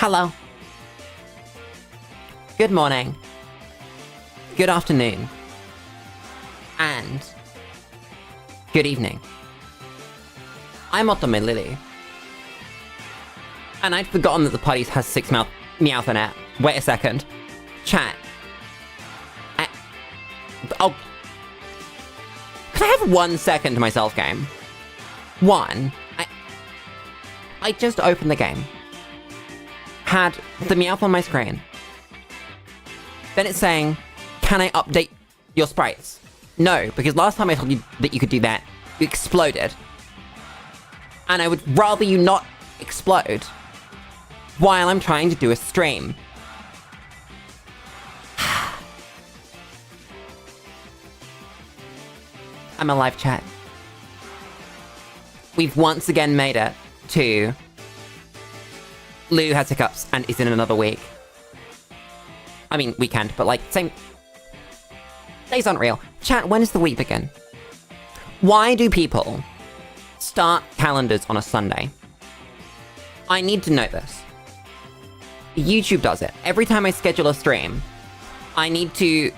Hello. Good morning. Good afternoon. And good evening. I'm Otome Lily. And I'd forgotten that the party has 6 Meowth in it. Wait a second. Chat. Oh. Could I have 1 second to myself game? I just opened the game. Had the Meowth on my screen. Then it's saying, can I update your sprites? No, because last time I told you that you could do that, you exploded. And I would rather you not explode while I'm trying to do a stream. I'm a live chat. We've once again made it to Lulu has hiccups and is in another week. I mean, weekend, but like, same... Days aren't real. Chat, when does the week begin? Why do people start calendars on a Sunday? I need to know this. YouTube does it. Every time I schedule a stream, I need to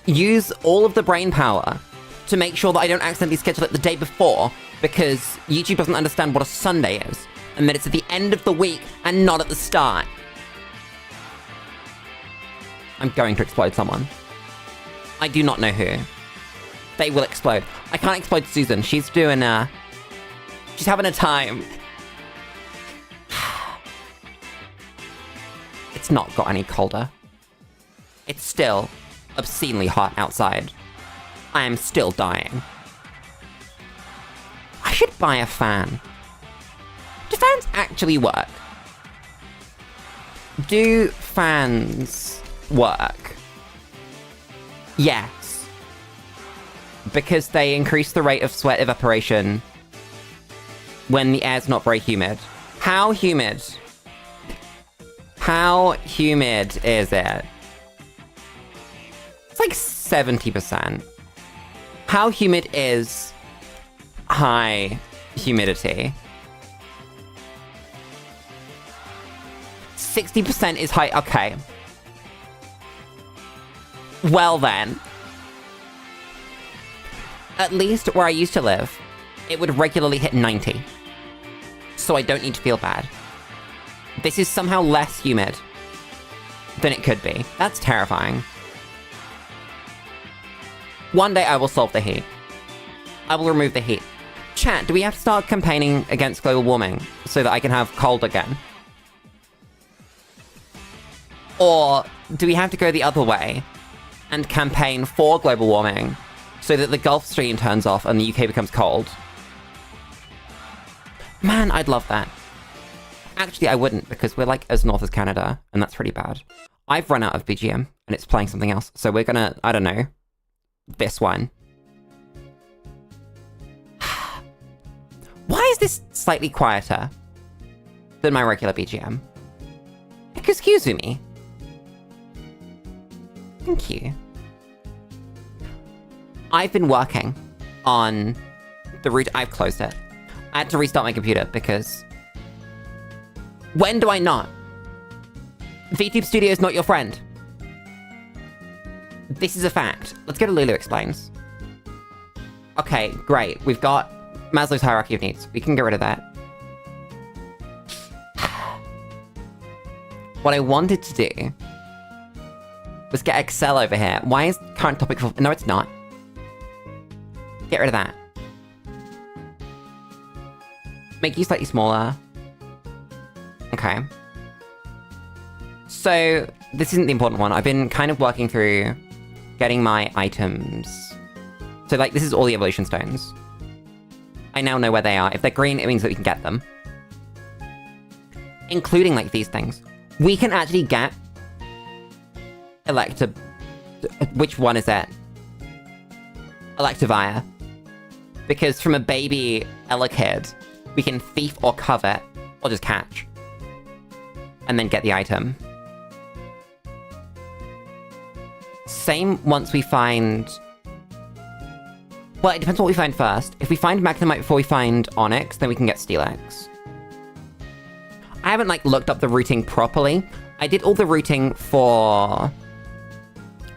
use all of the brain power to make sure that I don't accidentally schedule it the day before, because YouTube doesn't understand what a Sunday is, and that it's at the end of the week and not at the start. I'm going to explode someone. I do not know who. They will explode. I can't explode Susan. She's doing, she's having a time. It's not got any colder. It's still obscenely hot outside. I am still dying. I should buy a fan. Do fans actually work? Do fans work? Yes. Because they increase the rate of sweat evaporation when the air's not very humid. How humid? How humid is it? It's like 70%. How humid is high humidity? 60% is high. Okay. Well then. At least where I used to live, it would regularly hit 90. So I don't need to feel bad. This is somehow less humid than it could be. That's terrifying. One day I will solve the heat. I will remove the heat. Chat, do we have to start campaigning against global warming so that I can have cold again? Or do we have to go the other way and campaign for global warming so that the Gulf Stream turns off and the UK becomes cold? Man, I'd love that. Actually, I wouldn't, because we're like as north as Canada, and that's pretty bad. I've run out of BGM, and it's playing something else, so we're gonna, I don't know, this one. Why is this slightly quieter than my regular BGM? Excuse me. Thank you. I've been working on the route. I've closed it. I had to restart my computer because... When do I not? VTube Studio is not your friend. This is a fact. Let's go to Lulu Explains. Okay, great. We've got Maslow's hierarchy of needs. We can get rid of that. What I wanted to do was get Excel over here. Why is current topic for... No, it's not. Get rid of that. Make you slightly smaller. Okay. So, this isn't the important one. I've been kind of working through getting my items. So, like, this is all the evolution stones. I now know where they are. If they're green, it means that we can get them. Including, like, these things. We can actually get... Which one is that? Electivire. Because from a baby Elekid, we can thief or covet, or just catch. And then get the item. Same once we find... Well, it depends what we find first. If we find Magnemite before we find Onyx, then we can get Steelix. I haven't, like, looked up the routing properly. I did all the routing for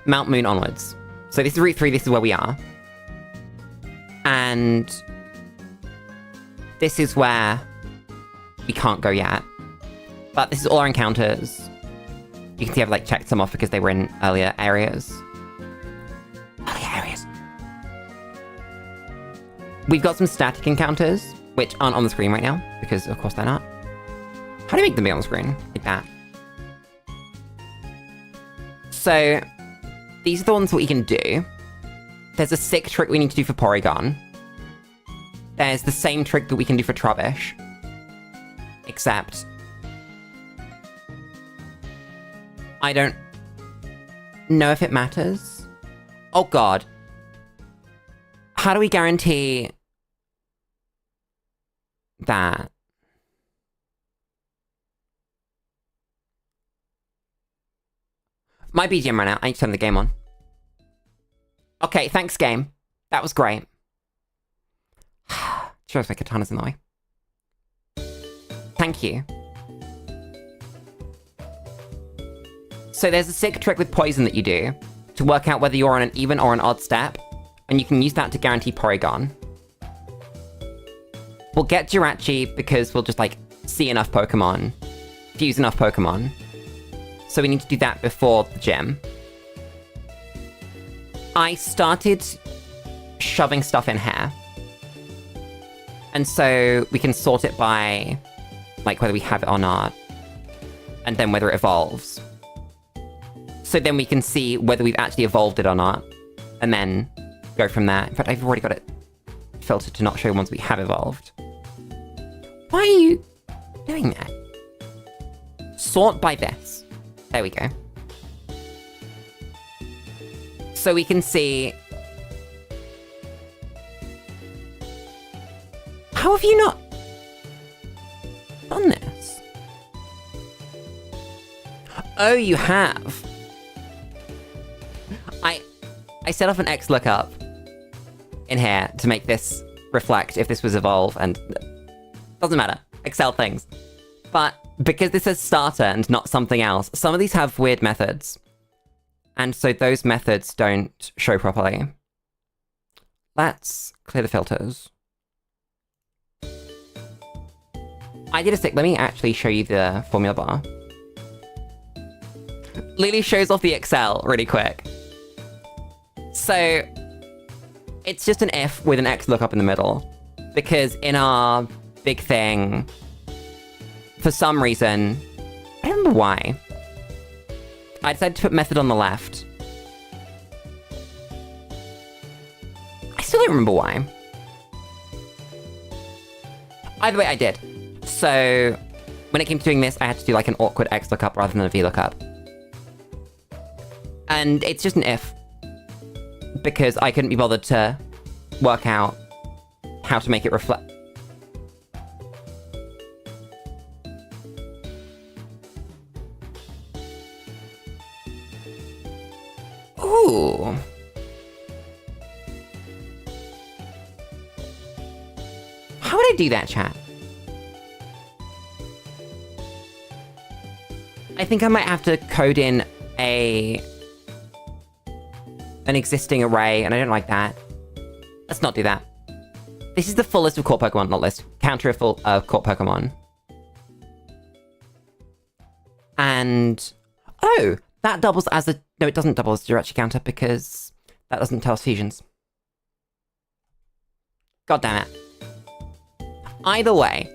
Mount Moon onwards. So this is Route 3, this is where we are. And this is where we can't go yet. But this is all our encounters. You can see I've, like, checked some off because they were in earlier areas. We've got some static encounters, which aren't on the screen right now, because of course they're not. How do you make them be on the screen? Like that. So, these are the ones that we can do. There's a sick trick we need to do for Porygon. There's the same trick that we can do for Trubbish. Except... I don't know if it matters. Oh god. How do we guarantee that? My BGM ran out. I need to turn the game on. Okay, thanks, game. That was great. Sure, my katana's in the way. Thank you. So there's a sick trick with poison that you do to work out whether you're on an even or an odd step, and you can use that to guarantee Porygon. We'll get Jirachi because we'll just, like, see enough Pokemon, fuse enough Pokemon. So we need to do that before the gym. I started shoving stuff in here. And so we can sort it by, like, whether we have it or not. And then whether it evolves. So then we can see whether we've actually evolved it or not. And then go from there. In fact, I've already got it filtered to not show ones we have evolved. Why are you doing that? Sort by this. There we go. So we can see... How have you not done this? Oh, you have. I set off an X lookup in here to make this reflect if this was evolve, and doesn't matter. Excel things. But because this is starter and not something else, some of these have weird methods. And so those methods don't show properly. Let's clear the filters. I did a stick. Let me actually show you the formula bar. Lulu shows off the Excel really quick. So, it's just an if with an X lookup in the middle. Because in our big thing, for some reason, I don't remember why, I decided to put method on the left. I still don't remember why. Either way, I did. So, when it came to doing this, I had to do like an awkward X lookup rather than a V lookup. And it's just an if. Because I couldn't be bothered to work out how to make it reflect. Ooh. How would I do that, chat? I think I might have to code in an existing array, and I don't like that. Let's not do that. This is the full list of caught Pokemon, not list. Counter a full caught Pokemon. And... oh! That doubles as a... no, it doesn't double as a Jirachi counter, because that doesn't tell us fusions. God damn it. Either way,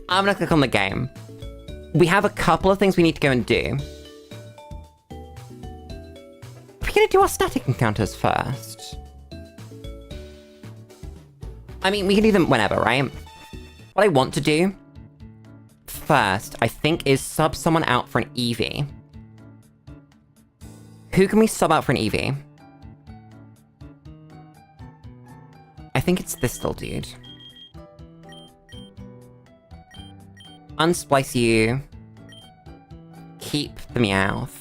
I'm gonna click on the game. We have a couple of things we need to go and do. We're gonna do our static encounters first. I mean, we can do them whenever, right? What I want to do first, I think, is sub someone out for an EV. Who can we sub out for an EV? I think it's this little dude. Unsplice you. Keep the Meowth.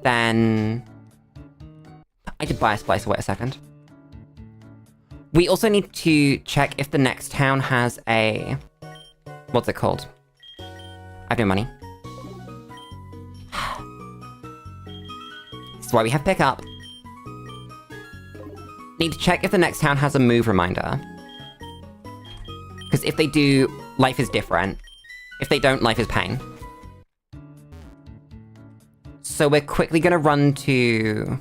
Then... I could buy a splice, wait a second. We also need to check if the next town has a... What's it called? I have no money. This is why we have pickup. Need to check if the next town has a move reminder. Because if they do, life is different. If they don't, life is pain. So we're quickly gonna run to...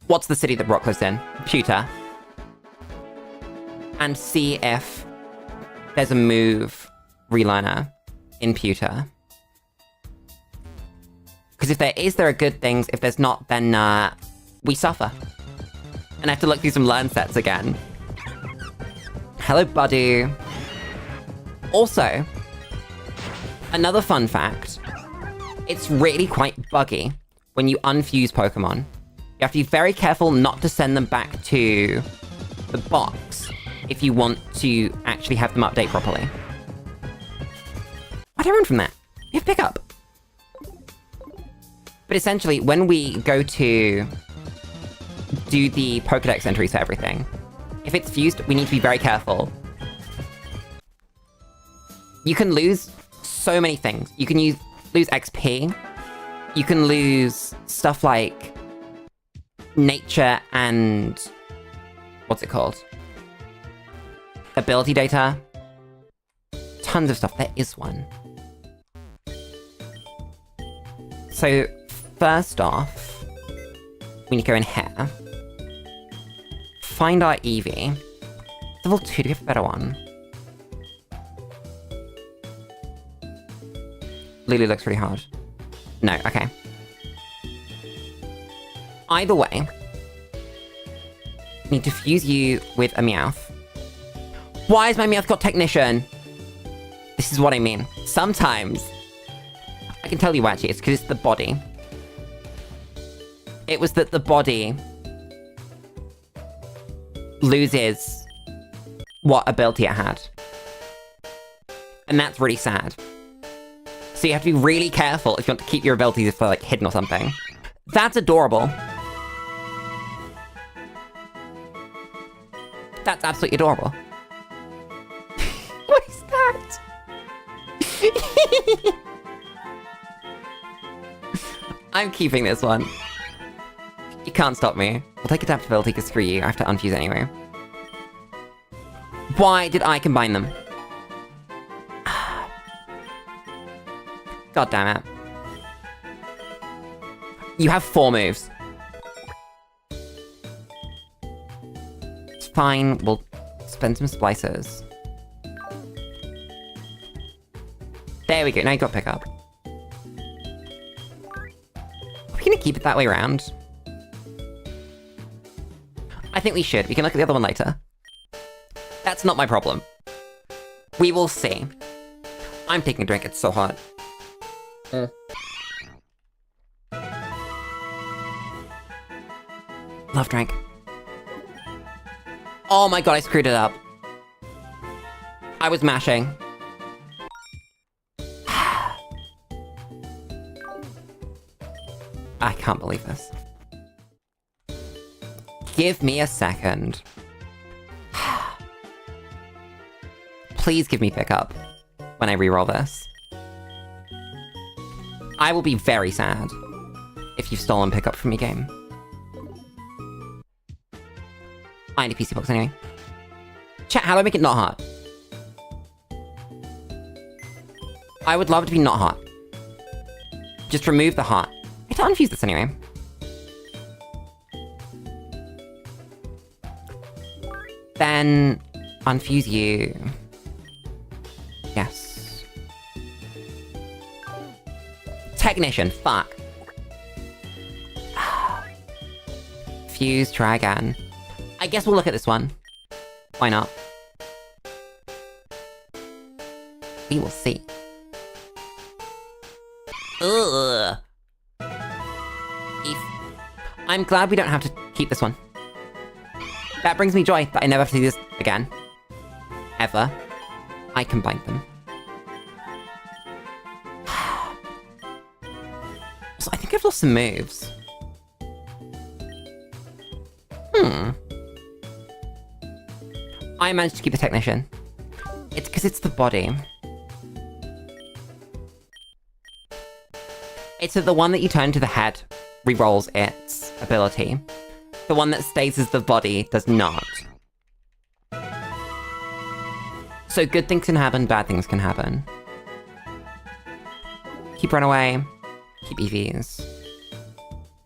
What's the city that Brock lives in? Pewter. And see if there's a move relearner in Pewter. Because if there is, there are good things. If there's not, then we suffer. And I have to look through some learn sets again. Hello, buddy. Also, another fun fact. It's really quite buggy when you unfuse Pokemon. You have to be very careful not to send them back to the box if you want to actually have them update properly. Why'd I run from that? We have pickup. But essentially, when we go to do the Pokedex entries for everything, if it's fused, we need to be very careful. You can lose so many things. You can lose XP. You can lose stuff like nature and... What's it called? Ability data. Tons of stuff. There is one. So, first off, we need to go in here. Find our Eevee. Level 2, do we have a better one? Lulu looks pretty hard. No, okay. Either way, need to fuse you with a Meowth. Why has my Meowth got Technician? This is what I mean. Sometimes, I can tell you why actually, it's because it's the body. It was that the body loses what ability it had. And that's really sad. So you have to be really careful if you want to keep your abilities if they're like hidden or something. That's adorable. That's absolutely adorable. What is that? I'm keeping this one. You can't stop me. We'll take adaptability because screw you, I have to unfuse anyway. Why did I combine them? God damn it. You have 4 moves. It's fine, we'll spend some splicers. There we go, now you got pickup. Are we gonna keep it that way around? I think we should. We can look at the other one later. That's not my problem. We will see. I'm taking a drink, it's so hot. Love drink. Oh my god, I screwed it up. I was mashing. I can't believe this. Give me a second. Please give me pickup when I reroll this. I will be very sad if you've stolen pickup from me, game. I need a PC box anyway. Chat, how do I make it not hot? I would love it to be not hot. Just remove the hot. I have to unfuse this anyway. Then unfuse you. Yes. Technician, fuck. Fuse, try again. I guess we'll look at this one. Why not? We will see. Ugh. I'm glad we don't have to keep this one. That brings me joy that I never have to do this again. Ever. I combined them. So I think I've lost some moves. I managed to keep the technician. It's because it's the body. It's that the one that you turn to the head rerolls its ability. The one that stays as the body does not. So good things can happen, bad things can happen. Keep runaway. Keep EVs.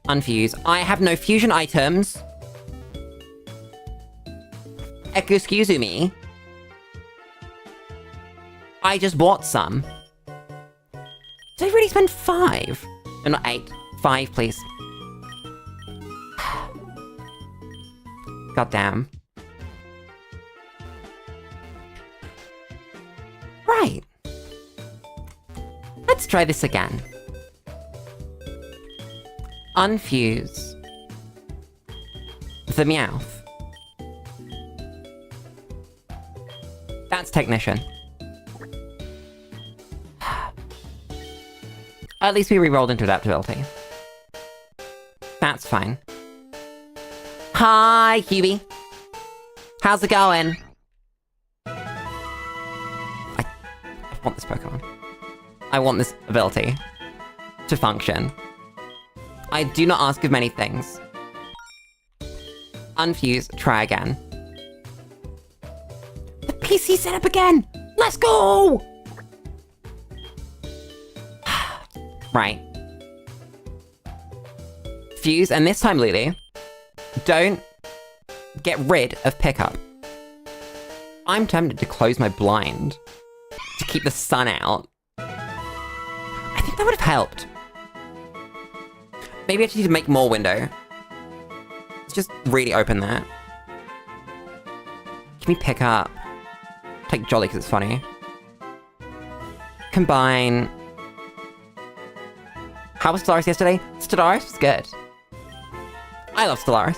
Unfuse. I have no fusion items. Excuse me. I just bought some. Did I really spend 5? No, not 8. 5, please. God damn. Right. Let's try this again. Unfuse the Meowth. That's Technician. At least we re-rolled into adaptability. That's fine. Hi, Hubie. How's it going? I want this Pokemon. I want this ability to function. I do not ask of many things. Unfuse, try again. The PC set up again! Let's go! Right. Fuse, and this time, Lulu, don't get rid of pickup. I'm tempted to close my blind to keep the sun out. I think that would have helped. Maybe I just need to make more window. Let's just really open that. Give me pickup. Take Jolly because it's funny. Combine. How was Stellaris yesterday? Stellaris was good. I love Stellaris.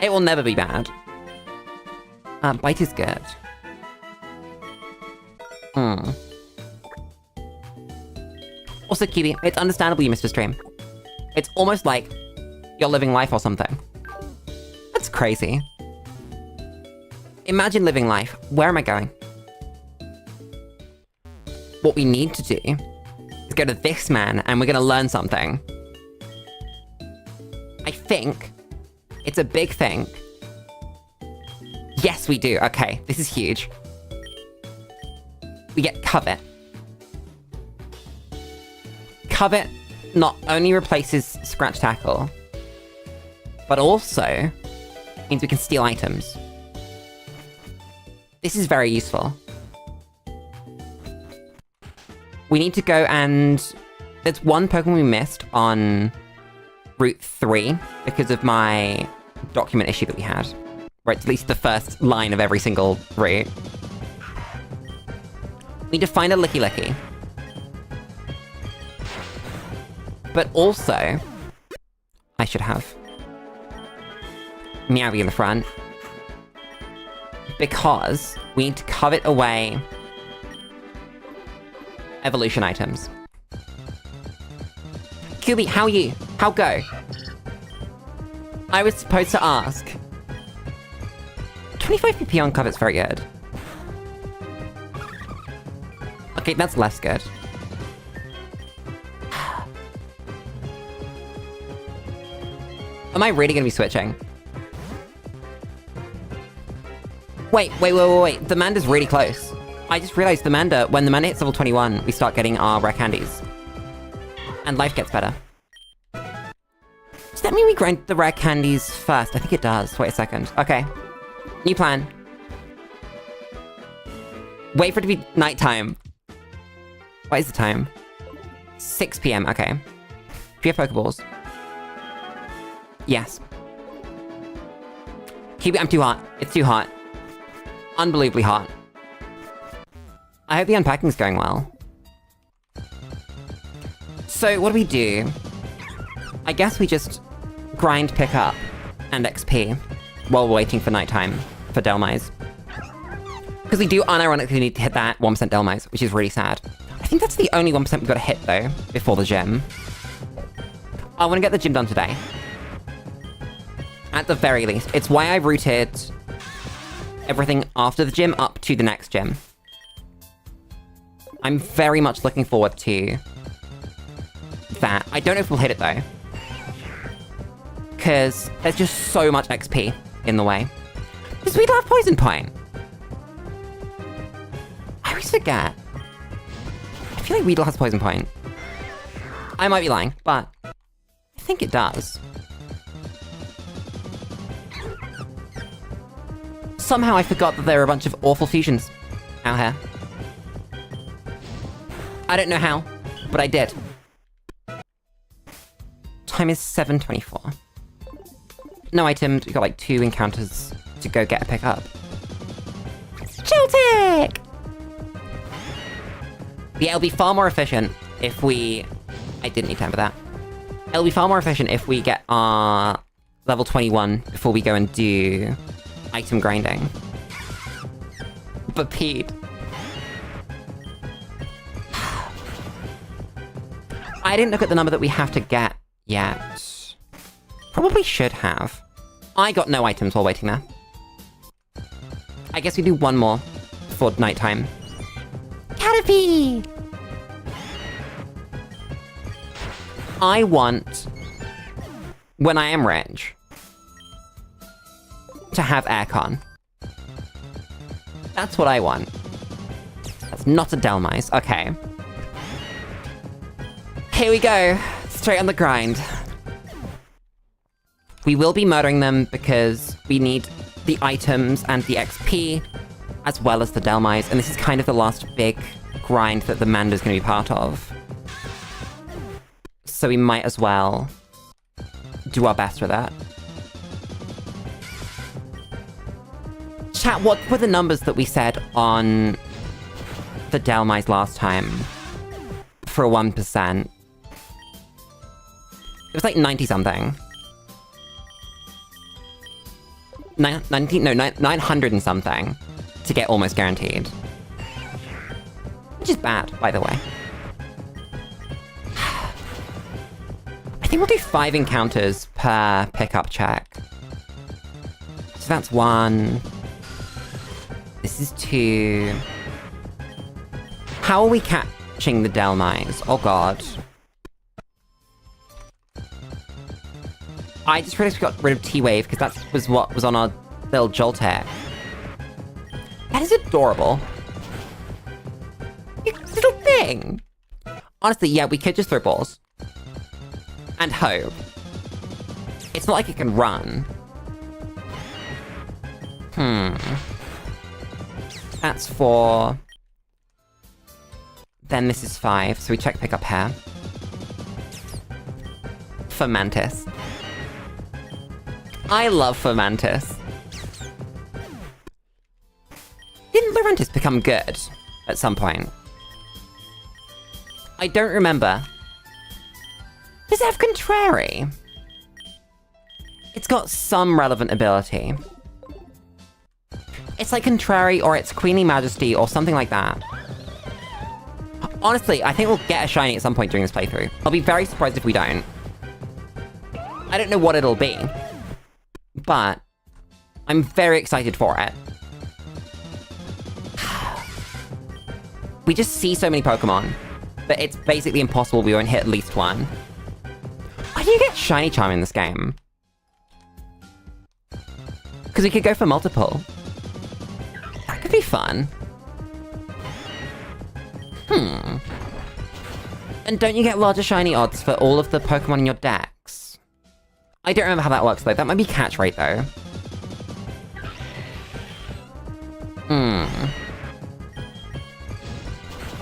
It will never be bad. Bite is good. Also, Kiwi, it's understandable you missed a stream. It's almost like you're living life or something. That's crazy. Imagine living life. Where am I going? What we need to do is go to this man and we're gonna learn something. I think it's a big thing. Yes, we do. Okay, this is huge. We get Covet. Covet not only replaces Scratch Tackle, but also means we can steal items. This is very useful. We need to go and... There's one Pokemon we missed on Route 3 because of my document issue that we had. Where it's at least the first line of every single route. We need to find a Licky Licky. But also, I should have Meowth in the front. Because we need to covet away evolution items. Kubi, how are you? How go? I was supposed to ask. 25 PP on covet's very good. Okay, that's less good. Am I really gonna be switching? Wait. The Manda's really close. I just realized when the Manda hits level 21, we start getting our rare candies. And life gets better. Does that mean we grind the rare candies first? I think it does. Wait a second. Okay. New plan. Wait for it to be nighttime. What is the time? 6 PM, okay. Do you have Pokeballs? Yes. Keep it, I'm too hot. It's too hot. Unbelievably hot. I hope the unpacking's going well. So, what do? I guess we just grind pick up and XP while we're waiting for nighttime for Delmise. Because we do unironically need to hit that 1% Delmise, which is really sad. I think that's the only 1% we've got to hit, though, before the gym. I want to get the gym done today. At the very least. It's why I routed everything after the gym up to the next gym. I'm very much looking forward to that. I don't know if we'll hit it though. Because there's just so much XP in the way. Does Weedle have Poison Point? I always forget. I feel like Weedle has Poison Point. I might be lying, but I think it does. Somehow I forgot that there are a bunch of awful fusions out here. I don't know how, but I did. Time is 7:24. No items, we got like 2 encounters to go get a pickup. Chiltic! Yeah, it'll be far more efficient if we... I didn't need time for that. It'll be far more efficient if we get our level 21 before we go and do item grinding. But Pete... I didn't look at the number that we have to get yet. Probably should have. I got no items while waiting there. I guess we do one more before nighttime. Caterpie! I want, when I am rich, to have aircon. That's what I want. That's not a Delmise. Okay. Here we go. Straight on the grind. We will be murdering them because we need the items and the XP, as well as the Delmise, and this is kind of the last big grind that the Manda's gonna be part of. So we might as well do our best with that. Chat, what were the numbers that we said on the Delmise last time for a 1%? It was like 90-something. 900 and something to get almost guaranteed. Which is bad, by the way. I think we'll do 5 encounters per pickup check. So that's 1. This is 2. How are we catching the Delmise? Oh god. I just realized we got rid of T-Wave, because that was what was on our little Joltec. That is adorable. You little thing! Honestly, yeah, we could just throw balls. And hope. It's not like it can run. That's 4. Then this is 5, so we check pickup here. For Mantis. I love Fermantis. Didn't Fermantis become good at some point? I don't remember. Does it have Contrary? It's got some relevant ability. It's like Contrary, or it's Queenly Majesty, or something like that. Honestly, I think we'll get a shiny at some point during this playthrough. I'll be very surprised if we don't. I don't know what it'll be. But I'm very excited for it. We just see so many Pokemon that it's basically impossible we won't hit at least one. Why do you get Shiny Charm in this game? Because we could go for multiple. That could be fun. And don't you get larger shiny odds for all of the Pokemon in your dex? I don't remember how that works though. That might be catch rate though.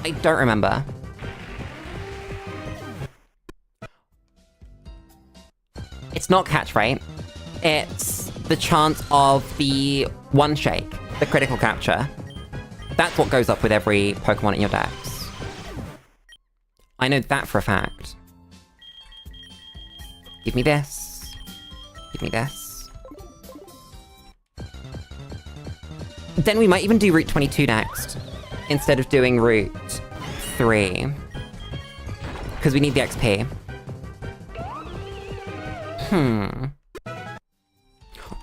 I don't remember. It's not catch rate. It's the chance of the one shake, the critical capture. That's what goes up with every Pokemon in your dex. I know that for a fact. Give me this. Give me this. Then we might even do Route 22 next, instead of doing Route 3. Because we need the XP.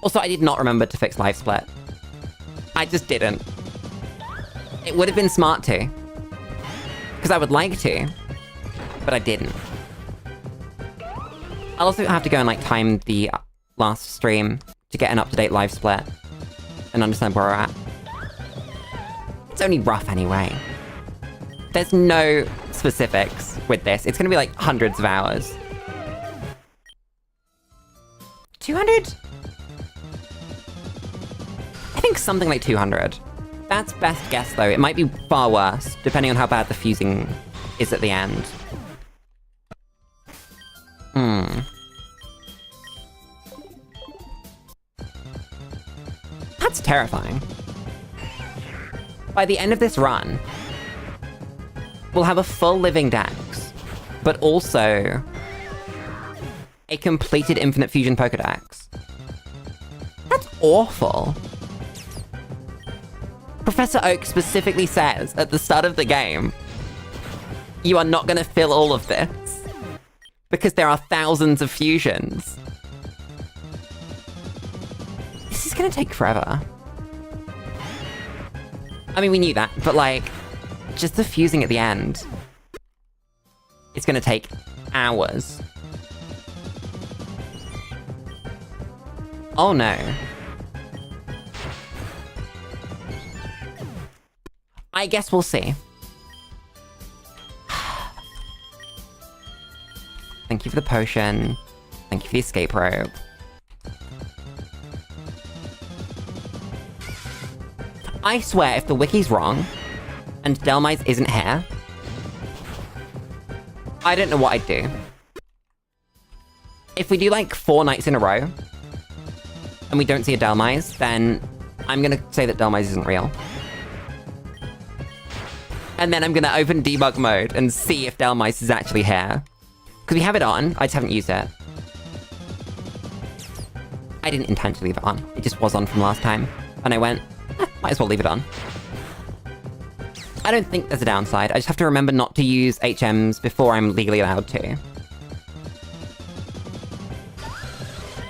Also, I did not remember to fix Life Split. I just didn't. It would have been smart to. Because I would like to. But I didn't. I'll also have to go and, like, time the last stream to get an up-to-date live split. And understand where we're at. It's only rough anyway. There's no specifics with this. It's gonna be, like, hundreds of hours. 200? I think something like 200. That's best guess, though. It might be far worse, depending on how bad the fusing is at the end. That's terrifying. By the end of this run, we'll have a full living Dex, but also a completed Infinite Fusion Pokedex. That's awful. Professor Oak specifically says at the start of the game, you are not going to fill all of this, because there are thousands of fusions. This is going to take forever. I mean, we knew that, but like, just the fusing at the end, it's going to take hours. Oh no. I guess we'll see. Thank you for the potion. Thank you for the escape rope. I swear, if the wiki's wrong, and Delmise isn't here, I don't know what I'd do. If we do like 4 nights in a row, and we don't see a Delmise, then I'm gonna say that Delmise isn't real. And then I'm gonna open debug mode and see if Delmise is actually here. Because we have it on, I just haven't used it. I didn't intend to leave it on. It just was on from last time. And I went, might as well leave it on. I don't think there's a downside. I just have to remember not to use HMs before I'm legally allowed to.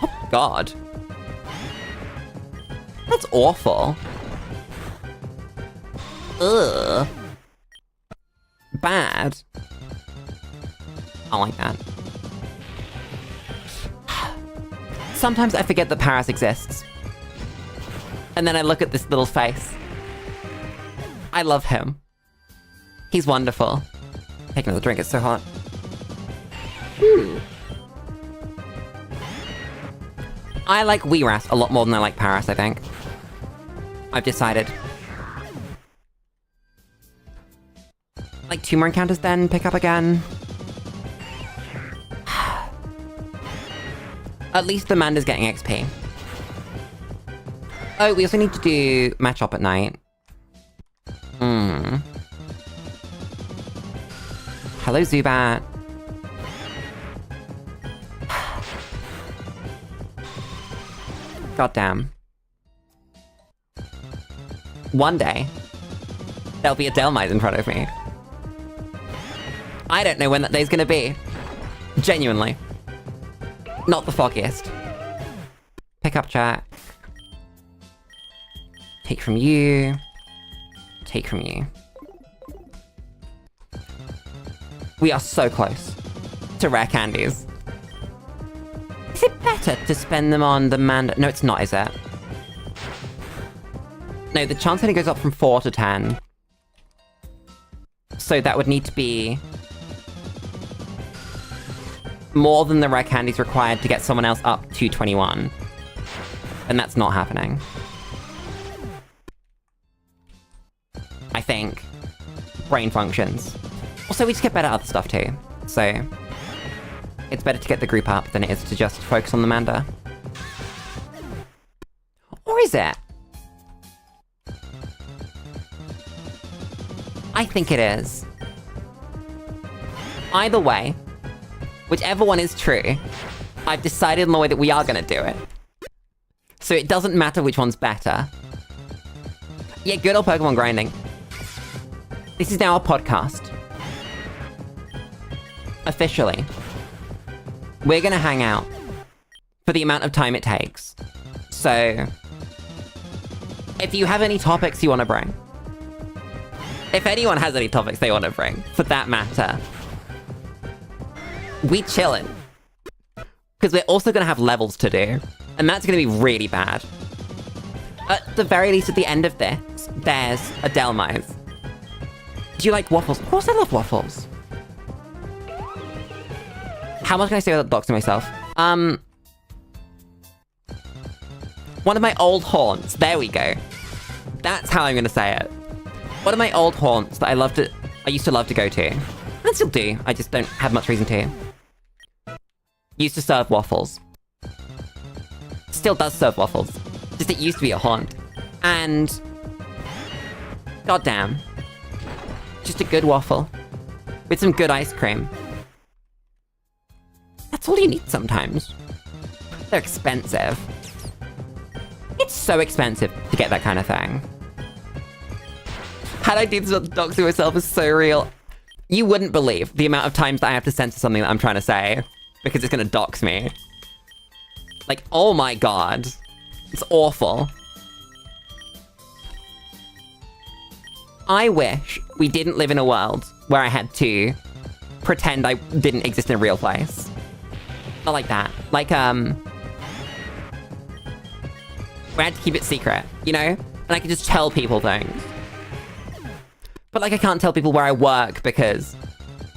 Oh, God. That's awful. Ugh. Bad. I like that. Sometimes I forget that Paris exists. And then I look at this little face. I love him. He's wonderful. Take another drink, it's so hot. I like Weeras a lot more than I like Paris, I think. I've decided. Like 2 more encounters then, pick up again. At least the Manda's getting XP. Oh, we also need to do match up at night. Hello, Zubat. Goddamn. One day, there'll be a Delmise in front of me. I don't know when that day's gonna be. Genuinely. Not the foggiest. Pick up chat. Take from you. Take from you. We are so close to rare candies. Is it better to spend them on the Manda? No, it's not, is it? No, the chance only goes up from 4 to 10. So that would need to be more than the rare candies required to get someone else up to 21. And that's not happening. I think. Brain functions. Also, we just get better at other stuff too. So, it's better to get the group up than it is to just focus on the Manda. Or is it? I think it is. Either way, whichever one is true, I've decided in the way that we are gonna do it. So it doesn't matter which one's better. Yeah, good old Pokemon grinding. This is now a podcast. Officially. We're gonna hang out for the amount of time it takes. So, If you have any topics you want to bring. If anyone has any topics they want to bring, for that matter. We chillin'. Because we're also going to have levels to do. And that's going to be really bad. At the very least, at the end of this, there's a Delmise. Do you like waffles? Of course I love waffles. How much can I say without doxing myself? One of my old haunts. There we go. That's how I'm going to say it. One of my old haunts that I used to love to go to. And I still do. I just don't have much reason to. Used to serve waffles. Still does serve waffles. Just it used to be a haunt. And... goddamn. Just a good waffle. With some good ice cream. That's all you need sometimes. They're expensive. It's so expensive to get that kind of thing. Had I do this with doxing myself is so real. You wouldn't believe the amount of times that I have to censor something that I'm trying to say. Because it's gonna dox me. Like, oh my god. It's awful. I wish we didn't live in a world where I had to pretend I didn't exist in a real place. Not like that. Like, where I had to keep it secret, you know? And I could just tell people things. But, like, I can't tell people where I work because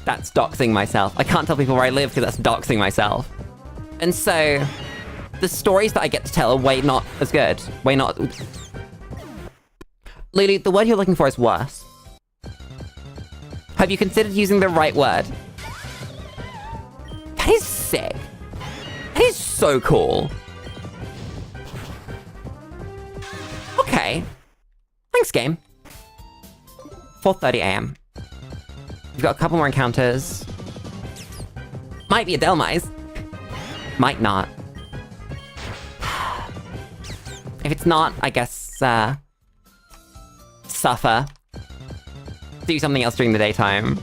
that's doxing myself. I can't tell people where I live because that's doxing myself. And so, the stories that I get to tell are way not as good. Way not... Lulu, the word you're looking for is worse. Have you considered using the right word? That is sick. That is so cool. Okay. Thanks, game. 4:30 AM. We've got a couple more encounters. Might be a Delmise. Might not. If it's not, I guess, suffer. Do something else during the daytime.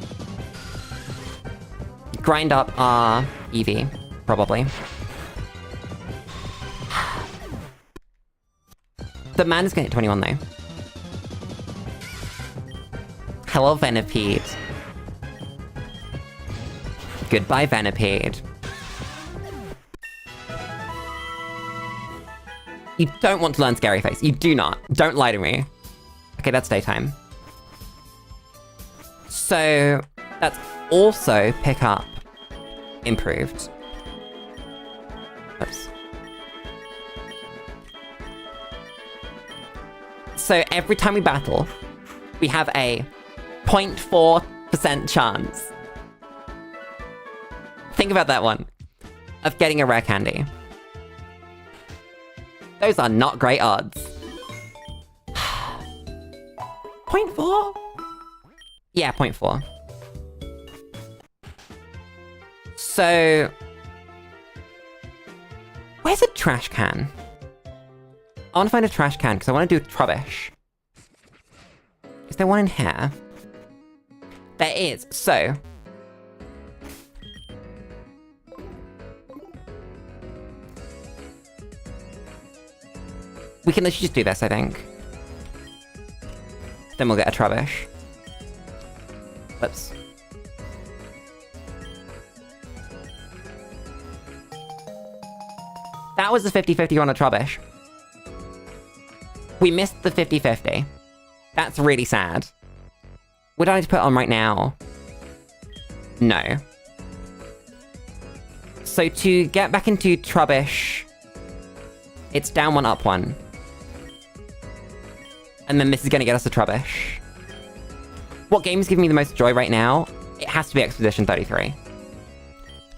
Grind up our Eevee, probably. The man is gonna hit 21 though. Hello, Venipede. Goodbye, Venipede. You don't want to learn Scary Face. You do not. Don't lie to me. Okay, that's daytime. So, that's also pick up improved. Oops. So every time we battle, we have a 0.4% chance. Think about that one. Of getting a rare candy. Those are not great odds. 0.4? Yeah, 0.4. So... where's a trash can? I want to find a trash can, because I want to do rubbish. Is there one in here? There is, so... we can literally just do this, I think. Then we'll get a Trubbish. Whoops. That was the 50-50 on a Trubbish. We missed the 50-50. That's really sad. Would I need to put it on right now? No. So to get back into Trubbish, it's down one, up one. And then this is gonna get us a Trubbish. What game is giving me the most joy right now? It has to be Expedition 33.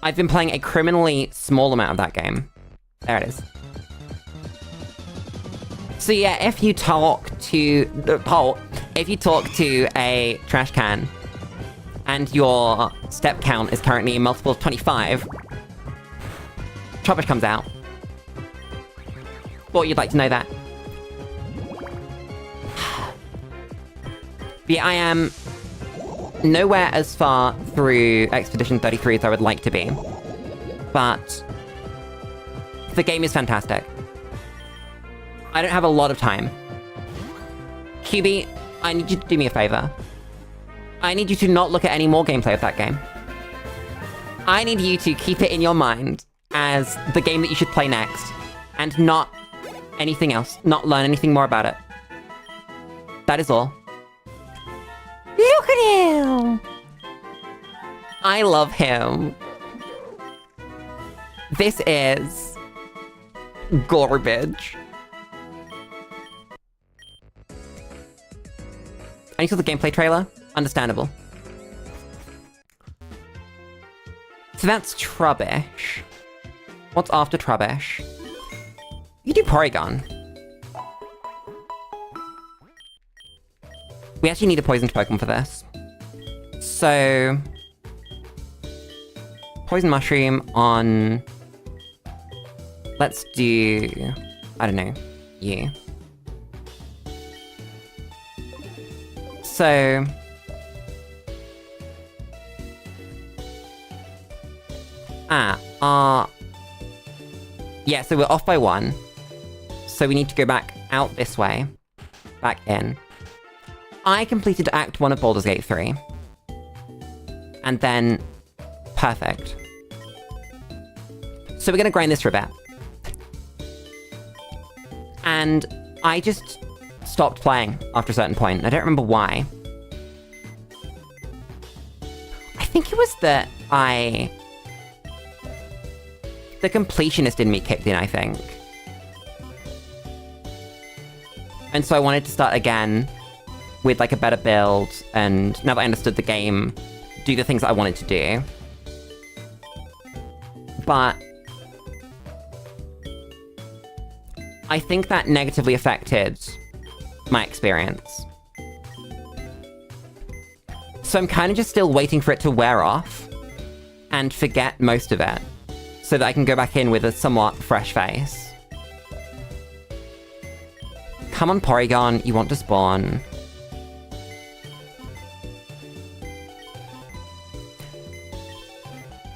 I've been playing a criminally small amount of that game. There it is. So yeah, if you talk to a trash can and your step count is currently a multiple of 25, Trubbish comes out. Thought you'd like to know that. But yeah, I am nowhere as far through Expedition 33 as I would like to be. But the game is fantastic. I don't have a lot of time. QB, I need you to do me a favor. I need you to not look at any more gameplay of that game. I need you to keep it in your mind as the game that you should play next, and not anything else, not learn anything more about it. That is all. Look at him! I love him. This is garbage. And you saw the gameplay trailer? Understandable. So that's Trubbish. What's after Trubbish? You do Porygon. We actually need a poisoned Pokemon for this. So... Poison Mushroom on... Let's do... I don't know. You. So... Yeah, so we're off by 1. So we need to go back out this way. Back in. I completed Act 1 of Baldur's Gate 3. And then... Perfect. So we're gonna grind this for a bit. And I just stopped playing after a certain point. I don't remember why. I think it was that the completionist in me kicked in, I think. And so I wanted to start again with like a better build, and now that I understood the game, do the things that I wanted to do. But I think that negatively affected my experience. So I'm kind of just still waiting for it to wear off and forget most of it, so that I can go back in with a somewhat fresh face. Come on, Porygon, you want to spawn.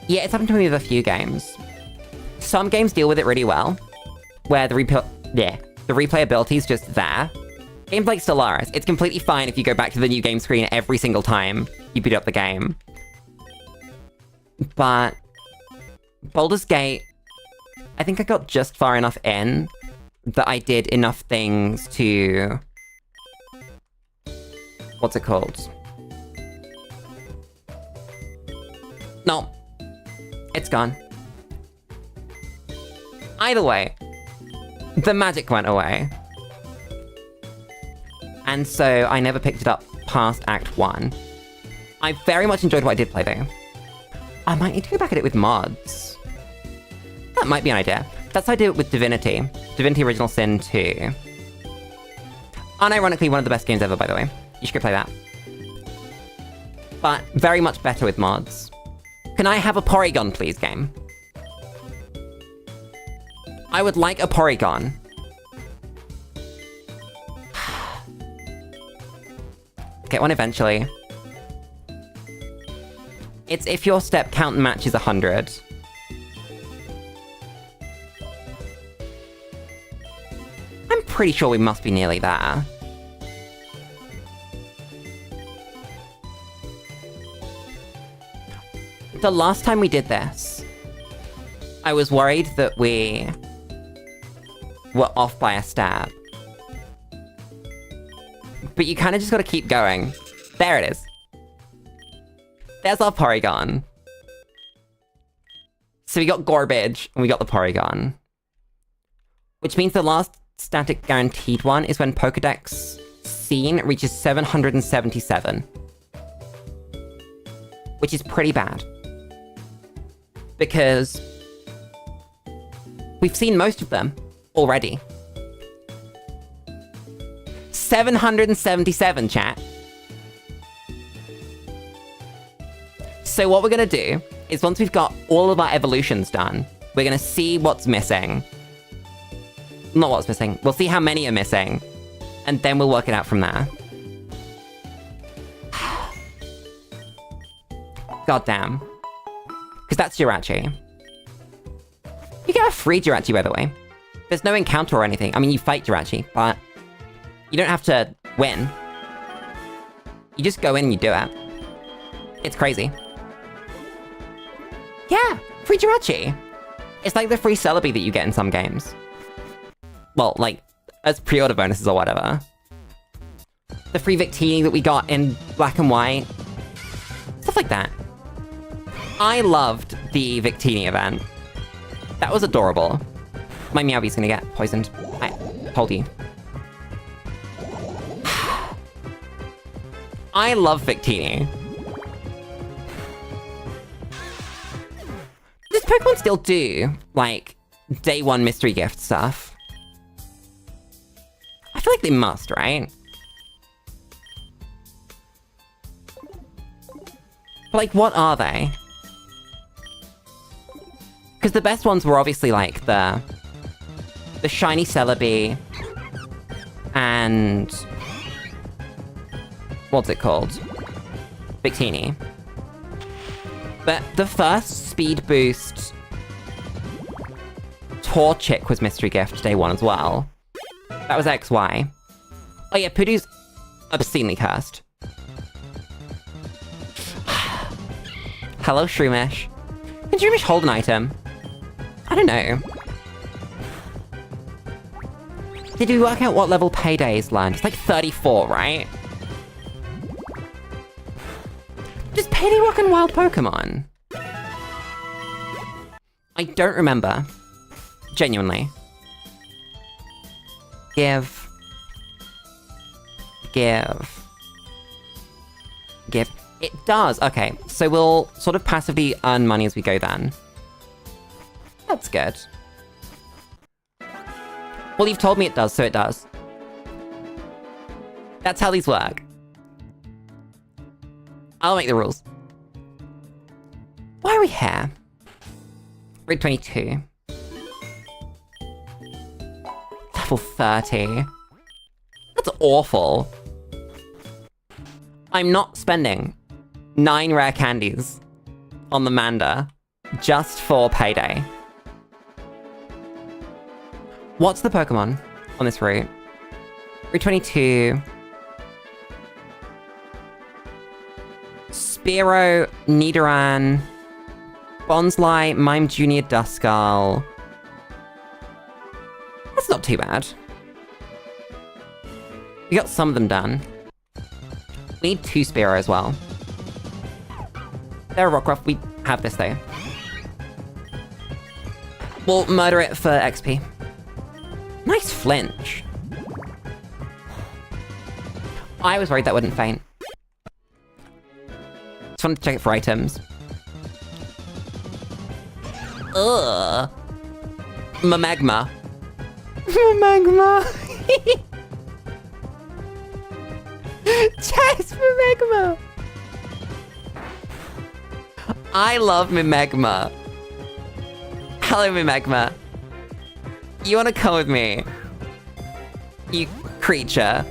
Yeah, it's happened to me with a few games. Some games deal with it really well, where the replayability is just there. Games like Stellaris, it's completely fine if you go back to the new game screen every single time you boot up the game. But Baldur's Gate, I think I got just far enough in that I did enough things to... What's it called? No. It's gone. Either way, the magic went away. And so I never picked it up past Act 1. I very much enjoyed what I did play though. I might need to go back at it with mods. That might be an idea. That's how I did it with Divinity. Divinity Original Sin 2. Unironically, one of the best games ever, by the way. You should go play that. But very much better with mods. Can I have a Porygon, please, game? I would like a Porygon. Get one eventually. It's if your step count matches 100. I'm pretty sure we must be nearly there. The last time we did this, I was worried that we were off by a stab. But you kind of just gotta keep going. There it is. There's our Porygon. So we got Garbage, and we got the Porygon. Which means the last static guaranteed one is when Pokedex Scene reaches 777. Which is pretty bad. Because we've seen most of them already. 777, chat. So what we're gonna do is once we've got all of our evolutions done, we're gonna see what's missing. Not what's missing. We'll see how many are missing. And then we'll work it out from there. God damn. Because that's Jirachi. You get a free Jirachi, by the way. There's no encounter or anything. I mean, you fight Jirachi, but you don't have to win. You just go in and you do it. It's crazy. Yeah, free Jirachi. It's like the free Celebi that you get in some games. Well, like, as pre-order bonuses or whatever. The free Victini that we got in Black and White. Stuff like that. I loved the Victini event. That was adorable. My Meowth's gonna get poisoned. I told you. I love Victini. Does Pokemon still do, like, day one mystery gift stuff? I feel like they must, right? But, like, what are they? Because the best ones were obviously, like, the shiny Celebi and... what's it called? Victini. But the first speed boost Torchic was mystery gift day one as well. That was XY. Oh yeah, Pudu's obscenely cursed. Hello, Shroomish. Can Shroomish hold an item? I don't know. Did we work out what level Payday's learned? It's like 34, right? Does Payday work on wild Pokemon? I don't remember. Genuinely. Give. It does. Okay, so we'll sort of passively earn money as we go then. That's good. Well, you've told me it does, so it does. That's how these work. I'll make the rules. Why are we here? Route 22. Level 30. That's awful. I'm not spending 9 rare candies on the Manda just for Payday. What's the Pokemon on this route? Route 22. Spearow, Nidoran, Bonsly, Mime Jr., Duskull. That's not too bad. We got some of them done. We need 2 Spearow as well. They're a Rockruff. We have this though. We'll murder it for XP. Nice flinch. I was worried that wouldn't faint. Just wanted to check it for items. Ugh. Mamagma. Mamagma. Chess Mamagma. I love Mamagma. Hello, Mamagma. You wanna come with me? You creature.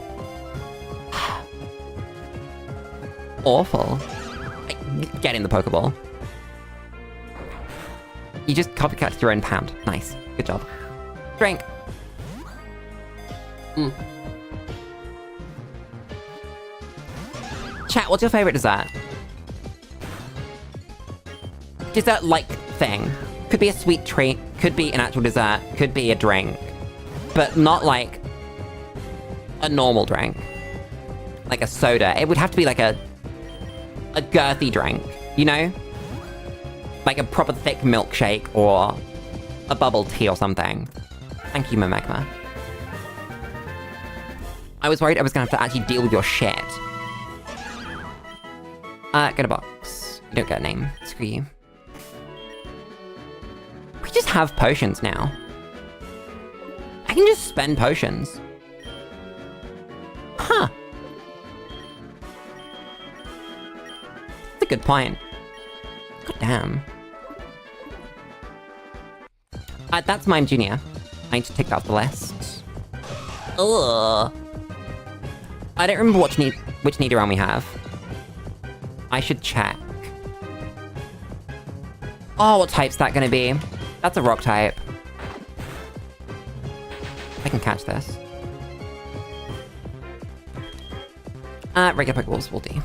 Awful. Get in the Pokeball. You just copycat your own pound. Nice. Good job. Drink. Chat, what's your favorite dessert? Dessert-like thing. Could be a sweet treat, could be an actual dessert, could be a drink. But not like a normal drink. Like a soda. It would have to be like a girthy drink, you know? Like a proper thick milkshake or a bubble tea or something. Thank you, Mamagma. I was worried I was gonna have to actually deal with your shit. Get a box. You don't get a name. Screw you. We just have potions now. I can just spend potions. Huh. That's a good point. God damn. That's Mime Jr. I need to tick that off the list. Ugh. I don't remember which Nidoran we have. I should check. Oh, what type's that gonna be? That's a rock type. I can catch this. Regular Pokeballs will do.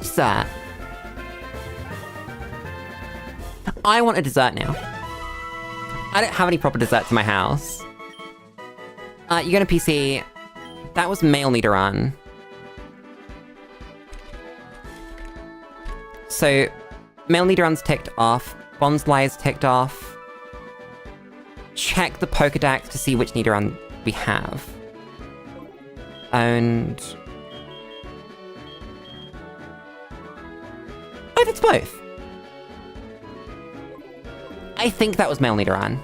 Dessert. I want a dessert now. I don't have any proper desserts in my house. You go to PC. That was Male Nidoran. So, Male Nidoran's ticked off. Bonsly's ticked off. Check the Pokedex to see which Nidoran we have. And... oh, it's both. I think that was Male Nidoran.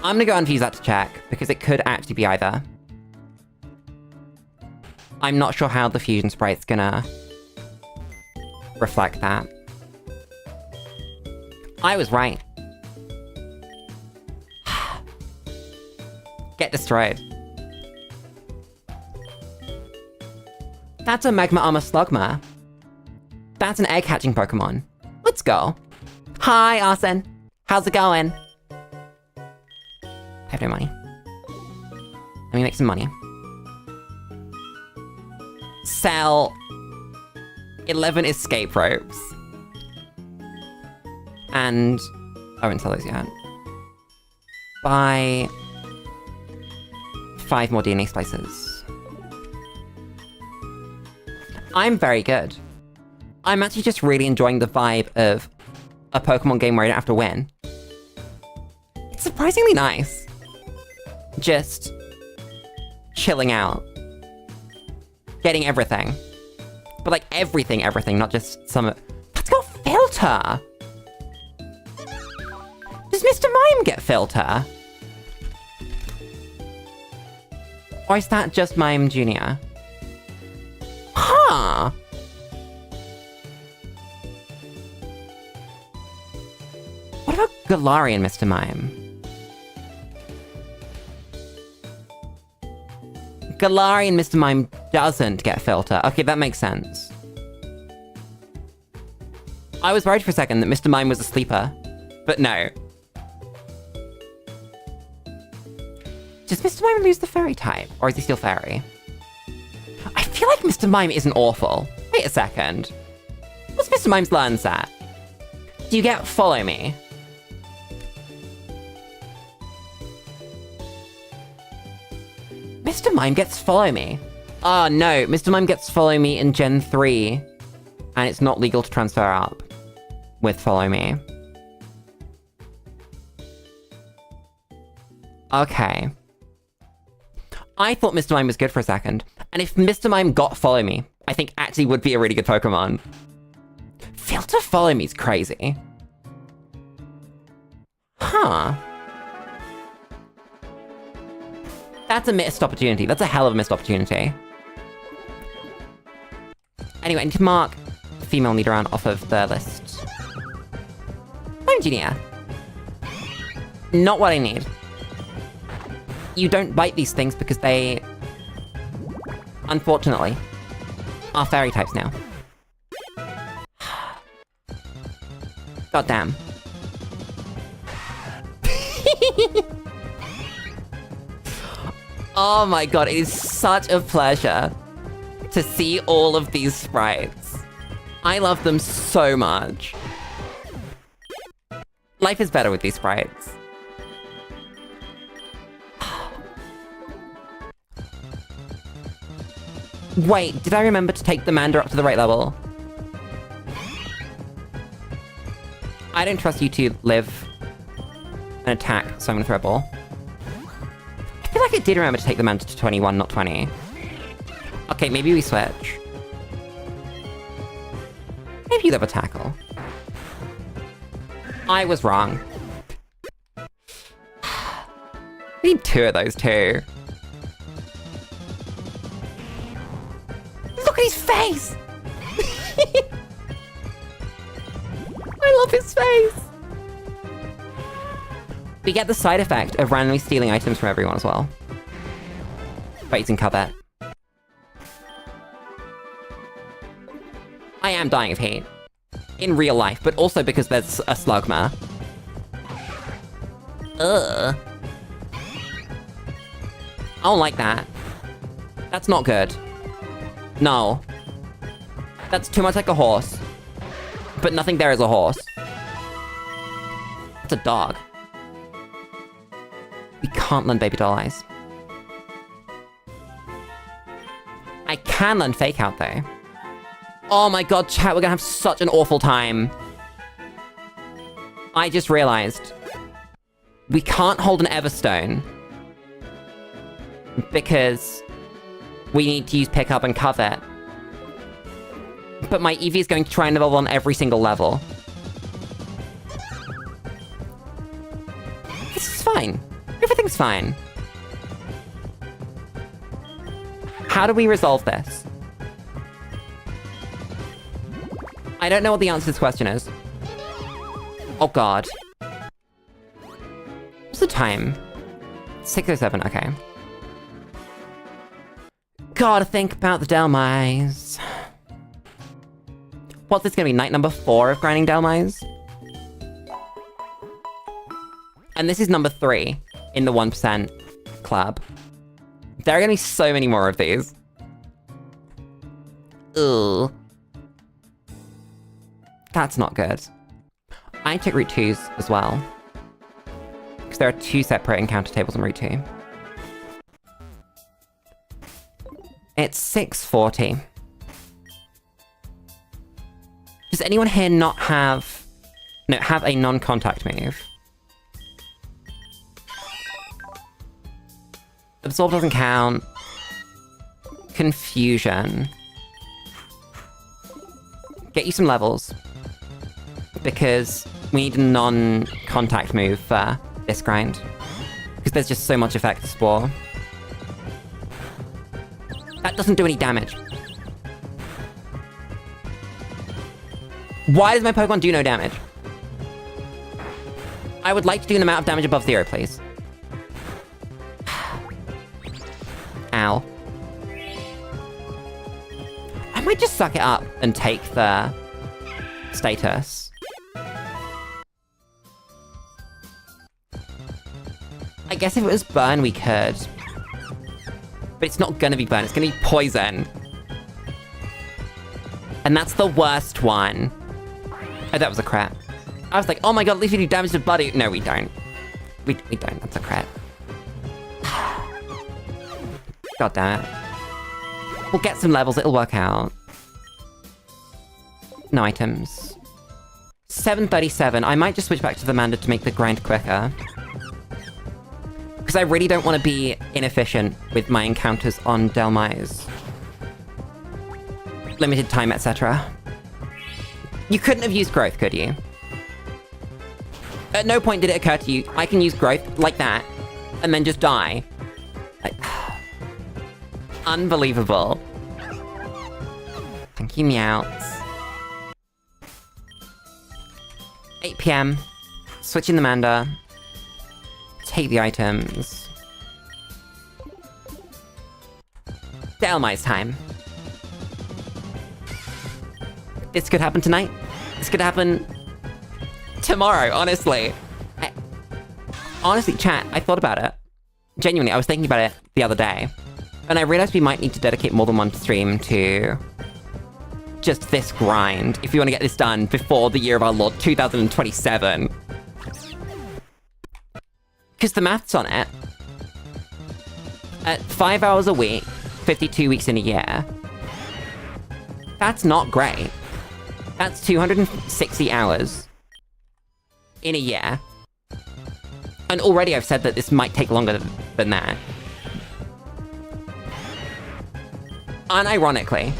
I'm gonna go and use that to check, because it could actually be either. I'm not sure how the fusion sprite's gonna reflect that. I was right. Get destroyed. That's a Magma Armor Slugma. That's an egg-hatching Pokemon. Let's go. Hi, Arsene. How's it going? I have no money. Let me make some money. Sell 11 escape ropes. And... I won't sell those yet. Buy 5 more DNA splices. I'm very good. I'm actually just really enjoying the vibe of a Pokemon game where I don't have to win. It's surprisingly nice. Just chilling out. Getting everything. But like everything, not just some... Let's go Filter! Does Mr. Mime get Filter? Or is that just Mime Jr.? Huh! What about Galarian Mr. Mime? Galarian Mr. Mime doesn't get Filter. Okay, that makes sense. I was worried for a second that Mr. Mime was a sleeper, but no. Does Mr. Mime lose the fairy type, or is he still fairy? I feel like Mr. Mime isn't awful. Wait a second. What's Mr. Mime's learn set? Do you get Follow Me? Mr. Mime gets Follow Me. Oh no, Mr. Mime gets Follow Me in Gen 3. And it's not legal to transfer up with Follow Me. Okay. I thought Mr. Mime was good for a second. And if Mr. Mime got Follow Me, I think actually would be a really good Pokemon. Filter Follow Me is crazy. Huh. That's a missed opportunity. That's a hell of a missed opportunity. Anyway, I need to mark female Nidoran off of the list. I'm Genia. Not what I need. You don't bite these things because they, unfortunately, are fairy types now. God damn. Oh my god, it is such a pleasure to see all of these sprites. I love them so much. Life is better with these sprites. Wait, did I remember to take the Mander up to the right level? I don't trust you to live an attack, so I'm gonna throw a ball. I feel like I did remember to take the Mander to 21, not 20. Okay, maybe we switch. Maybe you live a tackle. I was wrong. We need 2 of those too. Look at his face! I love his face! We get the side effect of randomly stealing items from everyone as well. By using Covet. I am dying of heat. In real life, but also because there's a Slugma. Ugh. I don't like that. That's not good. No. That's too much like a horse. But nothing there is a horse. It's a dog. We can't learn baby doll eyes. I can learn fake out though. Oh my god, chat, we're gonna have such an awful time. I just realized we can't hold an Everstone because we need to use pick up and covet. But my Eevee is going to try and level on every single level. This is fine. Everything's fine. How do we resolve this? I don't know what the answer to this question is. Oh god. What's the time? 6:07, okay. Gotta think about the Delmise. What's this gonna be, night number 4 of grinding Delmise? And this is number 3 in the 1% club. There are gonna be so many more of these. Ugh. That's not good. I took Route 2s as well. Because there are 2 separate encounter tables on Route 2. It's 6:40. Does anyone here not have... No, have a non-contact move? Absorb doesn't count. Confusion. Get you some levels. Because we need a non-contact move for this grind. Because there's just so much effect to Spore. That doesn't do any damage. Why does my Pokemon do no damage? I would like to do an amount of damage above 0, please. Ow. I might just suck it up and take the status. I guess if it was burn, we could. But it's not gonna be burn, it's gonna be poison. And that's the worst one. Oh, that was a crap. I was like, oh my god, at least we do damage to Buddy. No, we don't. We don't, that's a crap. God damn it. We'll get some levels, it'll work out. No items. 7:37, I might just switch back to the Manda to make the grind quicker. Because I really don't want to be inefficient with my encounters on Delmise. Limited time, etc. You couldn't have used growth, could you? At no point did it occur to you, I can use growth like that, and then just die. Like, unbelievable. Thank you, Meowth. 8 PM. Switching the Manda. Take the items. Delmise time. This could happen tonight. This could happen tomorrow, honestly. Honestly, chat, I thought about it. Genuinely, I was thinking about it the other day. And I realized we might need to dedicate more than one stream to just this grind, if we want to get this done before the year of our Lord 2027. Because the maths on it, at 5 hours a week, 52 weeks in a year, that's not great. That's 260 hours in a year. And already I've said that this might take longer than that. Unironically,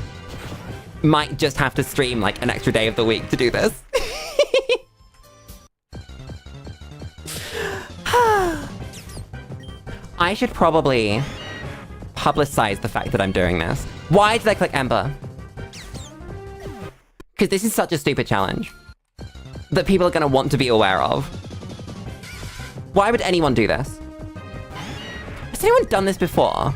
might just have to stream like an extra day of the week to do this. I should probably publicize the fact that I'm doing this. Why did I click Ember? Because this is such a stupid challenge that people are going to want to be aware of. Why would anyone do this? Has anyone done this before?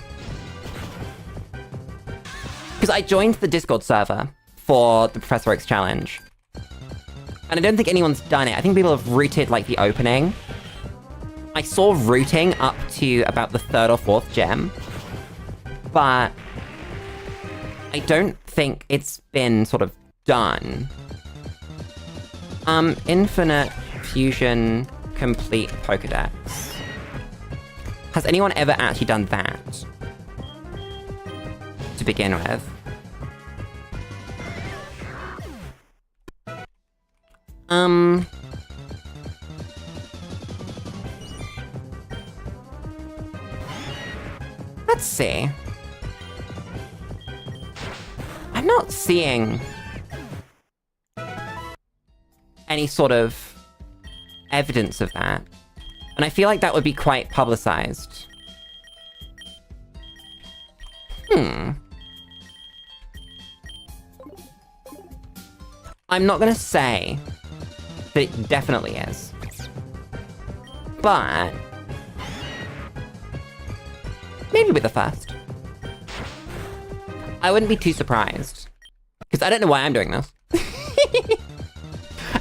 Because I joined the Discord server for the Professor Oaks challenge. And I don't think anyone's done it. I think people have rooted, like, the opening. I saw routing up to about the 3rd or 4th gem, but I don't think it's been sort of done. Infinite Fusion Complete Pokedex. Has anyone ever actually done that? To begin with. Let's see. I'm not seeing any sort of evidence of that. And I feel like that would be quite publicized. I'm not gonna say that it definitely is. But maybe with the first. I wouldn't be too surprised. Because I don't know why I'm doing this.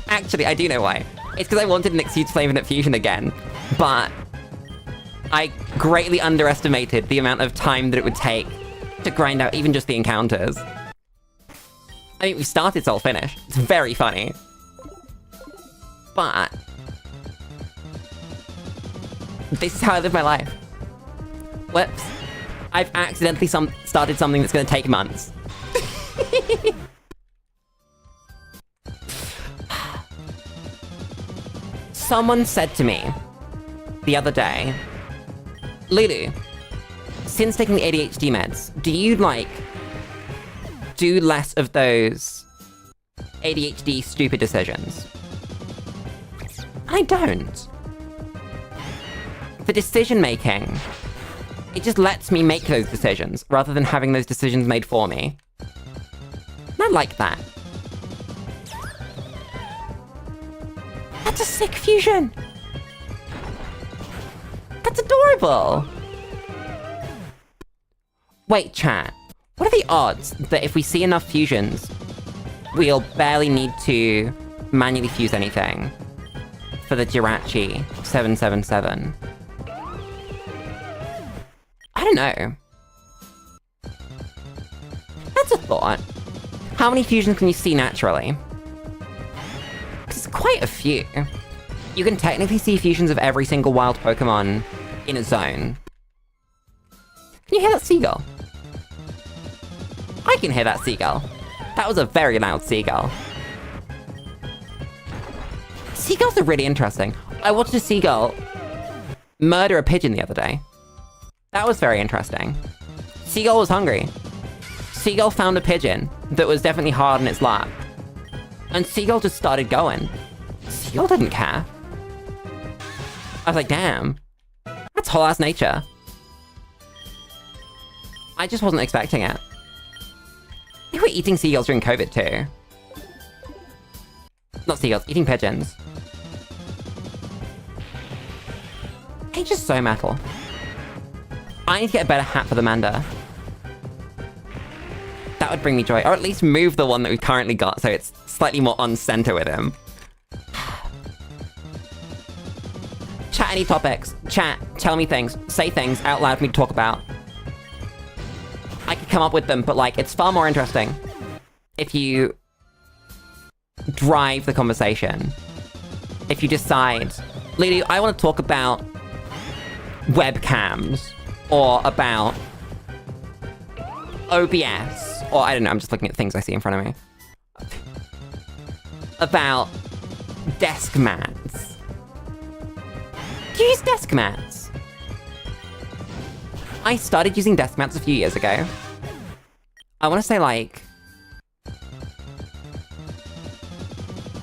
Actually, I do know why. It's because I wanted an excuse to play Infinite Fusion again. But I greatly underestimated the amount of time that it would take to grind out even just the encounters. I mean, we started Soul Finish. It's very funny. But this is how I live my life. Whoops. I've accidentally started something that's gonna take months. Someone said to me the other day, Lulu, since taking the ADHD meds, do you, like, do less of those ADHD stupid decisions? I don't. The decision making, it just lets me make those decisions, rather than having those decisions made for me. And I like that. That's a sick fusion! That's adorable! Wait, chat. What are the odds that if we see enough fusions, we'll barely need to manually fuse anything for the Jirachi 777? I don't know. That's a thought. How many fusions can you see naturally? Because it's quite a few. You can technically see fusions of every single wild Pokemon in a zone. Can you hear that seagull? I can hear that seagull. That was a very loud seagull. Seagulls are really interesting. I watched a seagull murder a pigeon the other day. That was very interesting. Seagull was hungry. Seagull found a pigeon that was definitely hard in its lap. And Seagull just started going. Seagull didn't care. I was like, damn. That's whole-ass nature. I just wasn't expecting it. They were eating seagulls during COVID too. Not seagulls, eating pigeons. It's just so metal. I need to get a better hat for the Manda. That would bring me joy. Or at least move the one that we've currently got so it's slightly more on center with him. Chat any topics. Chat, tell me things. Say things out loud for me to talk about. I could come up with them, but like, it's far more interesting if you drive the conversation. If you decide, Lulu, I want to talk about webcams, or about OBS, or I don't know, I'm just looking at things I see in front of me. About desk mats. Do you use desk mats? I started using desk mats a few years ago. I want to say like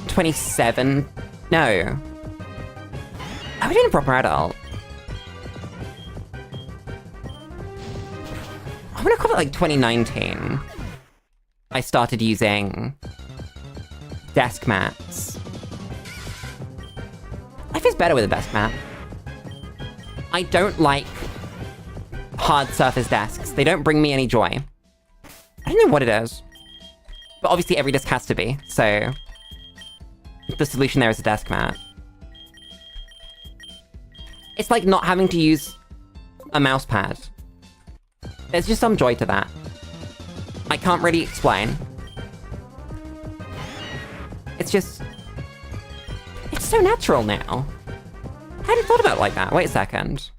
27. No. I was in a proper adult. I'm gonna call it like 2019. I started using desk mats. Life is better with a desk mat. I don't like hard surface desks. They don't bring me any joy. I don't know what it is. But obviously every desk has to be, so the solution there is a desk mat. It's like not having to use a mouse pad. There's just some joy to that. I can't really explain. It's just... It's so natural now. I hadn't thought about it like that. Wait a second.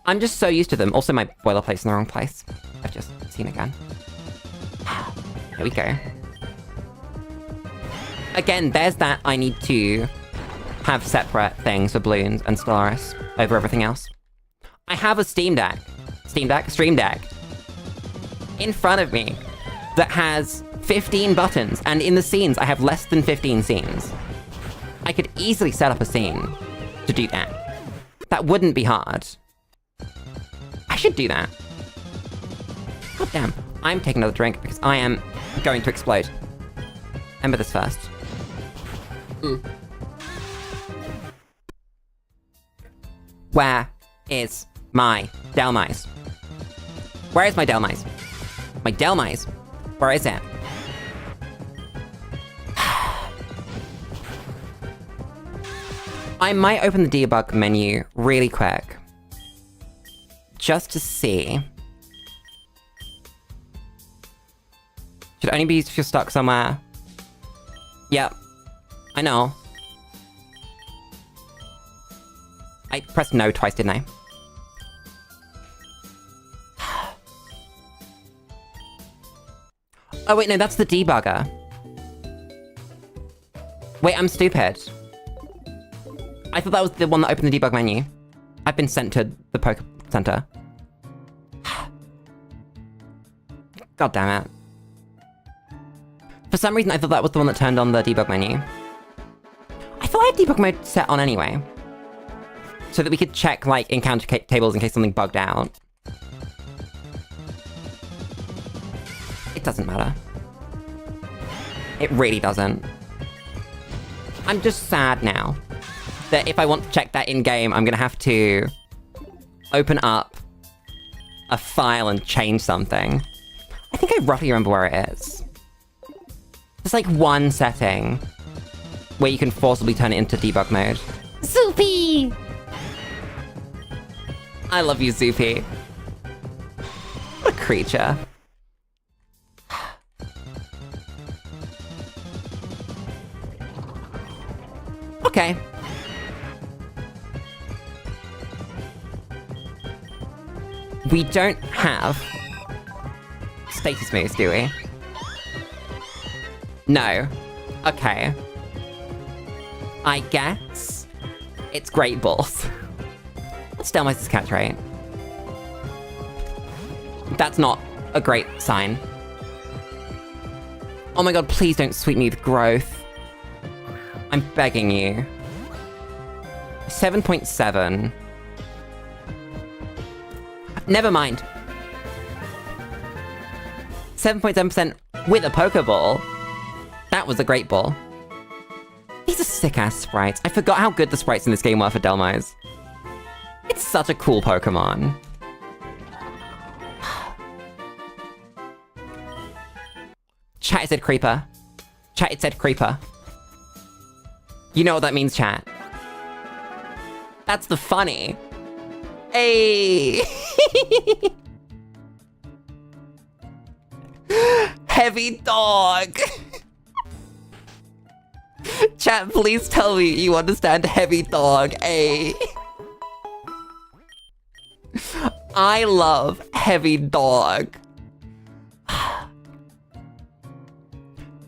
I'm just so used to them. Also, my boilerplate's in the wrong place. I've just seen again. Here we go. Again, there's that I need to have separate things for balloons and Stellaris over everything else. I have a Stream Deck in front of me that has 15 buttons, and in the scenes I have less than 15 scenes. I could easily set up a scene to do that. That wouldn't be hard. I should do that. God damn. I'm taking another drink because I am going to explode. Remember this first. Where is my Delmise? Where is my Delmise? My Delmise? Where is it? I might open the debug menu really quick. Just to see. Should only be used if you're stuck somewhere. Yep. I know. I pressed no twice, didn't I? Oh wait, no, that's the debugger. Wait, I'm stupid. I thought that was the one that opened the debug menu. I've been sent to the Poke Center. God damn it. For some reason, I thought that was the one that turned on the debug menu. I thought I had debug mode set on anyway. So that we could check, like, encounter tables in case something bugged out. It doesn't matter. It really doesn't. I'm just sad now that if I want to check that in-game, I'm gonna have to open up a file and change something. I think I roughly remember where it is. There's like one setting where you can forcibly turn it into debug mode. Zoopy! I love you, Zoopy. What a creature. Okay. We don't have status moves, do we? No. Okay. I guess it's Great Balls. What's Delmice's catch rate? That's not a great sign. Oh my god, please don't sweep me with growth. I'm begging you. 7.7. Never mind. 7.7% with a Pokeball. That was a great ball. These are sick-ass sprites. I forgot how good the sprites in this game were for Delmise. It's such a cool Pokemon. Chat, it said Creeper. Chat, it said Creeper. You know what that means, chat. That's the funny. Hey! Heavy dog! Chat, please tell me you understand heavy dog, eh? I love heavy dog.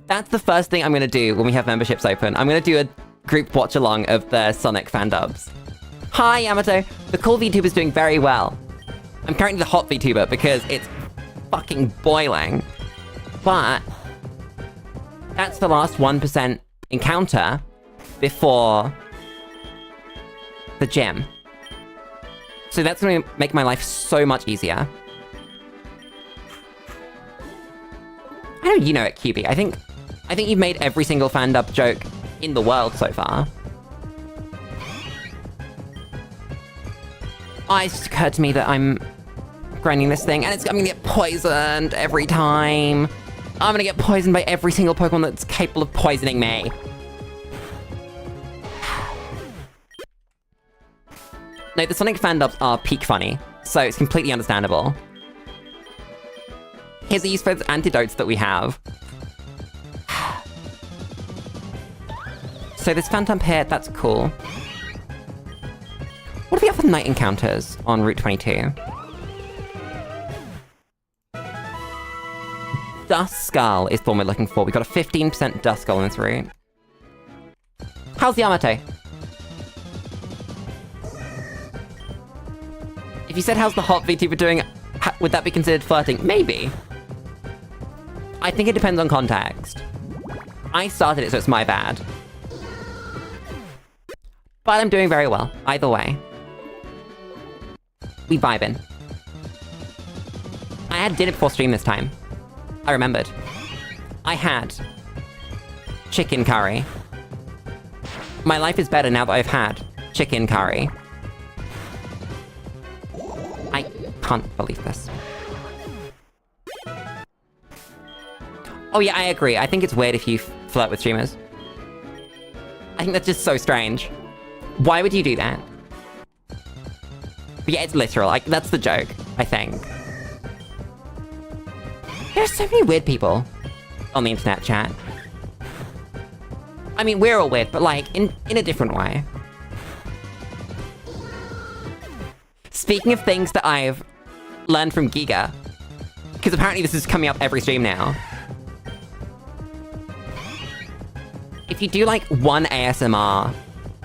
That's the first thing I'm gonna do when we have memberships open. I'm gonna do a group watch along of the Sonic fan dubs. Hi, Yamato. The cool VTuber's doing very well. I'm currently the hot VTuber because it's fucking boiling. But that's the last 1% encounter before the gym. So that's gonna make my life so much easier. I know you know it, QB. I think you've made every single fan dub joke in the world so far. Oh, it just occurred to me that I'm grinding this thing, and I'm gonna get poisoned every time. I'm gonna get poisoned by every single Pokemon that's capable of poisoning me. No, the Sonic fan dubs are peak funny, so it's completely understandable. Here's the useful antidotes that we have. So this Phantom Pit, that's cool. What do we have for night encounters on Route 22? Dust Skull is the one we're looking for. We got a 15% Dust Skull in this route. How's Yamato? If you said how's the hot VTuber doing, would that be considered flirting? Maybe. I think it depends on context. I started it, so it's my bad. But I'm doing very well, either way. We vibing. I had dinner before stream this time. I remembered. I had chicken curry. My life is better now that I've had chicken curry. I can't believe this. Oh yeah, I agree. I think it's weird if you flirt with streamers. I think that's just so strange. Why would you do that? But yeah, it's literal. Like, that's the joke, I think. There are so many weird people on the internet chat. I mean, we're all weird, but like, in a different way. Speaking of things that I've learned from Giga, because apparently this is coming up every stream now. If you do like one ASMR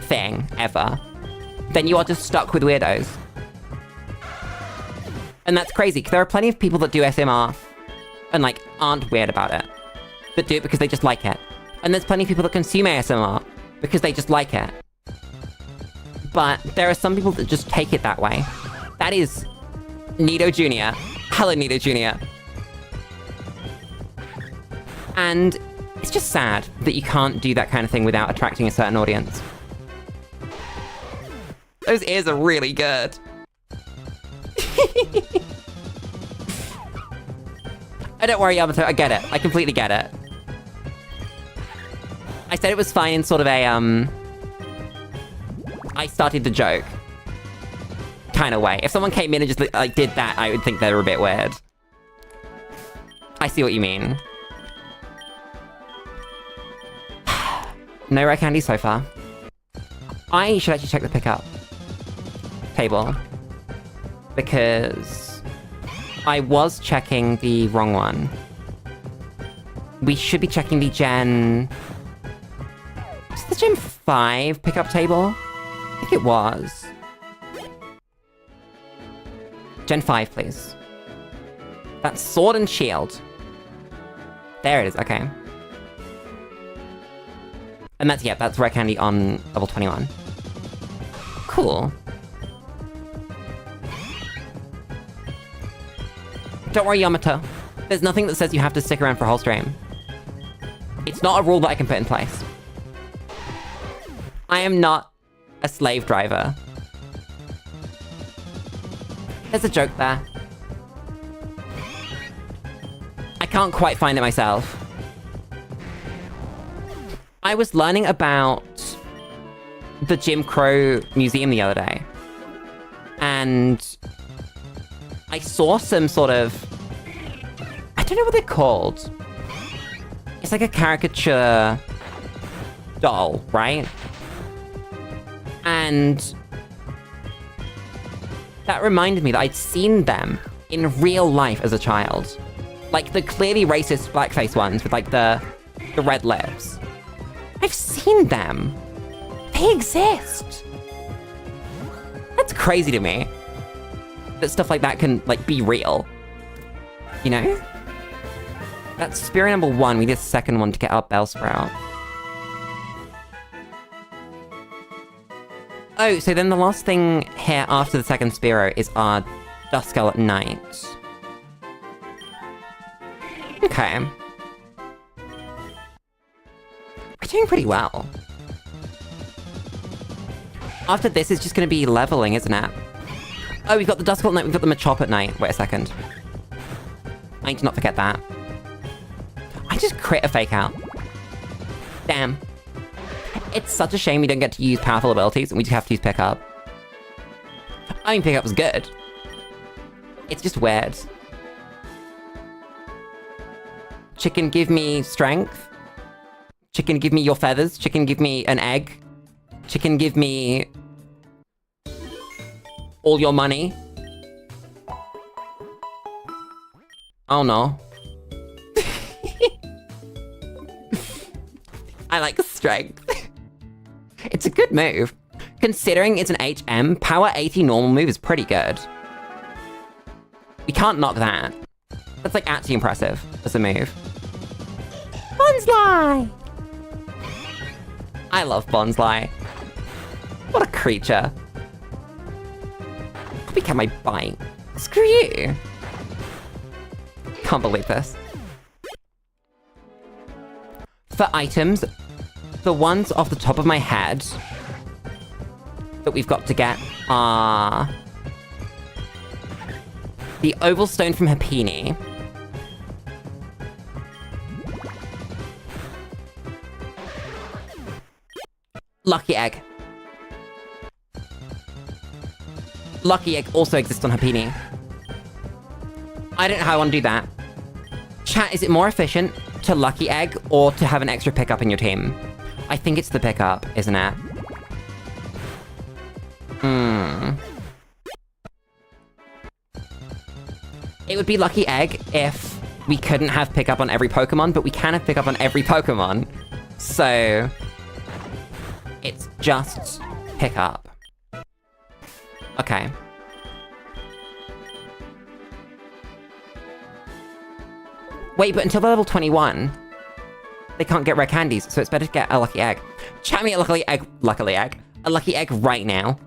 thing ever, then you are just stuck with weirdos. And that's crazy, because there are plenty of people that do ASMR and like aren't weird about it, but do it because they just like it. And there's plenty of people that consume ASMR because they just like it. But there are some people that just take it that way. That is Nito Jr. Hello, Nito Jr. And it's just sad that you can't do that kind of thing without attracting a certain audience. Those ears are really good. Oh, don't worry, Yamato, I get it. I completely get it. I said it was fine in sort of a, I started the joke kind of way. If someone came in and just, like, did that, I would think they were a bit weird. I see what you mean. No rare candy so far. I should actually check the pickup table, because I was checking the wrong one. We should be checking the Gen... Is the Gen 5 pickup table? I think it was. Gen 5, please. That's Sword and Shield. There it is, okay. And that's, yeah, that's rare candy on level 21. Cool. Don't worry, Yamato. There's nothing that says you have to stick around for a whole stream. It's not a rule that I can put in place. I am not a slave driver. There's a joke there. I can't quite find it myself. I was learning about the Jim Crow Museum the other day. And I saw some sort of... I don't know what they're called. It's like a caricature doll, right? And that reminded me that I'd seen them in real life as a child. Like the clearly racist blackface ones with like the red lips. I've seen them. They exist. That's crazy to me. That stuff like that can, like, be real. You know? That's Spear number 1. We need a second one to get our Bellsprout. Oh, so then the last thing here after the second Spearow is our Dust Skull at night. Okay. We're doing pretty well. After this, it's just gonna be leveling, isn't it? Oh, we've got the Dust Skull at night, we've got the Machop at night. Wait a second. I need to not forget that. I just crit a fake out. Damn. It's such a shame we don't get to use powerful abilities and we just have to use pickup. I mean, pickup's good. It's just weird. Chicken, give me strength. Chicken, give me your feathers. Chicken, give me an egg. Chicken, give me all your money. Oh no. I like strength. It's a good move. Considering it's an HM, power 80 normal move is pretty good. We can't knock that. That's like actually impressive as a move. Bonsly! I love Bonsly. What a creature. Copycat my bite. Screw you. Can't believe this. For items, the ones off the top of my head that we've got to get are the oval stone from Happini. Lucky egg. Lucky egg also exists on Happini. I don't know how I want to do that. Chat, is it more efficient to lucky egg or to have an extra pickup in your team? I think it's the pickup, isn't it? It would be lucky egg if we couldn't have pickup on every Pokemon, but we can have pickup on every Pokemon. So it's just pickup. Okay. Wait, but until they're level 21, they can't get rare candies, so it's better to get a lucky egg. Chat me a lucky egg, a lucky egg right now.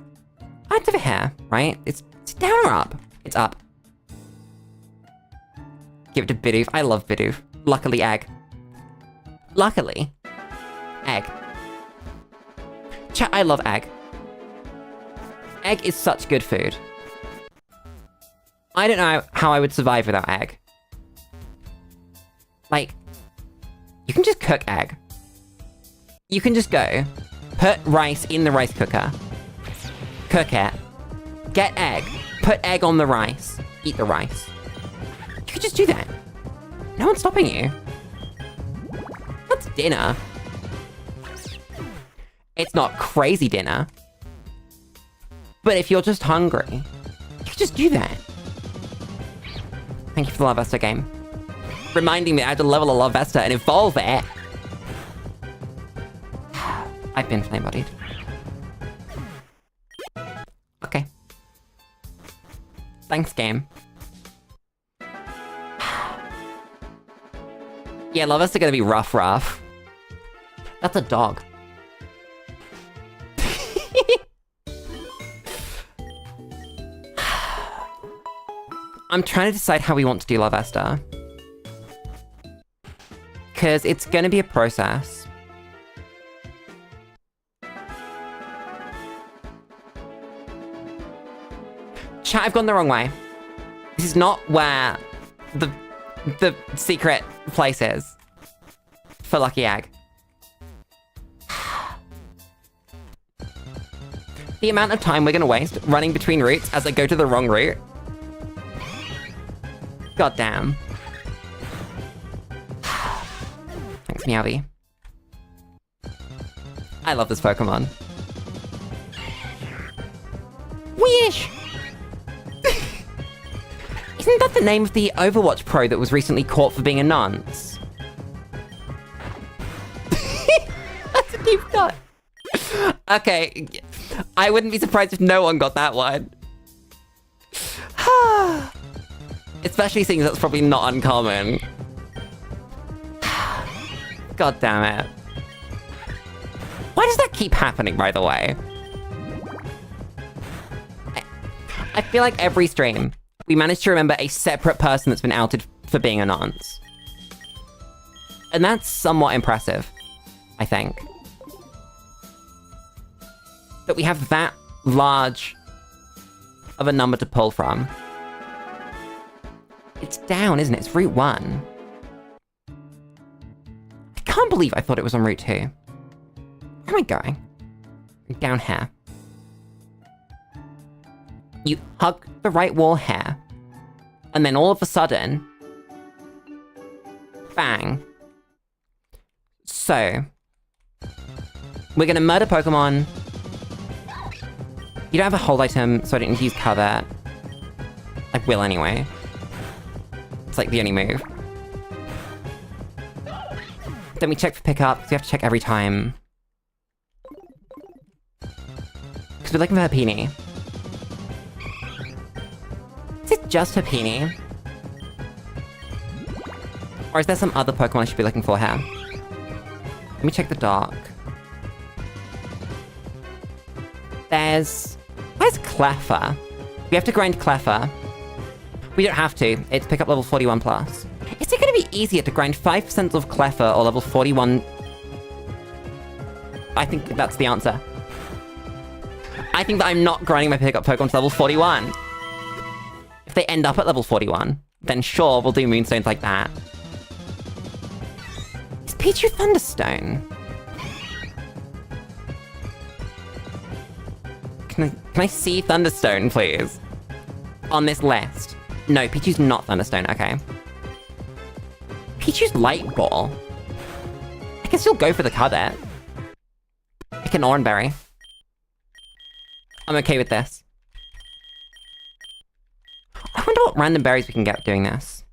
It's over here, right? It's down or up? It's up. Give it to Bidoof. I love Bidoof. Luckily egg. Luckily. Egg. Chat, I love egg. Egg is such good food. I don't know how I would survive without egg. Like, you can just cook egg. You can just go, put rice in the rice cooker, cook it, get egg, put egg on the rice, eat the rice. You could just do that. No one's stopping you. That's dinner. It's not crazy dinner. But if you're just hungry, you could just do that. Thank you for the Love Vesta game. Reminding me I have to level a Love Vesta and evolve it. I've been flame-bodied. Okay. Thanks, game. Yeah, Love Vesta gonna be rough. That's a dog. I'm trying to decide how we want to do Love Vesta. Because it's going to be a process. Chat, I've gone the wrong way. This is not where the secret place is for Lucky Egg. The amount of time we're going to waste running between routes as I go to the wrong route. God damn. Thanks, Meowth. I love this Pokemon. Wish! Isn't that the name of the Overwatch pro that was recently caught for being a nonce? That's a deep cut. Okay, I wouldn't be surprised if no one got that one. Especially seeing that's probably not uncommon. God damn it. Why does that keep happening, by the way? I feel like every stream, we manage to remember a separate person that's been outed for being a nonce. And that's somewhat impressive, I think. That we have that large of a number to pull from. It's down, isn't it? It's Route 1. I can't believe I thought it was on Route 2. Where am I going? Down here. You hug the right wall here. And then all of a sudden... bang. So... we're gonna murder Pokemon. You don't have a hold item, so I don't need to use cover. I will anyway. It's like the only move. Then we check for pickup, because we have to check every time. Because we're looking for Happiny. Is it just Happiny? Or is there some other Pokemon I should be looking for here? Let me check the dock. Where's Cleffa? We have to grind Cleffa. We don't have to. It's pickup level 41 plus. Is it going to be easier to grind 5% of Cleffa or level 41? I think that's the answer. I think that I'm not grinding my pickup Pokemon to level 41. If they end up at level 41, then sure, we'll do Moonstones like that. Is Pichu Thunderstone? Can I see Thunderstone, please? On this list. No, Pichu's not Thunderstone, okay. Pichu's Light Ball. I can still go for the Cadet. Pick an Oranberry. I'm okay with this. I wonder what random berries we can get doing this.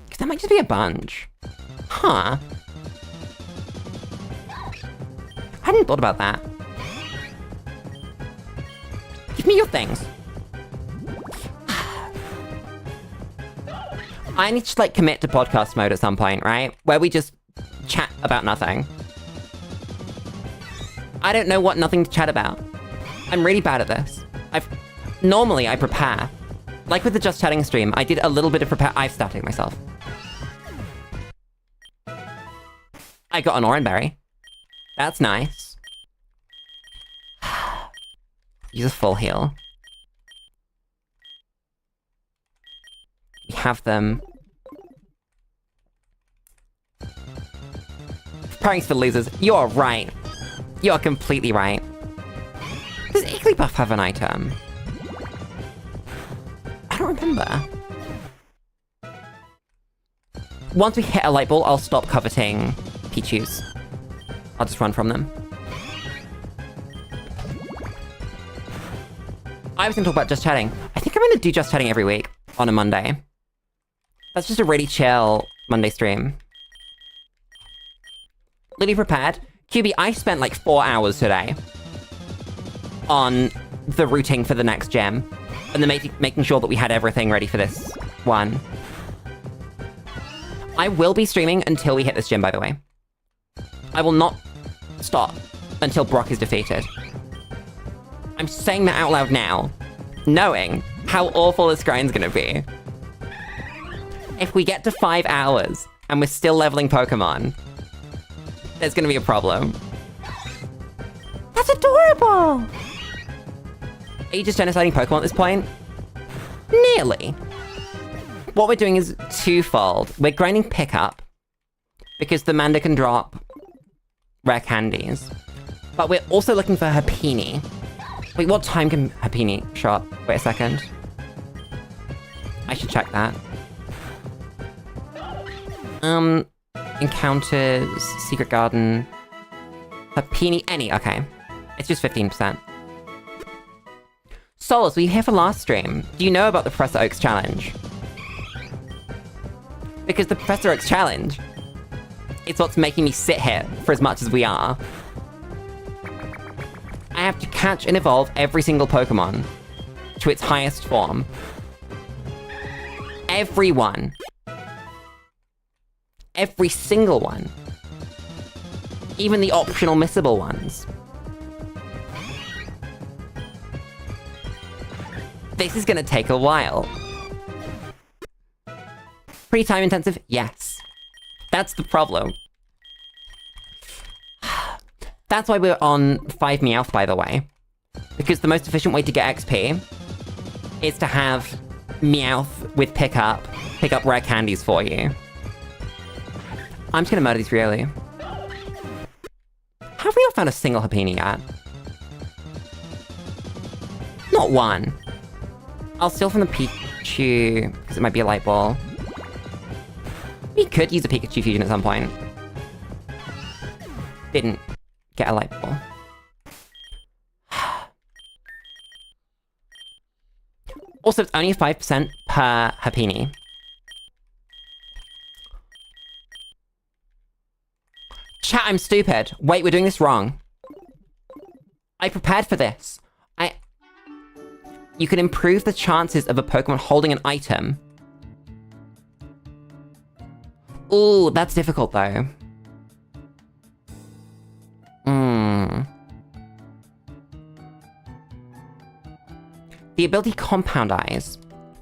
Because that might just be a bunch. Huh. I hadn't thought about that. Give me your things. I need to, like, commit to podcast mode at some point, right? Where we just chat about nothing. I don't know what nothing to chat about. I'm really bad at this. Normally, I prepare. Like with the Just Chatting stream, I did a little bit of prepare. I've started myself. I got an Oranberry. That's nice. Use a full heal. We have them. Preparing for losers. You're right. You're completely right. Does Igglybuff have an item? I don't remember. Once we hit a light ball, I'll stop coveting Pichus. I'll just run from them. I was gonna talk about Just Chatting. I think I'm gonna do Just Chatting every week on a Monday. That's just a really chill Monday stream. Lily prepared. QB, I spent like 4 hours today on the routing for the next gem. And then making sure that we had everything ready for this one. I will be streaming until we hit this gym, by the way. I will not stop until Brock is defeated. I'm saying that out loud now, knowing how awful this grind's gonna be. If we get to 5 hours and we're still leveling Pokemon, there's gonna be a problem. That's adorable! Are you just genociding Pokemon at this point? Nearly. What we're doing is twofold. We're grinding pickup, because the Manda can drop rare candies. But we're also looking for Happiny. Wait, what time can Happiny show up? Wait a second. I should check that. Encounters, Secret Garden, Happiny, any, okay. It's just 15%. Solus, were you here for last stream? Do you know about the Professor Oaks challenge? Because the Professor Oaks challenge is what's making me sit here for as much as we are. I have to catch and evolve every single Pokemon to its highest form. Everyone. Every single one. Even the optional missable ones. This is gonna take a while. Pretty time intensive? Yes. That's the problem. That's why we're on 5 Meowth, by the way. Because the most efficient way to get XP is to have Meowth with pick up rare candies for you. I'm just gonna murder these really. Have we not found a single Happiny yet? Not one. I'll steal from the Pikachu, because it might be a light ball. We could use a Pikachu fusion at some point. Didn't get a light ball. Also, it's only 5% per Happiny. Chat, I'm stupid. Wait, we're doing this wrong. I prepared for this. You can improve the chances of a Pokemon holding an item. Ooh, that's difficult though. The ability Compound Eyes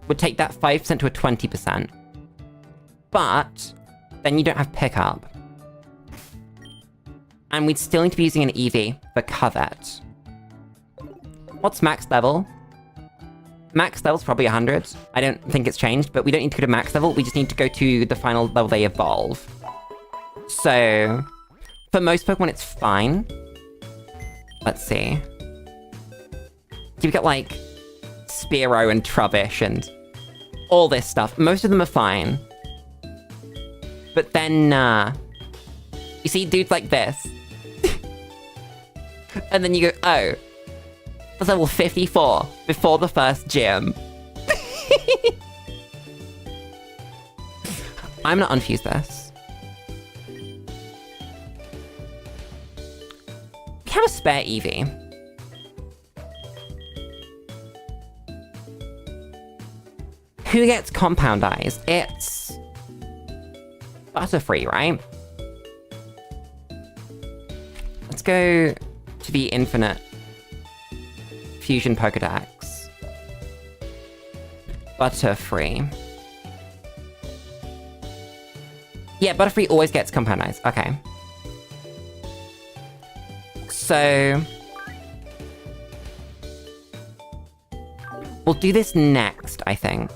would take that 5% to a 20%. But then you don't have Pickup. And we'd still need to be using an Eevee for Covet. What's max level? Max level's probably 100. I don't think it's changed, but we don't need to go to max level. We just need to go to the final level they evolve. So, for most Pokemon, it's fine. Let's see. You've got, like, Spearow and Trubbish and all this stuff. Most of them are fine. But then, you see dudes like this. And then you go, oh. That's level 54 before the first gym. I'm gonna unfuse this. We have a spare Eevee. Who gets Compound Eyes? It's Butterfree, right? Let's go to the Infinite Fusion Pokedex. Butterfree. Yeah, Butterfree always gets Compound Eyes. Okay. So we'll do this next, I think.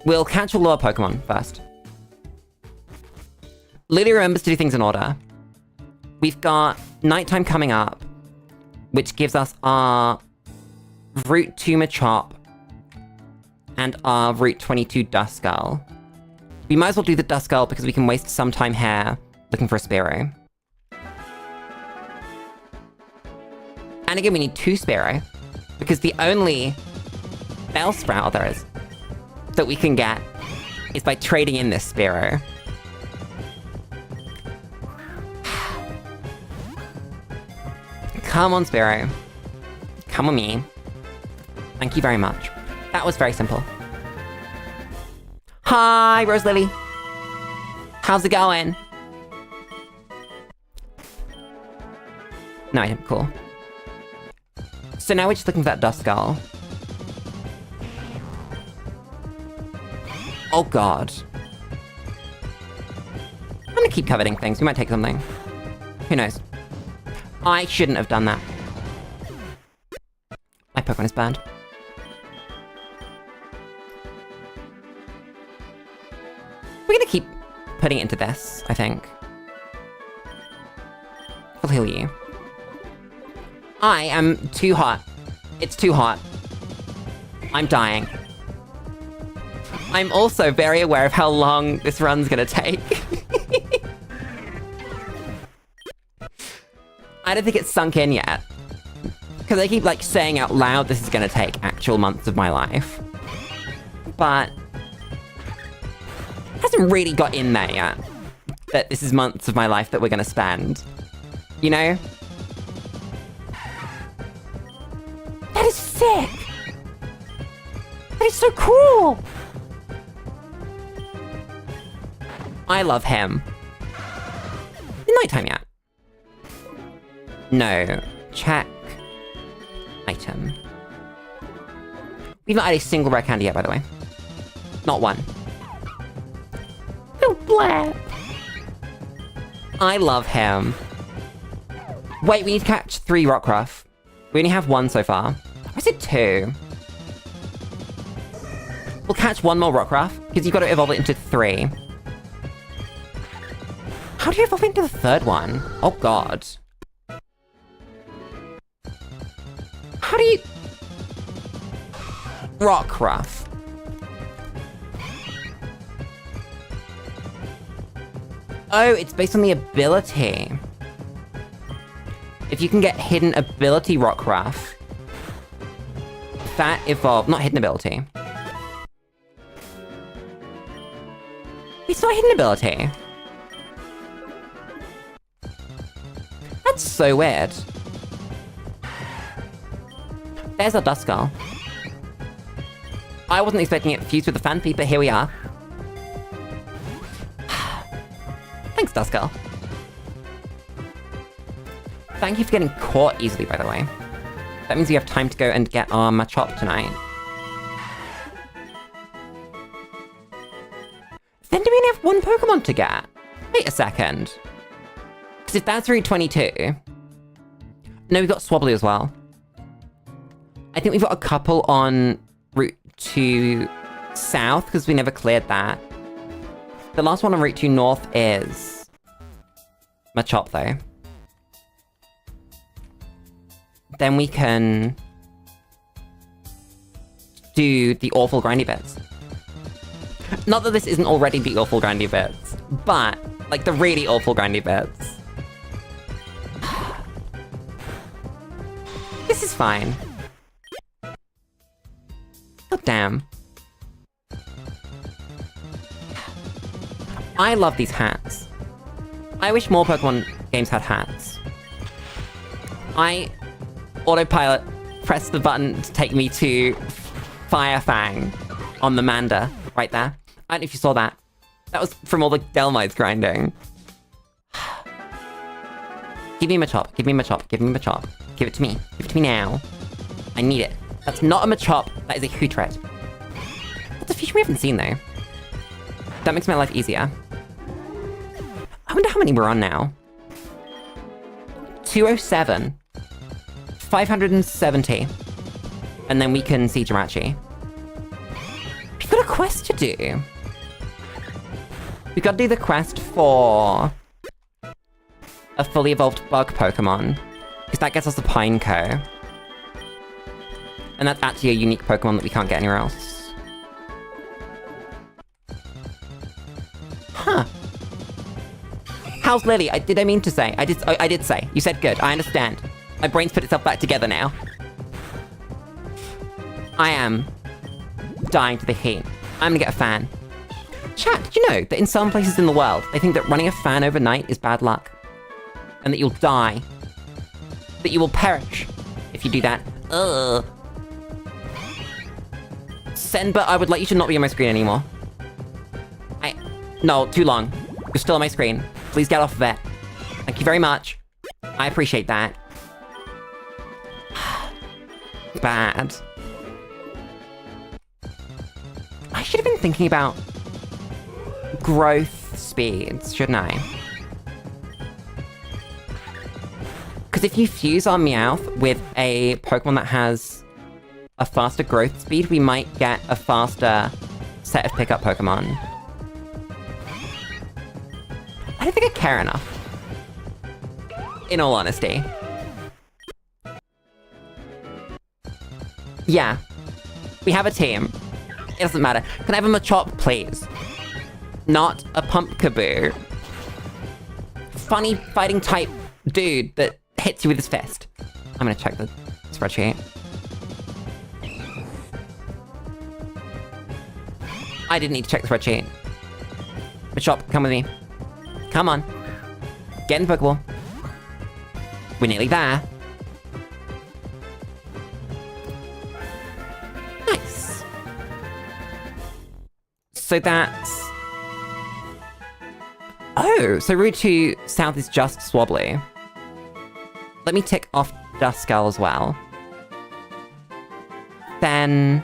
We'll catch a lower Pokemon first. Lulu remembers to do things in order. We've got nighttime coming up, which gives us our Route 2 Machop and our Route 22 Duskull. We might as well do the Duskull because we can waste some time here looking for a Spearow. And again, we need 2 Spearow because the only Bellsprout there is that we can get is by trading in this Spearow. Come on, Spearow. Come on me. Thank you very much. That was very simple. Hi, Rose Lily. How's it going? No item, cool. So now we're just looking for that Duskull. Oh god. I'm gonna keep coveting things. We might take something. Who knows? I shouldn't have done that. My Pokemon is burned. We're gonna keep putting it into this, I think. I'll heal you. I am too hot. It's too hot. I'm dying. I'm also very aware of how long this run's gonna take. I don't think it's sunk in yet. Because I keep, like, saying out loud this is gonna take actual months of my life. But it hasn't really got in there yet. That this is months of my life that we're gonna spend. You know? That is sick! That is so cool! I love him. It's nighttime yet. No. Check. Item. We've not had a single rare candy yet, by the way. Not one. Oh, blah. I love him. Wait, we need to catch 3 Rockruff. We only have 1 so far. I said 2. We'll catch 1 more Rockruff, because you've got to evolve it into 3. How do you evolve into the 3rd one? Oh god. How do you... Rockruff. Oh, it's based on the ability. If you can get hidden ability Rockruff, that evolved, not hidden ability. It's not hidden ability. That's so weird. There's our Duskull. I wasn't expecting it fused with the Phanpy, but here we are. Thanks, Duskull. Thank you for getting caught easily, by the way. That means we have time to go and get our Machop tonight. Then do we only have one Pokemon to get? Wait a second. Because if that's Route 22... No, we've got Swablu as well. I think we've got a couple on Route 2 South, because we never cleared that. The last one on Route 2 North is... Machop, though. Then we can... do the awful grindy bits. Not that this isn't already the awful grindy bits, but, like, the really awful grindy bits. This is fine. God damn. I love these hats. I wish more Pokemon games had hats. I autopilot pressed the button to take me to Fire Fang on the Manda, right there. I don't know if you saw that. That was from all the Delmites grinding. Give me Machop, give me Machop, give me Machop. Give it to me. Give it to me now. I need it. That's not a Machop, that is a Hootred. That's a feature we haven't seen, though. That makes my life easier. I wonder how many we're on now. 207. 570. And then we can see Jirachi. We've got a quest to do. We've got to do the quest for... a fully evolved bug Pokemon. Because that gets us the Pineco. And that's actually a unique Pokemon that we can't get anywhere else. Huh. How's Lily? Did I mean to say? I did say. You said good. I understand. My brain's put itself back together now. I am dying to the heat. I'm gonna get a fan. Chat, did you know that in some places in the world, they think that running a fan overnight is bad luck? And that you'll die. That you will perish if you do that. Ugh. Senba, I would like you to not be on my screen anymore. No, too long. You're still on my screen. Please get off of it. Thank you very much. I appreciate that. Bad. I should have been thinking about growth speeds, shouldn't I? Because if you fuse our Meowth with a Pokemon that has a faster growth speed, we might get a faster set of pickup Pokemon. I don't think I care enough. In all honesty. Yeah. We have a team. It doesn't matter. Can I have a Machop, please? Not a Pumpkaboo. Funny fighting type dude that hits you with his fist. I'm gonna check the spreadsheet. I didn't need to check the spreadsheet. Machop, come with me. Come on. Get in the Pokeball. We're nearly there. Nice. So that's... Oh, so Route 2 South is just Swablu. Let me tick off Duskull as well. Then...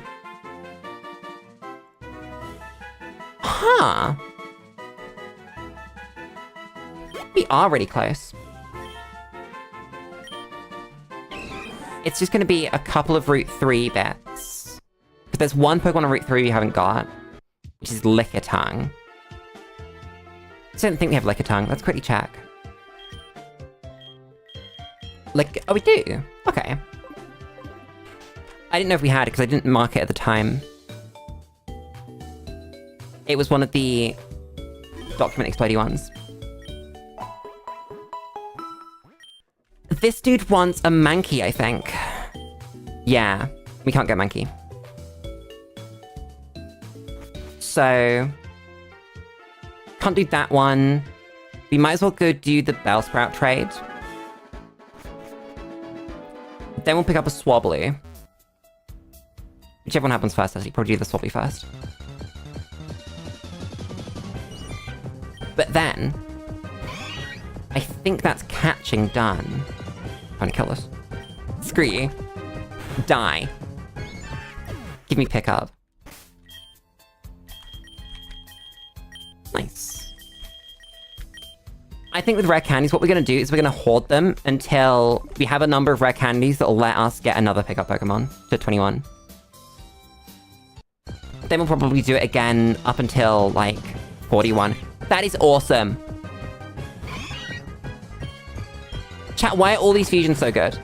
Huh. We are really close. It's just gonna be a couple of Route 3 bets. Because there's one Pokemon on Route 3 we haven't got, which is Lickitung. I don't think we have Lickitung. Let's quickly check. Oh, we do? Okay. I didn't know if we had it because I didn't mark it at the time. It was one of the document explodey ones. This dude wants a Mankey, I think. Yeah, we can't get Mankey. So... can't do that one. We might as well go do the Bellsprout trade. Then we'll pick up a Swablu. Whichever one happens first, actually. Probably do the Swablu first. But then... I think that's catching done. I'm gonna kill this. Screw you. Die. Give me pickup. Nice. I think with rare candies, what we're gonna do is we're gonna hoard them until we have a number of rare candies that'll let us get another pickup Pokemon to 21. Then we'll probably do it again up until, like, 41. That is awesome! Chat, why are all these fusions so good?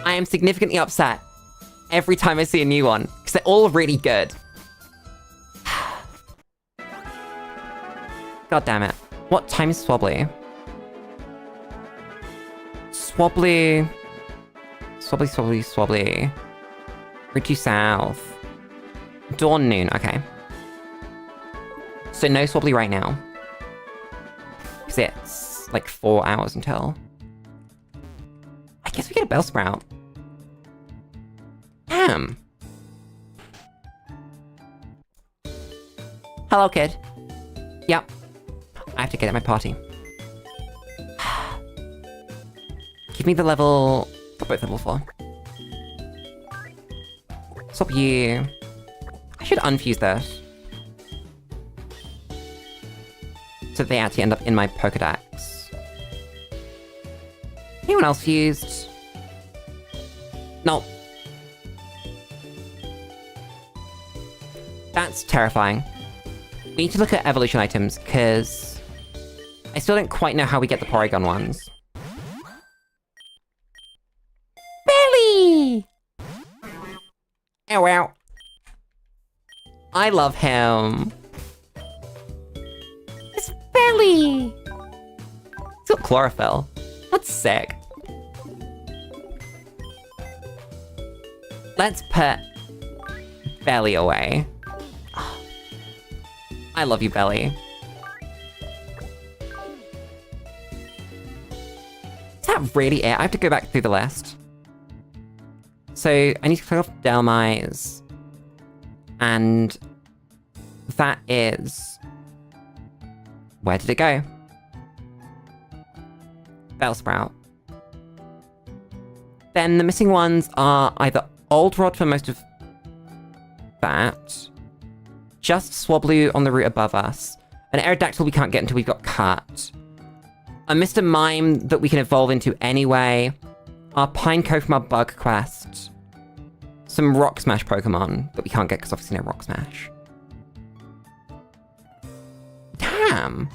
I am significantly upset every time I see a new one, because they're all really good. God damn it. What time is Swablu? Swablu... Swablu. We're due south. Dawn noon, okay. So no Swablu right now. Because it's like 4 hours until... I guess we get a Bellsprout. Damn. Hello, kid. Yep. I have to get at my party. Give me the level... both level 4. Swap you. I should unfuse this. So they actually end up in my Pokedex. Anyone else fused? No. That's terrifying. We need to look at evolution items, because I still don't quite know how we get the Porygon ones. Belly! Ow, ow. I love him. It's Belly! He's got chlorophyll. That's sick. Let's put Belly away. I love you, Belly. Is that really it? I have to go back through the list. So, I need to click off Delmise. And... that is... where did it go? Bellsprout. Then the missing ones are either Old Rod for most of that, just Swablu on the route above us, an Aerodactyl we can't get until we've got Cut, a Mr. Mime that we can evolve into anyway, our Pineco from our Bug Quest, some Rock Smash Pokemon that we can't get because obviously no Rock Smash. Damn!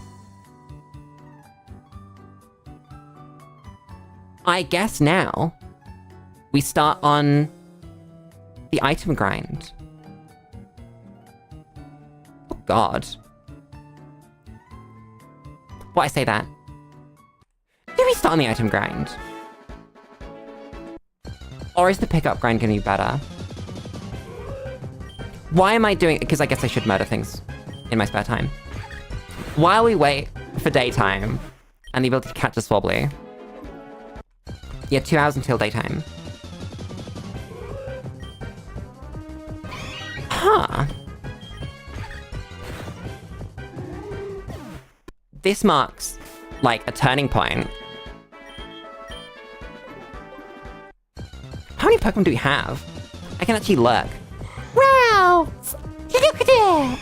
I guess now we start on the item grind. Oh god. Why I say that? Do we start on the item grind? Or is the pickup grind gonna be better? Why am I doing it? Because I guess I should murder things in my spare time. While we wait for daytime and the ability to catch a Swablu. Yeah, 2 hours until daytime. Huh. This marks, like, a turning point. How many Pokemon do we have? I can actually look. Wow! Look at it!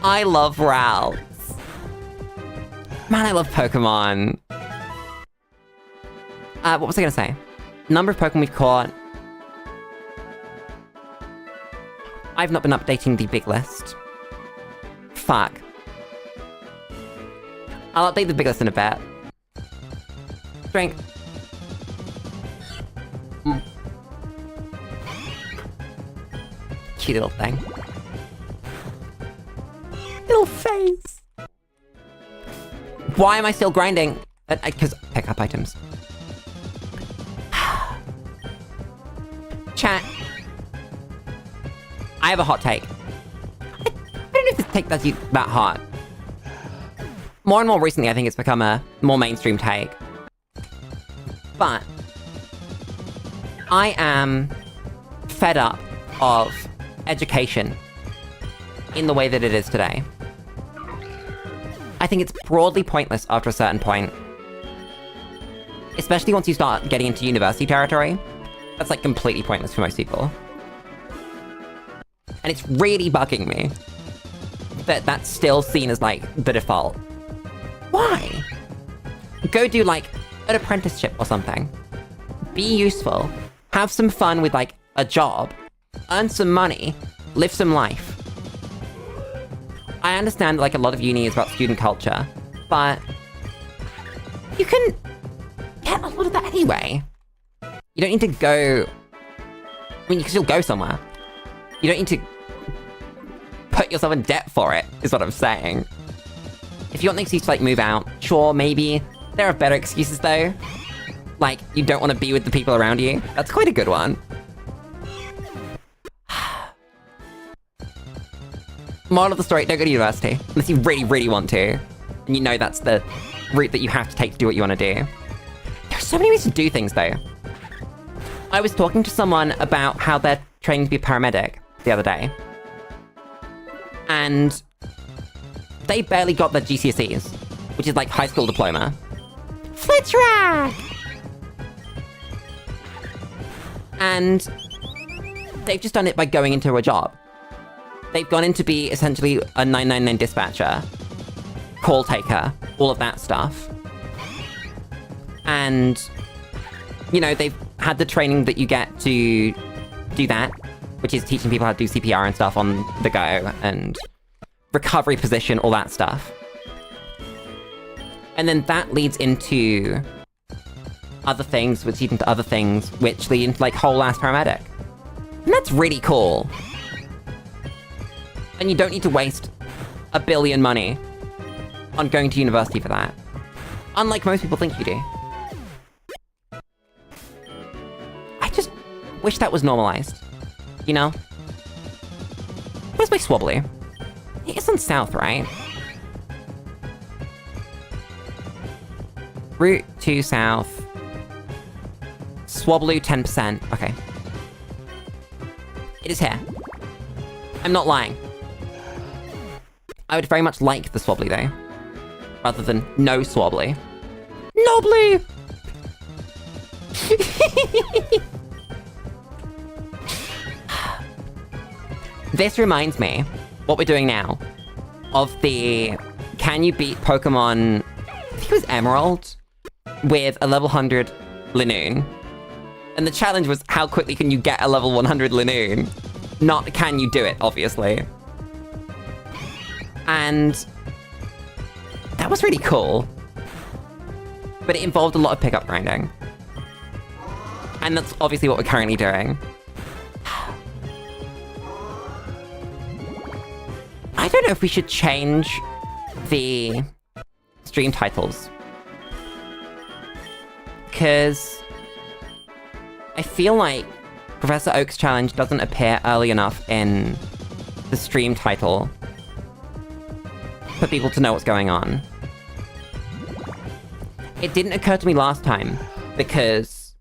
I love Ralts. Man, I love Pokemon. What was I gonna say? Number of Pokemon we've caught. I've not been updating the big list. Fuck. I'll update the big list in a bit. Strength. cute little thing. Little face. Why am I still grinding? Because pick up items. Chat. I have a hot take. I don't know if this take does you that hot. More and more recently, I think it's become a more mainstream take. But I am fed up of education in the way that it is today. I think it's broadly pointless after a certain point. Especially once you start getting into university territory. That's like completely pointless for most people. And it's really bugging me that that's still seen as like the default. Why? Go do like an apprenticeship or something. Be useful. Have some fun with like a job. Earn some money. Live some life. I understand like a lot of uni is about student culture, but you can get a lot of that anyway. You don't need to go... I mean, you can still go somewhere. You don't need to put yourself in debt for it, is what I'm saying. If you want an excuse to like move out, sure, maybe. There are better excuses though. Like, you don't want to be with the people around you. That's quite a good one. Moral of the story, don't go to university. Unless you really, really want to. And you know that's the route that you have to take to do what you want to do. There are so many ways to do things though. I was talking to someone about how they're training to be a paramedic the other day. And they barely got their GCSEs, which is like high school diploma. Flitrack! And they've just done it by going into a job. They've gone in to be essentially a 999 dispatcher, call taker, all of that stuff. And, you know, they've had the training that you get to do that, which is teaching people how to do CPR and stuff on the go, and recovery position, all that stuff. And then that leads into other things, which lead into other things, which lead into, like, whole-ass paramedic. And that's really cool. And you don't need to waste $1 billion money on going to university for that. Unlike most people think you do. I just wish that was normalized. You know? Where's my Swobbly? It's on south, right? Route 2 south. Swobbly 10%. Okay. It is here. I'm not lying. I would very much like the Swobbly, though. Rather than no Swobbly. Nobly! This reminds me, what we're doing now, of the can you beat Pokemon, I think it was Emerald, with a level 100 Linoon. And the challenge was how quickly can you get a level 100 Linoon? Not can you do it, obviously. And that was really cool. But it involved a lot of pickup grinding. And that's obviously what we're currently doing. I don't know if we should change the stream titles. Because I feel like Professor Oak's challenge doesn't appear early enough in the stream title for people to know what's going on. It didn't occur to me last time, because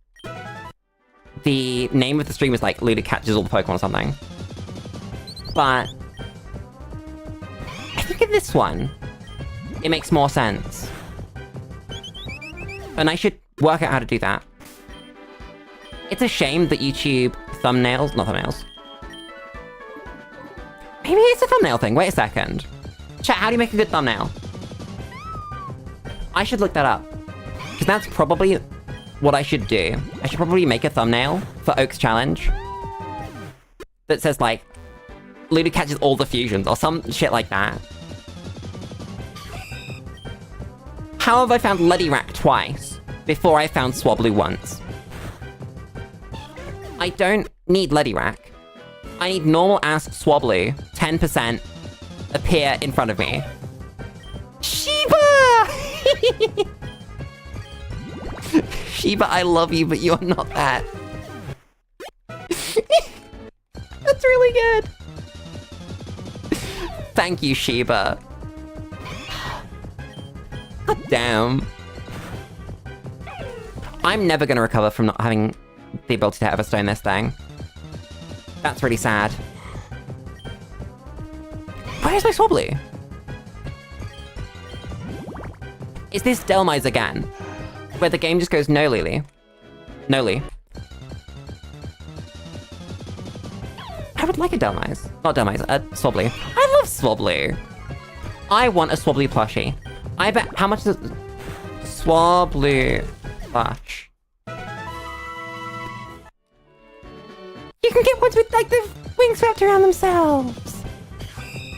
the name of the stream was like Lulu catches all the Pokemon or something. But I think in this one, it makes more sense. And I should work out how to do that. It's a shame that YouTube thumbnails, not thumbnails. Maybe it's a thumbnail thing, wait a second. Chat, how do you make a good thumbnail? I should look that up. Because that's probably what I should do. I should probably make a thumbnail for Oak's challenge that says, like, Lulu catches all the fusions, or some shit like that. How have I found Ledirak twice before I found Swobbly once? I don't need Ledirak. I need normal ass Swablu, 10%, appear in front of me. Shiba! Shiba, I love you, but you're not that. That's really good. Thank you, Shiba. God damn. I'm never gonna recover from not having the ability to Everstone this thing. That's really sad. Where's my Swablu? Is this Delmise again? Where the game just goes, no, Lily. No, Lee. I would like a Delmise. Not Delmise, a Swablu. I love Swablu. I want a Swablu plushie. I bet, how much is it? Swablu plush. You can get ones with, like, the wings wrapped around themselves.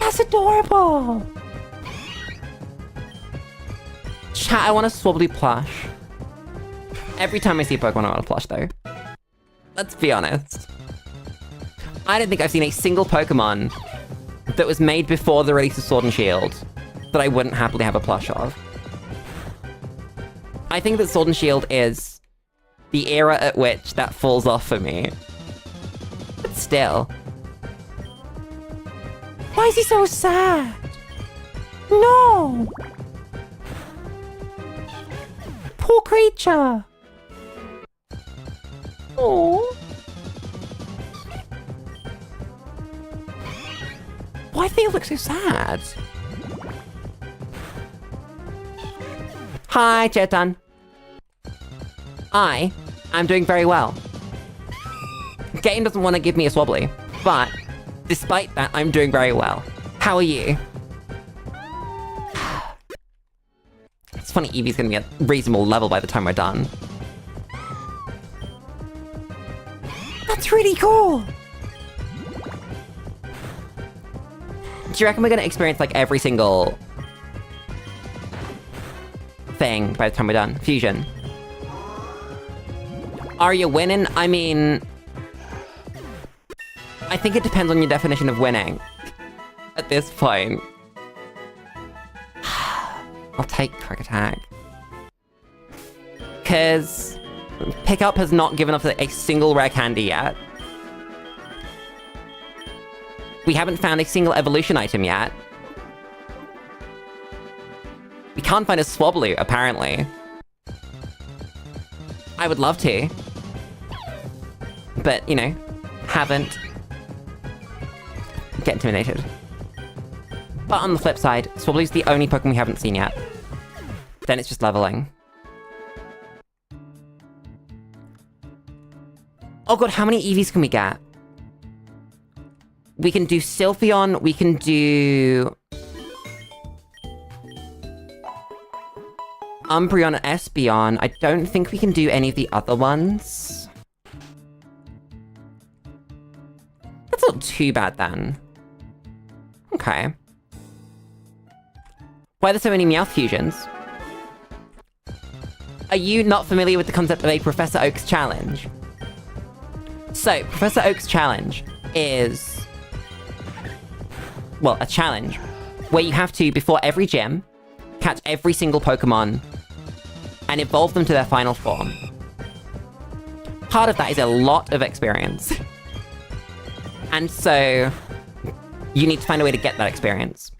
That's adorable. Chat, I want a Swablu plush. Every time I see a Pokemon, I want a plush, though. Let's be honest. I don't think I've seen a single Pokemon that was made before the release of Sword and Shield that I wouldn't happily have a plush of. I think that Sword and Shield is the era at which that falls off for me. But still. Why is he so sad? No! Poor creature! Aww. Why do they look so sad? Hi, Chetan. I am doing very well. Game doesn't want to give me a Swablu, but despite that, I'm doing very well. How are you? It's funny, Eevee's gonna be at a reasonable level by the time we're done. That's really cool! Do you reckon we're gonna experience, like, every single thing by the time we're done? Fusion. Are you winning? I mean... I think it depends on your definition of winning. At this point. I'll take Quick Attack. Cause... Pickup has not given us a single rare candy yet. We haven't found a single evolution item yet. We can't find a Swablu, apparently. I would love to. But, you know, haven't. Get intimidated. But on the flip side, Swablu's the only Pokemon we haven't seen yet. Then it's just leveling. Oh god, how many Eevees can we get? We can do Sylphion, we can do... Umbreon and Espeon. I don't think we can do any of the other ones. That's not too bad then. Okay. Why are there so many Meowth fusions? Are you not familiar with the concept of a Professor Oak's challenge? So, Professor Oak's challenge is... well, a challenge where you have to, before every gym, catch every single Pokemon and evolve them to their final form. Part of that is a lot of experience. And so, you need to find a way to get that experience.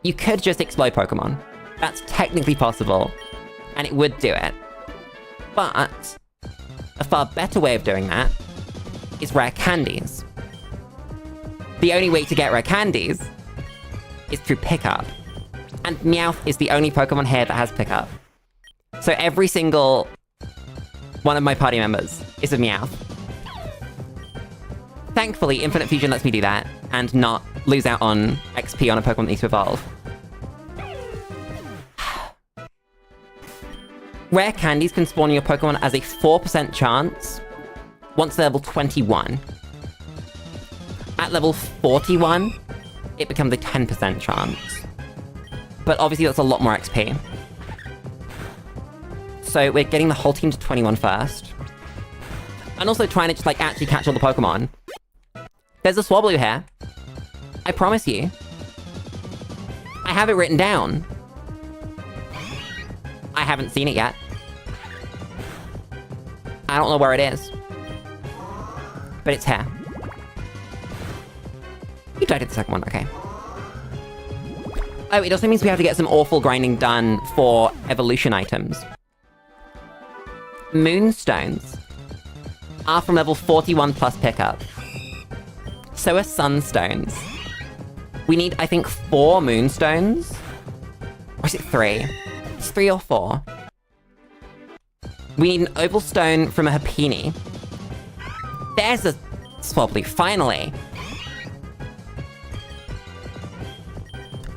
You could just explode Pokemon. That's technically possible, and it would do it. But, a far better way of doing that is rare candies. The only way to get rare candies is through pickup. And Meowth is the only Pokemon here that has pickup. So every single one of my party members is a Meowth. Thankfully, Infinite Fusion lets me do that, and not lose out on XP on a Pokemon that needs to evolve. Rare candies can spawn your Pokemon as a 4% chance once they're level 21. At level 41, it becomes a 10% chance. But obviously that's a lot more XP. So we're getting the whole team to 21 first. And also trying to just, like, actually catch all the Pokemon. There's a Swablu here. I promise you. I have it written down. I haven't seen it yet. I don't know where it is. But it's here. You died at the second one, okay. Oh, it also means we have to get some awful grinding done for evolution items. Moonstones are from level 41 plus pickup. So are sunstones. We need, I think, 4 moonstones? Or is it 3? It's 3 or 4. We need an oval stone from a Hapini. There's a Swablu, finally!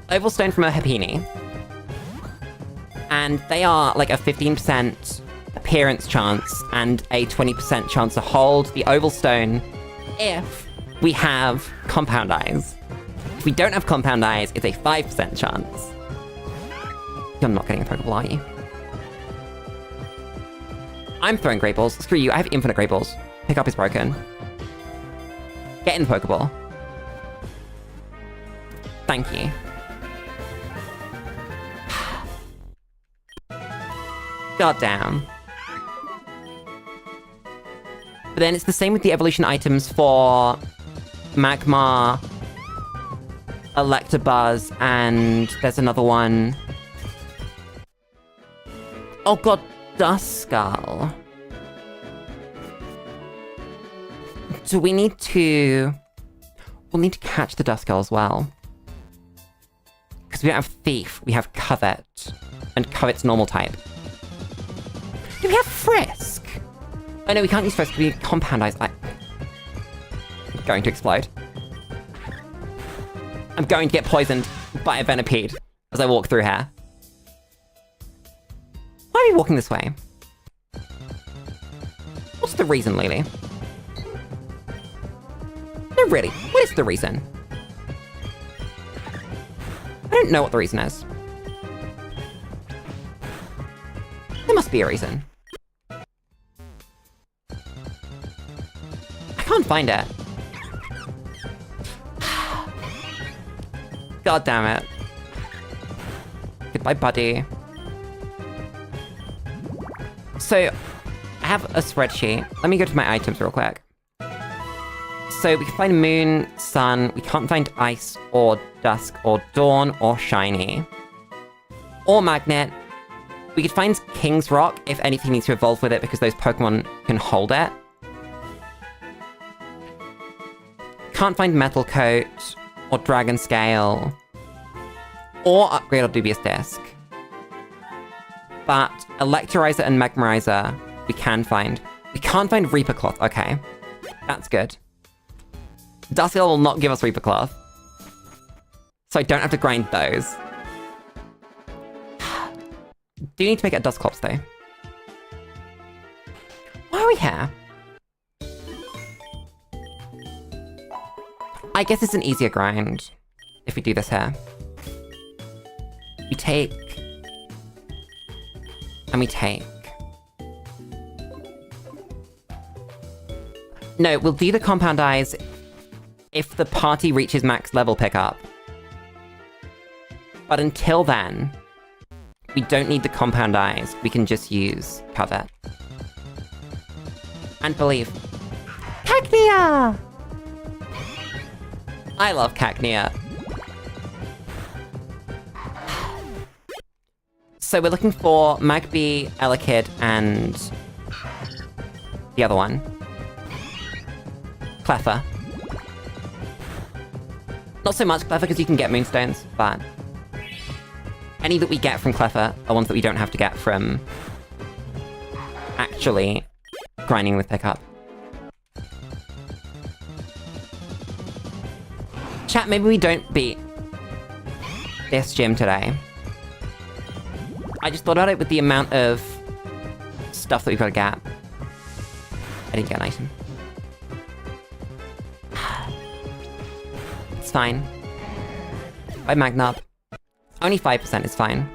Oval stone from a Hapini. And they are like a 15% appearance chance and a 20% chance to hold the oval stone if we have compound eyes. If we don't have compound eyes, it's a 5% chance. You're not getting a Pokeball, are you? I'm throwing Great Balls. Screw you, I have infinite Great Balls. Pickup is broken. Get in the Pokeball. Thank you. God damn. But then it's the same with the evolution items for Magmar, Electabuzz, and there's another one. Oh god, Duskull. Do we need to... We'll need to catch the Duskull as well. Because we don't have Thief, we have Covet. And Covet's normal type. Do we have Frisk? Oh no, we can't use Frisk, we need Compound Eyes. I'm going to explode. I'm going to get poisoned by a Venipede as I walk through here. Why are we walking this way? What's the reason, Lily? No, really, what is the reason? I don't know what the reason is. There must be a reason. I can't find it. God damn it. Goodbye, buddy. So, I have a spreadsheet. Let me go to my items real quick. So, we can find Moon, Sun. We can't find Ice, or Dusk, or Dawn, or Shiny. Or Magnet. We could find King's Rock if anything needs to evolve with it because those Pokemon can hold it. Can't find Metal Coat, or Dragon Scale, or Upgrade or Dubious Disc. But Electorizer and Magmarizer, we can find. We can't find Reaper Cloth, okay. That's good. Duskull will not give us Reaper Cloth. So I don't have to grind those. Do need to make it a Dusclops though. Why are we here? I guess it's an easier grind if we do this here. We take... and we take... No, we'll do the Compound Eyes if the party reaches max level pickup. But until then, we don't need the Compound Eyes. We can just use Covet. And believe. Cacnea! I love Cacnea. So we're looking for Magby, Elekid, and the other one. Cleffa. Not so much Cleffa because you can get Moonstones, but any that we get from Cleffa are ones that we don't have to get from actually grinding with pickup. Chat, maybe we don't beat this gym today. I just thought about it with the amount of stuff that we've got to get. I didn't get an item. It's fine. By Magnub. Only 5% is fine.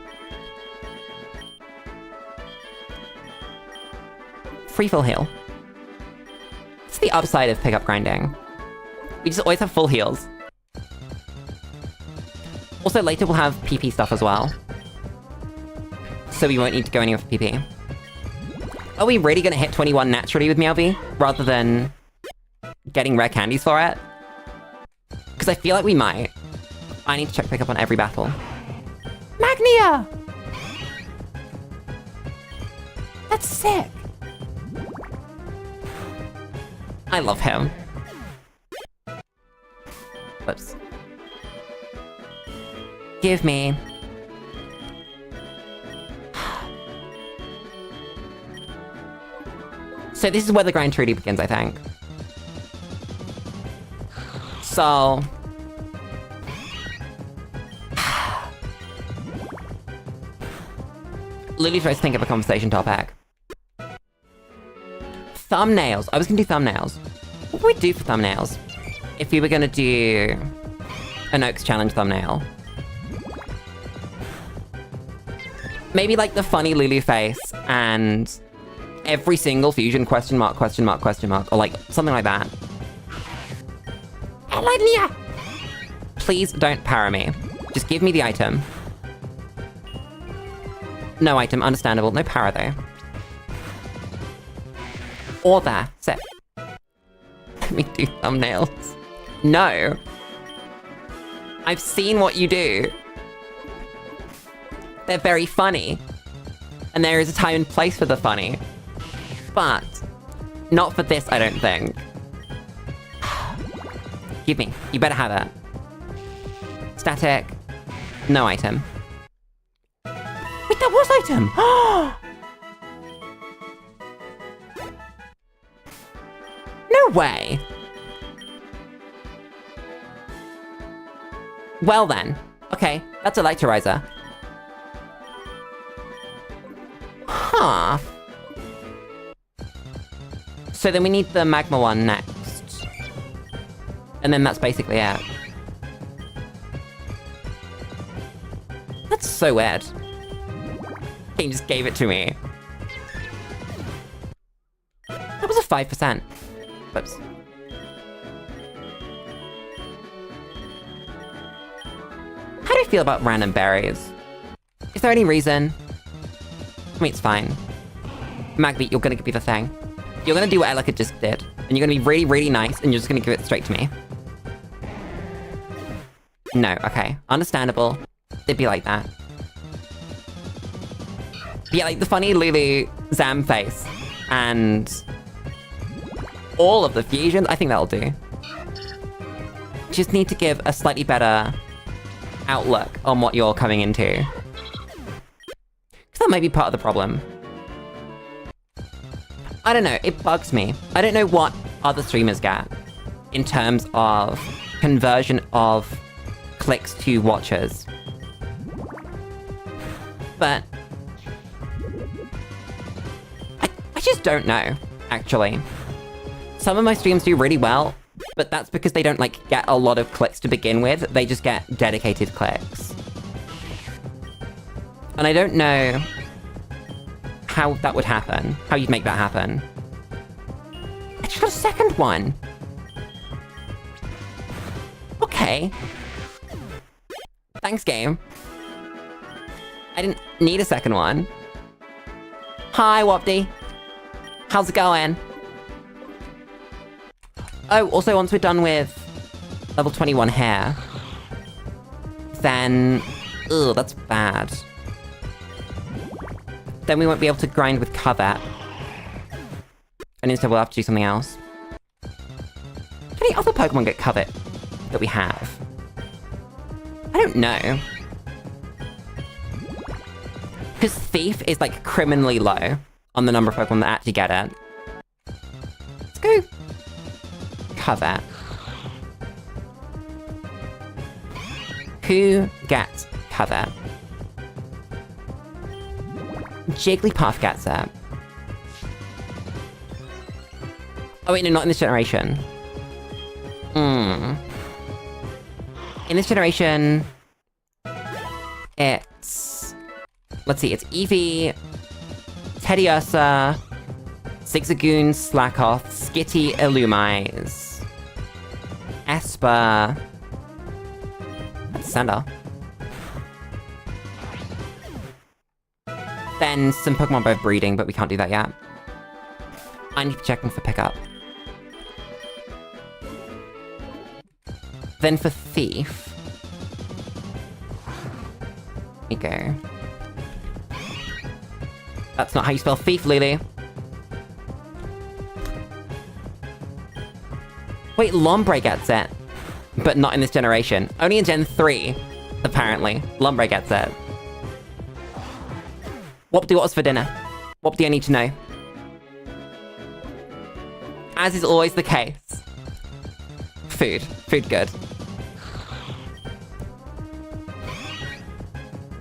Free full heal. It's the upside of pickup grinding. We just always have full heals. Also, later we'll have PP stuff as well. So we won't need to go anywhere for PP. Are we really gonna hit 21 naturally with Meowth, rather than getting rare candies for it? Because I feel like we might. I need to check pickup on every battle. Magnia! That's sick! I love him. Whoops. Give me. So this is where the grind truly begins, I think. So... Lulu tries to think of a conversation topic. Thumbnails. I was gonna do thumbnails. What would we do for thumbnails? If we were gonna do an Oaks challenge thumbnail. Maybe like the funny Lulu face and every single fusion question mark, or like something like that. Please don't para me. Just give me the item. No item, understandable. No para though. Or there. Sit. Let me do thumbnails. No. I've seen what you do. They're very funny. And there is a time and place for the funny. But not for this, I don't think. Give me. You better have it. Static. No item. Wait, that was item! No way! Well then. Okay, that's a Electrizer. Huh. So then we need the Magma one next. And then that's basically it. That's so weird. Game just gave it to me. That was a 5%. Whoops. How do you feel about random berries? Is there any reason? I mean, it's fine. Magbeat, you're gonna give me the thing. You're gonna do what Elika just did. And you're gonna be really, really nice, and you're just gonna give it straight to me. No, okay. Understandable. It'd be like that. But yeah, like the funny Lulu Zam face. And all of the fusions, I think that'll do. Just need to give a slightly better outlook on what you're coming into. Because that might be part of the problem. I don't know, it bugs me. I don't know what other streamers get in terms of conversion of clicks to watchers. But I just don't know, actually. Some of my streams do really well, but that's because they don't, like, get a lot of clicks to begin with. They just get dedicated clicks. And I don't know how that would happen. How you'd make that happen. I just got a second one. Okay. Thanks, game. I didn't need a second one. Hi, Wopty. How's it going? Oh, also, once we're done with level 21 hair, then... Ugh, that's bad. Then we won't be able to grind with Covet. And instead we'll have to do something else. How many other Pokemon get Covet that we have? I don't know. Because Thief is, like, criminally low on the number of Pokemon that actually get it. Let's go Covet. Who gets Covet? Jigglypuff gets it. Oh wait, no, not in this generation. In this generation... It's... Let's see, it's Eevee, Teddiursa, Zigzagoon, Slackoth, Skitty, Illumise. Esper. That's Sender. Then some Pokemon both breeding, but we can't do that yet. I need to check them for pickup. Then for Thief. Here we go. That's not how you spell thief, Lulu. Wait, Lombre gets it. But not in this generation. Only in Gen 3, apparently. Lombre gets it. What do you want for dinner? What do you need to know? As is always the case. Food. Food good.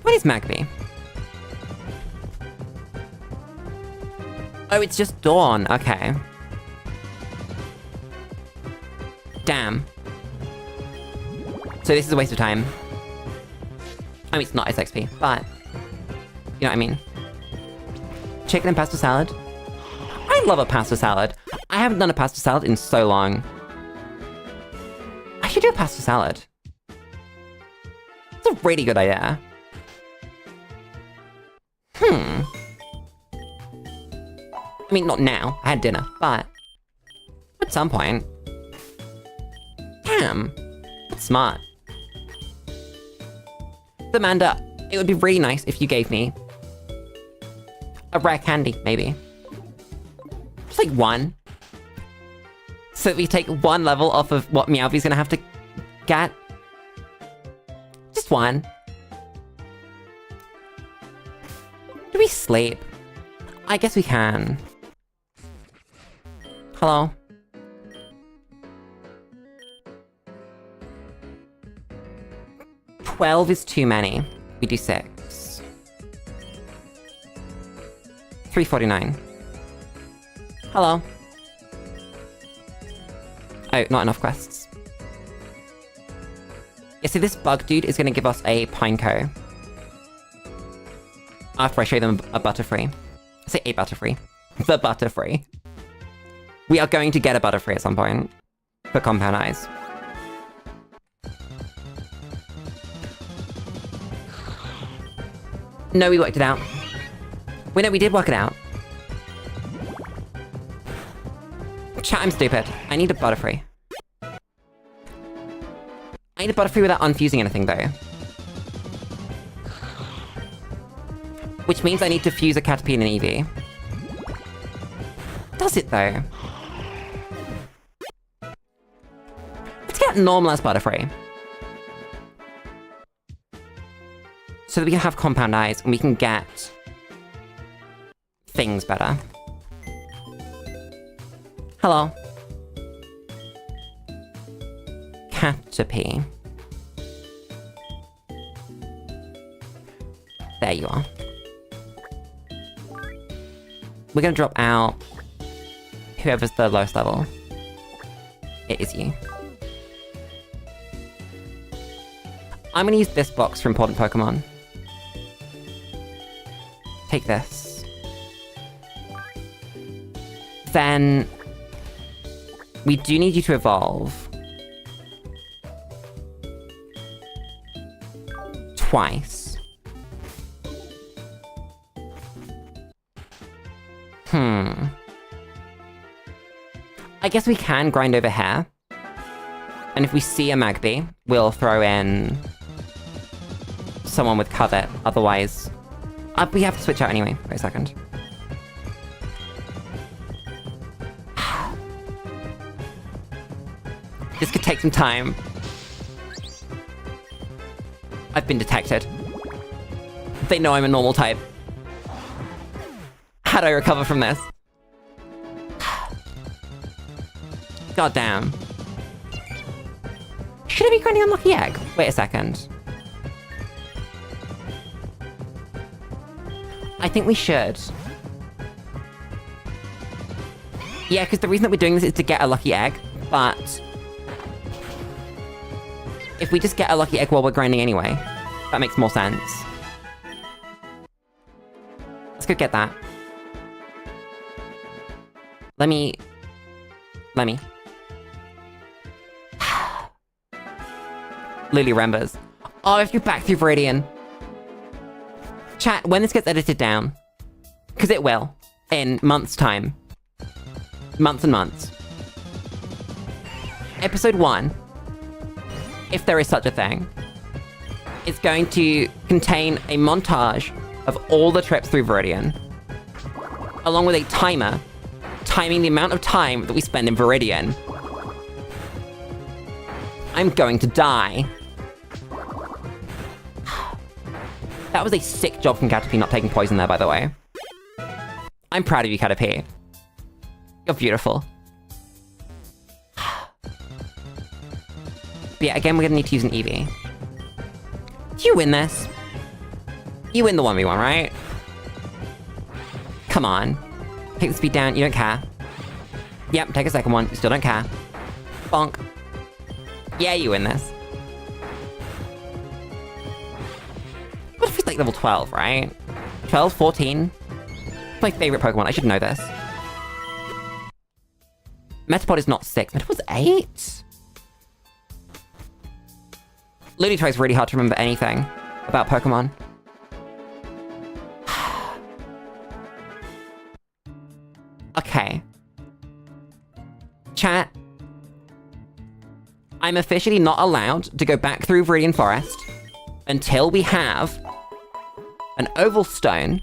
What is Magby? Oh, it's just Dawn. Okay. Damn. So this is a waste of time. I mean, it's not SXP, but... You know what I mean? Chicken and pasta salad? I love a pasta salad. I haven't done a pasta salad in so long. I should do a pasta salad. It's a really good idea. I mean, not now. I had dinner, but... At some point. Damn. That's smart. Amanda, it would be really nice if you gave me... a rare candy, maybe. Just like one. So that we take one level off of what Meowth's gonna have to get. Just one. Do we sleep? I guess we can. Hello? $12 is too many. We do 6. $3.49. Hello? Oh, not enough quests. Yeah, so this bug dude is gonna give us a Pineco. After I show them a Butterfree. I say a Butterfree. The Butterfree. We are going to get a Butterfree at some point. For Compound Eyes. No, we worked it out. Wait, no, we did work it out. Chat, I'm stupid. I need a Butterfree. I need a Butterfree without unfusing anything, though. Which means I need to fuse a Caterpie and an Eevee. Does it, though? Let's get normal as Butterfree. So that we can have Compound Eyes, and we can get... things better. Hello. Caterpie. There you are. We're gonna drop out whoever's the lowest level. It is you. I'm gonna use this box for important Pokemon. Take this. Then... we do need you to evolve. Twice. I guess we can grind over hair. And if we see a Magby, we'll throw in... someone with Covet, otherwise... we have to switch out anyway. Wait a second. This could take some time. I've been detected. They know I'm a normal type. How do I recover from this? God damn. Should I be grinding Unlucky Egg? Wait a second. I think we should. Yeah, because the reason that we're doing this is to get a Lucky Egg, but... if we just get a Lucky Egg while we're grinding anyway, that makes more sense. Let's go get that. Let me... Lulu remembers. Oh, if you back through Viridian. Chat, when this gets edited down, because it will, in months' time. Months and months. Episode 1, if there is such a thing, is going to contain a montage of all the trips through Viridian, along with a timer, timing the amount of time that we spend in Viridian. I'm going to die. That was a sick job from Caterpie not taking poison there, by the way. I'm proud of you, Caterpie. You're beautiful. But yeah, again, we're gonna need to use an Eevee. Do you win this? You win the 1v1, right? Come on. Take the speed down, you don't care. Yep, take a second one, you still don't care. Bonk. Yeah, you win this. What if it's like level 12, right? 12, 14? My favorite Pokemon, I should know this. Metapod is not 6, Metapod's 8? Lulu tries really hard to remember anything about Pokemon. Okay. Chat. I'm officially not allowed to go back through Viridian Forest until we have an oval stone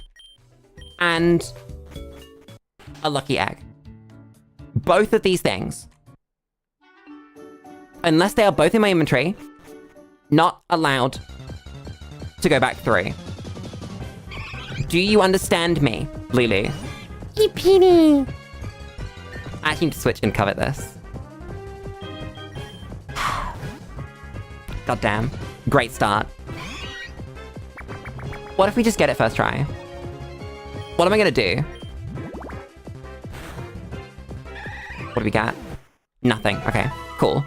and a lucky egg. Both of these things, unless they are both in my inventory, not allowed to go back through. Do you understand me, Lulu? Eepini! I actually need to switch and covet this. God damn. Great start. What if we just get it first try? What am I gonna do? What do we got? Nothing. Okay, cool.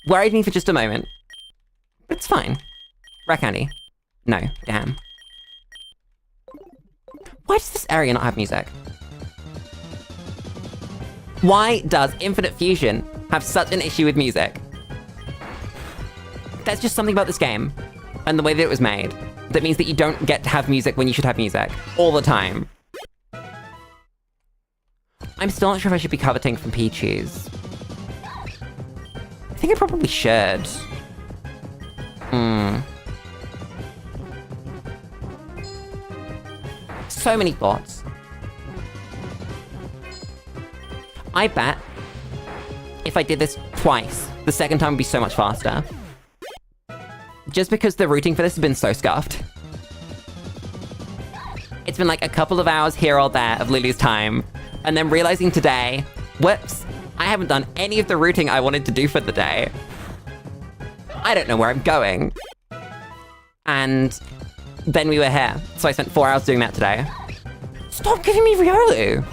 Worried me for just a moment. But it's fine. Rare candy. No, damn. Why does this area not have music? Why does Infinite Fusion have such an issue with music? There's just something about this game, and the way that it was made, that means that you don't get to have music when you should have music. All the time. I'm still not sure if I should be coveting from Pichu's. I think I probably should. So many thoughts. I bet if I did this twice, the second time would be so much faster. Just because the routing for this has been so scuffed. It's been like a couple of hours here or there of Lulu's time, and then realizing today, whoops, I haven't done any of the routing I wanted to do for the day. I don't know where I'm going. And then we were here, so I spent 4 hours doing that today. Stop giving me Riolu!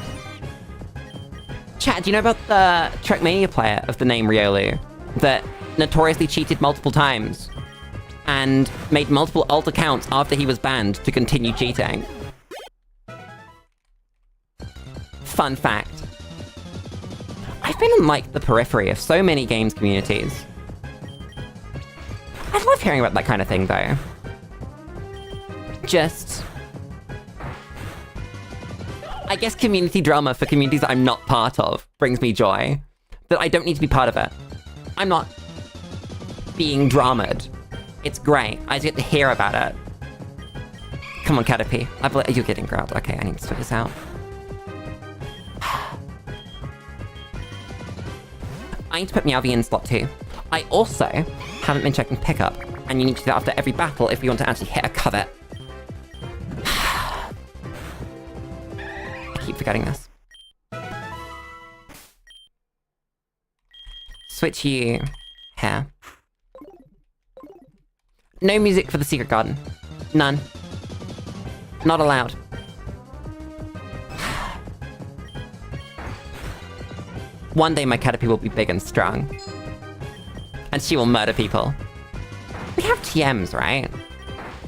Chat, do you know about the Trackmania player of the name Riolu that notoriously cheated multiple times and made multiple alt accounts after he was banned to continue cheating? Fun fact. I've been in, like, the periphery of so many games communities. I love hearing about that kind of thing, though. Just... I guess community drama for communities that I'm not part of brings me joy. That I don't need to be part of it. I'm not being dramaed. It's great. I just get to hear about it. Come on, Caterpie. You're getting growled. Okay, I need to sort this out. I need to put Meowth in slot 2. I also haven't been checking pickup, and you need to do that after every battle if we want to actually hit a covet. I keep forgetting this. Switch you here. No music for the secret garden. None. Not allowed. One day my Caterpie will be big and strong. And she will murder people. We have TMs, right?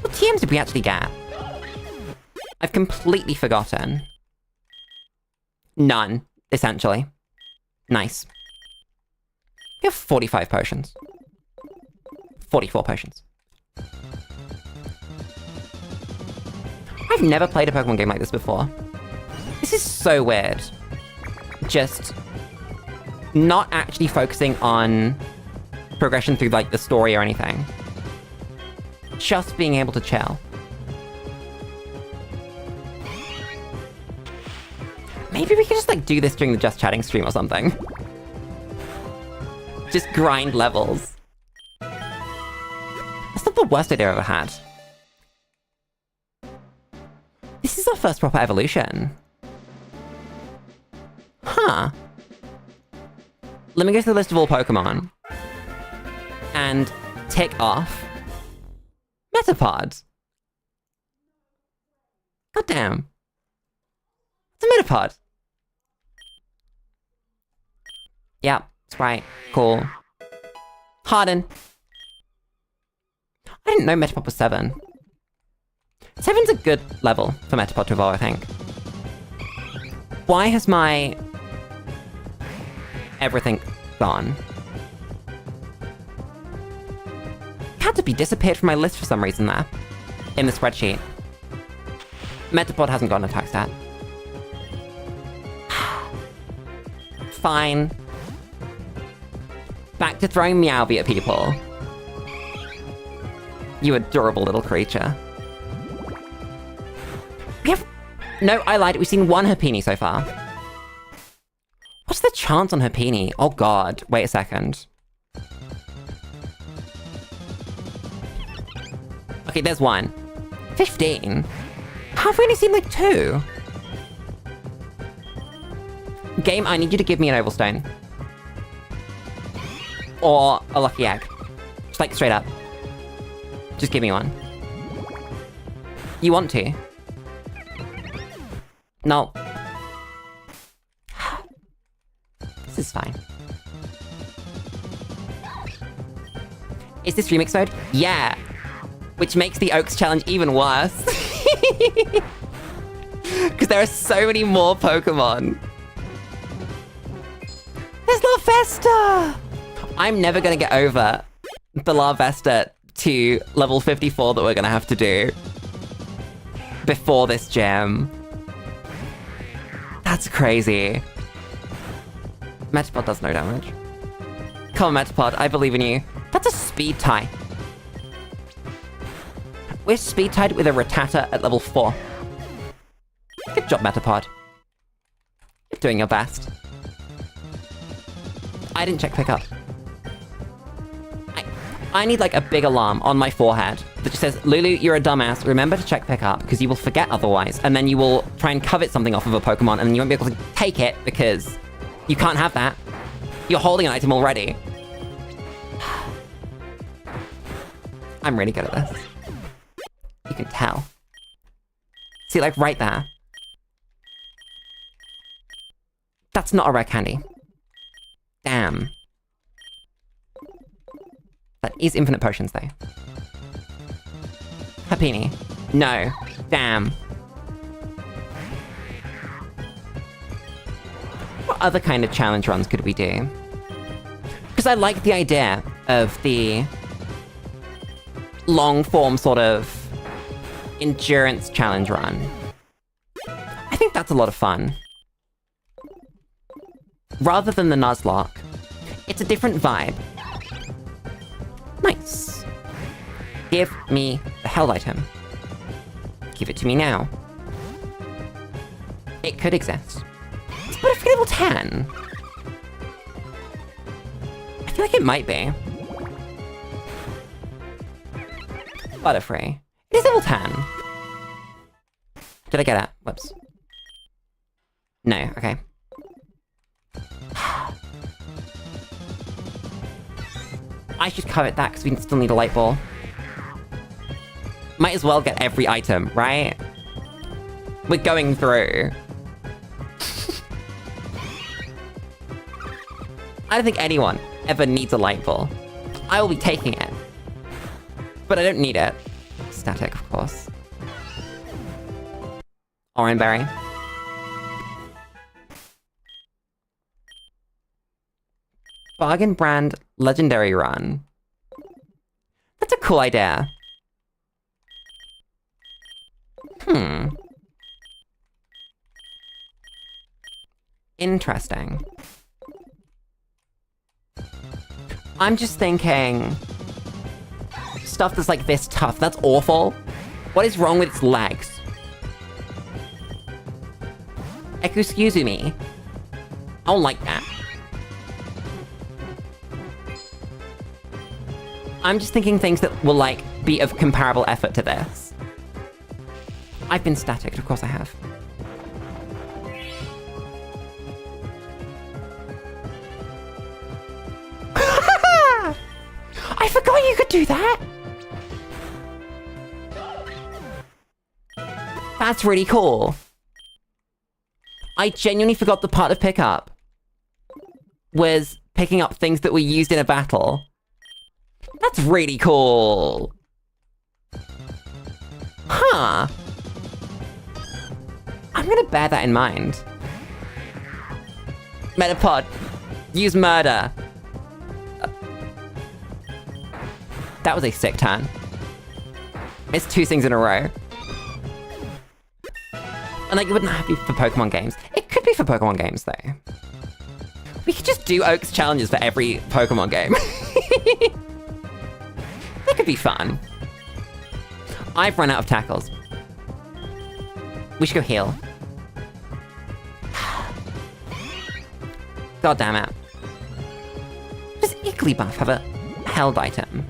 What TMs did we actually get? I've completely forgotten. None, essentially. Nice. We have 45 potions. 44 potions. I've never played a Pokemon game like this before. This is so weird. Just not actually focusing on progression through, like, the story or anything. Just being able to chill. Maybe we could just, like, do this during the Just Chatting stream or something. Just grind levels. That's not the worst idea I've ever had. This is our first proper evolution. Huh. Let me go to the list of all Pokemon. And tick off Metapod. God damn. It's a Metapod. Yep, that's right. Cool. Harden. I didn't know Metapod was 7. 7's a good level for Metapod to evolve, I think. Why has my everything gone? It had to be disappeared from my list for some reason there. In the spreadsheet. Metapod hasn't got an attack stat. Fine. Back to throwing Meowth at people. You adorable little creature. We have... No, I lied. We've seen one Happiny so far. What's the chance on Happiny? Oh god. Wait a second. Okay, there's one. 15? How have we only seen, like, 2? Game, I need you to give me an Oval Stone. Or a Lucky Egg. Just, like, straight up. Just give me one. You want to? No. This is fine. Is this remix mode? Yeah! Which makes the Oaks challenge even worse. Because there are so many more Pokemon. There's Larvesta! I'm never gonna get over the Larvesta to level 54 that we're gonna have to do before this gem. That's crazy. Metapod does no damage. Come on, Metapod, I believe in you. That's a speed tie. We're speed tied with a Rattata at level 4. Good job, Metapod. You're doing your best. I didn't check pickup. I need, like, a big alarm on my forehead that just says, Lulu, you're a dumbass. Remember to check pickup, because you will forget otherwise. And then you will try and covet something off of a Pokemon, and then you won't be able to take it, because you can't have that. You're holding an item already. I'm really good at this. You can tell. See, like, right there. That's not a rare candy. Damn. That is infinite potions, though. Happiny. No. Damn. What other kind of challenge runs could we do? Because I like the idea of the long-form sort of endurance challenge run. I think that's a lot of fun. Rather than the Nuzlocke, it's a different vibe. Nice. Give me the held item. Give it to me now. It could exist. It's Butterfree level 10. I feel like it might be. Butterfree. It is level 10. Did I get it? Whoops. No, okay. I should covet that because we still need a light ball. Might as well get every item, right? We're going through. I don't think anyone ever needs a light ball. I will be taking it. But I don't need it. Static, of course. Orange berry. Bargain brand legendary run. cool idea. Interesting. I'm just thinking... Stuff that's like this tough, that's awful. What is wrong with its legs? Excuse me. I don't like that. I'm just thinking things that will, like, be of comparable effort to this. I've been static, of course I have. I forgot you could do that! That's really cool. I genuinely forgot the part of pickup was picking up things that were used in a battle. That's really cool. Huh. I'm gonna bear that in mind. Metapod. Use murder. That was a sick turn. It's 2 things in a row. And like, it wouldn't have to be for Pokemon games. It could be for Pokemon games, though. We could just do Oaks challenges for every Pokemon game. That could be fun. I've run out of tackles. We should go heal. God damn it. Does Igglybuff have a held item?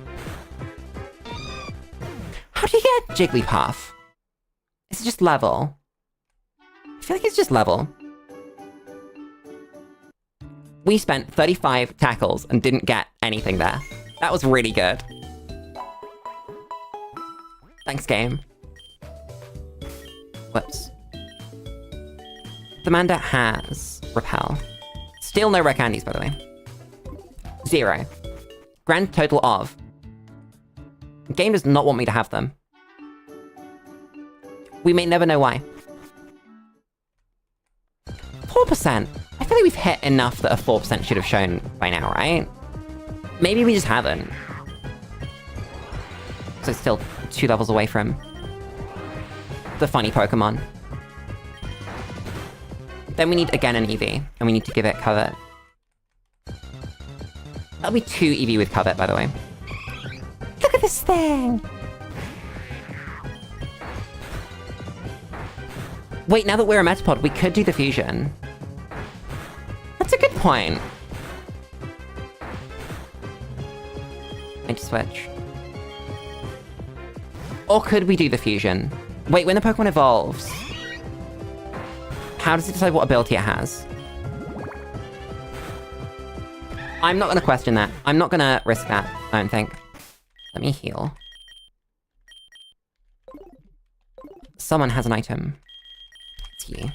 How do you get Jigglypuff? Is it just level? I feel like it's just level. We spent 35 tackles and didn't get anything there. That was really good. Thanks, game. Whoops. Demander has Repel. Still no rare candies, by the way. 0. Grand total of. The game does not want me to have them. We may never know why. 4%. I feel like we've hit enough that a 4% should have shown by now, right? Maybe we just haven't. So it's still 2 levels away from the funny Pokemon. Then we need again an EV, and we need to give it Covet. That'll be 2 EV with Covet, by the way. Look at this thing! Wait, now that we're a Metapod, we could do the fusion. That's a good point. I need to switch. Or could we do the fusion? Wait, when the Pokemon evolves, how does it decide what ability it has? I'm not gonna question that. I'm not gonna risk that, I don't think. Let me heal. Someone has an item. It's you.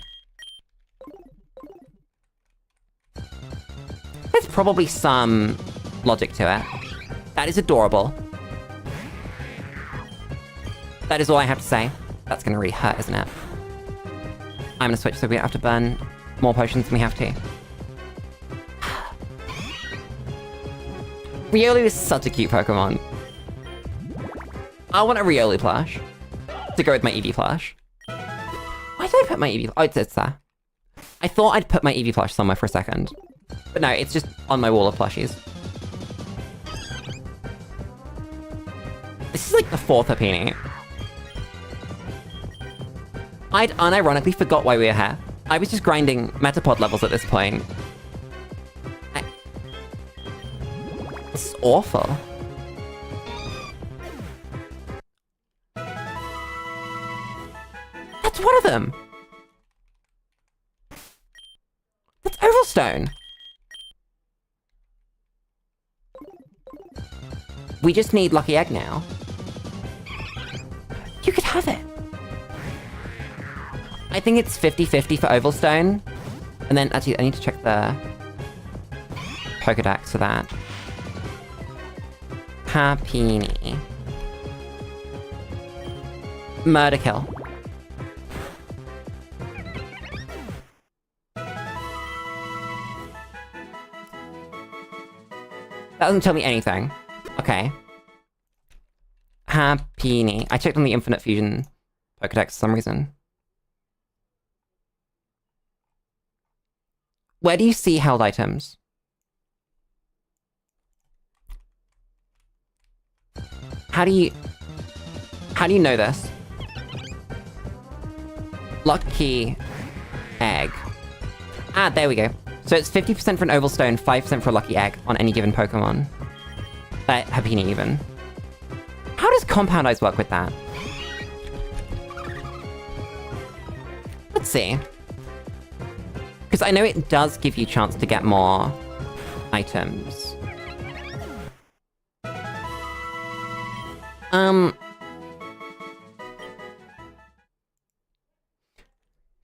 There's probably some logic to it. That is adorable. That is all I have to say. That's gonna really hurt, isn't it? I'm gonna switch so we don't have to burn more potions than we have to. Riolu is such a cute Pokemon. I want a Riolu plush to go with my Eevee plush. Why did I put my Eevee? Oh, it's there. I thought I'd put my Eevee plush somewhere for a second. But no, it's just on my wall of plushies. This is like the 4th Happiny. I'd unironically forgot why we were here. I was just grinding Metapod levels at this point. This is awful. That's one of them! That's Ovalstone! We just need Lucky Egg now. You could have it! I think it's 50-50 for Ovalstone. And then, actually, I need to check the Pokedex for that. Happiny. Murder kill. That doesn't tell me anything. Okay. Happiny. I checked on the Infinite Fusion Pokedex for some reason. Where do you see held items? How do you know this? Lucky egg. Ah, there we go. So it's 50% for an oval stone, 5% for a lucky egg on any given Pokemon. Happiny even. How does Compound Eyes work with that? Let's see. Because I know it does give you a chance to get more items. From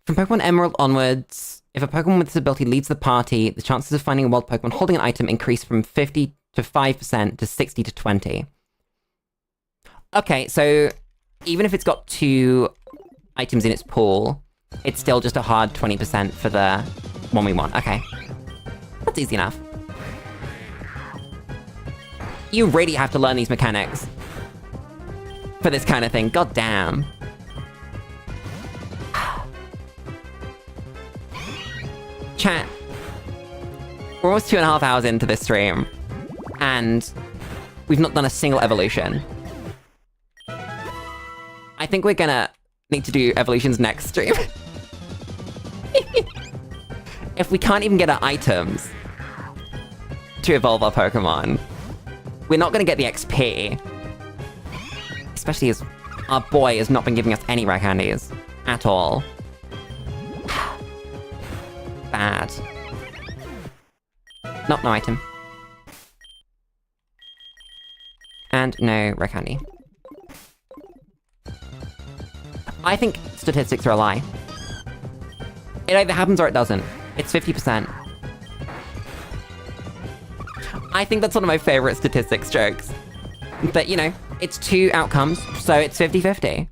Pokemon Emerald onwards, if a Pokemon with this ability leads the party, the chances of finding a wild Pokemon holding an item increase from 50 to 5% to 60 to 20. Okay, so even if it's got 2 items in its pool, it's still just a hard 20% for the one we want. Okay. That's easy enough. You really have to learn these mechanics for this kind of thing. God damn. Chat. We're almost 2.5 hours into this stream, and we've not done a single evolution. I think we're gonna need to do evolutions next stream. If we can't even get our items to evolve our Pokemon, we're not gonna get the XP. Especially as our boy has not been giving us any rare candies at all. Bad. Nope, no item. And no rare candy. I think statistics are a lie. It either happens or it doesn't. It's 50%. I think that's one of my favorite statistics jokes. But, you know, it's 2 outcomes, so it's 50-50.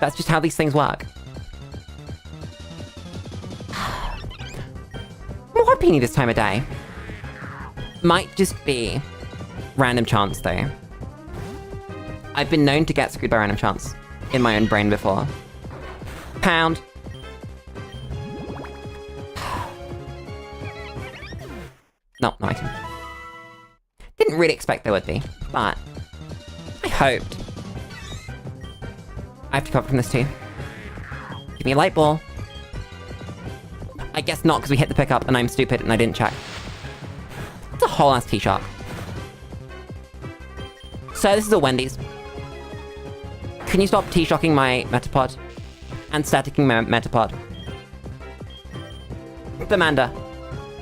That's just how these things work. More Peony this time of day. Might just be random chance, though. I've been known to get screwed by random chance in my own brain before. Pound. No item. Didn't really expect there would be, but I hoped. I have to cover from this too. Give me a light ball. I guess not, because we hit the pickup and I'm stupid and I didn't check. It's a whole ass T-Shock. So this is a Wendy's. Can you stop T-Shocking my Metapod? And staticking my Metapod? Bamanda,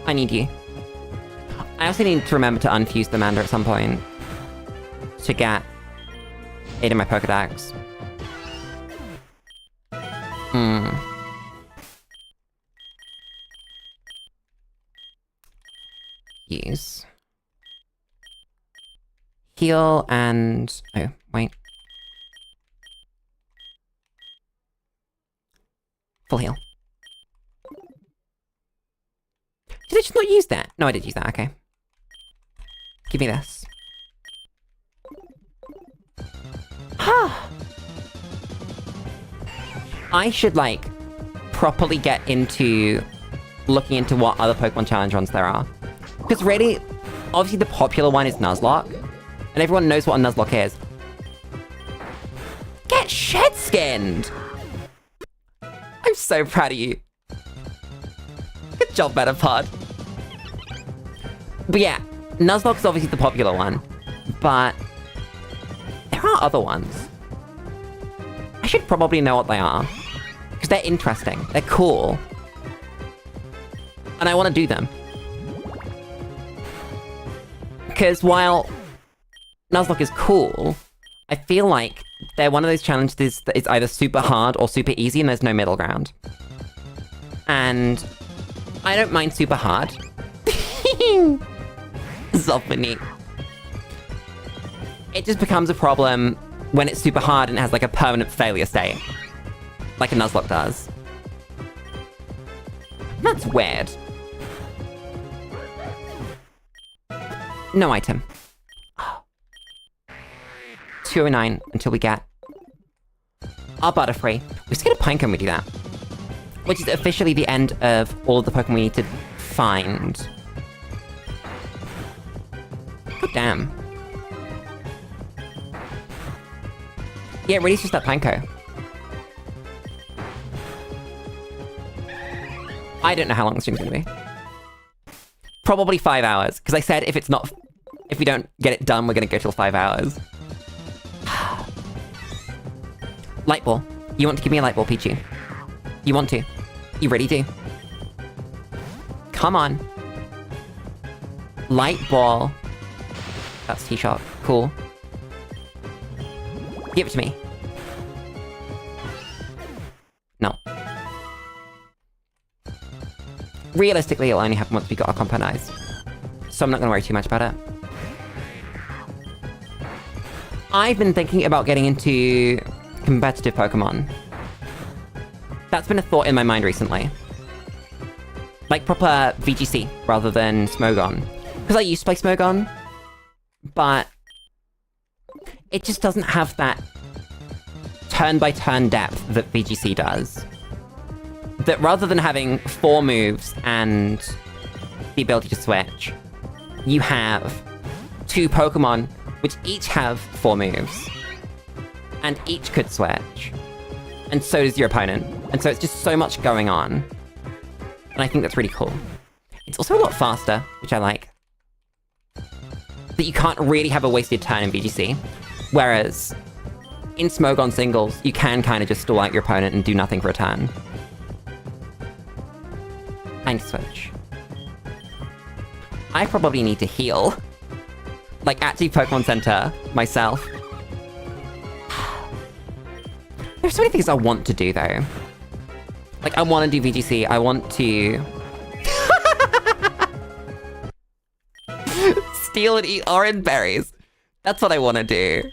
I need you. I also need to remember to unfuse the Mander at some point to get it in my Pokedex. Use. Heal and... oh, wait. Full heal. Did I just not use that? No, I did use that, okay. Give me this. I should, like, properly get into looking into what other Pokemon Challenge runs there are. Because really, obviously the popular one is Nuzlocke, and everyone knows what a Nuzlocke is. Get shed-skinned! I'm so proud of you. Good job, Metapod. But yeah, Nuzlocke's obviously the popular one, but there are other ones. I should probably know what they are, because they're interesting, they're cool, and I want to do them. Because while Nuzlocke is cool, I feel like they're one of those challenges that is either super hard or super easy and there's no middle ground. And I don't mind super hard. Zophony. It just becomes a problem when it's super hard and it has like a permanent failure state. Like a Nuzlocke does. That's weird. No item. 209 until we get our Butterfree. We just get a Pinecone when we do that. Which is officially the end of all of the Pokemon we need to find. God damn. Yeah, it really is just that Pinecone. I don't know how long the stream's gonna be. Probably 5 hours, because I said if we don't get it done, we're gonna go till 5 hours. Light Ball. You want to give me a Light Ball, Pichu? You want to? You really do? Come on. Light Ball. That's T-Shock. Cool. Give it to me. No. Realistically, it'll only happen once we got our Compound Eyes. So I'm not gonna worry too much about it. I've been thinking about getting into competitive Pokemon. That's been a thought in my mind recently. Like proper VGC, rather than Smogon. Because I used to play Smogon, but it just doesn't have that turn-by-turn depth that VGC does. That rather than having 4 moves and the ability to switch, you have 2 Pokemon which each have 4 moves. And each could switch. And so does your opponent. And so it's just so much going on. And I think that's really cool. It's also a lot faster, which I like. That you can't really have a wasted turn in VGC. Whereas, in Smogon singles, you can kind of just stall out your opponent and do nothing for a turn. And switch. I probably need to heal. Like, actually Pokemon Center myself. There's so many things I want to do, though. Like, I want to do VGC, I want to... steal and eat orange berries. That's what I want to do.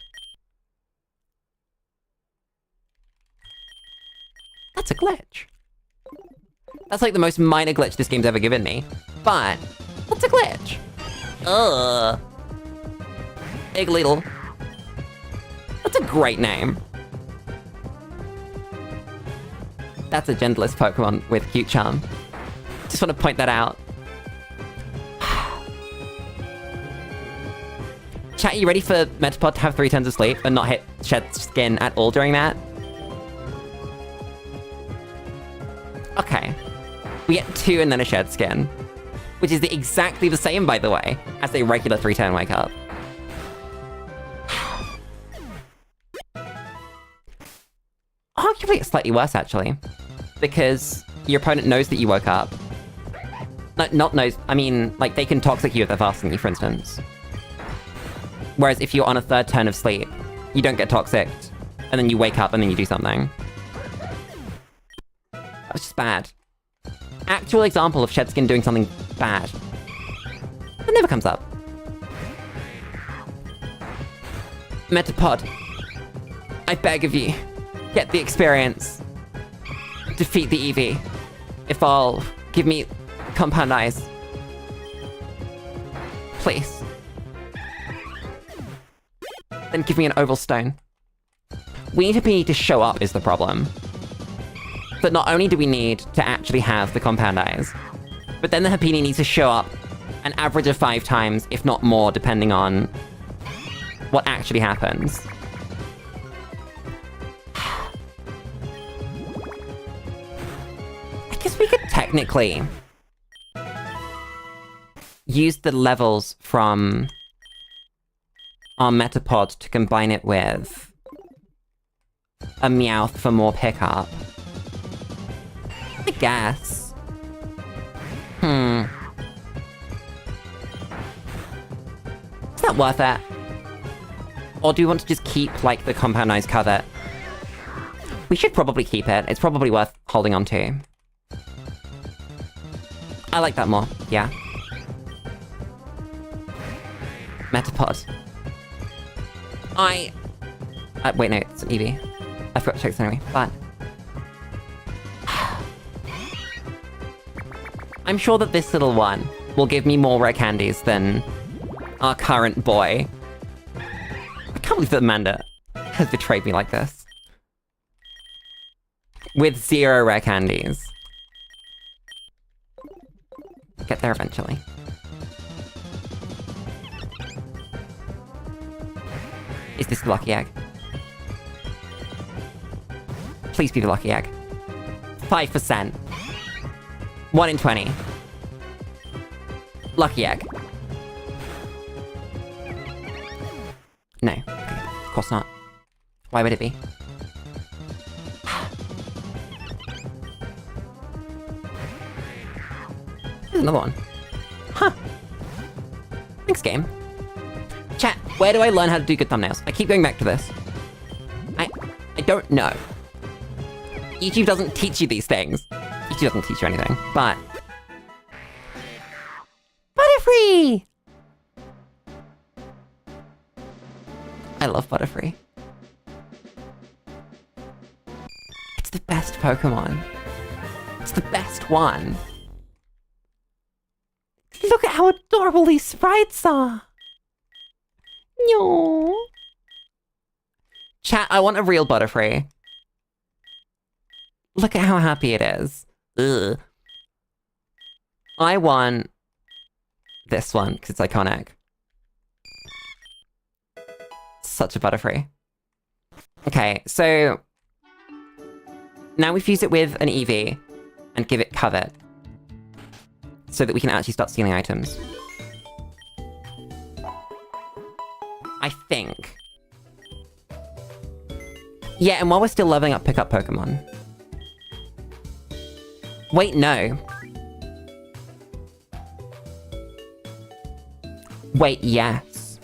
That's a glitch. That's like the most minor glitch this game's ever given me. But, what's a glitch? Ugh. Iggleedle. That's a great name. That's a gentlest Pokemon with cute charm. Just want to point that out. Chat, you ready for Metapod to have 3 turns of sleep and not hit Shed Skin at all during that? Okay. We get 2 and then a Shed Skin. Which is exactly the same, by the way, as a regular 3-turn wake up. Arguably it's slightly worse, actually. Because your opponent knows that you woke up. Not knows, I mean, like, they can Toxic you if they're faster than you, for instance. Whereas if you're on a 3rd turn of sleep, you don't get Toxicked, and then you wake up and then you do something. That was just bad. Actual example of Shedskin doing something bad. That never comes up. Metapod. I beg of you. Get the experience. Defeat the Eevee. Evolve. Give me Compound Eyes. Please. Then give me an Oval Stone. We need Happiny to show up is the problem. But not only do we need to actually have the Compound Eyes, but then the Happiny needs to show up an average of 5 times, if not more, depending on what actually happens. I guess we could technically use the levels from our Metapod to combine it with a Meowth for more pickup. I guess. Is that worth it? Or do we want to just keep, like, the Compound Eyes cover? We should probably keep it. It's probably worth holding on to. I like that more, yeah. Metapod. Wait, no, it's an Eevee. I forgot to check this anyway, but... I'm sure that this little one will give me more rare candies than our current boy. I can't believe that Amanda has betrayed me like this. With 0 rare candies. Get there eventually. Is this the lucky egg? Please be the lucky egg. 5%. 1 in 20. Lucky egg. No. Okay. Of course not. Why would it be? There's another one. Huh. Thanks, game. Chat, where do I learn how to do good thumbnails? I keep going back to this. I don't know. YouTube doesn't teach you these things. YouTube doesn't teach you anything, but... Butterfree! I love Butterfree. It's the best Pokemon. It's the best one. Look at how adorable these sprites are! No. Chat, I want a real Butterfree. Look at how happy it is. Ugh. I want this one, because it's iconic. Such a Butterfree. Okay, so... now we fuse it with an EV and give it Covet. So that we can actually start stealing items. I think. Yeah, and while we're still leveling up, pick up Pokemon. Wait, no. Wait, yes.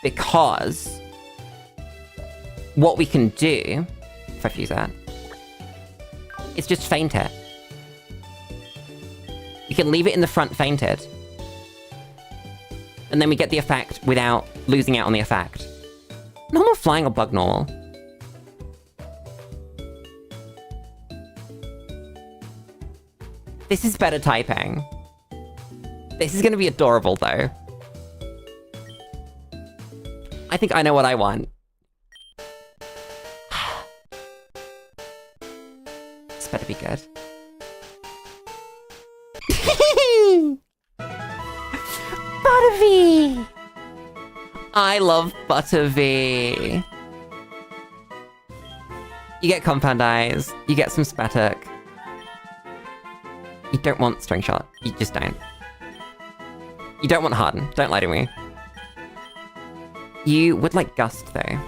Because... what we can do, if I fuse that, is just feint it. We can leave it in the front fainted. And then we get the effect without losing out on the effect. Normal flying or bug normal? This is better typing. This is gonna be adorable, though. I think I know what I want. This better be good. Butterfree! I love Butterfree. You get Compound Eyes, you get some Spatuk. You don't want String Shot, you just don't. You don't want Harden, don't lie to me. You would like Gust, though.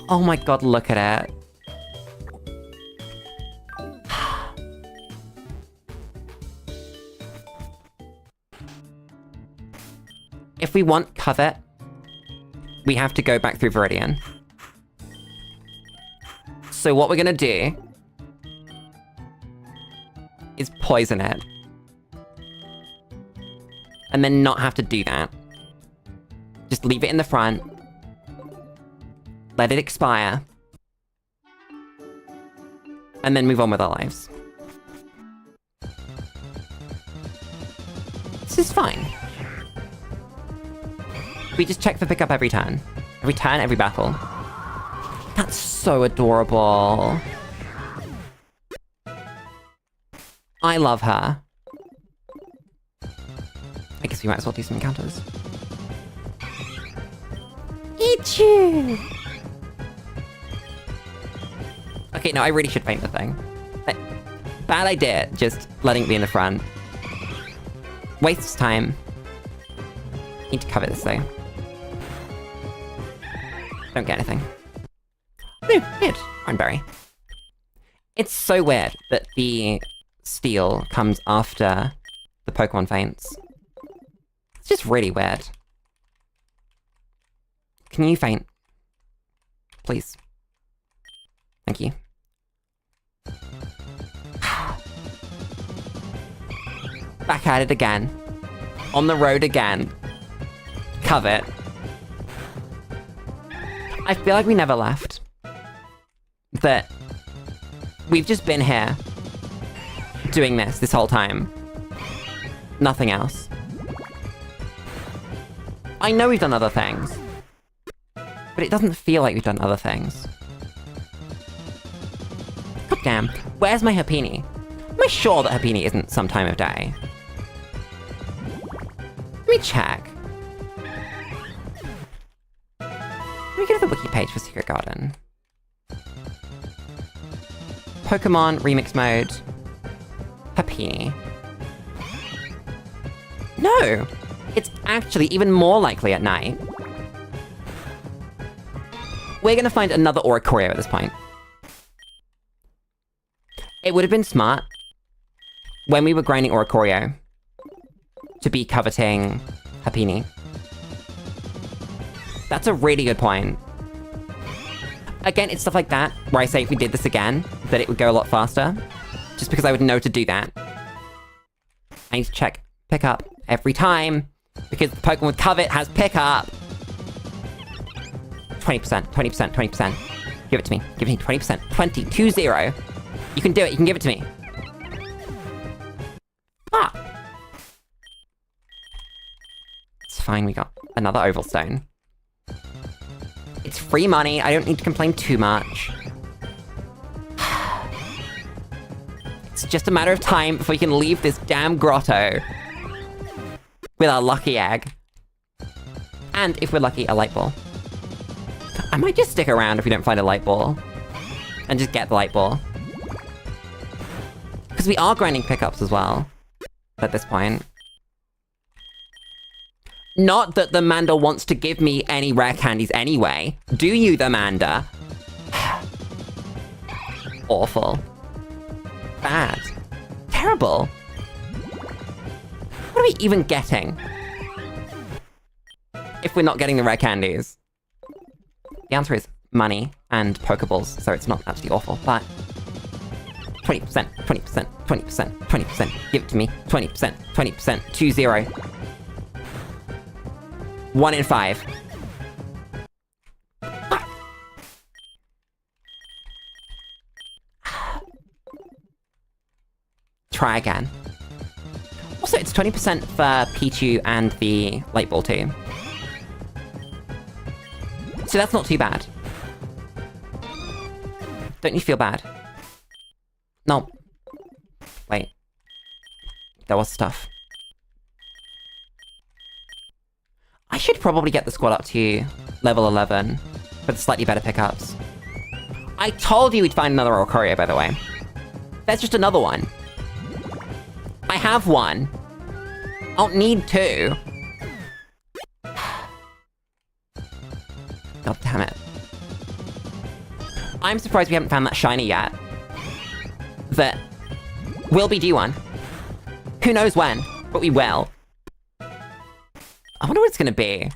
Oh my god, look at it. If we want Covet, we have to go back through Viridian. So what we're gonna do is poison it. And then not have to do that. Just leave it in the front. Let it expire. And then move on with our lives. This is fine. We just check for pickup every turn. Every turn, every battle. That's so adorable. I love her. I guess we might as well do some encounters. Eat you! Okay, no, I really should paint the thing. Bad idea, just letting it be in the front. Wastes time. Need to cover this though. Don't get anything. No, weird. Ironberry. It's so weird that the steal comes after the Pokemon faints. It's just really weird. Can you faint? Please. Thank you. Back at it again. On the road again. Covet. I feel like we never left. That we've just been here doing this whole time. Nothing else. I know we've done other things. But it doesn't feel like we've done other things. God damn. Where's my Happini? Am I sure that Happini isn't some time of day? Let me check. Let me go to the wiki page for Secret Garden. Pokemon Remix Mode. Happini. No! It's actually even more likely at night. We're gonna find another Oricorio at this point. It would have been smart when we were grinding Oricorio to be coveting Happini. That's a really good point. Again, it's stuff like that where I say if we did this again, that it would go a lot faster. Just because I would know to do that. I need to check pickup every time, because the Pokemon with Covet has pickup. 20%, 20%, 20%. Give it to me. Give me 20%. 20. You can do it. You can give it to me. Ah! It's fine. We got another Oval Stone. It's free money. I don't need to complain too much. It's just a matter of time before we can leave this damn grotto with our lucky egg. And if we're lucky, a light ball. I might just stick around if we don't find a light ball. And just get the light ball. Because we are grinding pickups as well. At this point. Not that the Manda wants to give me any rare candies anyway. Do you, the Manda? Awful. Bad. Terrible. What are we even getting? If we're not getting the rare candies. The answer is money and Pokeballs, so it's not actually awful, but 20%, 20%, 20%, 20%, give it to me, 20%, 20%, 2-0. 1 in 5. Try again. Also, it's 20% for Pichu and the Light Ball too. So that's not too bad. Don't you feel bad? No. Wait. There was stuff. I should probably get the squad up to level 11 with slightly better pickups. I told you we'd find another Oricorio, by the way. There's just another one. I have one. I don't need two. God damn it. I'm surprised we haven't found that shiny yet. That will be due one. Who knows when, but we will. I wonder what it's gonna be.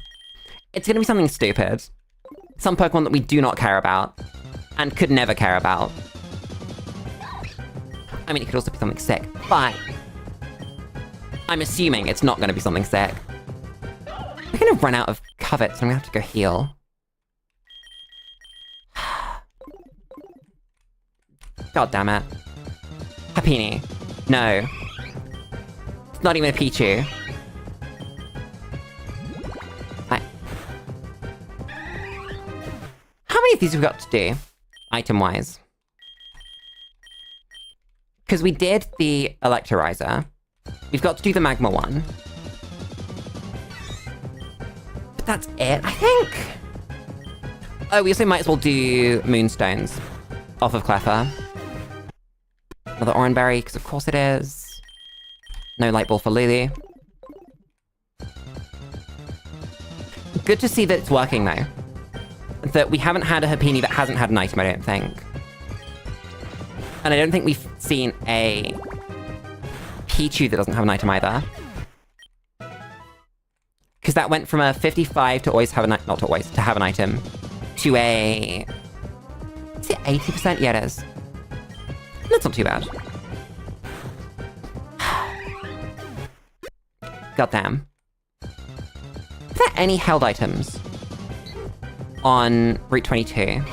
It's gonna be something stupid. Some Pokemon that we do not care about. And could never care about. I mean, it could also be something sick, but I'm assuming it's not gonna be something sick. We're gonna run out of Covet, so I'm gonna have to go heal. God damn it. Happini. No. It's not even a Pichu. How many of these have we got to do? Item-wise. Because we did the Electrolyzer. We've got to do the Magma one. But that's it, I think. Oh, we also might as well do Moonstones off of Cleffa. Another Oranberry, because of course it is. No Light Ball for Lulu. Good to see that it's working, though. That we haven't had a Happini that hasn't had an item, I don't think. And I don't think we've seen a Pichu that doesn't have an item either. Because that went from a 55 to always have an item, not to always, to have an item, to a... Is it 80%? Yeah, it is. That's not too bad. Goddamn. Are there any held items on Route 22? I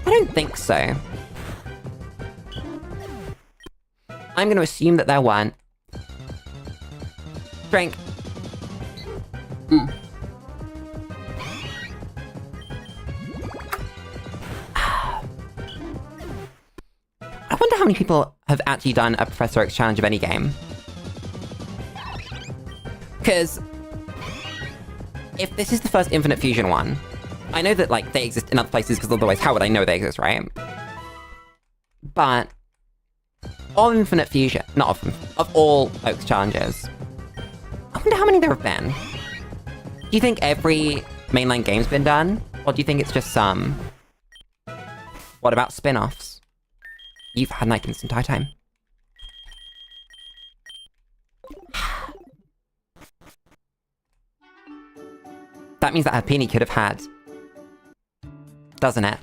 don't think so. I'm going to assume that there weren't. Drink. how many people have actually done a Professor Oak's challenge of any game. Because if this is the first Infinite Fusion one, I know that, like, they exist in other places, because otherwise how would I know they exist, right? But of Infinite Fusion, not of them, of all Oak's challenges, I wonder how many there have been. Do you think every mainline game's been done? Or do you think it's just some? What about spin-offs? You've had an item this entire time. That means that Happini could have had. Doesn't it?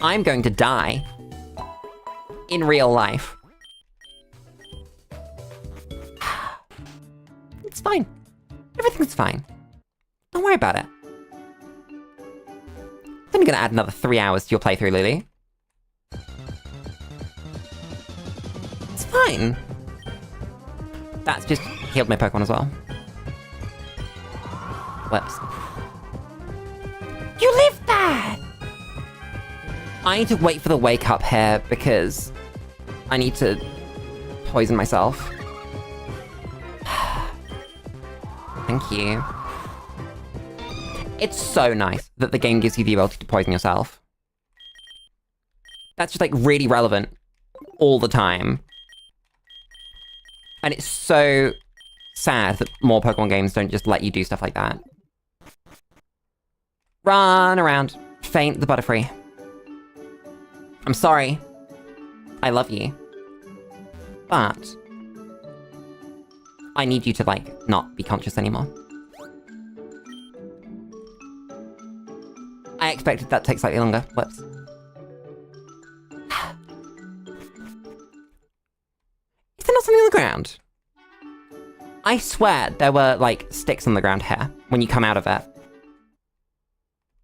I'm going to die. In real life. It's fine. Everything's fine. Don't worry about it. I'm only gonna add another 3 hours to your playthrough, Lulu. It's fine. That's just healed my Pokemon as well. Whoops. You lived that! I need to wait for the wake up here because I need to poison myself. Thank you. It's so nice that the game gives you the ability to poison yourself. That's just, like, really relevant all the time. And it's so sad that more Pokemon games don't just let you do stuff like that. Run around. Faint the Butterfree. I'm sorry. I love you. But I need you to, like, not be conscious anymore. I expected that to take slightly longer. Whoops. Is there not something on the ground? I swear there were, like, sticks on the ground here when you come out of it.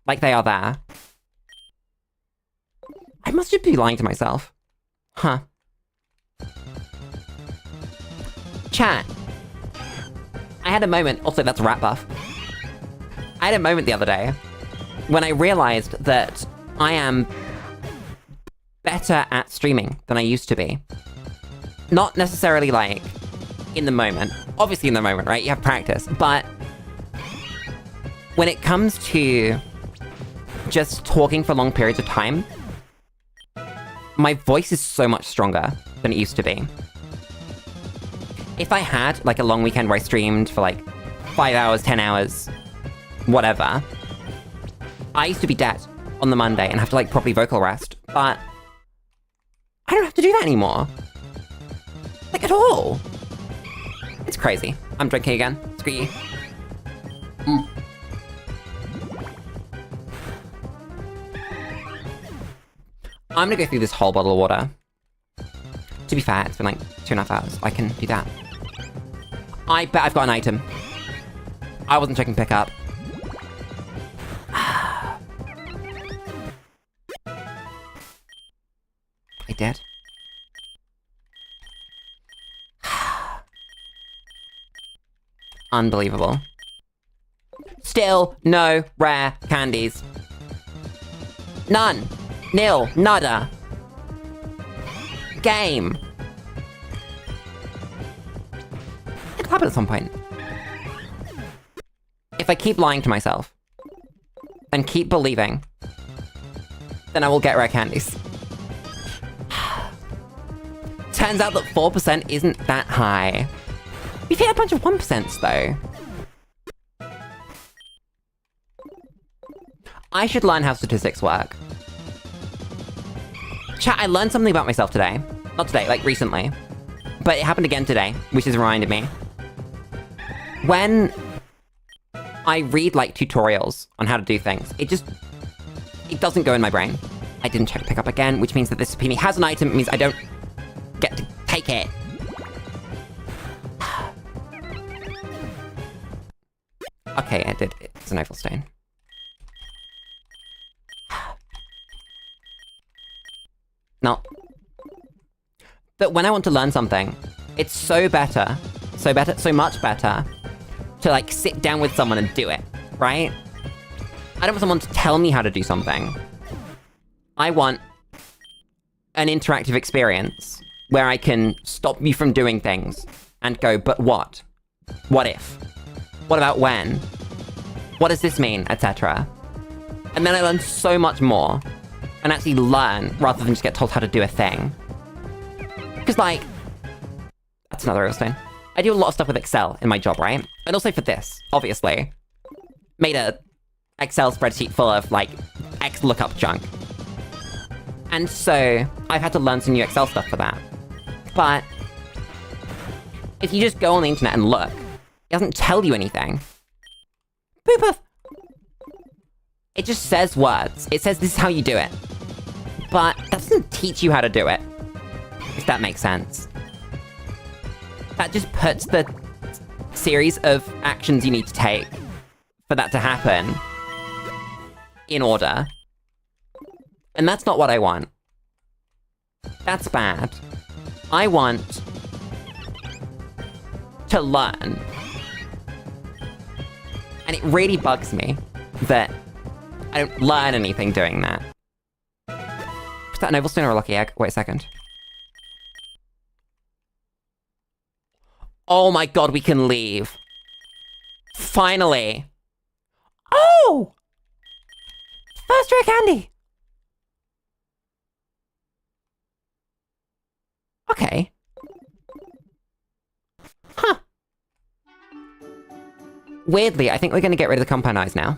Like they are there. I must just be lying to myself. Huh. Chat. I had a moment, also that's a rat buff. I had a moment the other day when I realized that I am better at streaming than I used to be. Not necessarily, like, in the moment. Obviously in the moment, right? You have practice. But when it comes to just talking for long periods of time, my voice is so much stronger than it used to be. If I had, like, a long weekend where I streamed for, like, 5 hours, 10 hours, whatever, I used to be dead on the Monday and have to, like, properly vocal rest, but I don't have to do that anymore. Like, at all. It's crazy. I'm drinking again. Screw you. I'm gonna go through this whole bottle of water. To be fair, it's been like 2.5 hours. I can do that. I bet I've got an item. I wasn't checking pickup. I did. Unbelievable. Still no rare candies. None. Nil. Nada. Game. It could happen at some point. If I keep lying to myself and keep believing, then I will get rare candies. Turns out that 4% isn't that high. We've hit a bunch of 1%s though. I should learn how statistics work. Chat, I learned something about myself today. Not today, like recently. But it happened again today, which has reminded me. When I read, like, tutorials on how to do things, it doesn't go in my brain. I didn't check pick up again, which means that this Supini has an item. It means I don't get to take it. Okay, I did. It's an oval stone. No. But when I want to learn something, it's so much better to, like, sit down with someone and do it, right? I don't want someone to tell me how to do something. I want an interactive experience where I can stop you from doing things and go, but what? What if? What about when? What does this mean? Etc. And then I learn so much more and actually learn rather than just get told how to do a thing. Because, like, that's another real thing. I do a lot of stuff with Excel in my job, right? And also for this, obviously. Made a Excel spreadsheet full of, like, X lookup junk. And so, I've had to learn some new Excel stuff for that. But if you just go on the internet and look, it doesn't tell you anything. Boop. It just says words. It says this is how you do it. But that doesn't teach you how to do it. If that makes sense. That just puts the series of actions you need to take for that to happen in order. And that's not what I want. That's bad. I want to learn. And it really bugs me that I don't learn anything doing that. Is that an oval stone or a lucky egg? Wait a second. Oh my god, we can leave. Finally. Oh! First rare candy! Okay. Huh. Weirdly, I think we're gonna get rid of the compound eyes now.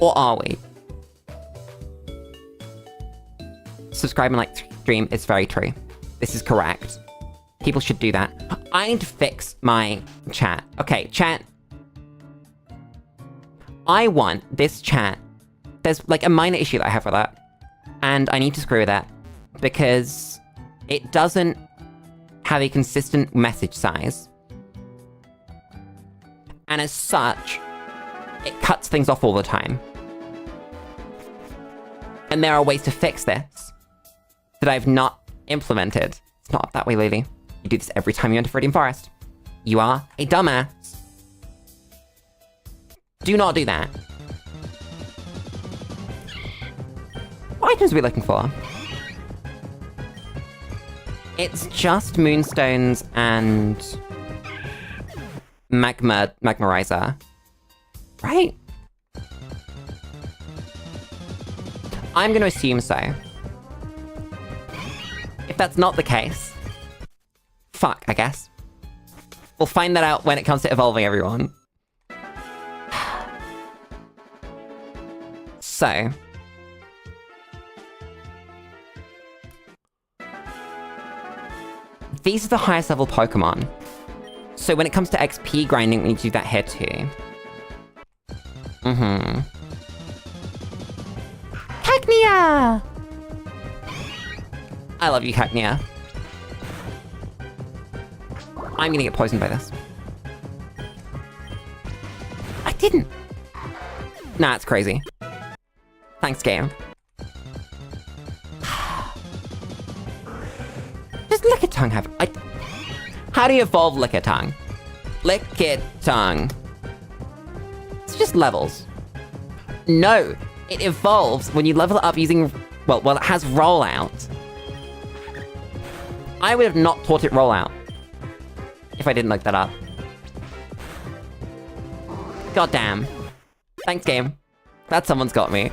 Or are we? Subscribe and like stream is very true. This is correct. People should do that. I need to fix my chat. Okay, chat. I want this chat. There's like a minor issue that I have with that. And I need to screw with that. Because it doesn't have a consistent message size. And as such, it cuts things off all the time. And there are ways to fix this that I've not implemented. It's not that way, Lulu. You do this every time you enter Viridian Forest. You are a dumbass. Do not do that. What items are we looking for? It's just Moonstones and Magmarizer. Right? I'm gonna assume so. If that's not the case, fuck, I guess. We'll find that out when it comes to evolving everyone. So. These are the highest level Pokemon. So when it comes to XP grinding, we need to do that here too. Cacnea! I love you, Cacnea. I'm gonna get poisoned by this. I didn't! Nah, it's crazy. Thanks, game. Does Lickitung have... How do you evolve Lickitung? Lickitung. It's just levels. No! It evolves when you level it up using... Well, it has rollout. I would have not taught it rollout if I didn't look that up. God damn. Thanks, game. Glad someone's got me.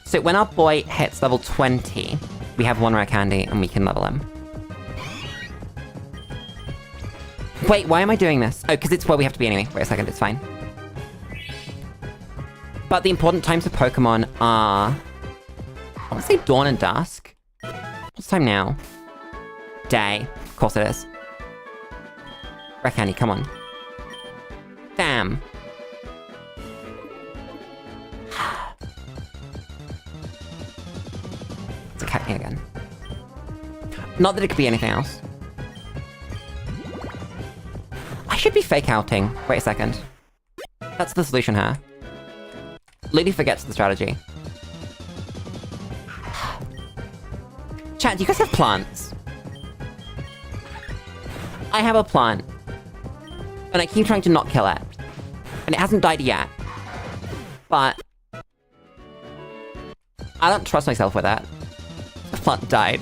So when our boy hits level 20, we have one rare candy and we can level him. Wait, why am I doing this? Oh, because it's where we have to be anyway. Wait a second, it's fine. But the important times of Pokemon are... I want to say dawn and dusk. What's time now? Day. Of course it is. Rare candy, come on. Damn. It's a Cacnea again. Not that it could be anything else. I should be fake outing. Wait a second. That's the solution here. Lulu forgets the strategy. Chat, do you guys have plants? I have a plant. And I keep trying to not kill it. And it hasn't died yet. But I don't trust myself with that. The plant died.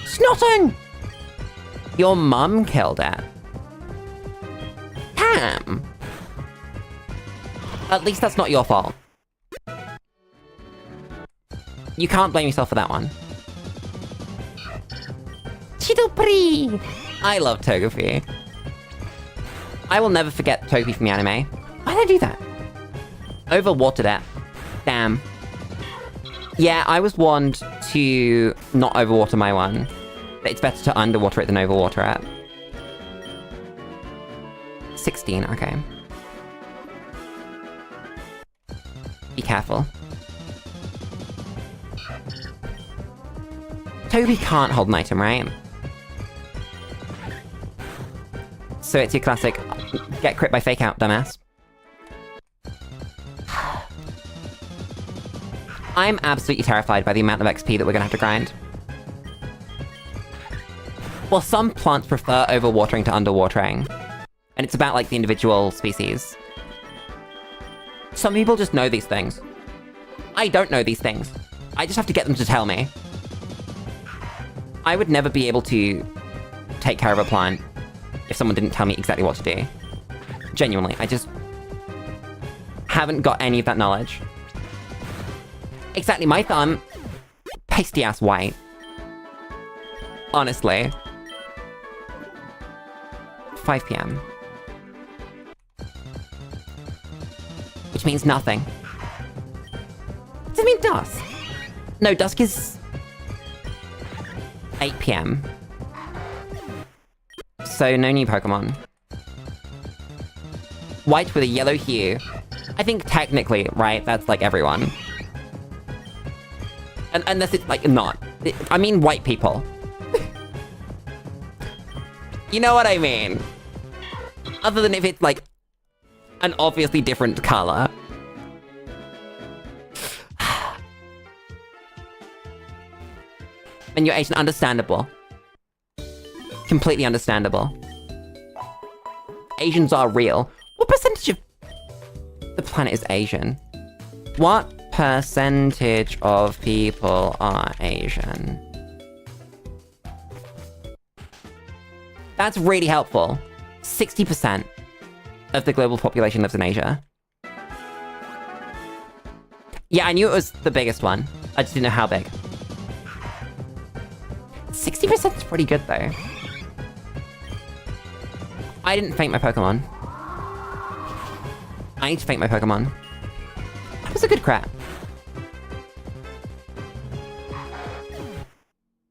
Snotting! Your mum killed it. Damn! At least that's not your fault. You can't blame yourself for that one. Chidopri! I love Togepi. I will never forget Togepi from the anime. Why did I do that? Overwatered it. Damn. Yeah, I was warned to not overwater my one. It's better to underwater it than overwater it. 16, okay. Be careful. Toby can't hold an item, right? So it's your classic, get crit by fake out, dumbass. I'm absolutely terrified by the amount of XP that we're gonna have to grind. Well, some plants prefer overwatering to underwatering. And it's about, like, the individual species. Some people just know these things. I don't know these things. I just have to get them to tell me. I would never be able to take care of a plant if someone didn't tell me exactly what to do. Genuinely, I just haven't got any of that knowledge. Exactly, my thumb, pasty-ass white. Honestly. 5 PM. Which means nothing. Does it mean dusk? No, dusk is 8 PM. So no new Pokemon. White with a yellow hue. I think technically, right, that's like everyone. And unless it's like not. I mean white people. You know what I mean? Other than if it's like an obviously different color. And you're Asian, understandable. Completely understandable. Asians are real. What percentage of the planet is Asian? What percentage of people are Asian? That's really helpful. 60% of the global population lives in Asia. Yeah, I knew it was the biggest one. I just didn't know how big. 60% is pretty good, though. I didn't faint my Pokemon. I need to faint my Pokemon. That was a good crap.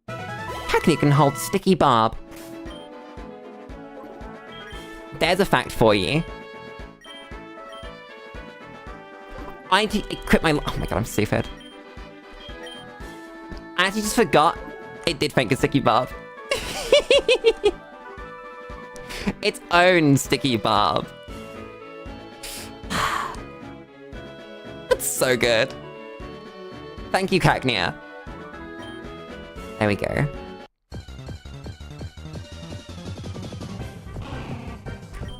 Hackney can hold Sticky Barb. There's a fact for you. I need to equip my... Oh my god, I'm stupid. I actually just forgot it did thank a Sticky Barb. Its own Sticky Barb. That's so good. Thank you, Cacnea. There we go.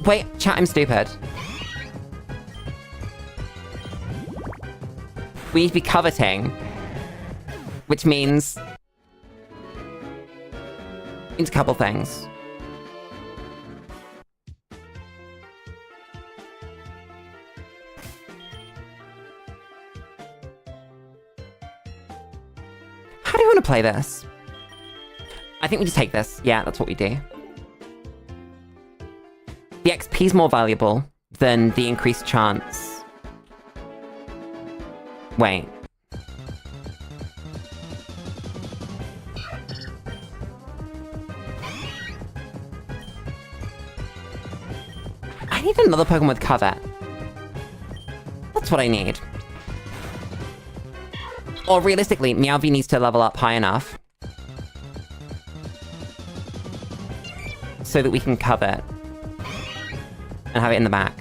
Wait, chat, I'm stupid. We need to be coveting. Which means... means a couple things. How do you want to play this? I think we just take this. Yeah, that's what we do. The XP is more valuable than the increased chance. Wait. I need another Pokemon with Covet. That's what I need. Or realistically, Meowth needs to level up high enough so that we can Covet and have it in the back.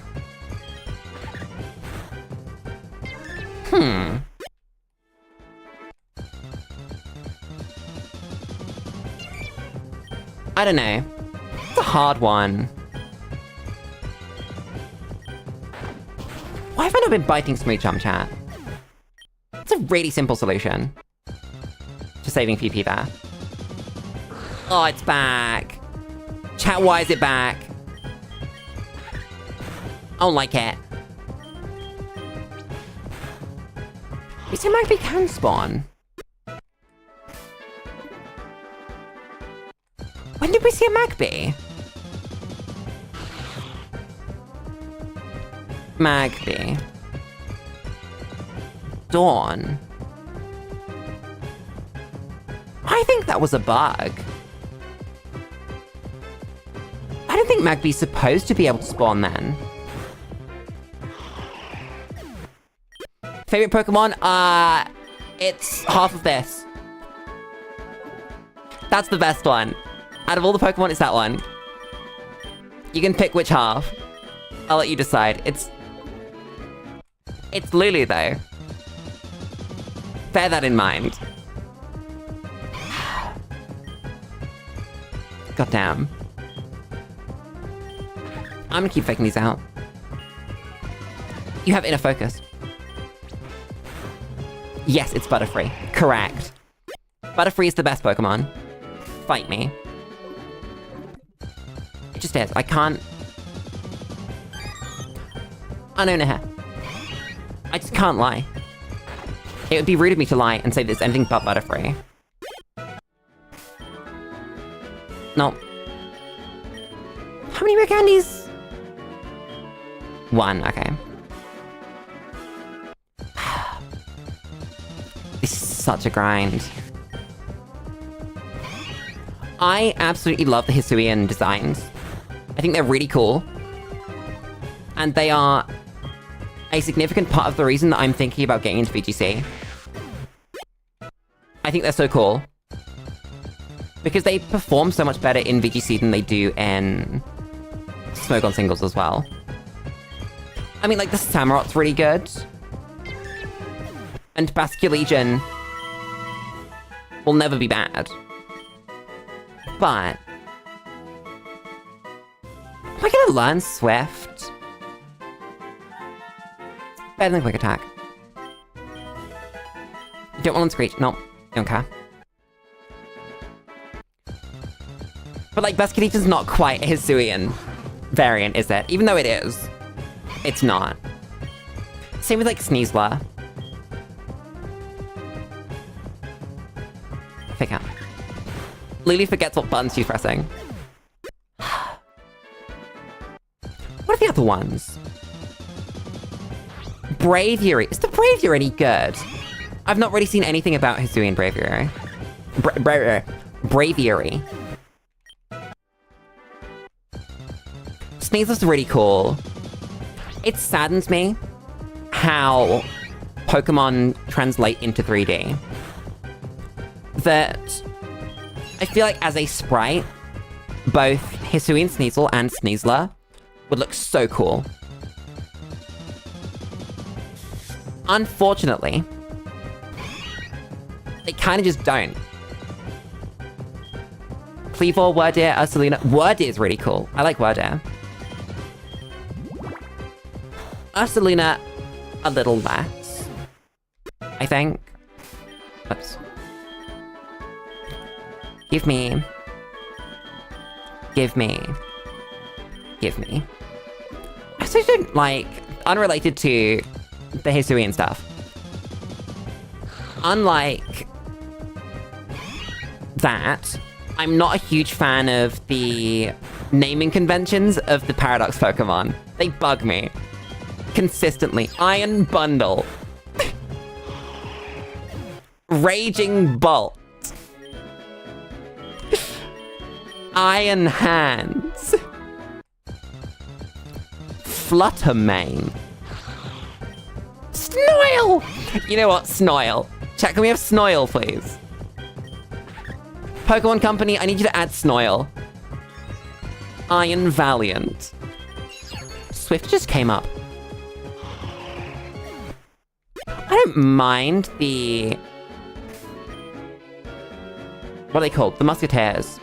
I don't know. It's a hard one. have been biting Smoochum, chat. It's a really simple solution to saving PP there. Oh, it's back. Chat, why is it back? I don't like it. You see, Magby can spawn. When did we see a Magby? Magby. Dawn. I think that was a bug. I don't think Magby's supposed to be able to spawn then. Favorite Pokemon? It's half of this. That's the best one. Out of all the Pokemon, it's that one. You can pick which half. I'll let you decide. It's Lulu, though. Bear that in mind. God damn. I'm gonna keep faking these out. You have inner focus. Yes, it's Butterfree. Correct. Butterfree is the best Pokemon. Fight me. It just is. I can't... I just can't lie. It would be rude of me to lie and say there's anything but Butterfree. No. How many rare candies? 1, okay. This is such a grind. I absolutely love the Hisuian designs. I think they're really cool. And they are a significant part of the reason that I'm thinking about getting into VGC. I think they're so cool. Because they perform so much better in VGC than they do in Smoke on singles as well. I mean, like, the Samurot's really good. And Basculegion will never be bad. But... am I gonna learn Swift? Better than Quick Attack. You don't want to Screech? No, don't care. But like, Basculegion's not quite a Hisuian variant, is it? Even though it is. It's not. Same with like Sneasler. Pick up. Lily forgets what buttons she's pressing. What are the other ones? Braviary. Is the Braviary any good? I've not really seen anything about Hisuian Braviary. Braviary. Sneasler's really cool. It saddens me how Pokemon translate into 3D. That I feel like as a sprite, both Hisuian Sneasel and Sneasler would look so cool. Unfortunately, they kind of just don't. Cleavor, Wurdeer, Ursaluna. Wurdeer is really cool. I like Wurdeer. Ursaluna, a little less, I think. Oops. Give me. I also don't like, unrelated to the Hisuian stuff. Unlike that, I'm not a huge fan of the naming conventions of the Paradox Pokemon. They bug me. Consistently. Iron Bundle. Raging Bolt. Iron Hands. Fluttermane. Snoil! You know what? Snoil. Chat, can we have Snoil, please? Pokemon Company, I need you to add Snoil. Iron Valiant. Swift just came up. I don't mind the... what are they called? The Musketeers.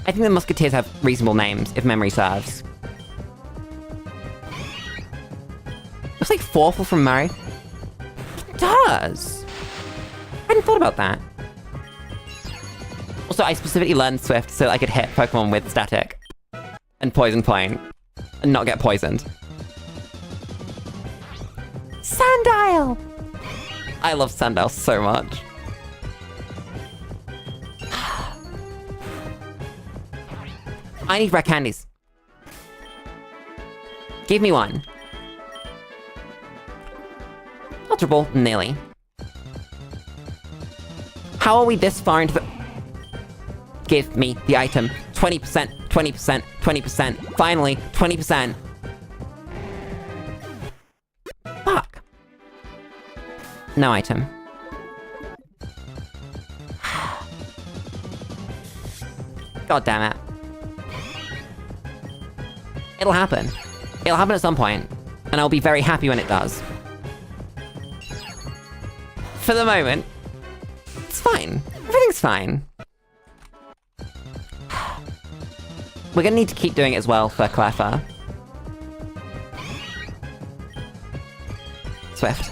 I think the Musketeers have reasonable names, if memory serves. looks like Forful from Mario. It does! I hadn't thought about that. Also, I specifically learned Swift so that I could hit Pokemon with Static and Poison Point and not get poisoned. Sandile! I love Sandile so much. I need rare candies. Give me one. Ultra Ball, nearly. How are we this far into the... Give me the item. 20%, 20%, 20%. Finally, 20%. Fuck. No item. God damn it. It'll happen. It'll happen at some point, and I'll be very happy when it does. For the moment, it's fine. Everything's fine. We're gonna need to keep doing it as well for Cleffa. Swift.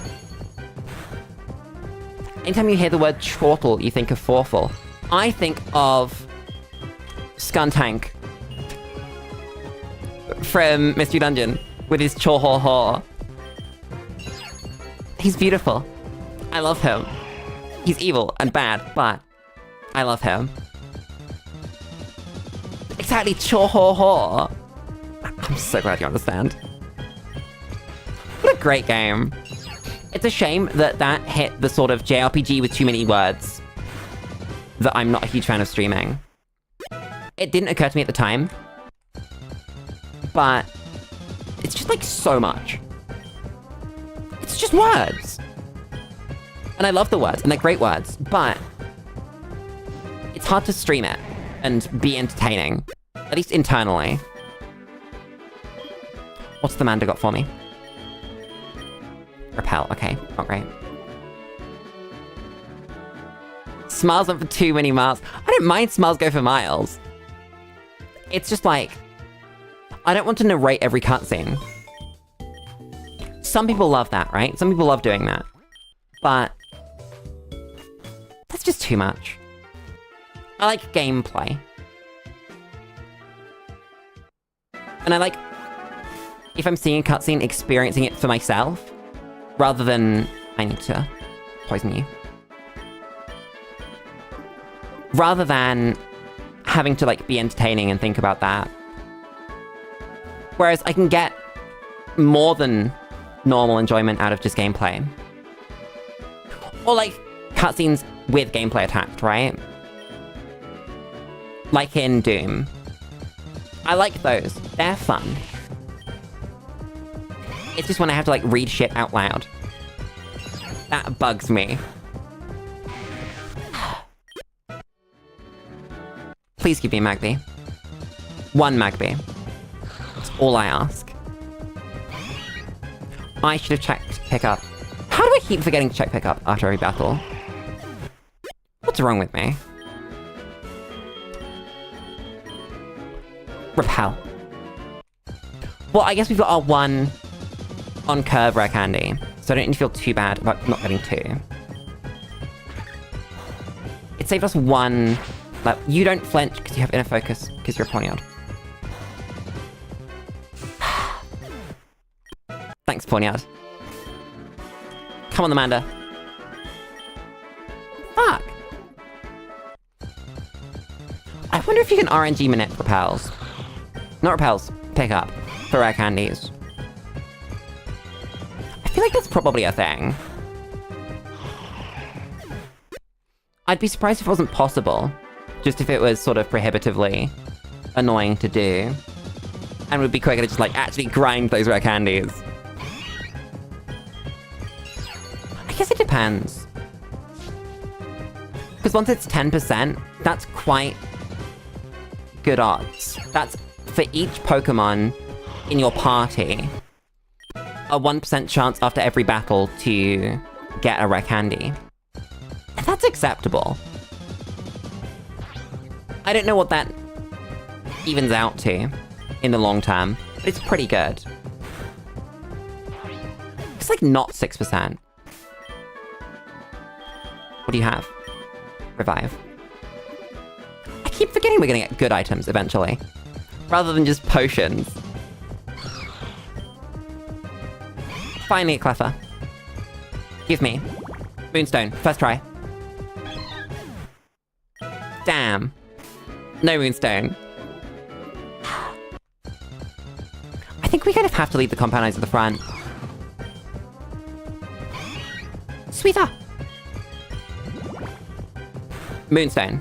Anytime you hear the word chortle, you think of Forful. I think of Skuntank from Mystery Dungeon with his Chor-Hor-Hor. He's beautiful. I love him. He's evil and bad, but I love him. Exactly, Chor-Hor-Hor. I'm so glad you understand. What a great game. It's a shame that that hit the sort of JRPG with too many words that I'm not a huge fan of streaming. It didn't occur to me at the time, but it's just like so much. It's just words. And I love the words, and they're great words, but it's hard to stream it and be entertaining, at least internally. What's the Manda got for me? Repel, okay, not great. Smiles went for too many miles. I don't mind Smiles go for miles. It's just like, I don't want to narrate every cutscene. Some people love that, right? Some people love doing that. But that's just too much. I like gameplay. And I like, if I'm seeing a cutscene, experiencing it for myself, rather than, I need to poison you. Rather than having to, like, be entertaining and think about that. Whereas I can get more than normal enjoyment out of just gameplay. Or, like, cutscenes with gameplay attached, right? Like in Doom. I like those. They're fun. It's just when I have to, like, read shit out loud. That bugs me. Please give me a Magby. One Magby. That's all I ask. I should have checked pickup. How do I keep forgetting to check pickup after every battle? What's wrong with me? Repel. Well, I guess we've got our one on curve rare candy, so I don't need to feel too bad about not getting two. It saved us one. Like, you don't flinch because you have inner focus, because you're a Pawniard. Thanks, Pawniard. Come on, the Manda. Fuck! I wonder if you can RNG manip repels. Not repels, pick up for rare candies. I feel like that's probably a thing. I'd be surprised if it wasn't possible. Just if it was sort of prohibitively annoying to do. And would be quicker to just, like, actually grind those rare candies. I guess it depends. Because once it's 10%, that's quite good odds. That's for each Pokemon in your party, a 1% chance after every battle to get a rare candy. That's acceptable. I don't know what that evens out to in the long term, but it's pretty good. like not 6%. What do you have? Revive. I keep forgetting we're gonna get good items eventually. Rather than just potions. Finally, Cleffa. Give me. Moonstone. First try. Damn. No Moonstone. I think we kind of have to leave the compound eyes at the front. Sweeter! Moonstone.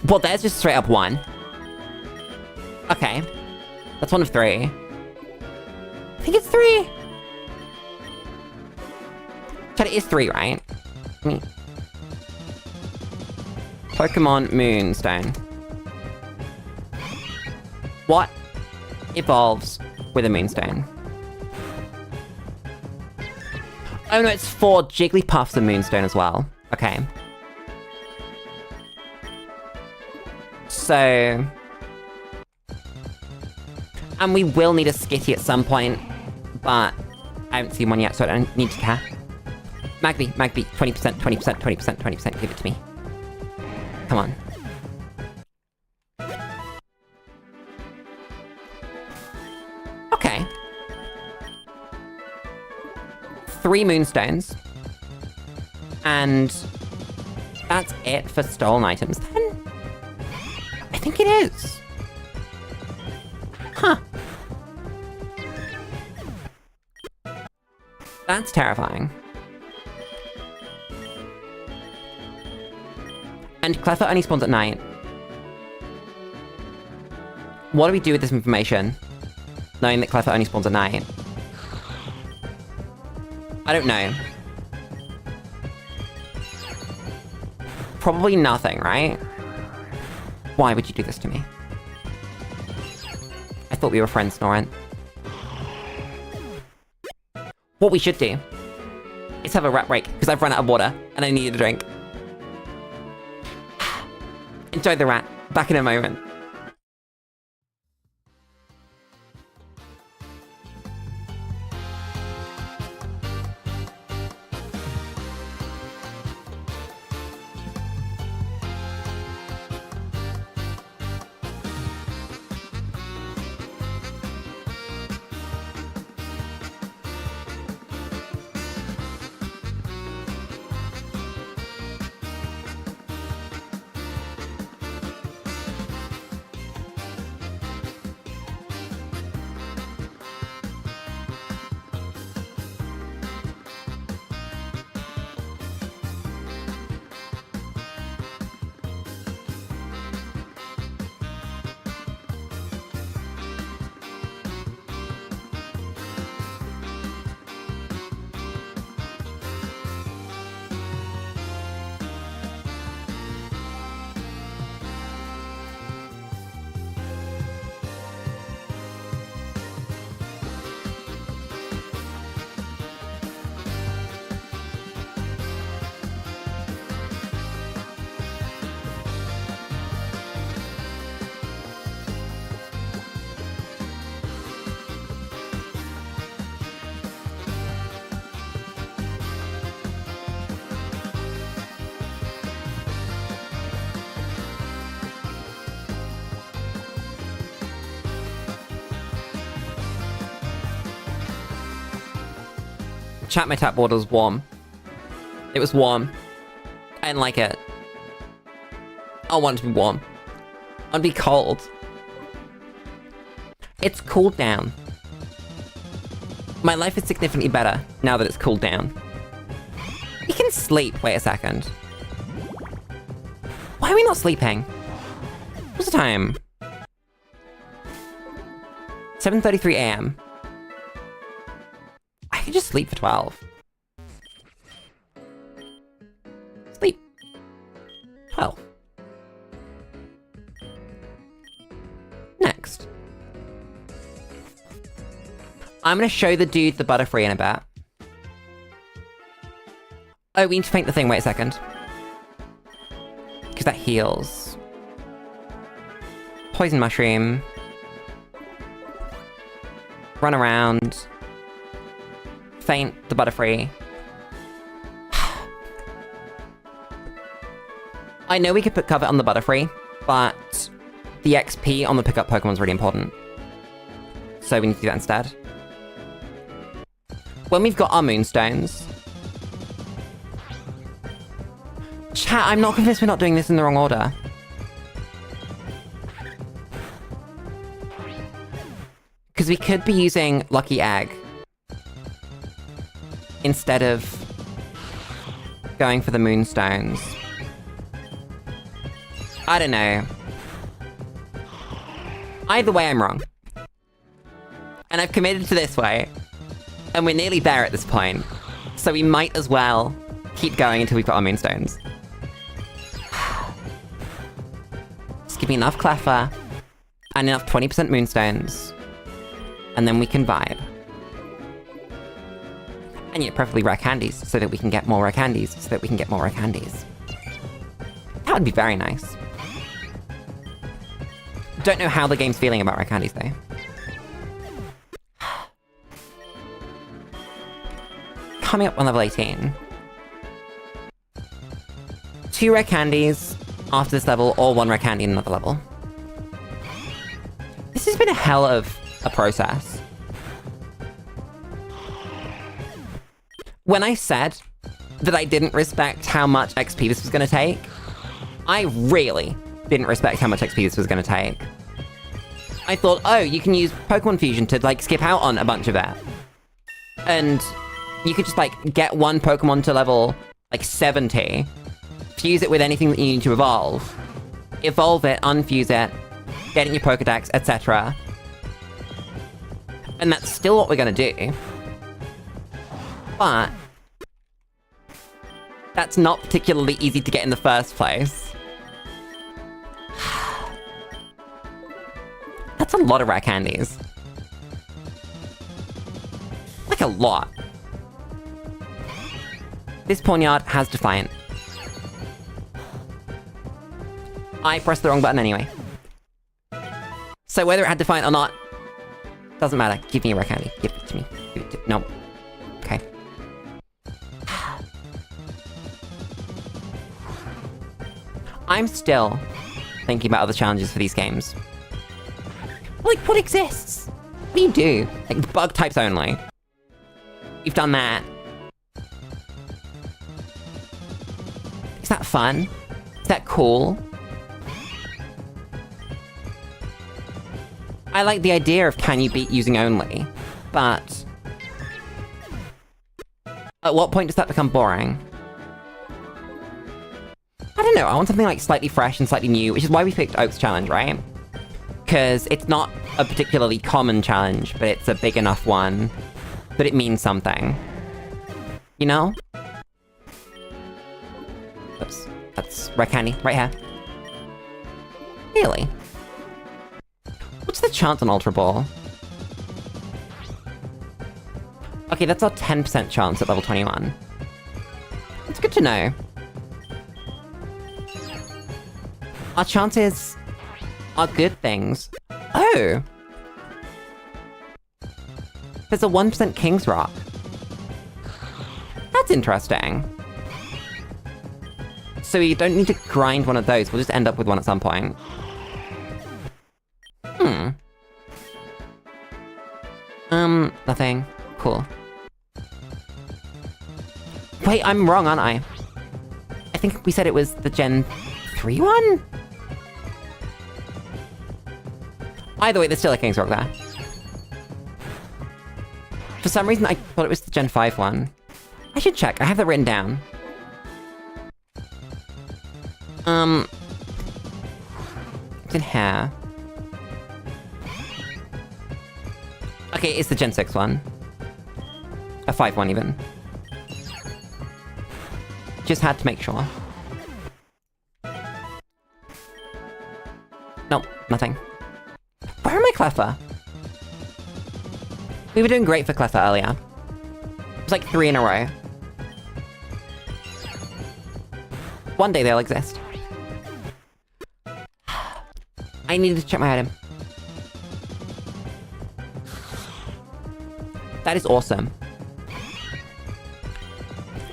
Well, there's just straight up 1. Okay. That's 1 of 3. I think it's 3! Chat, it is 3, right? Pokemon Moonstone. What evolves with a Moonstone? Oh no, it's 4 Jigglypuffs and Moonstone as well. Okay. So... And we will need a Skitty at some point, but I haven't seen one yet, so I don't need to care. Magby, 20%, 20%, 20%, 20%, give it to me. Come on. Okay. 3 Moonstones. And that's it for stolen items, then? I think it is. Huh. That's terrifying. And Cleffa only spawns at night. What do we do with this information? Knowing that Cleffa only spawns at night. I don't know. Probably nothing, right? Why would you do this to me? I thought we were friends, Snorin. What we should do is have a rat break, because I've run out of water, and I need a drink. Enjoy the rat. Back in a moment. Chat, my tap water was warm. It was warm. I didn't like it. I want it to be warm. I want to be cold. It's cooled down. My life is significantly better now that it's cooled down. We can sleep. Wait a second. Why are we not sleeping? What's the time? 7:33 AM. I could just sleep for 12. Sleep. 12. Next. I'm gonna show the dude the Butterfree in a bit. Oh, we need to paint the thing. Wait a second. Because that heals. Poison Mushroom. run around, faint the Butterfree. I know we could put cover on the Butterfree, but the XP on the pickup Pokemon is really important. So we need to do that instead. When we've got our Moonstones... Chat, I'm not convinced we're not doing this in the wrong order. Because we could be using Lucky Egg instead of going for the Moonstones. I don't know. Either way, I'm wrong. And I've committed to this way. And we're nearly there at this point. So we might as well keep going until we've got our Moonstones. Just give me enough Cleffa and enough 20% Moonstones. And then we can vibe. And yet preferably rare candies, so that we can get more rare candies, so that we can get more rare candies. That would be very nice. Don't know how the game's feeling about rare candies, though. Coming up on level 18. 2 rare candies after this level, or 1 rare candy in another level. This has been a hell of a process. When I said that I didn't respect how much XP this was going to take, I really didn't respect how much XP this was going to take. I thought, oh, you can use Pokemon Fusion to, like, skip out on a bunch of it. And you could just, like, get one Pokemon to level, like, 70, fuse it with anything that you need to evolve it, unfuse it, get in your Pokedex, etc. And that's still what we're gonna do. But that's not particularly easy to get in the first place. That's a lot of rare candies. Like, a lot. This Pawniard has Defiant. I pressed the wrong button anyway. So whether it had Defiant or not, doesn't matter. Give me a rare candy. Give it to me. Give it to... No. Okay. I'm still thinking about other challenges for these games. Like, what exists? What do you do? Like, bug types only. You've done that. Is that fun? Is that cool? I like the idea of can you beat using only, but... at what point does that become boring? I don't know, I want something like slightly fresh and slightly new, which is why we picked Oak's challenge, right? Because it's not a particularly common challenge, but it's a big enough one that it means something. You know? Oops. That's rare candy, right here. Really? What's the chance on Ultra Ball? Okay, that's our 10% chance at level 21. It's good to know. Our chances are good things. Oh! There's a 1% King's Rock. That's interesting. So we don't need to grind one of those, we'll just end up with one at some point. Nothing. Cool. Wait, I'm wrong, aren't I? I think we said it was the Gen 3 one? Either way, there's still a King's Rock there. For some reason, I thought it was the Gen 5 one. I should check, I have that written down. It's in here. Okay, it's the Gen 6 one. A 5 one, even. Just had to make sure. Nope, nothing. Where am I, Cleffa? We were doing great for Cleffa earlier. It was like 3 in a row. One day they'll exist. I needed to check my item. That is awesome.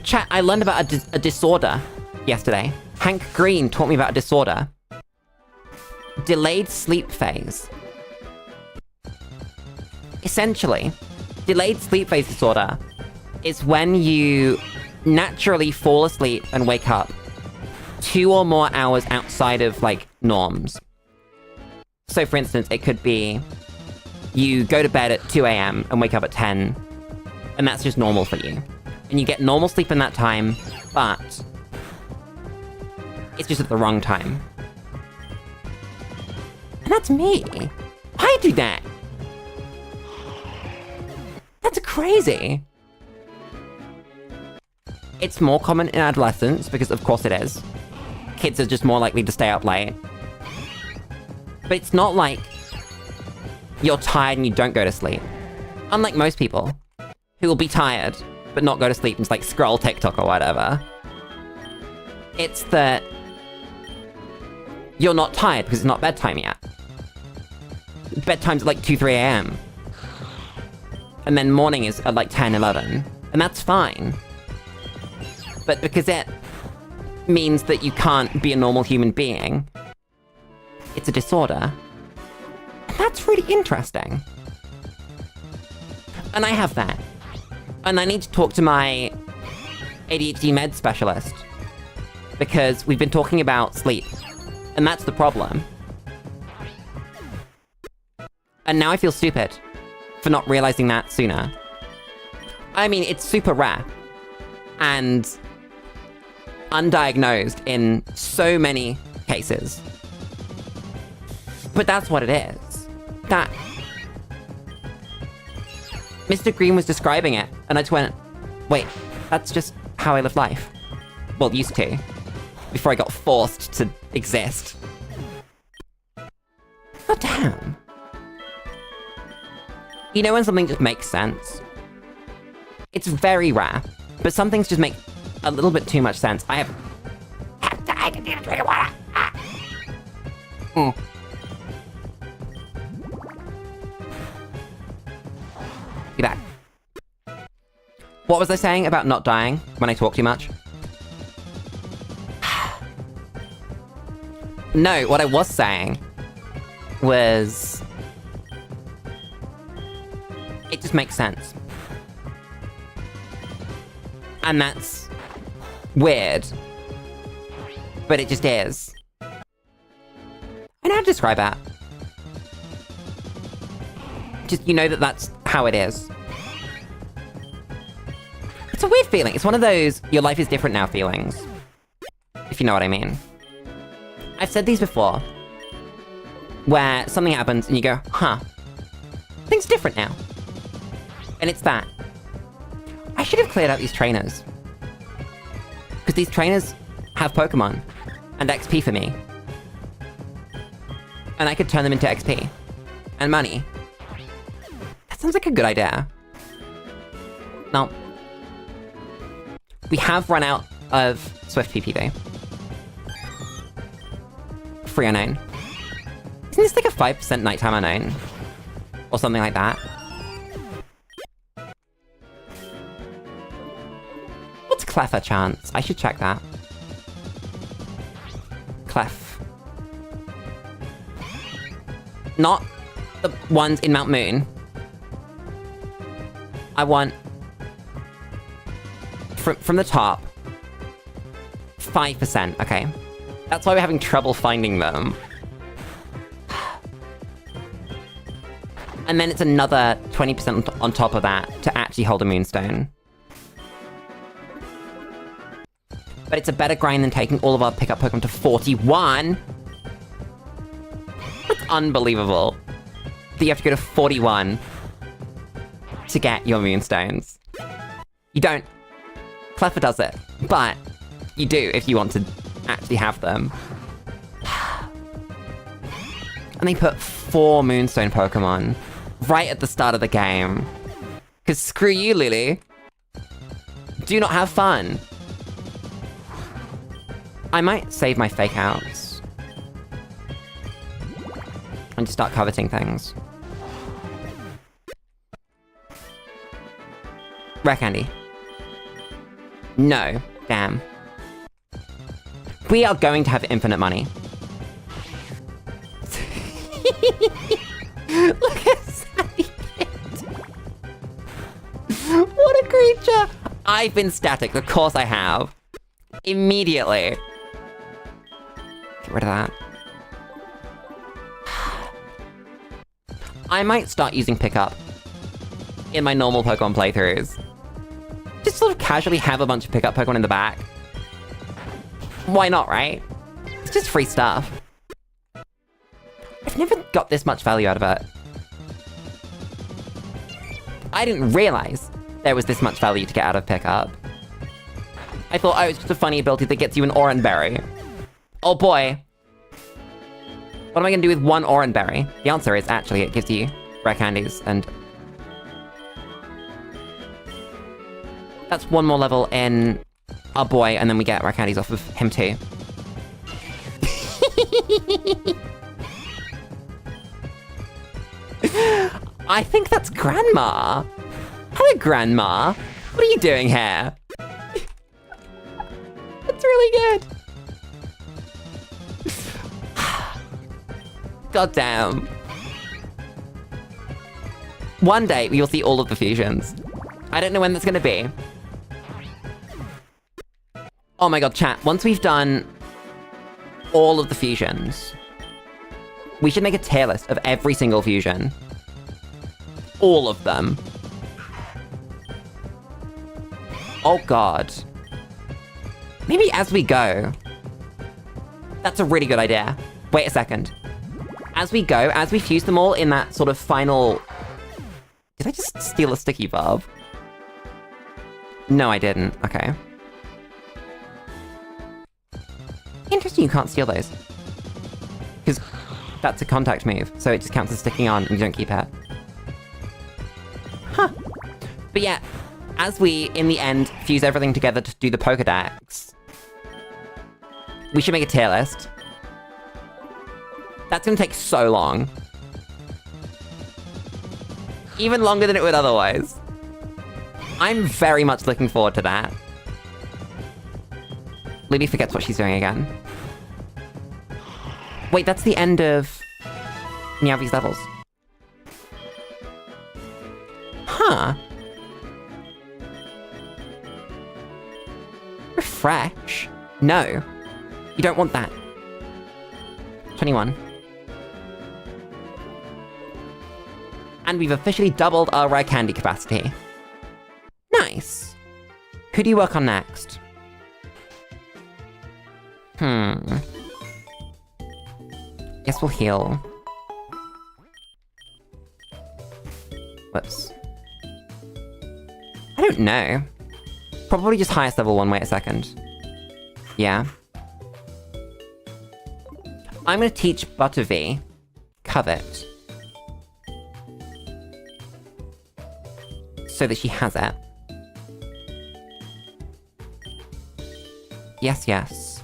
Chat, I learned about a disorder yesterday. Hank Green taught me about a disorder. Delayed sleep phase. Essentially, delayed sleep phase disorder is when you naturally fall asleep and wake up 2 or more hours outside of, like, norms. So, for instance, it could be you go to bed at 2 a.m. and wake up at 10, and that's just normal for you. And you get normal sleep in that time, but it's just at the wrong time. And that's me. I do that. That's crazy. It's more common in adolescence, because of course it is. Kids are just more likely to stay up late. But it's not like you're tired and you don't go to sleep. Unlike most people, who will be tired, but not go to sleep and just, like, scroll TikTok or whatever. It's that you're not tired because it's not bedtime yet. Bedtime's at, like, 2, 3 a.m. And then morning is at, like, 10, 11. And that's fine. But because it means that you can't be a normal human being, it's a disorder. And that's really interesting. And I have that. And I need to talk to my ADHD med specialist. Because we've been talking about sleep. And that's the problem. And now I feel stupid for not realizing that sooner. I mean, it's super rare. And undiagnosed in so many cases. But that's what it is. That... Mr. Green was describing it, and I just went, wait, that's just how I live life. Well, used to. Before I got forced to exist. God damn. You know when something just makes sense? It's very rare, but some things just make a little bit too much sense. I need to drink water. Be back. What was I saying about not dying when I talk too much? No, what I was saying was... it just makes sense. And that's... weird. But it just is. I know how to describe that. Just, you know that that's how it is. It's a weird feeling. It's one of those, your life is different now feelings. If you know what I mean. I've said these before. Where something happens and you go, huh. Things are different now. And it's that. I should have cleared out these trainers. Because these trainers have Pokemon. And XP for me. And I could turn them into XP. And money. That sounds like a good idea. Now, we have run out of Swift PPV. Free unknown. Isn't this like a 5% nighttime unknown? Or something like that? What's Cleffa chance? I should check that. Clef. Not the ones in Mount Moon. I want... From the top. 5%, okay. That's why we're having trouble finding them. And then it's another 20% on top of that to actually hold a Moonstone. But it's a better grind than taking all of our pickup Pokemon to 41! That's unbelievable. That you have to go to 41 to get your Moonstones. You don't. Cleffa does it, but you do if you want to actually have them. And they put 4 Moonstone Pokemon right at the start of the game. Because screw you, Lulu. Do not have fun. I might save my fake outs. And just start coveting things. Rare candy. No. Damn. We are going to have infinite money. Look at Sandy Kid. What a creature! I've been static, of course I have. Immediately. Get rid of that. I might start using pickup in my normal Pokemon playthroughs. Just sort of casually have a bunch of pickup Pokemon in the back. Why not, right? It's just free stuff. I've never got this much value out of it. I didn't realize there was this much value to get out of pickup. I thought, oh, it's just a funny ability that gets you an Oran Berry. Oh boy. What am I gonna do with one Oran Berry? The answer is, actually, it gives you rare candies, and... that's one more level in our boy, and then we get rare candies off of him too. I think that's Grandma. Hello, Grandma. What are you doing here? That's really good. God damn. One day, we will see all of the fusions. I don't know when that's gonna be. Oh my god, chat. Once we've done all of the fusions, we should make a tier list of every single fusion. All of them. Oh god. Maybe as we go. That's a really good idea. Wait a second. As we go, as we fuse them all in that sort of final... Did I just steal a sticky barb? No, I didn't. Okay. Interesting, you can't steal those. Because that's a contact move, so it just counts as sticking on and you don't keep it. Huh. But yeah, as we, in the end, fuse everything together to do the Pokedex, we should make a tier list. That's gonna take so long. Even longer than it would otherwise. I'm very much looking forward to that. Lily forgets what she's doing again. Wait, that's the end of Meowth's levels. Huh. Refresh? No. You don't want that. 21. And we've officially doubled our rare candy capacity. Nice. Who do you work on next? Guess we'll heal. Whoops. I don't know. Probably just highest level one. Wait a second. Yeah. I'm gonna teach Buttervee Covet. So that she has it. Yes, yes.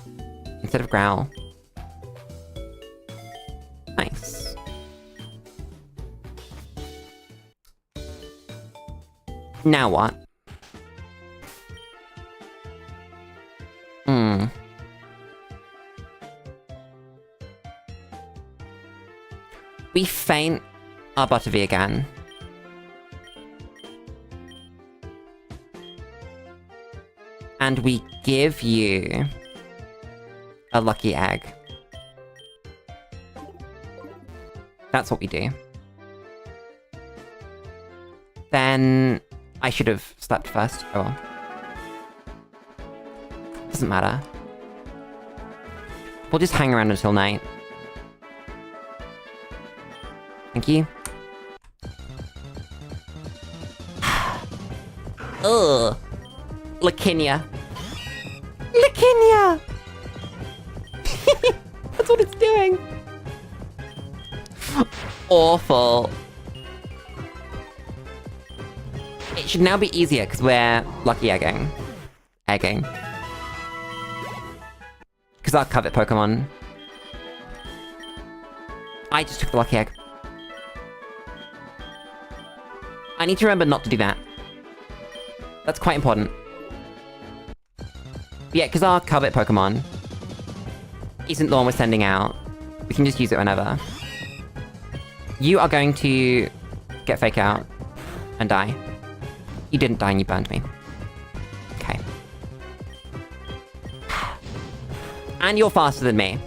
Instead of Growl. Nice. Now what? We faint our Buttervee again. And we give you a lucky egg. That's what we do. Then I should have slept first. Oh well. Doesn't matter. We'll just hang around until night. Thank you. Ugh. Lakinia. Lakinia! That's what it's doing. Awful. It should now be easier because we're lucky egging. Because our covet Pokemon. I just took the lucky egg. I need to remember not to do that. That's quite important. Yeah, because our covet Pokemon isn't the one we're sending out. We can just use it whenever. You are going to get Fake Out and die. You didn't die and you burned me. Okay. And you're faster than me.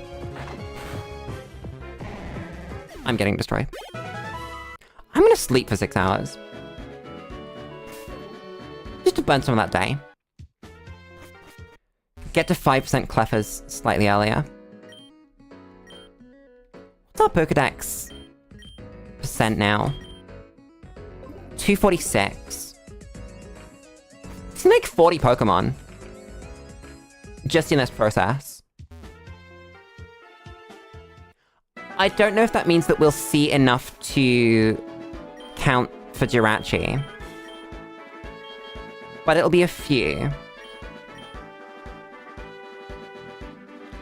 I'm getting destroyed. I'm gonna sleep for 6 hours. Just to burn some of that day. Get to 5% Cleffers slightly earlier. What's our Pokedex percent now? 246. It's like 40 Pokemon. Just in this process. I don't know if that means that we'll see enough to count for Jirachi. But it'll be a few.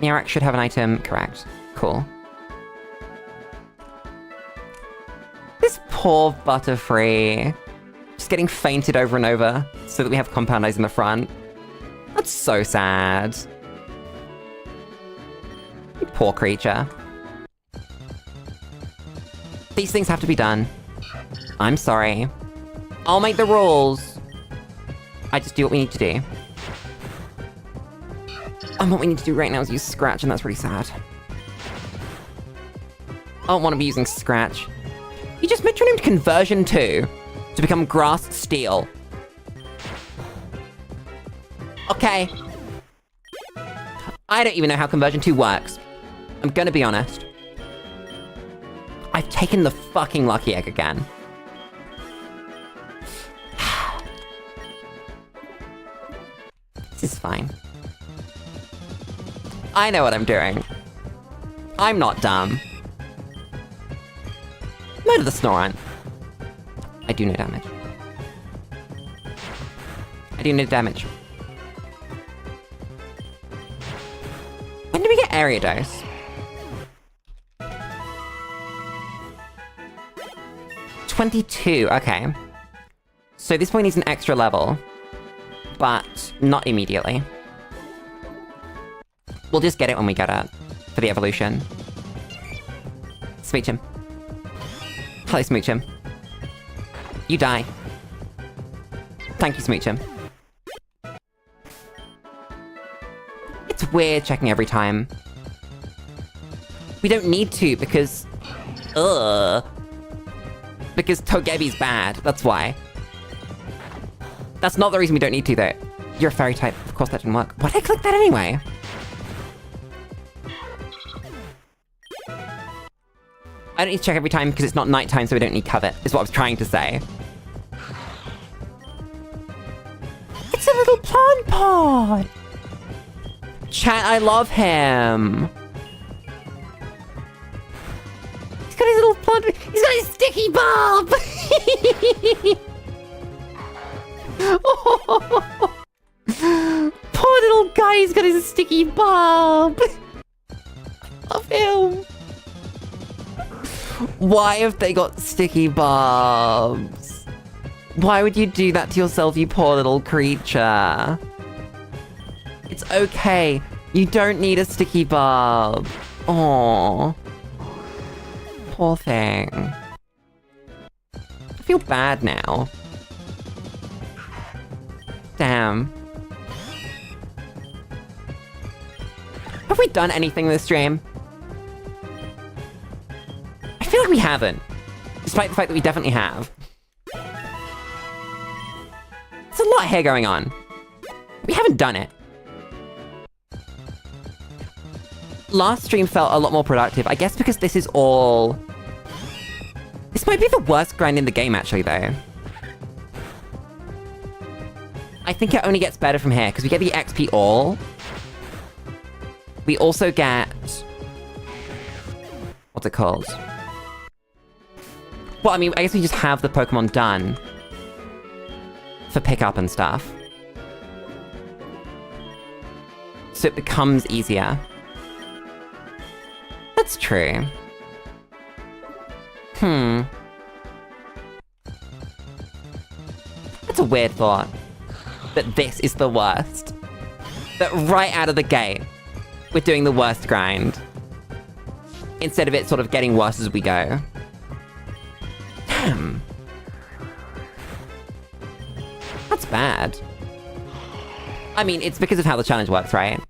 Niarak should have an item, correct. Cool. This poor Butterfree. Just getting fainted over and over so that we have Compound Eyes in the front. That's so sad. You poor creature. These things have to be done. I'm sorry. I'll make the rules. I just do what we need to do. And what we need to do right now is use Scratch, and that's really sad. I don't want to be using Scratch. You just metronomed Conversion 2 to become Grass Steel. Okay. I don't even know how Conversion 2 works. I'm gonna be honest. I've taken the fucking Lucky Egg again. This is fine. I know what I'm doing. I'm not dumb. Murder the Snorunt. I do no damage. I do no damage. When do we get Area Dose? 22, okay. So this point needs an extra level. But not immediately. We'll just get it when we get it. For the evolution. Smooch him. Hello, Smooch him. You die. Thank you, Smooch him. It's weird checking every time. We don't need to because... Because Togebi's bad, that's why. That's not the reason we don't need to, though. You're a fairy type. Of course that didn't work. Why did I click that anyway? I don't need to check every time because it's not nighttime, so we don't need covet, is what I was trying to say. It's a little plant pod! Chat, I love him! He's got his little plant... He's got his sticky bulb! Oh, poor little guy, he's got his sticky bulb! I love him! Why have they got sticky bulbs? Why would you do that to yourself, you poor little creature? It's okay. You don't need a sticky bulb. Aww. Poor thing. I feel bad now. Damn. Have we done anything this stream? I feel like we haven't. Despite the fact that we definitely have. There's a lot here going on. We haven't done it. Last stream felt a lot more productive. I guess because this is all... This might be the worst grind in the game, actually, though. I think it only gets better from here, because we get the XP all. We also get... What's it called? Well, I mean, I guess we just have the Pokemon done. For pickup and stuff. So it becomes easier. That's true. That's a weird thought. that this is the worst. That right out of the gate, we're doing the worst grind. Instead of it sort of getting worse as we go. Damn. That's bad. I mean, it's because of how the challenge works, right?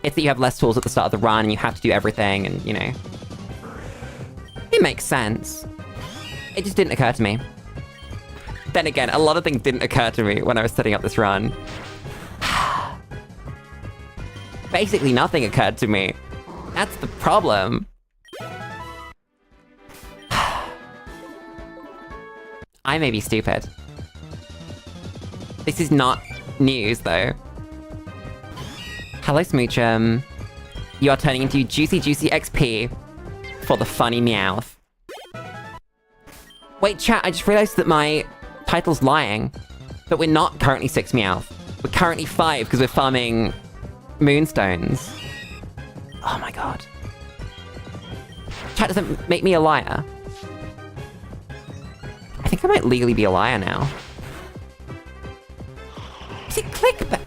It's that you have less tools at the start of the run and you have to do everything and, you know. It makes sense. It just didn't occur to me. Then again, a lot of things didn't occur to me when I was setting up this run. Basically nothing occurred to me. That's the problem. I may be stupid. This is not news, though. Hello, Smoochum. You are turning into Juicy XP for the funny Meowth. Wait, chat, I just realized that my title's lying. But we're not currently 6 Meowth. We're currently 5 because we're farming moonstones. Oh my god. Chat doesn't make me a liar. I think I might legally be a liar now. Is it clickbait?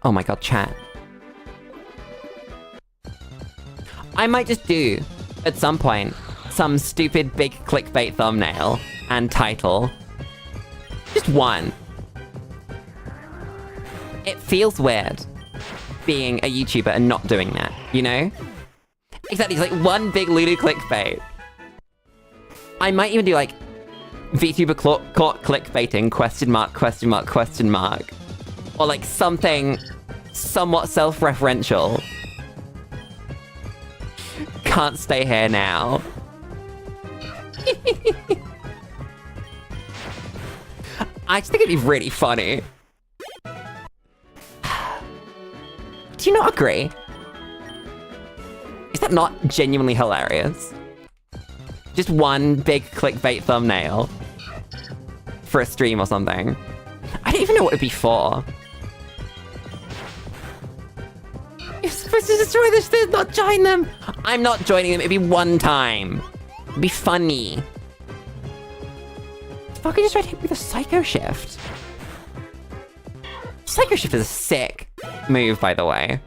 Oh my god, chat. I might just do, at some point, some stupid big clickbait thumbnail and title. Just one. It feels weird being a YouTuber and not doing that, you know? Exactly, it's like one big Lulu clickbait. I might even do like, VTuber caught clickbaiting, question mark. Or like something somewhat self-referential. Can't stay here now. I just think it'd be really funny. Do you not agree? Is that not genuinely hilarious? Just one big clickbait thumbnail for a stream or something. I don't even know what it'd be for. You're supposed to destroy this thing, not join them! I'm not joining them, it'd be one time. It'd be funny. Fuck, I just tried to hit me with a Psycho Shift. Psycho Shift is a sick move, by the way.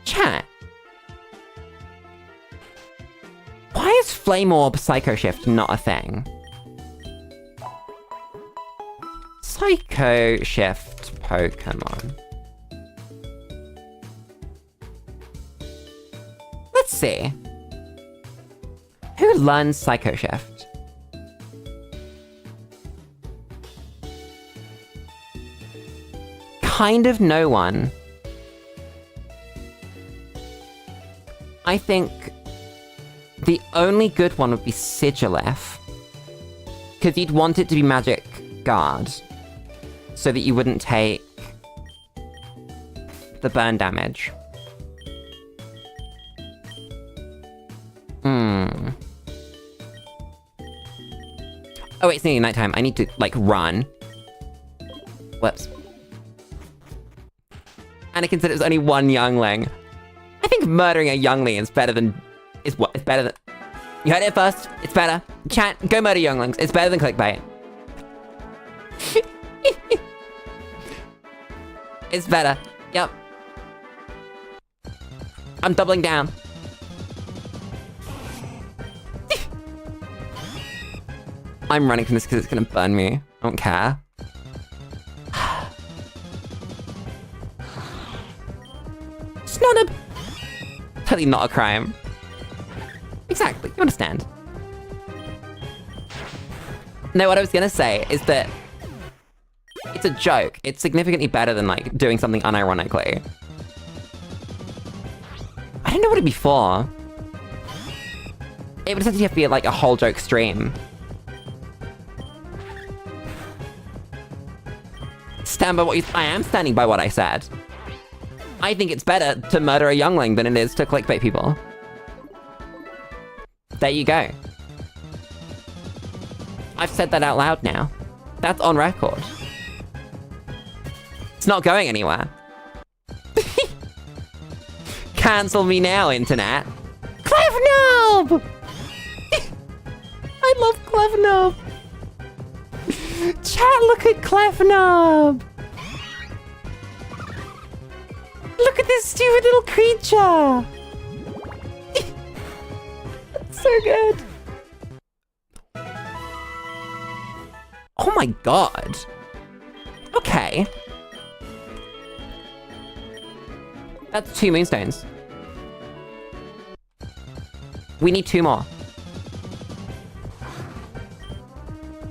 Chat. Why is Flame Orb Psycho Shift not a thing? Psycho Shift Pokemon. Let's see. Who learns Psycho Shift? Kind of no one. I think the only good one would be Sigilef. Because you'd want it to be Magic Guard. So that you wouldn't take the burn damage. Oh wait, it's nearly nighttime. I need to, like, run. Whoops. Anakin said it was only one youngling. I think murdering a youngling is better than... It's better than... You heard it first. It's better. Chat, go murder younglings. It's better than clickbait. It's better. Yep. I'm doubling down. I'm running from this because it's gonna burn me. I don't care. It's not a... Totally not a crime. Exactly, you understand. No, what I was gonna say is that it's a joke. It's significantly better than, like, doing something unironically. I don't know what it'd be for. It would essentially have to be, like, a whole joke stream. Stand by what you... I am standing by what I said. I think it's better to murder a youngling than it is to clickbait people. There you go. I've said that out loud now. That's on record. It's not going anywhere. Cancel me now, internet. Clever Noob! I love Clever Noob! Chat, look at Clefnub! Look at this stupid little creature! So good. Oh my god. Okay. That's 2 moonstones. We need 2 more.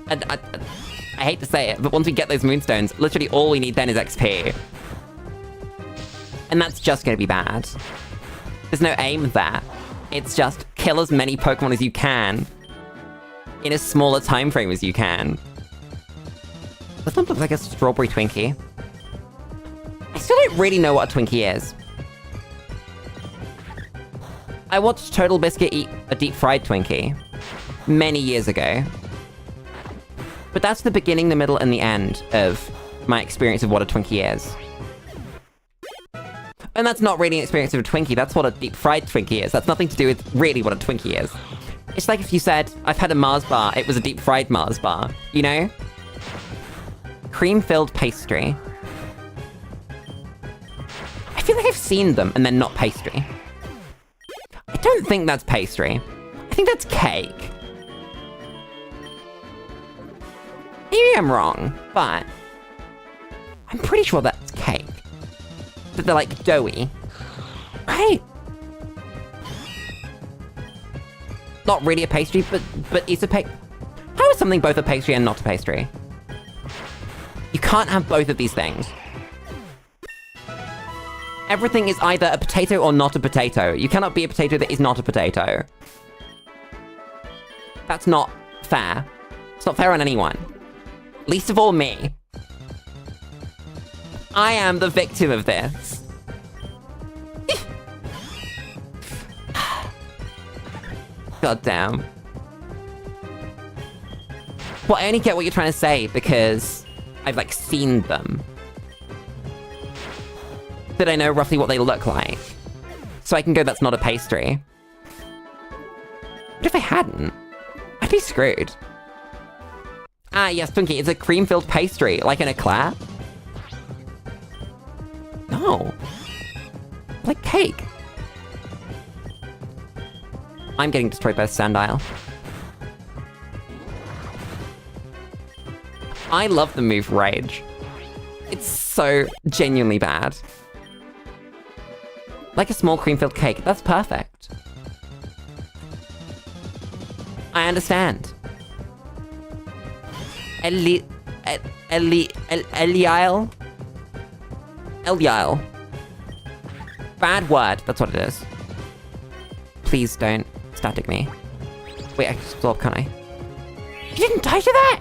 And I hate to say it, but once we get those moonstones, literally all we need then is XP. And that's just gonna be bad. There's no aim there. It's just kill as many Pokemon as you can in as small a time frame as you can. This one looks like a strawberry Twinkie. I still don't really know what a Twinkie is. I watched Total Biscuit eat a deep-fried Twinkie many years ago. But that's the beginning, the middle, and the end of my experience of what a Twinkie is. And that's not really an experience of a Twinkie, that's what a deep-fried Twinkie is. That's nothing to do with really what a Twinkie is. It's like if you said, I've had a Mars bar, it was a deep-fried Mars bar, you know? Cream-filled pastry. I feel like I've seen them and they're not pastry. I don't think that's pastry. I think that's cake. Maybe I'm wrong, but I'm pretty sure that's cake. But they're like doughy. Right? Not really a pastry, but it's a How is something both a pastry and not a pastry? You can't have both of these things. Everything is either a potato or not a potato. You cannot be a potato that is not a potato. That's not fair. It's not fair on anyone. Least of all me. I am the victim of this. God damn. Well, I only get what you're trying to say because I've, like, seen them. That I know roughly what they look like. So I can go, that's not a pastry. But if I hadn't, I'd be screwed. Ah, yes, Twinkie, it's a cream-filled pastry, like an eclair. No. Like cake. I'm getting destroyed by a Sandile. I love the move Rage. It's so genuinely bad. Like a small cream-filled cake, that's perfect. I understand. Eliile? Eliile. Bad word, that's what it is. Please don't static me. Wait, I can absorb, can't I? You didn't die to that?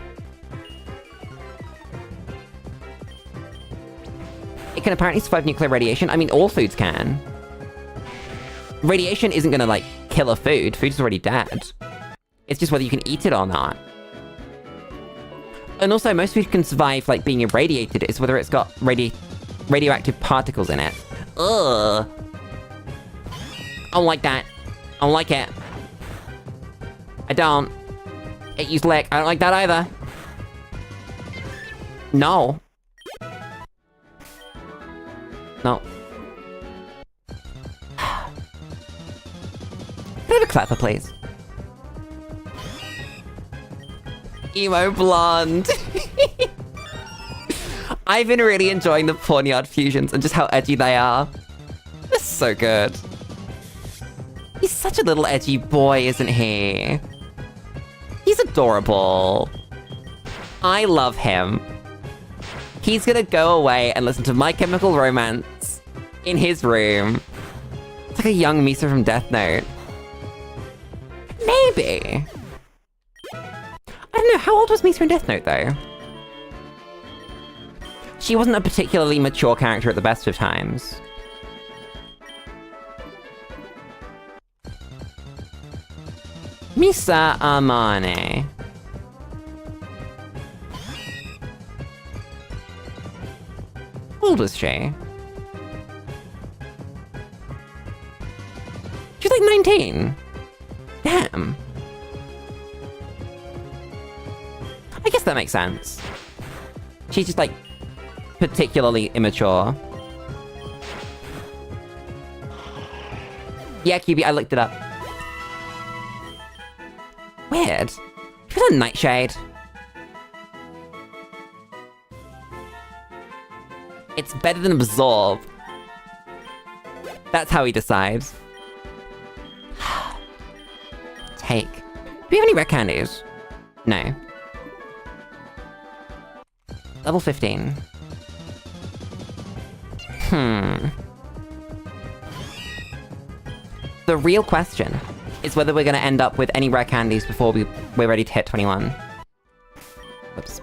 It can apparently survive nuclear radiation. I mean, all foods can. Radiation isn't gonna, like, kill a food. Food's already dead. It's just whether you can eat it or not. And also, most food can survive, like, being irradiated. It's whether it's got radioactive particles in it. Ugh. I don't like that. I don't like it. I don't. It used lick. I don't like that either. No. No. Bit of a clapper, please. Emo blonde. I've been really enjoying the Pawniard fusions and just how edgy they are. They're so good. He's such a little edgy boy, isn't he? He's adorable. I love him. He's gonna go away and listen to My Chemical Romance in his room. It's like a young Misa from Death Note. Maybe. I don't know, how old was Misa in Death Note, though? She wasn't a particularly mature character at the best of times. Misa Amane. How old was she? She's like 19. Damn. I guess that makes sense. She's just, like, particularly immature. Yeah, QB, I looked it up. Weird. She was a nightshade. It's better than absorb. That's how he decides. Take. Do we have any red candies? No. Level 15. The real question is whether we're gonna end up with any rare candies before we're ready to hit 21. Whoops.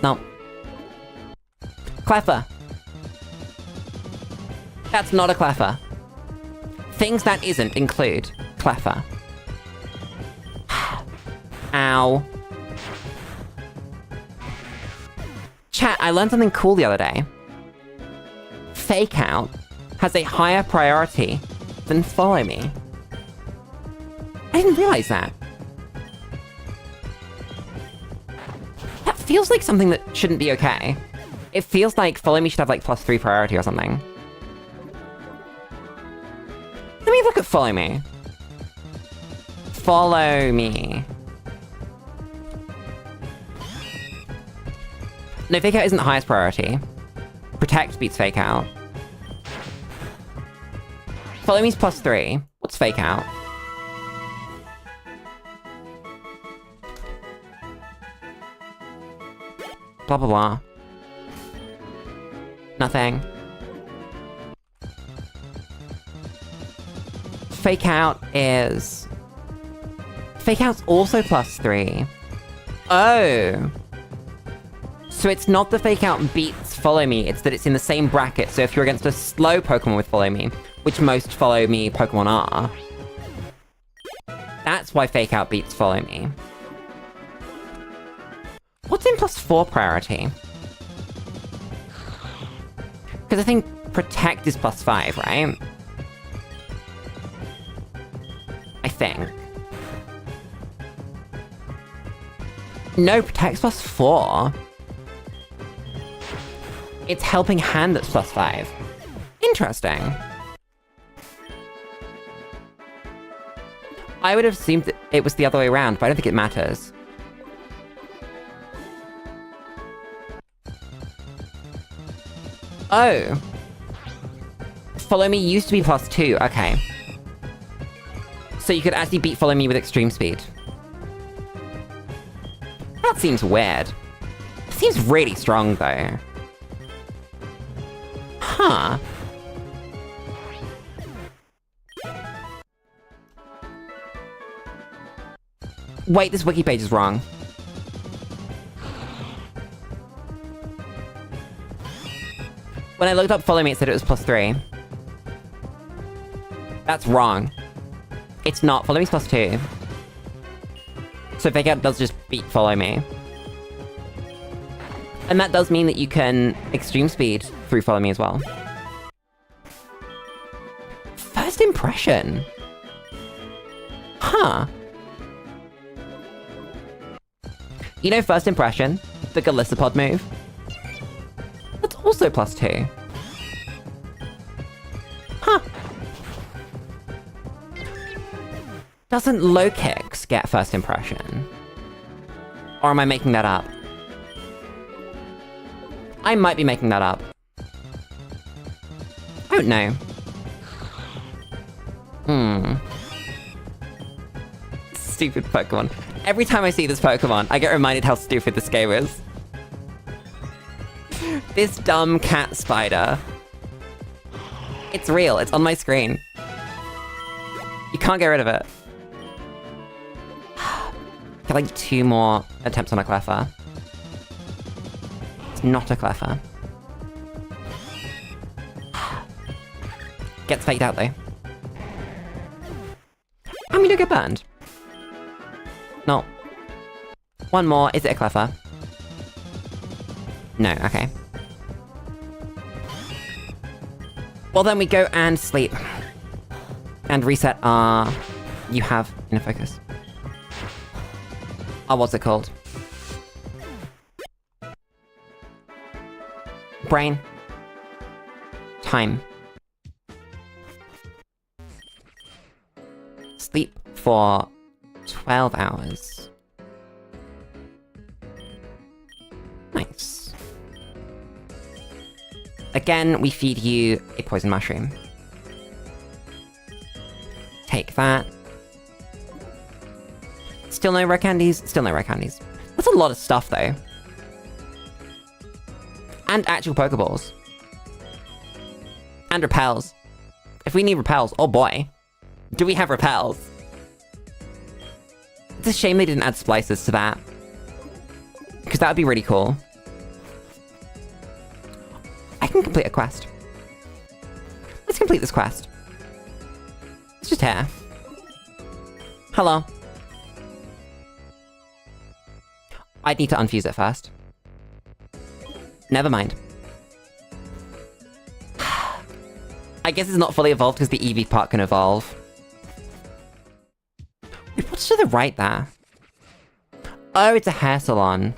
No. Cleffer. That's not a Cleffer. Things that isn't include Cleffer. Ow. Chat, I learned something cool the other day. Fake Out has a higher priority than Follow Me. I didn't realize that. That feels like something that shouldn't be okay. It feels like Follow Me should have like +3 priority or something. Let me look at Follow Me. Follow Me. No, Fake Out isn't the highest priority. Protect beats Fake Out. Follow Me's +3. What's Fake Out? Blah blah blah. Nothing. Fake Out is... Fake Out's also +3. Oh! So it's not the Fake Out beats Follow Me, it's that it's in the same bracket, so if you're against a slow Pokemon with Follow Me, which most Follow Me Pokemon are, that's why Fake Out beats Follow Me. What's in +4 priority? Because I think Protect is +5, right? I think. No, Protect's +4. It's Helping Hand that's +5. Interesting. I would have assumed that it was the other way around, but I don't think it matters. Oh. Follow Me used to be +2, okay. So you could actually beat Follow Me with Extreme Speed. That seems weird. It seems really strong, though. Huh. Wait, this wiki page is wrong. When I looked up Follow Me, it said it was +3. That's wrong. It's not. Follow Me's +2. So Fake Out does just beat Follow Me. And that does mean that you can Extreme Speed through Follow Me as well. First Impression? Huh. You know First Impression? The Galissapod move? That's also +2. Huh. Doesn't Low Kicks get First Impression? Or am I making that up? I might be making that up. I don't know. Stupid Pokemon. Every time I see this Pokemon, I get reminded how stupid this game is. This dumb cat spider. It's real, it's on my screen. You can't get rid of it. Get like 2 more attempts on a Cleffer. It's not a Cleffer. Gets faked out though. I'm gonna get burned. No. One more, is it a Cleffer? No, okay. Well then we go and sleep. And reset our... You have inner focus. Oh, what's it called? Brain. Time. Sleep for 12 hours. Nice. Again, we feed you a poison mushroom. Take that. Still no rare candies? Still no rare candies. That's a lot of stuff, though. And actual Pokeballs. And repels. If we need repels, oh boy. Do we have repels? It's a shame they didn't add splices to that. Because that would be really cool. I can complete a quest. Let's complete this quest. It's just here. Hello. I'd need to unfuse it first. Never mind. I guess it's not fully evolved because the Eevee part can evolve. Wait, what's to the right there? Oh, it's a hair salon.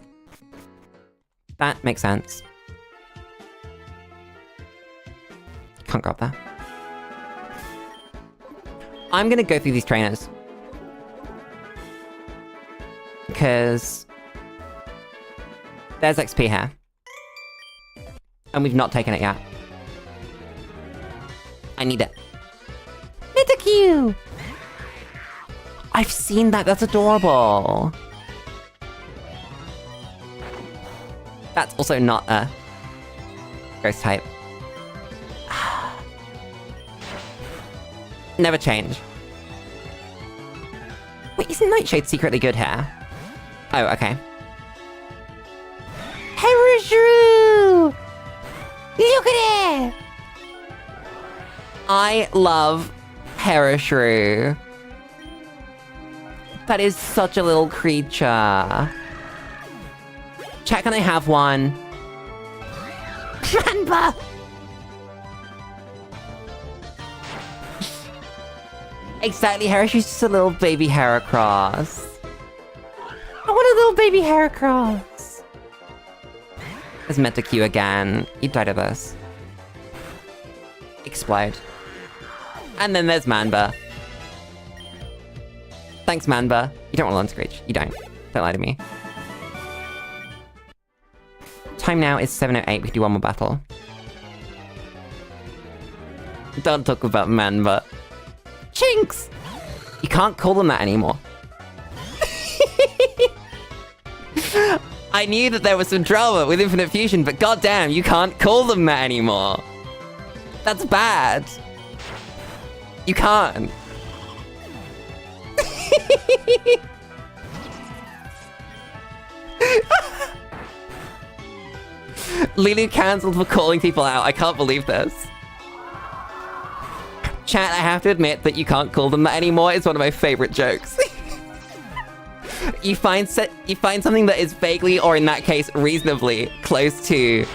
That makes sense. Can't grab that. I'm gonna go through these trainers. Because there's XP here. And we've not taken it yet. I need it. Metaque! I've seen that, that's adorable. That's also not a ghost type. Never change. Wait, isn't Nightshade secretly good here? Oh, okay. Herashru! Look at it! I love Herashru. That is such a little creature. Chat, can I have one? Manba! Exactly, Herashru's just a little baby Heracross. I want a little baby Heracross. There's Metaque again. You died of this. Explode. And then there's Manba. Thanks, Manba. You don't want to learn Screech. You don't. Don't lie to me. Time now is 7:08. We can do one more battle. Don't talk about Manba. Chinks! You can't call them that anymore. I knew that there was some drama with Infinite Fusion, but goddamn, you can't call them that anymore. That's bad. You can't. Lulu cancelled for calling people out. I can't believe this. Chat, I have to admit that you can't call them that anymore is one of my favorite jokes. You find something that is vaguely, or in that case, reasonably close to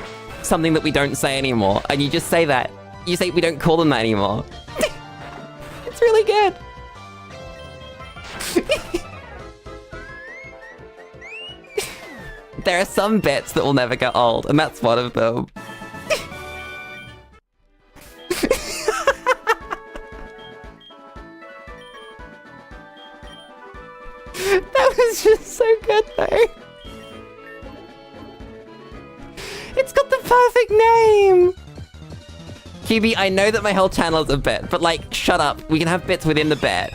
something that we don't say anymore, and you just say that. You say we don't call them that anymore. It's really good. There are some bits that will never get old, and that's one of them. That was just so good, though. It's got the perfect name! QB, I know that my whole channel is a bit, but like, shut up. We can have bits within the bit.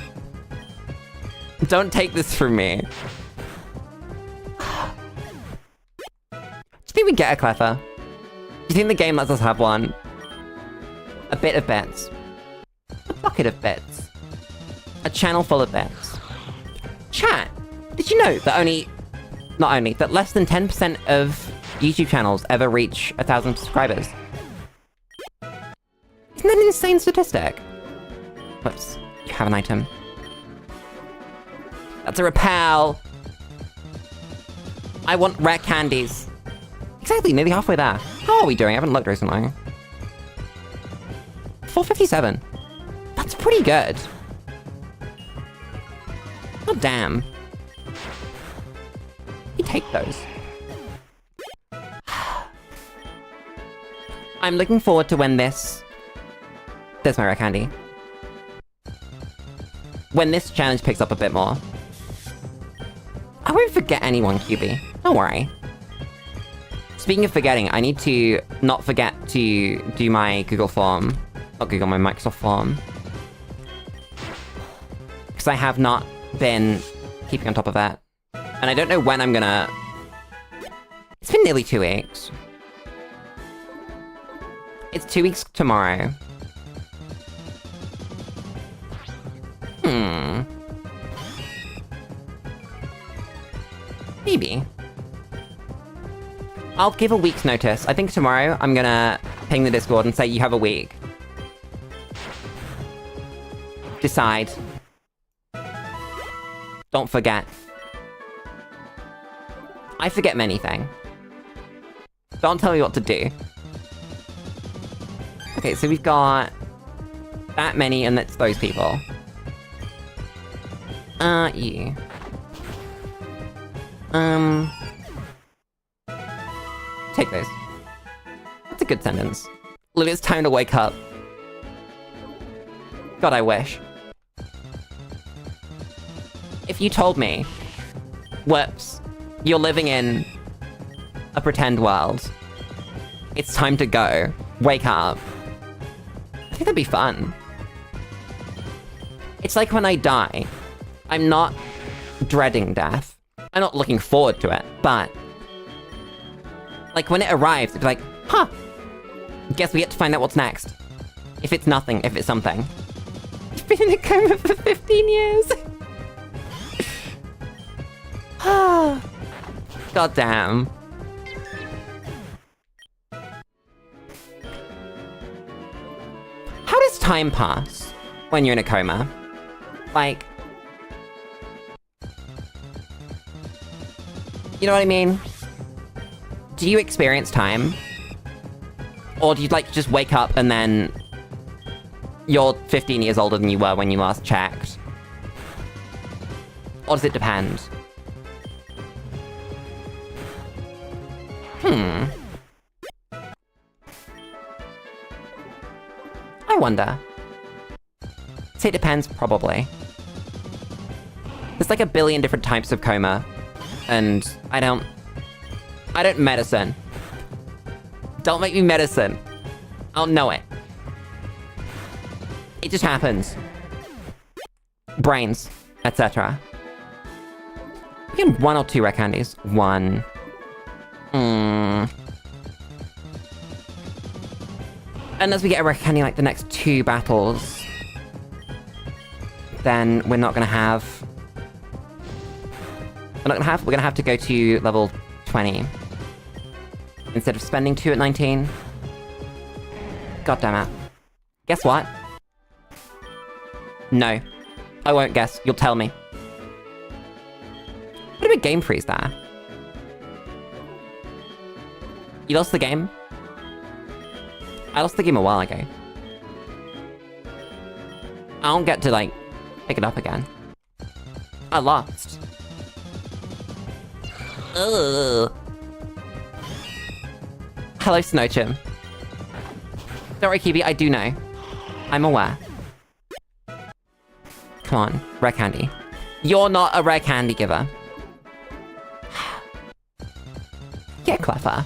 Don't take this from me. Do you think we get a Cleffa? Do you think the game lets us have one? A bit of bits. A bucket of bits. A channel full of bits. Chat, did you know that that less than 10% of YouTube channels ever reach 1,000 subscribers? Isn't that an insane statistic? Whoops, you have an item. That's a repel! I want rare candies. Exactly, nearly halfway there. How are we doing? I haven't looked recently. 457. That's pretty good. Oh, damn. take those. I'm looking forward to when this... There's my rare candy. When this challenge picks up a bit more. I won't forget anyone, QB. Don't worry. Speaking of forgetting, I need to not forget to do my Google form. Not Google, my Microsoft form. Because I have not been keeping on top of that. And I don't know when I'm gonna... It's been nearly 2 weeks. It's 2 weeks tomorrow. Maybe. I'll give a week's notice. I think tomorrow I'm gonna ping the Discord and say you have a week. Decide. Don't forget. I forget many things. Don't tell me what to do. Okay, so we've got that many, and that's those people. You. Take those. That's a good sentence. Lulu, it's time to wake up. God, I wish. If you told me, whoops, you're living in a pretend world. It's time to go. Wake up. I think that'd be fun. It's like when I die. I'm not dreading death. I'm not looking forward to it, but... Like, when it arrives, it's like, huh! Guess we get to find out what's next. If it's nothing, if it's something. You've been in a coma for 15 years! God damn. How does time pass when you're in a coma? Like... You know what I mean? Do you experience time? Or do you, like, just wake up and then... You're 15 years older than you were when you last checked? Or does it depend? I wonder. Say it depends, probably. There's like a billion different types of coma. And I don't medicine. Don't make me medicine. I don't know it. It just happens. Brains, etc. We get 1 or 2 rare candies. 1. Unless we get a rare candy like the next 2 battles, then we're not gonna have... We're gonna have to go to level 20. Instead of spending 2 at 19. God damn it. Guess what? No. I won't guess. You'll tell me. What a big game freeze there. You lost the game? I lost the game a while ago. I don't get to, like, pick it up again. I lost. Ugh. Hello, Snowchim. Don't worry, Kibi, I do know. I'm aware. Come on, rare candy. You're not a rare candy giver. Get clever.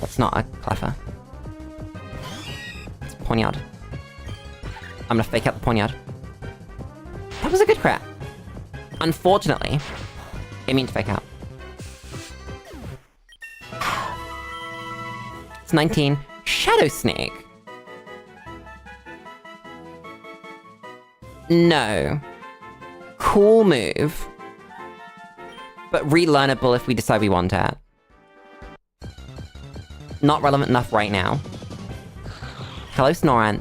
That's not a clever. It's a poniard. I'm gonna fake out the poniard. That was a good crit. Unfortunately, it means to fake out. It's 19. Shadow Snake. No. Cool move. But relearnable if we decide we want it. Not relevant enough right now. Hello, Snorunt.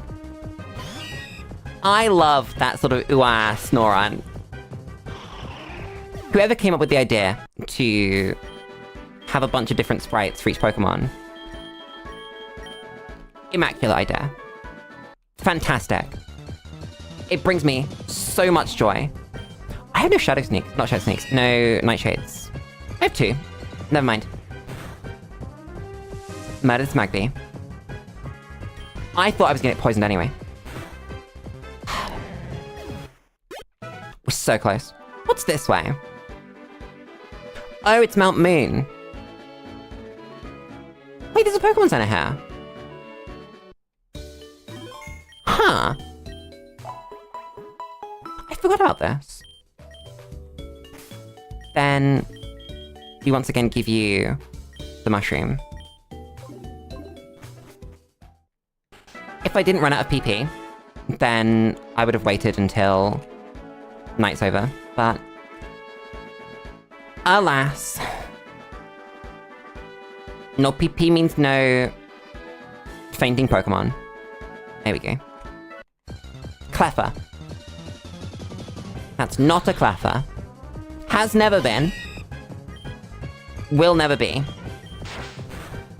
I love that sort of ooh-ah Snorunt. Whoever came up with the idea to have a bunch of different sprites for each Pokemon. Immaculate idea. Fantastic. It brings me so much joy. I have no Shadow Sneaks. Not Shadow Sneaks. No Nightshades. I have 2. Never mind. Murdered Smagby. I thought I was gonna get poisoned anyway. We're so close. What's this way? Oh, it's Mount Moon. Wait, there's a Pokemon Center here. Huh. I forgot about this. Then we once again give you the mushroom. If I didn't run out of PP, then I would have waited until night's over, but alas. No PP means no fainting Pokemon. There we go. Cleffa. That's not a Cleffa. Has never been. Will never be.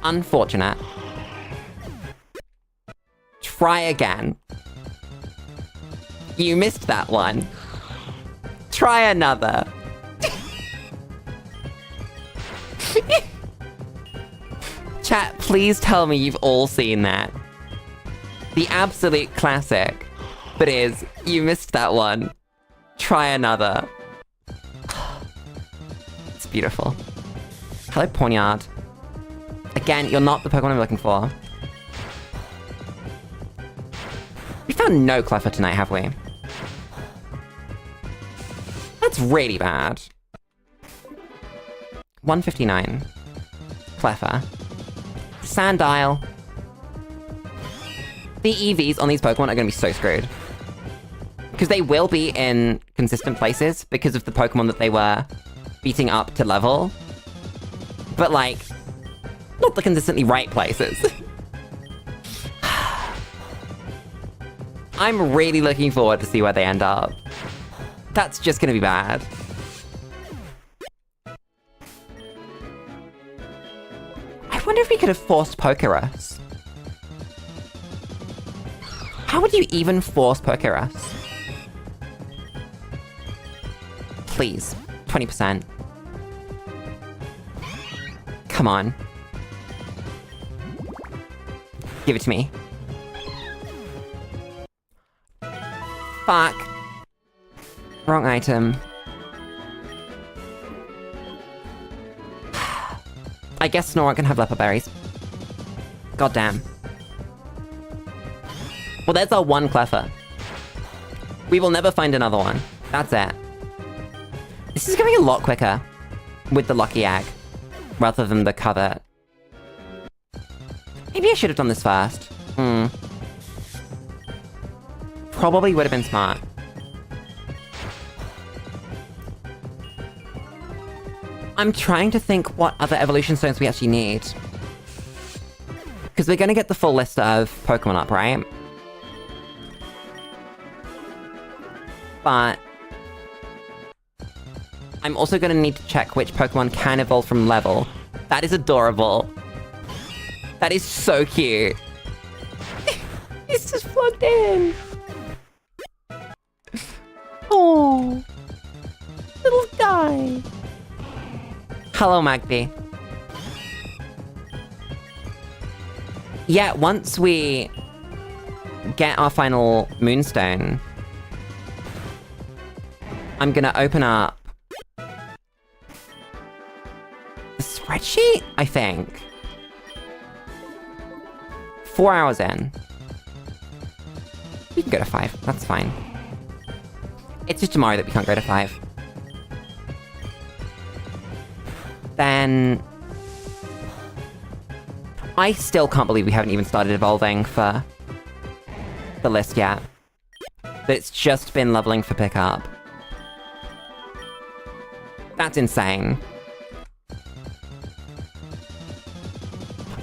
Unfortunate. Try again. You missed that one. Try another. Chat, please tell me you've all seen that. The absolute classic. But is, you missed that one. Try another. It's beautiful. Hello, Pawniard. Again, you're not the Pokemon I'm looking for. We found no Cleffa tonight, have we? That's really bad. 159. Cleffa. Sandile. The EVs on these Pokemon are going to be so screwed. Because they will be in consistent places because of the Pokemon that they were beating up to level. But, like, not the consistently right places. I'm really looking forward to see where they end up. That's just going to be bad. I wonder if we could have forced Pokerus. How would you even force Pokerus? Please. 20%. Come on. Give it to me. Fuck. Wrong item. I guess Snorlax can have leopard berries. God damn. Well, there's our one Cleffa. We will never find another one. That's it. This is going a lot quicker with the Lucky Egg rather than the cover. Maybe I should have done this first. Probably would have been smart. I'm trying to think what other evolution stones we actually need. Because we're going to get the full list of Pokemon up, right? But I'm also going to need to check which Pokemon can evolve from level. That is adorable. That is so cute. He's just plugged in. Oh, little guy. Hello, Magby. Yeah, once we get our final Moonstone, I'm gonna open up the spreadsheet, I think. 4 hours in. We can go to 5, that's fine. It's just tomorrow that we can't go to 5. Then I still can't believe we haven't even started evolving for the list yet. But it's just been leveling for pickup. That's insane.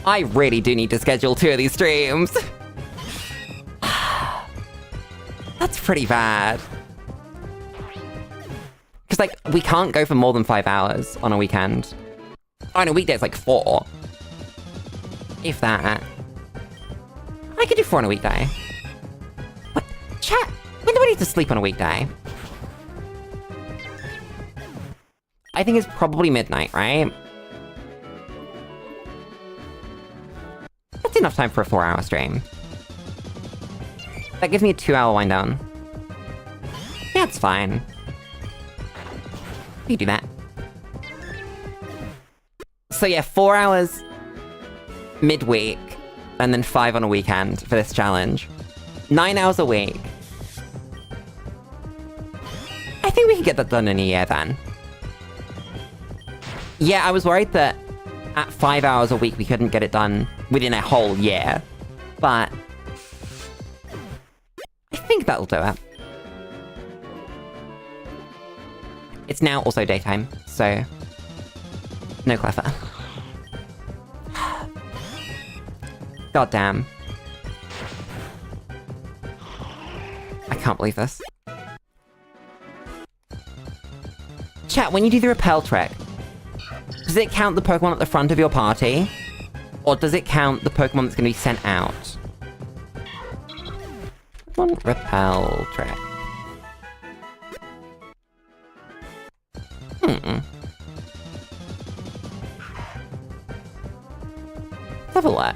I really do need to schedule 2 of these streams. That's pretty bad. Because, like, we can't go for more than 5 hours on a weekend. On a weekday, it's like 4. If that. I could do 4 on a weekday. What? Chat, when do I need to sleep on a weekday? I think it's probably midnight, right? That's enough time for a 4-hour stream. That gives me a 2-hour wind down. Yeah, it's fine. You do that. So yeah, 4 hours midweek, and then 5 on a weekend for this challenge. 9 hours a week. I think we can get that done in a year then. Yeah, I was worried that at 5 hours a week we couldn't get it done within a whole year. But I think that'll do it. It's now also daytime, so no clever. God damn. I can't believe this. Chat, when you do the repel trick, does it count the Pokemon at the front of your party? Or does it count the Pokemon that's going to be sent out? One repel trick. Let's have a look.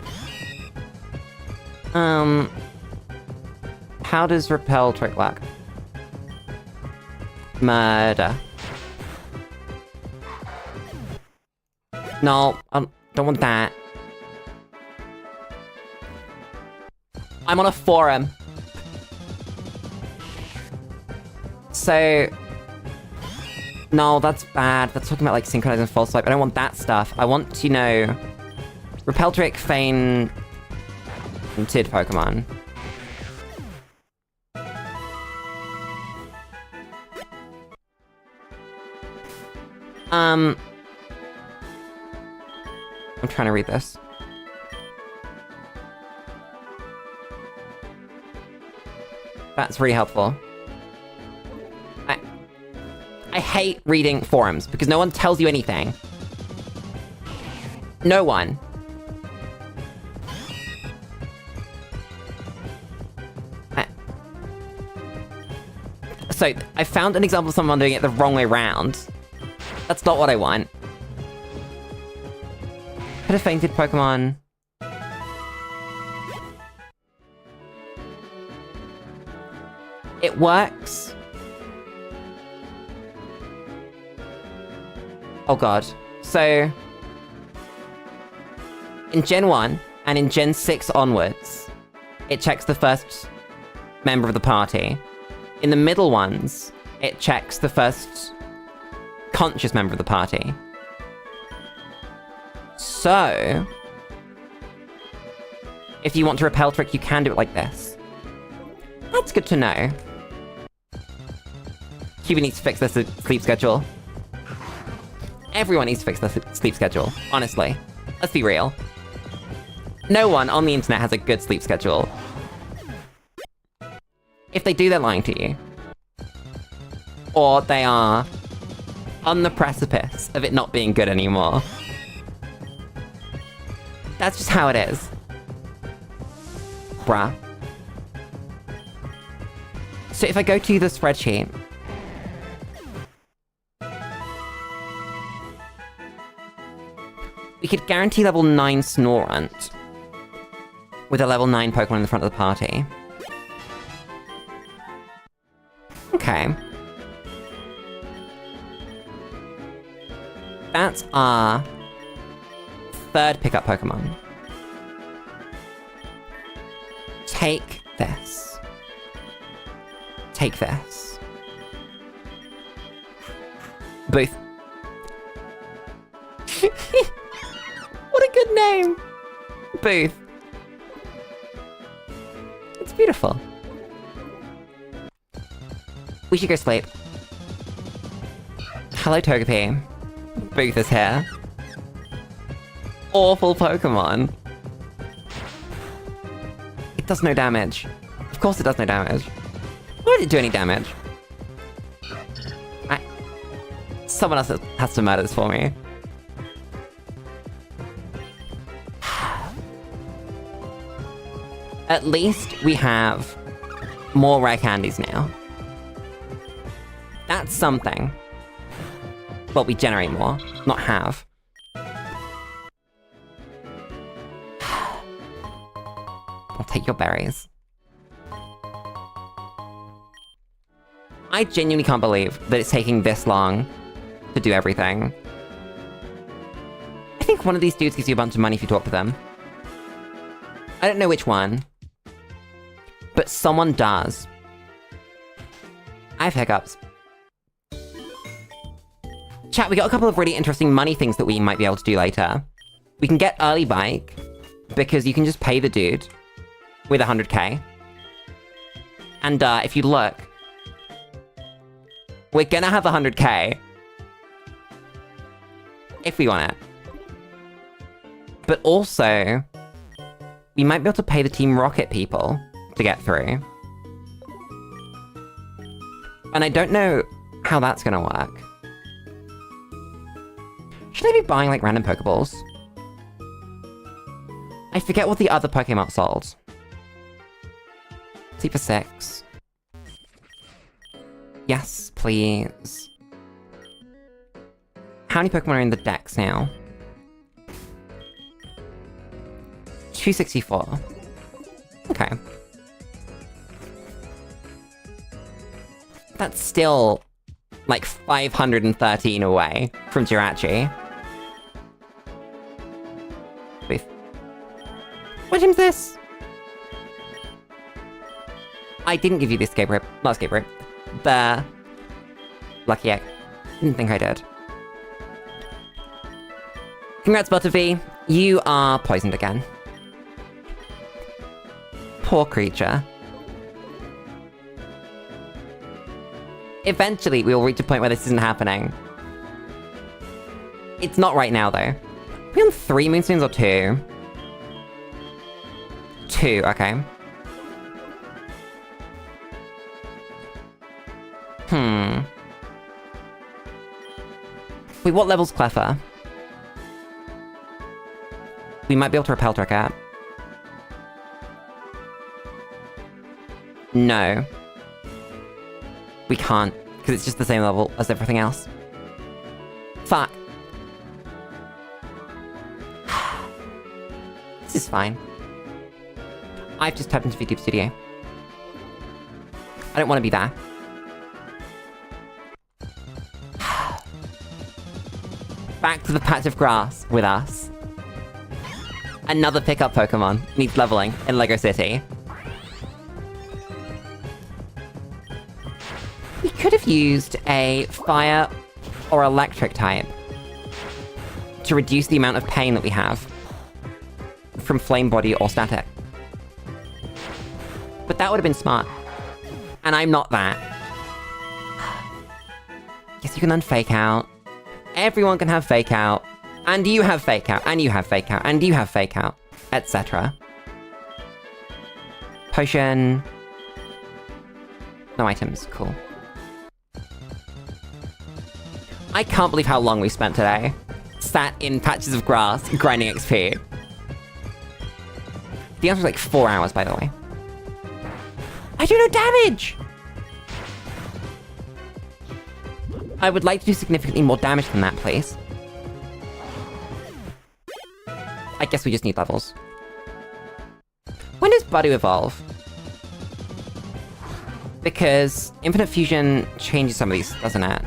How does repel trick work? Murder. No, I don't want that. I'm on a forum. So... No, that's bad. That's talking about, like, synchronizing false swipe. I don't want that stuff. I want to know... Repel trick, fainted Pokemon. I'm trying to read this. That's really helpful. I hate reading forums, because no one tells you anything. No one. So, I found an example of someone doing it the wrong way round. That's not what I want. Could have fainted Pokemon. It works. Oh god. So... in Gen 1, and in Gen 6 onwards, it checks the first member of the party. In the middle ones, it checks the first conscious member of the party. So... if you want to repel trick, you can do it like this. That's good to know. Cuba needs to fix their sleep schedule. Everyone needs to fix their sleep schedule, honestly. Let's be real. No one on the internet has a good sleep schedule. If they do, they're lying to you. Or they are on the precipice of it not being good anymore. That's just how it is. Bruh. So if I go to the spreadsheet... we could guarantee level 9 Snorunt with a level 9 Pokemon in the front of the party. Okay. That's our third pickup Pokemon. Take this. Take this. Booth. What a good name! Booth. It's beautiful. We should go sleep. Hello, Togepi. Booth is here. Awful Pokemon. It does no damage. Of course it does no damage. Why did it do any damage? Someone else has to murder this for me. At least we have more rare candies now. That's something. Well, we generate more, not have. I'll take your berries. I genuinely can't believe that it's taking this long to do everything. I think one of these dudes gives you a bunch of money if you talk to them. I don't know which one. But someone does. I have hiccups. Chat, we got a couple of really interesting money things that we might be able to do later. We can get early bike, because you can just pay the dude with 100k. And if you look, we're gonna have 100k. If we want it. But also, we might be able to pay the Team Rocket people to get through. And I don't know how that's gonna work. Should I be buying, like, random Pokeballs? I forget what the other Pokemon sold. See for 6. Yes, please. How many Pokemon are in the decks now? 264. Okay. That's still, like, 513 away from Jirachi. Wait. What gym's this? I didn't give you the escape rope. Not escape rope. The lucky egg. Didn't think I did. Congrats, Butterfee. You are poisoned again. Poor creature. Eventually, we will reach a point where this isn't happening. It's not right now, though. Are we on 3 Moonstones or 2? 2, okay. Wait, what level's Cleffa? We might be able to repel trick at. No. We can't, because it's just the same level as everything else. Fuck. This is fine. I've just tapped into VTube Studio. I don't want to be there. Back to the patch of grass with us. Another pickup Pokemon needs leveling in Lego City. We could have used a fire or electric type to reduce the amount of pain that we have from flame body or static. But that would have been smart. And I'm not that. Yes, you can unfake out. Everyone can have fake out. And you have fake out. And you have fake out. And you have fake out. Etc. Potion. No items. Cool. I can't believe how long we spent today. Sat in patches of grass, grinding XP. The answer was like 4 hours, by the way. I do no damage! I would like to do significantly more damage than that, please. I guess we just need levels. When does Badu evolve? Because Infinite Fusion changes some of these, doesn't it?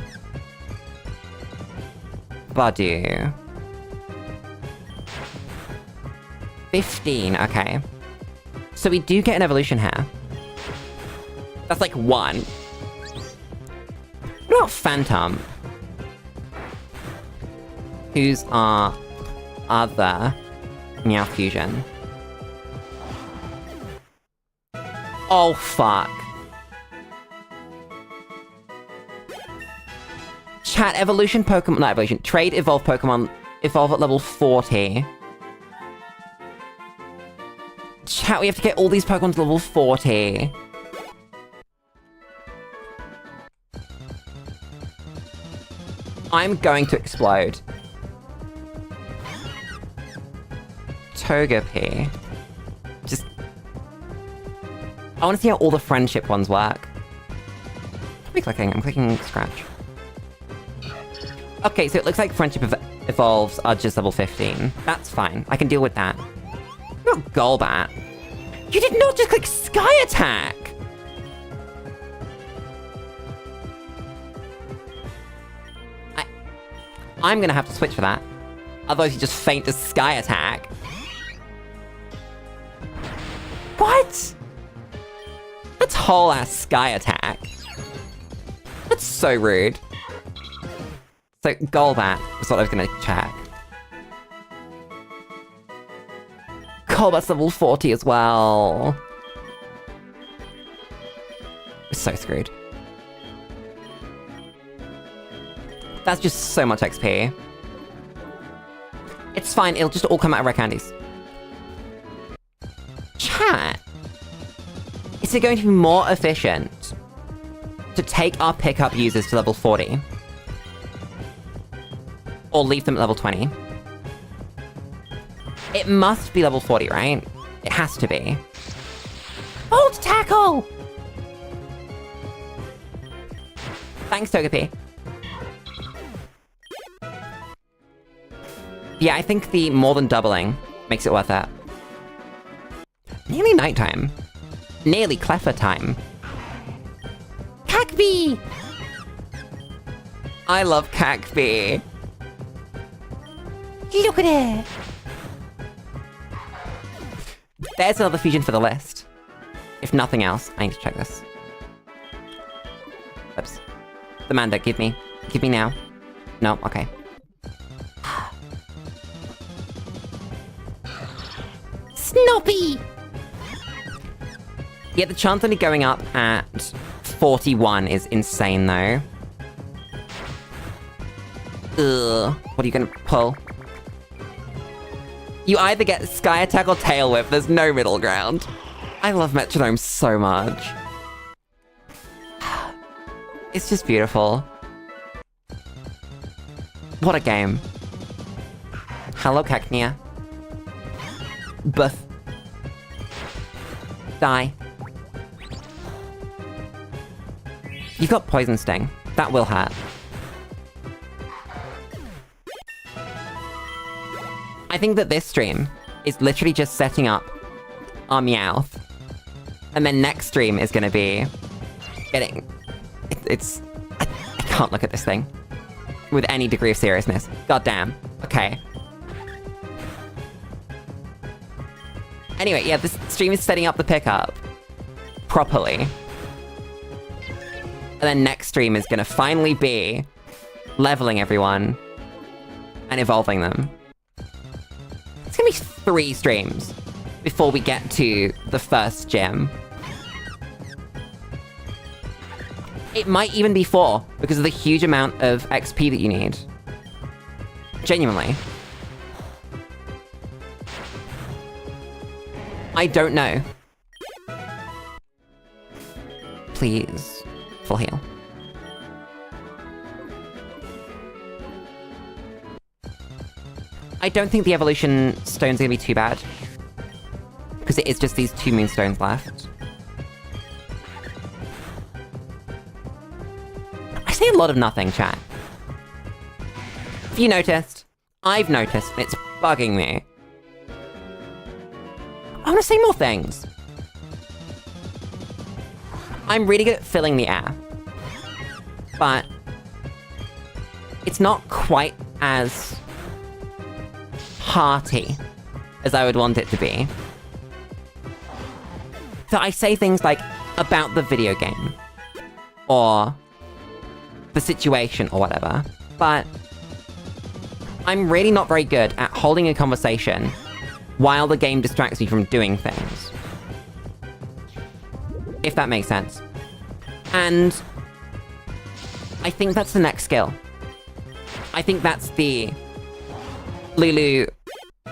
Badu. 15, okay. So we do get an evolution here. That's like 1. What about Phantom? Who's our other Meowth Fusion? Oh, fuck. Chat, evolution Pokemon... Not evolution. Trade evolve Pokemon evolve at level 40. Chat, we have to get all these Pokemon to level 40. I'm going to explode. Togepi. Just... I want to see how all the friendship ones work. What am I clicking? I'm clicking Scratch. Okay, so it looks like Friendship Evolves are just level 15. That's fine. I can deal with that. Not Golbat. You did not just click Sky Attack! I'm gonna have to switch for that. Otherwise you just faint to Sky Attack. What? That's whole ass Sky Attack. That's so rude. So, Golbat is what I was gonna check. Golbat's level 40 as well. We're so screwed. That's just so much XP. It's fine, it'll just all come out of rare candies. Chat. Is it going to be more efficient to take our pickup users to level 40? Or leave them at level 20? It must be level 40, right? It has to be. Hold tackle! Thanks, Togepi. Yeah, I think the more than doubling makes it worth it. Nearly nighttime. Nearly Cleffer time. Cacbee! I love Cacbee. Look at it! There's another fusion for the list. If nothing else, I need to check this. Oops. Amanda, give me. Give me now. No, okay. Snoopy! Yeah, the chance only going up at 41 is insane, though. Ugh. What are you gonna pull? You either get Sky Attack or Tail Whip. There's no middle ground. I love Metronome so much. It's just beautiful. What a game. Hello, Cacnea. Buff. Die. You've got Poison Sting. That will hurt. I think that this stream is literally just setting up our Meowth. And then next stream is gonna be getting... I can't look at this thing with any degree of seriousness. God damn. Okay. Anyway, yeah, this stream is setting up the pickup properly. And then next stream is gonna finally be leveling everyone and evolving them. It's gonna be 3 streams before we get to the first gym. It might even be 4 because of the huge amount of XP that you need. Genuinely. I don't know. Please, full heal. I don't think the evolution stone's gonna be too bad. Because it is just these 2 moonstones left. I say a lot of nothing, chat. If you noticed, I've noticed, and it's bugging me. I want to say more things. I'm really good at filling the air. But it's not quite as hearty as I would want it to be. So I say things like, about the video game. Or the situation, or whatever. But I'm really not very good at holding a conversation while the game distracts me from doing things. If that makes sense. And I think that's the next skill. I think that's the... Lulu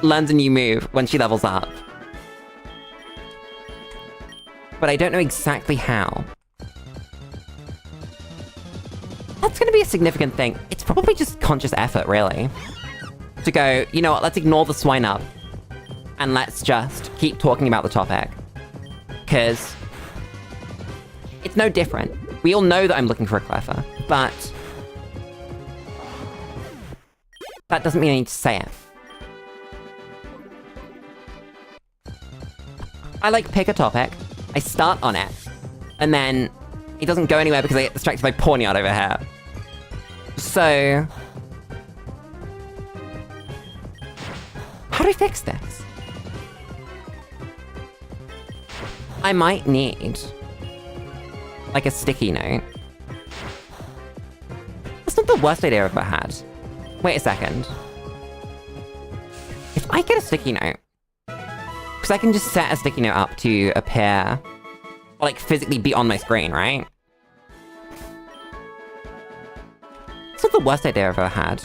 learns a new move when she levels up. But I don't know exactly how. That's gonna be a significant thing. It's probably just conscious effort, really. To go, you know what, let's ignore the swine up. And let's just keep talking about the topic. Because it's no different. We all know that I'm looking for a Cleffer, but That doesn't mean I need to say it. I like pick a topic, I start on it, and then it doesn't go anywhere because I get distracted by Pawnyard over here. So... how do I fix this? I might need... like a sticky note. That's not the worst idea I've ever had. Wait a second. If I get a sticky note... because I can just set a sticky note up to appear... or like physically be on my screen, right? It's not the worst idea I've ever had.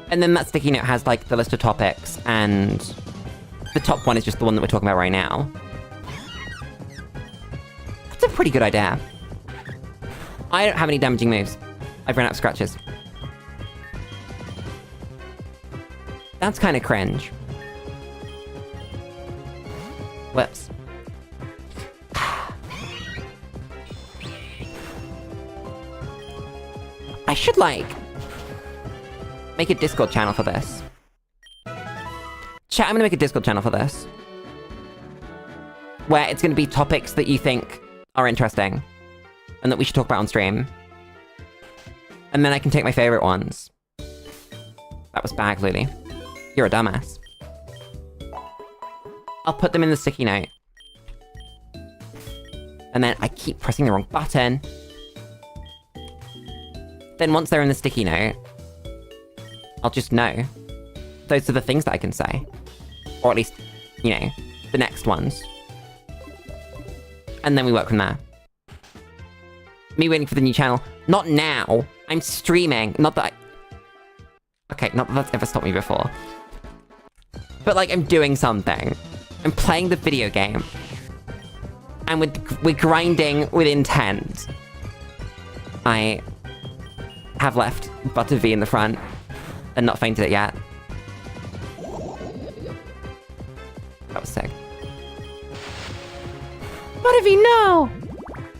And then that sticky note has like the list of topics, and the top one is just the one that we're talking about right now. That's a pretty good idea. I don't have any damaging moves. I've run out of scratches. That's kind of cringe. Whoops. I should, like, make a Discord channel for this. Chat, I'm gonna make a Discord channel for this. Where it's gonna be topics that you think are interesting, and that we should talk about on stream. And then I can take my favorite ones. That was bag, Lulu. You're a dumbass. I'll put them in the sticky note. And then I keep pressing the wrong button. Then once they're in the sticky note, I'll just know. Those are the things that I can say. Or at least, you know, the next ones. And then we work from there. Me waiting for the new channel. Not now. I'm streaming. Not that I... okay, not that that's ever stopped me before. But, like, I'm doing something. I'm playing the video game. And we're grinding with intent. I have left Butter V in the front. And not fainted it yet. That was sick. Butter V, no!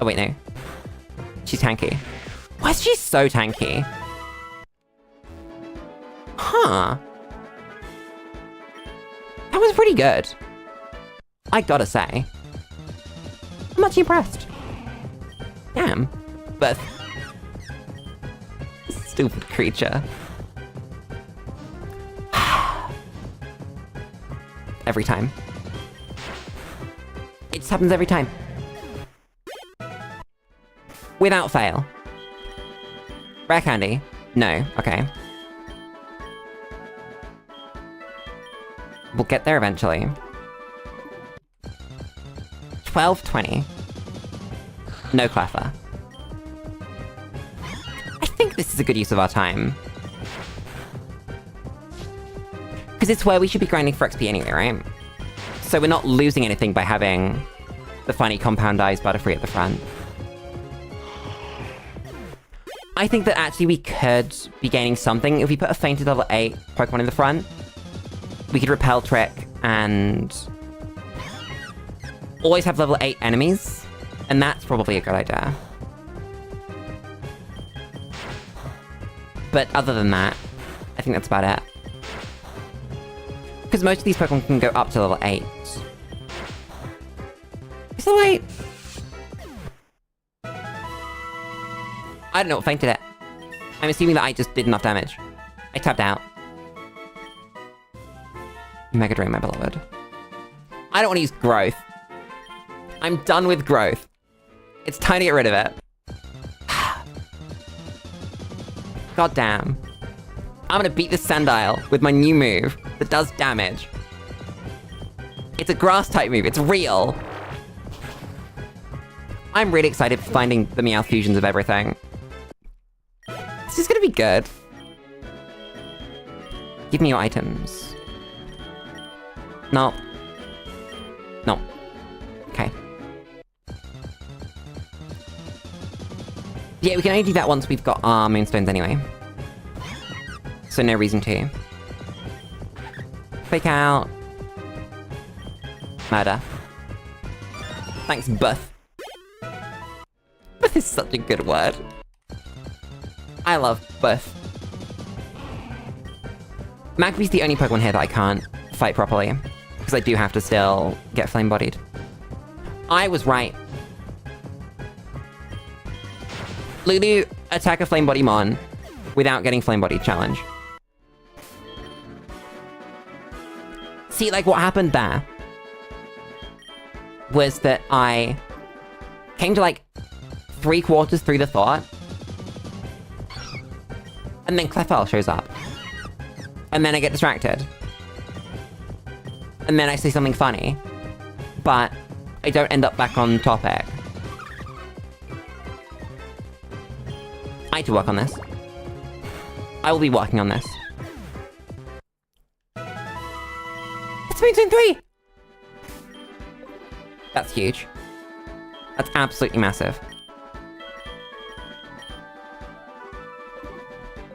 Oh, wait, no. She's tanky. Why is she so tanky? Huh. That was pretty good. I gotta say. I'm actually impressed. Damn. But... stupid creature. Every time. It just happens every time. Without fail. Rare candy? No. Okay. We'll get there eventually. 12:20. No cleffer. I think this is a good use of our time. Because it's where we should be grinding for XP anyway, right? So we're not losing anything by having the funny compound eyes Butterfree at the front. I think that actually we could be gaining something if we put a fainted level 8 Pokemon in the front. We could repel trick and always have level 8 enemies, and that's probably a good idea. But other than that, I think that's about it. Because most of these Pokemon can go up to level 8. Is level 8? I don't know what fainted it. I'm assuming that I just did enough damage. I tapped out. Mega Drain, my beloved. I don't want to use growth. I'm done with growth. It's time to get rid of it. God damn. I'm gonna beat this Sandile with my new move that does damage. It's a grass type move, it's real. I'm really excited for finding the Meowth fusions of everything. This is gonna be good. Give me your items. No. No. Okay. Yeah, we can only do that once we've got our Moonstones anyway. So no reason to. Fake out. Murder. Thanks, Buff. is such a good word. I love both. Magpie's the only Pokemon here that I can't fight properly, because I do have to still get flame-bodied. I was right. Lulu, attack a flame-body mon without getting flame-bodied challenge. See, like, what happened there was that I came to, like, 3/4 through the thought, and then Clefairy shows up. And then I get distracted. And then I say something funny. But I don't end up back on topic. I need to work on this. I will be working on this. It's Moonstone 3! That's huge. That's absolutely massive.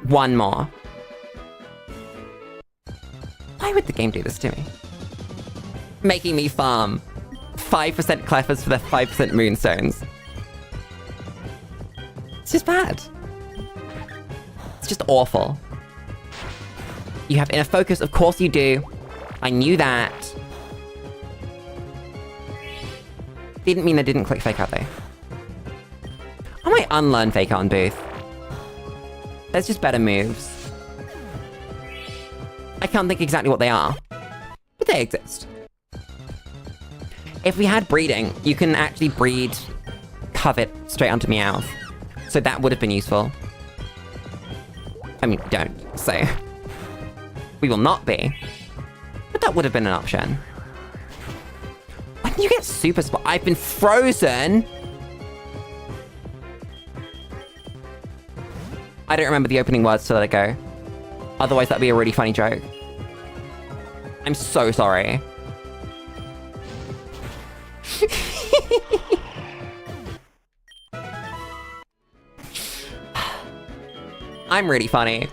One more. Why would the game do this to me? Making me farm 5% Clefairs for their 5% Moonstones. It's just bad. It's just awful. You have inner focus, of course you do. I knew that. Didn't mean I didn't click Fake Out though. I might unlearn Fake Out on Booth. There's just better moves. I can't think exactly what they are, but they exist. If we had breeding, you can actually breed Covet straight onto Meowth, so that would have been useful. I mean, we don't, so we will not be, but that would have been an option. When you get Super Spot, I've been frozen! I don't remember the opening words to let it go. Otherwise, that'd be a really funny joke. I'm so sorry. I'm really funny.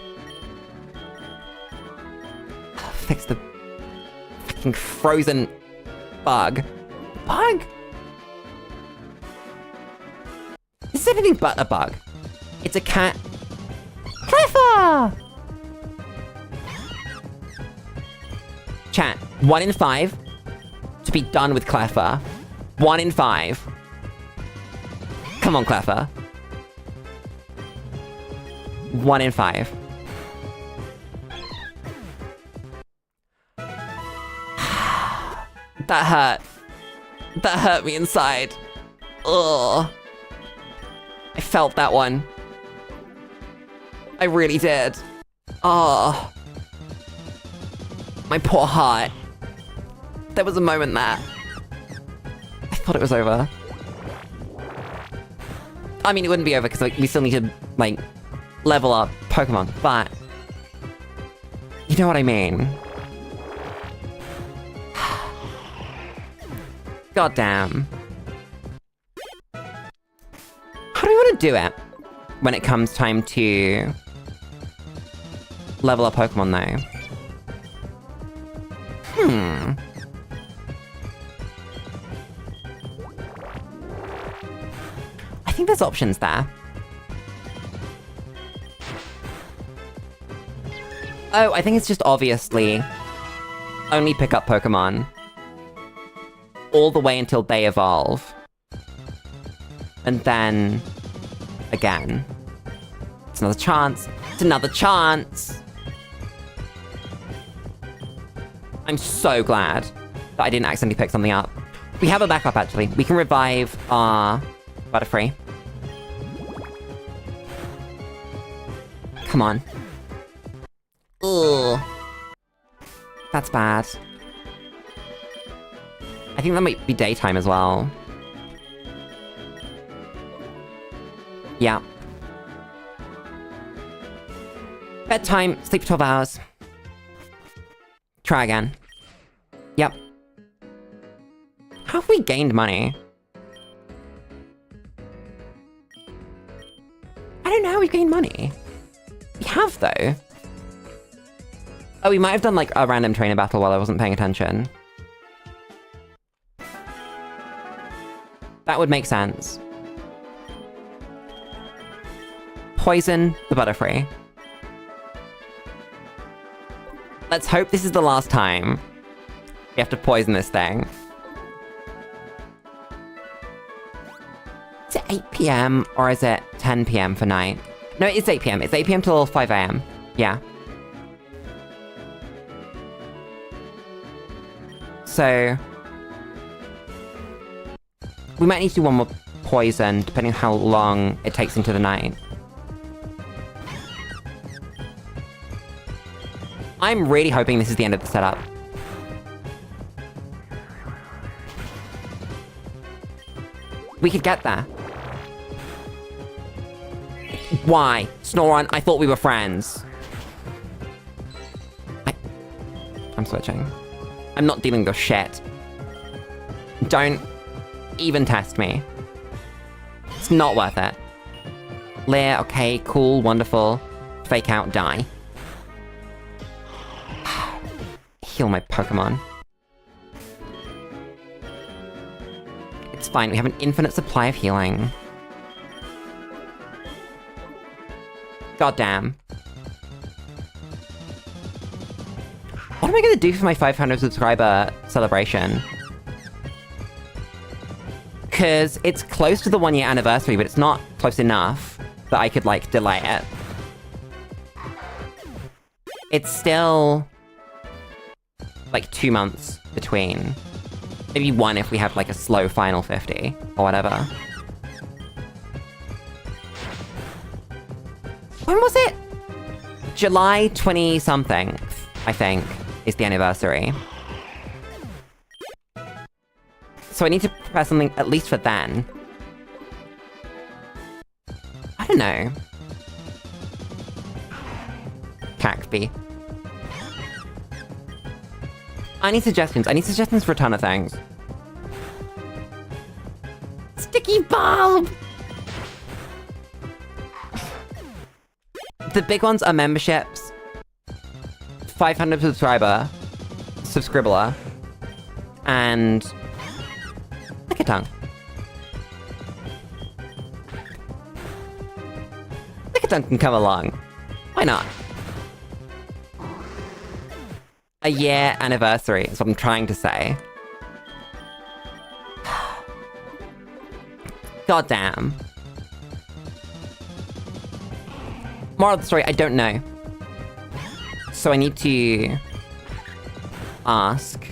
Fix the fucking frozen bug. Bug? This is anything but a bug. It's a cat. Clefairy! Chat, 1 in 5 to be done with Clefairy. 1 in 5. Come on, Clefairy. 1 in 5. That hurt. That hurt me inside. Ugh. I felt that one. I really did. Oh. My poor heart. There was a moment there. I thought it was over. I mean, it wouldn't be over because we still need to, like, level up Pokemon, but you know what I mean. God damn. How do we want to do it when it comes time to level up Pokemon, though? I think there's options there. Oh, I think it's just obviously only pick up Pokemon all the way until they evolve. And then again. It's another chance. It's another chance! I'm so glad that I didn't accidentally pick something up. We have a backup, actually. We can revive our Butterfree. Come on. Ugh. That's bad. I think that might be daytime as well. Yeah. Bedtime, sleep for 12 hours. Try again. Yep. How have we gained money? I don't know how we've gained money. We have, though. Oh, we might have done, like, a random trainer battle while I wasn't paying attention. That would make sense. poison the Butterfree. Let's hope this is the last time we have to poison this thing. Is it 8 PM or is it 10 PM for night? No, it's 8 PM. It's 8 PM till 5 AM. Yeah. So we might need to do one more poison, depending on how long it takes into the night. I'm really hoping this is the end of the setup. We could get there. Why? Snorunt, I thought we were friends. I'm switching. I'm not dealing with shit. Don't even test me. It's not worth it. Leer, okay, cool, wonderful. Fake out, die. Heal my Pokemon. It's fine, we have an infinite supply of healing. Goddamn. What am I gonna do for my 500 subscriber celebration? Because it's close to the 1 year anniversary, but it's not close enough that I could, like, delay it. It's still like 2 months between. Maybe 1 if we have, like, a slow final 50, or whatever. When was it? July 20-something, I think, is the anniversary. So I need to prepare something at least for then. I don't know. Cactby. I need suggestions. I need suggestions for a ton of things. Sticky bulb! The big ones are memberships, 500 subscriber, and Lickitung. Lickitung can come along. Why not? A year anniversary is what I'm trying to say. God damn. Moral of the story, I don't know. So I need to ask.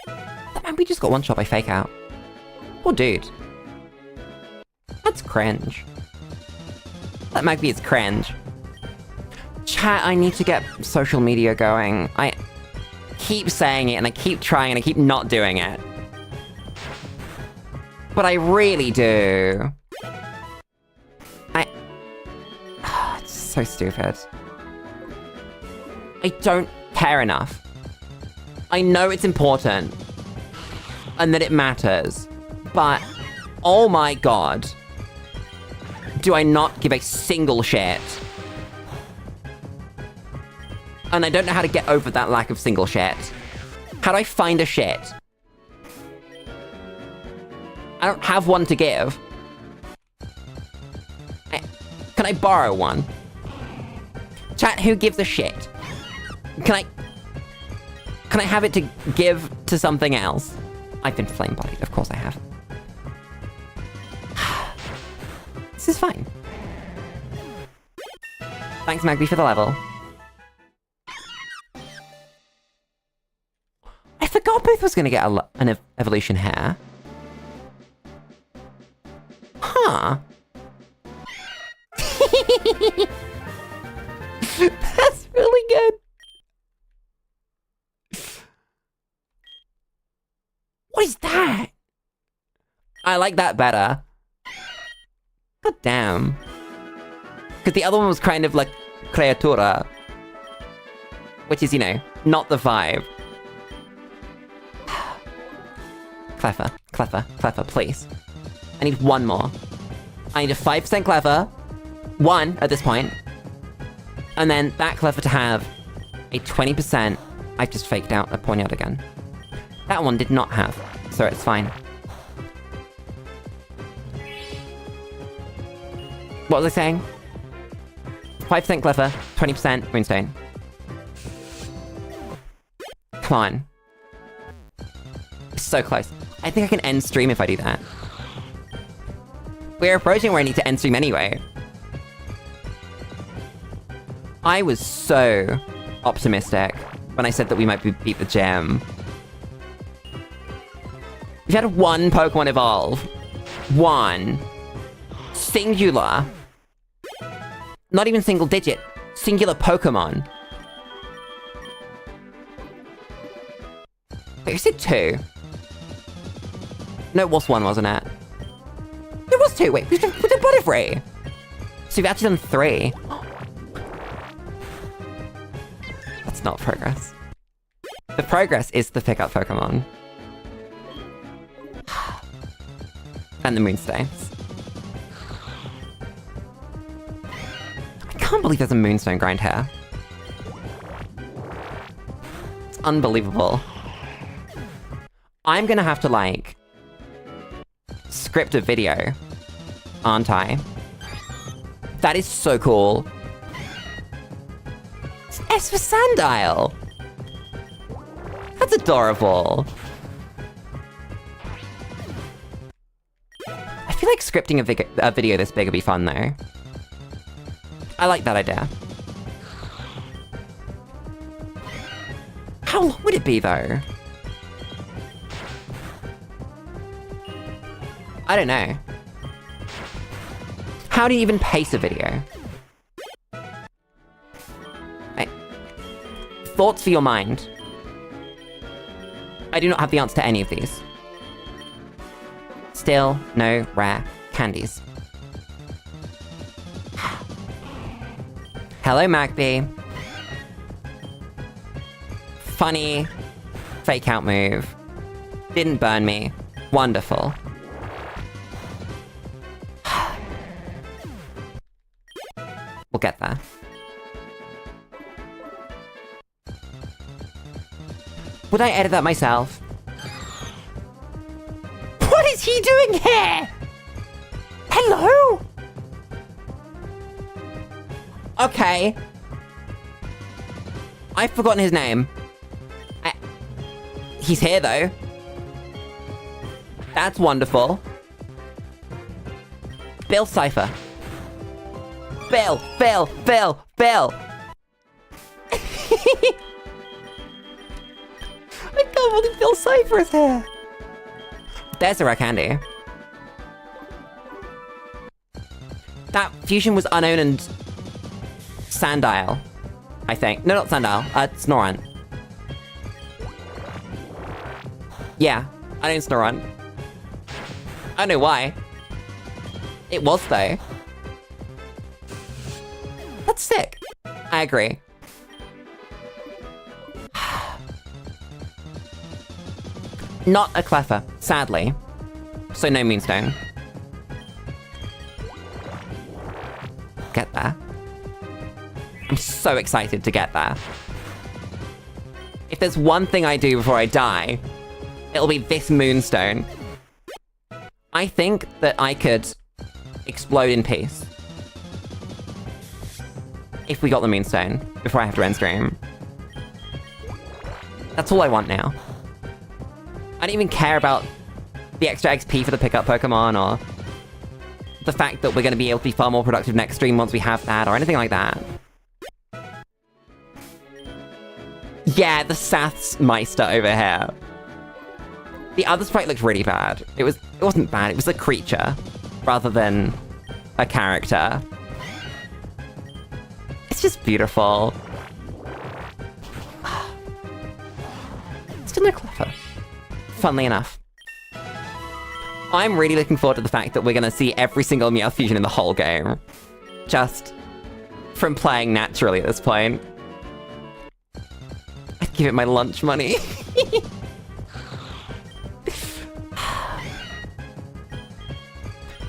Man, we just got one shot by Fake Out. Poor dude. That's cringe. That Magby is cringe. Chat, I need to get social media going. I keep saying it and I keep trying and I keep not doing it. But I really do. It's so stupid. I don't care enough. I know it's important. And that it matters. But, oh my god. Do I not give a single shit? And I don't know how to get over that lack of single shit. How do I find a shit? I don't have one to give. Can I borrow one? Chat, who gives a shit? Can I have it to give to something else? I've been flame-bodied, of course I have. This is fine. Thanks, Magby, for the level. I forgot Booth was gonna get an evolution hair. Huh. That's really good. What is that? I like that better. God damn. Because the other one was kind of like Creatura. Which is, you know, not the vibe. Clever, clever, clever, please. I need one more. I need a 5% clever. 1 at this point. And then that clever to have a 20%. I've just faked out a Ponyard again. That one did not have, so it's fine. What was I saying? 5% Cliffer, 20% Moonstone. Come on. So close. I think I can end stream if I do that. We're approaching where I need to end stream anyway. I was so optimistic when I said that we might beat the gym. We've had one Pokemon evolve. One. Singular. Not even single digit. Singular Pokemon. Wait, you said 2? No, it was 1, wasn't it? It was 2, wait, we did Butterfree! So we've actually done 3. That's not progress. The progress is the pickup Pokemon. And the Moonstones. I can't believe there's a Moonstone grind here. It's unbelievable. I'm gonna have to, like, script a video, aren't I? That is so cool. It's S for Sandile! That's adorable. I feel like scripting a video this big would be fun, though. I like that idea. How long would it be, though? I don't know. How do you even pace a video? Hey. Thoughts for your mind. I do not have the answer to any of these. Still, no rare candies. Hello, Magby. Funny fake out move. Didn't burn me. Wonderful. We'll get there. Would I edit that myself? What is he doing here? Hello? Okay. I've forgotten his name. He's here, though. That's wonderful. Bill Cipher. Bill! Bill! Bill! Bill! I can't believe Bill Cipher is here! There's a rare candy. That fusion was unowned and Sandile, I think. No, not Sandile. Snorunt. Yeah, I know Snorunt. I don't know why. It was, though. That's sick. I agree. Not a Cleffa, sadly. So no Moonstone. Get there. I'm so excited to get there. If there's one thing I do before I die, it'll be this Moonstone. I think that I could explode in peace. If we got the Moonstone, before I have to end stream. That's all I want now. I don't even care about the extra XP for the pickup Pokemon, or the fact that we're going to be able to be far more productive next stream once we have that, or anything like that. Yeah, the Sath's Meister over here. The other sprite looked really bad. It wasn't bad, it was a creature, rather than a character. It's just beautiful. Still no Cleffa. Funnily enough. I'm really looking forward to the fact that we're gonna see every single Meowth fusion in the whole game. Just from playing naturally at this point. I'd give it my lunch money.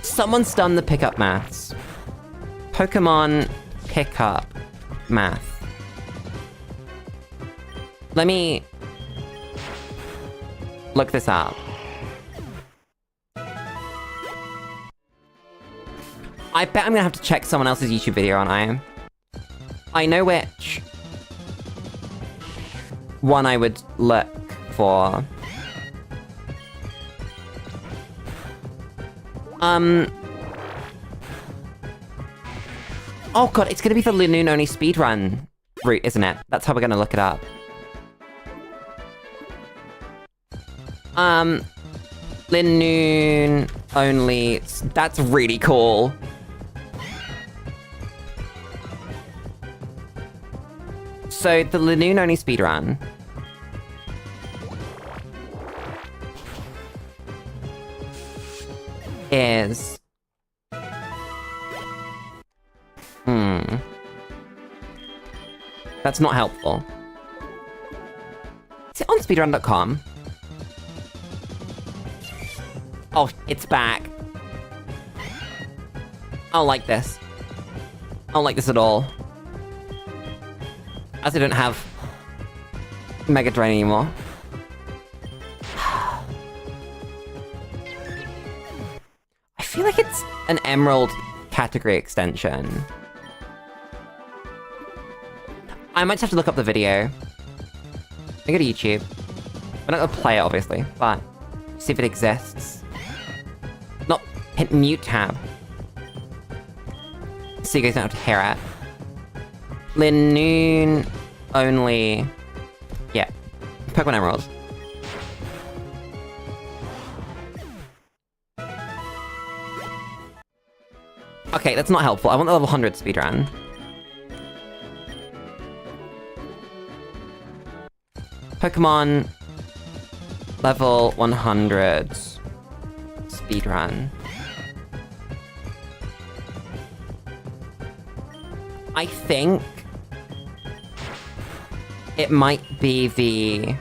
Someone stun the pickup maths. Pokemon pickup math. Let me look this up. I bet I'm gonna have to check someone else's YouTube video, aren't I? I know which one I would look for. Oh god, it's gonna be the Linoon only speedrun route, isn't it? That's how we're gonna look it up. Linoon only... That's really cool. So, the Linoon only speedrun is... That's not helpful. Is it on speedrun.com? Oh, it's back. I don't like this. I don't like this at all. As I don't have Mega Drain anymore. I feel like it's an Emerald category extension. I might just have to look up the video. I go to YouTube. I'm not gonna play it, obviously, but see if it exists. Not hit mute tab. So you guys don't have to hear it. Linoon only. Yeah. Pokemon Emerald. Okay, that's not helpful. I want the level 100 speedrun. Pokemon level 100 speedrun. I think it might be the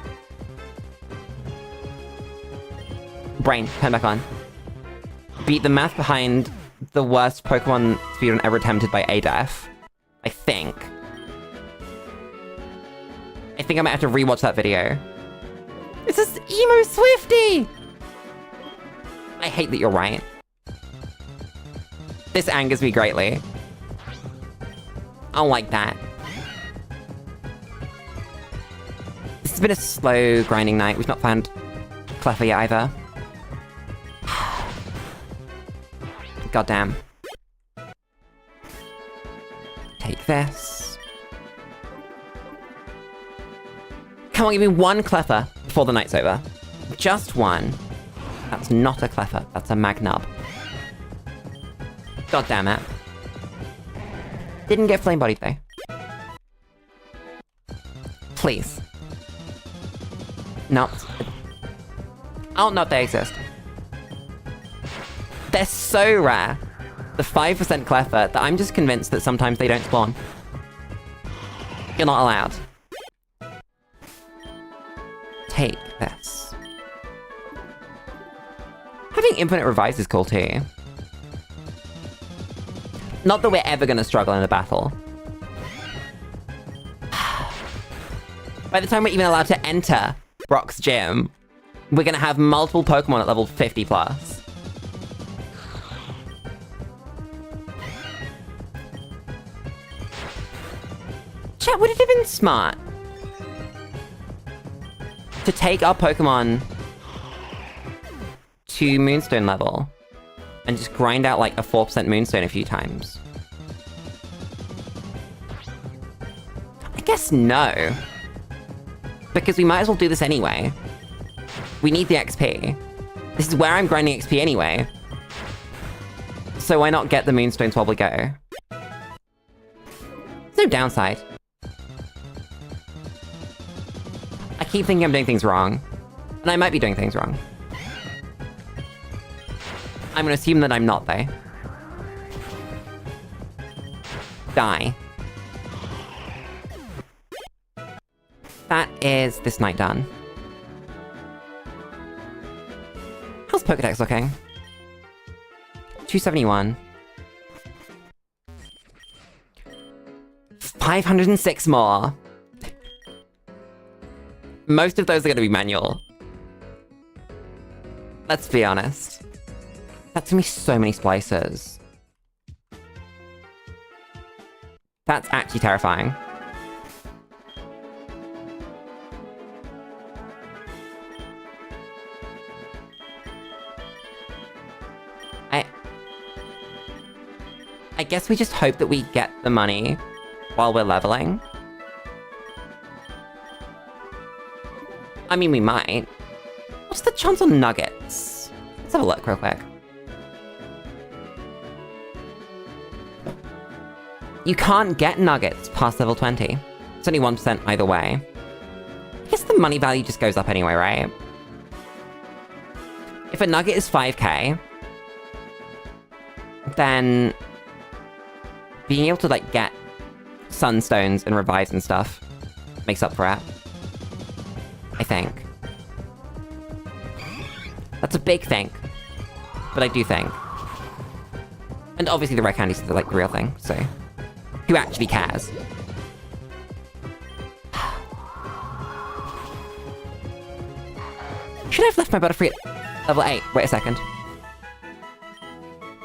brain. Turn back on. Beat the math behind the worst Pokemon speedrun ever attempted by ADEF. I think I might have to rewatch that video. It's this emo Swifty! I hate that you're right. This angers me greatly. I don't like that. This has been a slow grinding night. We've not found Cleffa yet either. Goddamn. Take this. Come on, give me one Cleffa before the night's over. Just one. That's not a Cleffa, that's a Magnub. God damn it. Didn't get flame bodied though. Please. No. I don't know if they exist. They're so rare. The 5% Cleffa that I'm just convinced that sometimes they don't spawn. You're not allowed. Take this. Having infinite revives is cool too. Not that we're ever gonna struggle in a battle. By the time we're even allowed to enter Brock's gym, we're gonna have multiple Pokemon at level 50 plus. Chat, would it have been smart to take our Pokemon to Moonstone level and just grind out like a 4% Moonstone a few times? I guess no. Because we might as well do this anyway. We need the XP. This is where I'm grinding XP anyway. So why not get the Moonstones while we go? There's no downside. I keep thinking I'm doing things wrong. And I might be doing things wrong. I'm gonna assume that I'm not, though. Die. That is this night done. How's Pokedex looking? 271. 506 more. Most of those are gonna be manual. Let's be honest. That's gonna be so many splices. That's actually terrifying. I guess we just hope that we get the money while we're leveling. I mean, we might. What's the chance on nuggets? Let's have a look real quick. You can't get nuggets past level 20. It's only 1% either way. I guess the money value just goes up anyway, right? If a nugget is 5k, then being able to, like, get sunstones and revives and stuff makes up for it. I think. That's a big thing. But I do think. And obviously the rare candies are, like, the real thing, so... Who actually cares? Should I have left my Butterfree at level 8? Wait a second.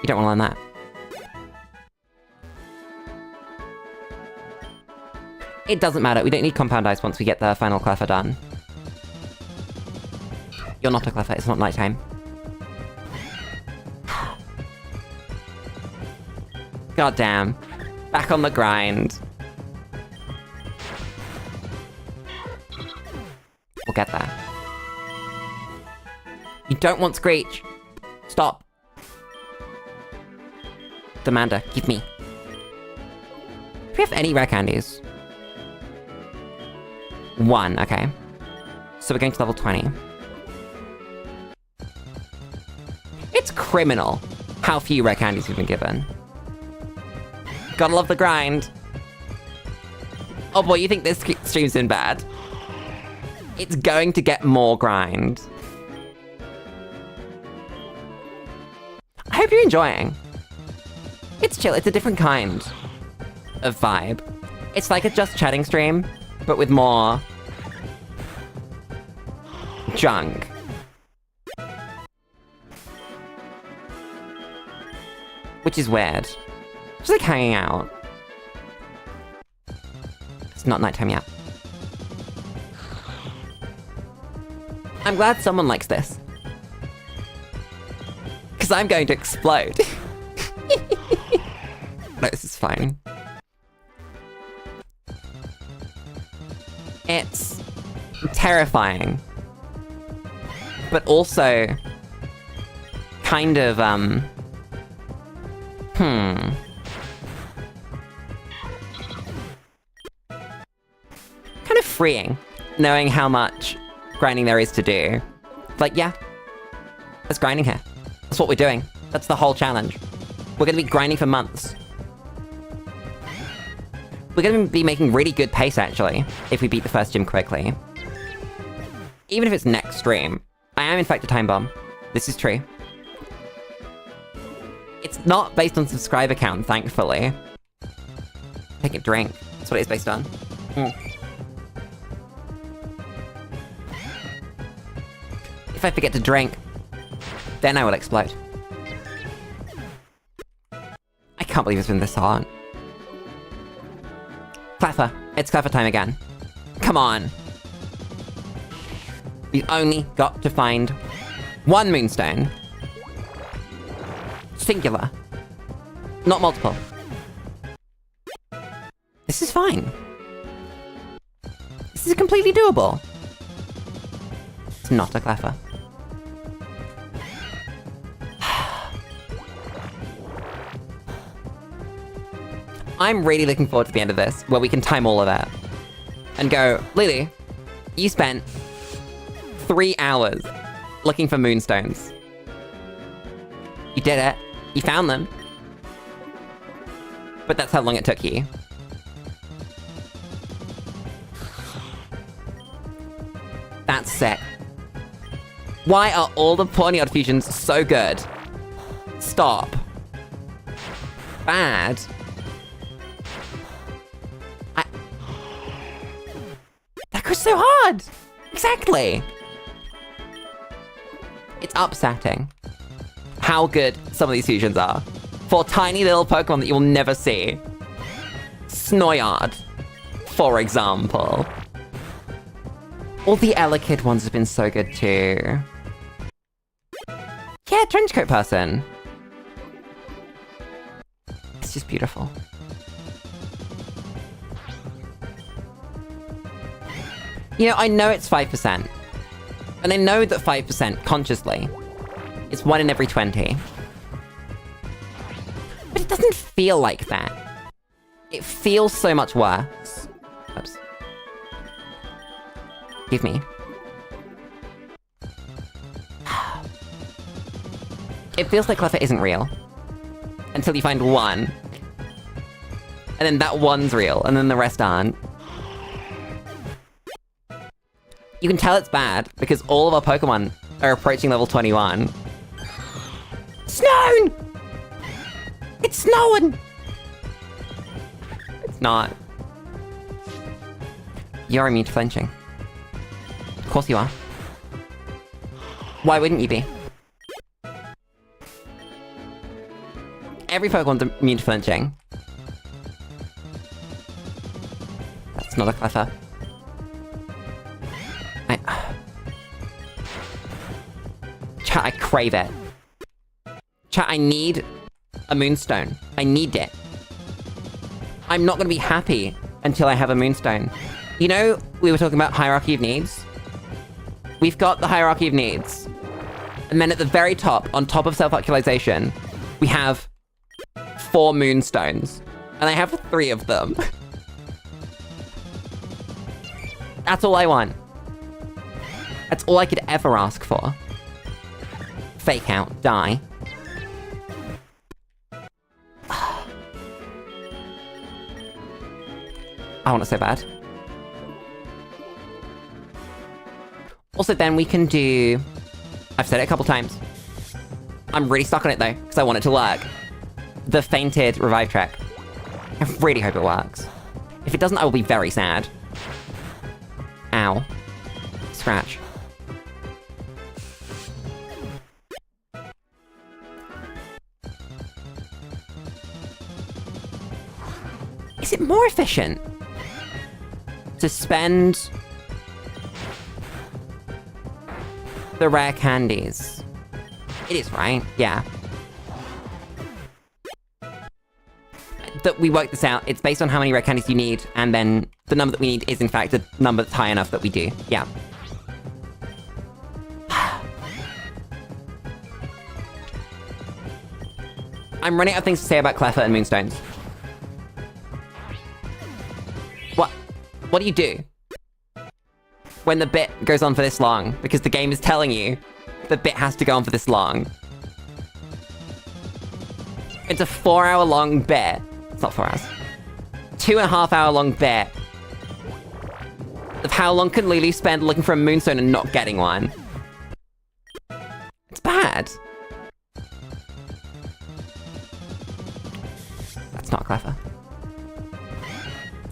You don't want to learn that. It doesn't matter, we don't need Compound Ice once we get the final Cleffa done. You're not a Cleffa, it's not nighttime. God damn. Back on the grind. We'll get there. You don't want Screech! Stop. Demander, give me. Do we have any rare candies? 1, okay. So we're going to level 20. It's criminal how few rare candies we've been given. Gotta love the grind. Oh boy, you think this stream's been bad? It's going to get more grind. I hope you're enjoying. It's chill, it's a different kind of vibe. It's like a just chatting stream, but with more junk. Which is weird. Just like hanging out. It's not nighttime yet. I'm glad someone likes this. Because I'm going to explode. No, this is fine. It's terrifying. But also kind of, kind of freeing, knowing how much grinding there is to do. Like, yeah, there's grinding here. That's what we're doing. That's the whole challenge. We're gonna be grinding for months. We're gonna be making really good pace, actually, if we beat the first gym quickly. Even if it's next stream. I am, in fact, a time bomb. This is true. It's not based on subscriber count, thankfully. Take a drink. That's what it is based on. If I forget to drink, then I will explode. I can't believe it's been this hard. Cleffa. It's Cleffa time again. Come on. We've only got to find one moonstone. Singular. Not multiple. This is fine. This is completely doable. It's not a Cleffa. I'm really looking forward to the end of this, where we can time all of that. And go, Lulu, you spent 3 hours looking for moonstones. You did it. You found them. But that's how long it took you. That's sick. Why are all the Pawniard fusions so good? Stop. Bad. That goes so hard! Exactly! It's upsetting how good some of these fusions are for tiny little Pokemon that you'll never see. Snoyard, for example. All the Elekid ones have been so good too. Yeah, trenchcoat person. It's just beautiful. You know, I know it's 5%. And I know that 5%, consciously, is 1 in every 20. But it doesn't feel like that. It feels so much worse. Oops. Give me. It feels like Cleffa isn't real. Until you find one. And then that one's real, and then the rest aren't. You can tell it's bad, because all of our Pokemon are approaching level 21. Snowing! It's snowing! It's not. You're immune to flinching. Of course you are. Why wouldn't you be? Every Pokemon's immune to flinching. That's not a Cleffa. Chat, I crave it. Chat, I need a Moonstone. I need it. I'm not gonna be happy until I have a Moonstone. You know, we were talking about hierarchy of needs? We've got the hierarchy of needs. And then at the very top, on top of self-actualization, we have 4 Moonstones. And I have 3 of them. That's all I want. That's all I could ever ask for. Fake out, die. I want it so bad. Also, then we can do... I've said it a couple times. I'm really stuck on it, though, because I want it to work. The fainted revive track. I really hope it works. If it doesn't, I will be very sad. Ow. Scratch. Is it more efficient to spend the rare candies? It is, right? Yeah. That we work this out, it's based on how many rare candies you need, and then the number that we need is in fact a number that's high enough that we do. Yeah. I'm running out of things to say about Cleffa and Moonstones. What do you do when the bit goes on for this long? Because the game is telling you the bit has to go on for this long. It's a 4-hour long bit. It's not 4 hours. 2.5 hour long bit of how long can Lulu spend looking for a Moonstone and not getting one. It's bad. That's not Cleffa.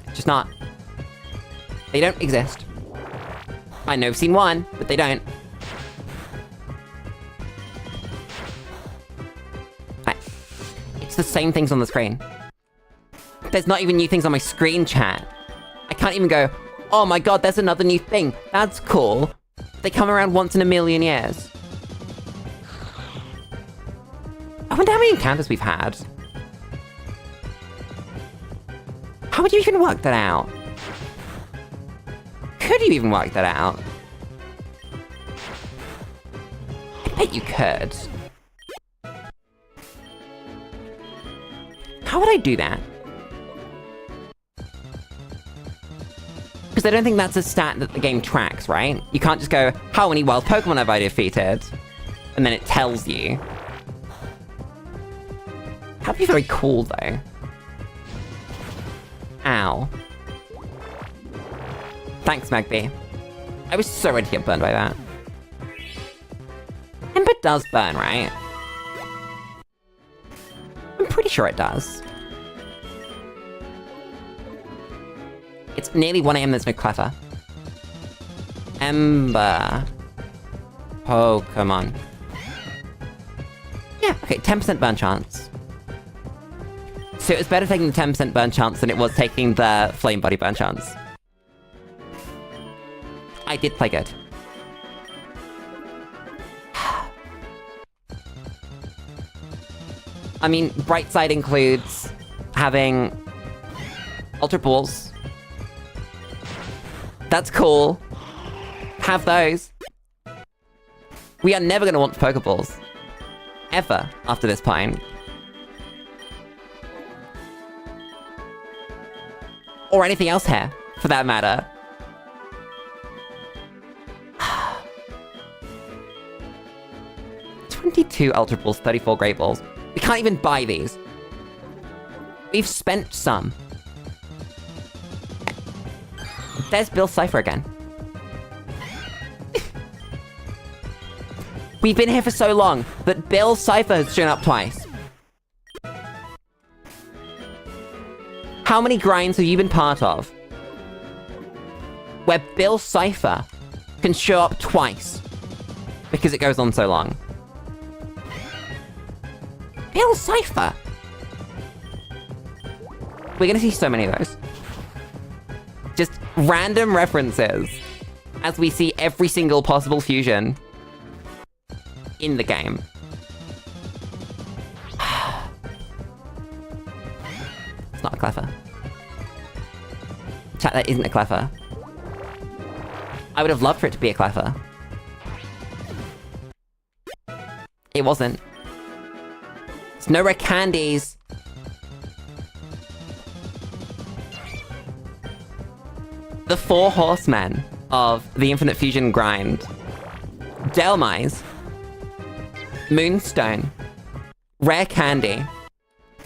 It's just not. They don't exist. I know I've seen one, but they don't. It's the same things on the screen. There's not even new things on my screen, chat. I can't even go, oh my god, there's another new thing. That's cool. They come around once in a million years. I wonder how many encounters we've had. How would you even work that out? Could you even work that out? I bet you could. How would I do that? Because I don't think that's a stat that the game tracks, right? You can't just go, how many wild Pokemon have I defeated? And then it tells you. That'd be very cool, though. Ow. Thanks, Magby. I was so ready to get burned by that. Ember does burn, right? I'm pretty sure it does. It's nearly 1 AM, there's no Cleffa. Ember. Pokemon. Yeah, okay, 10% burn chance. So it was better taking the 10% burn chance than it was taking the flame body burn chance. I did play good. I mean, bright side includes having Ultra Balls. That's cool. Have those. We are never going to want Pokeballs. Ever after this point. Or anything else here, for that matter. $22 Ultra Balls, 34 Great Balls. We can't even buy these. We've spent some. There's Bill Cipher again. We've been here for so long that Bill Cipher has shown up twice. How many grinds have you been part of where Bill Cipher can show up twice because it goes on so long? Bill Cipher! We're gonna see so many of those. Just random references as we see every single possible fusion in the game. It's not a clever. Chat, that isn't a clever. I would have loved for it to be a clever. It wasn't. There's no rare candies. The 4 horsemen of the Infinite Fusion grind. Delmise. Moonstone. Rare Candy.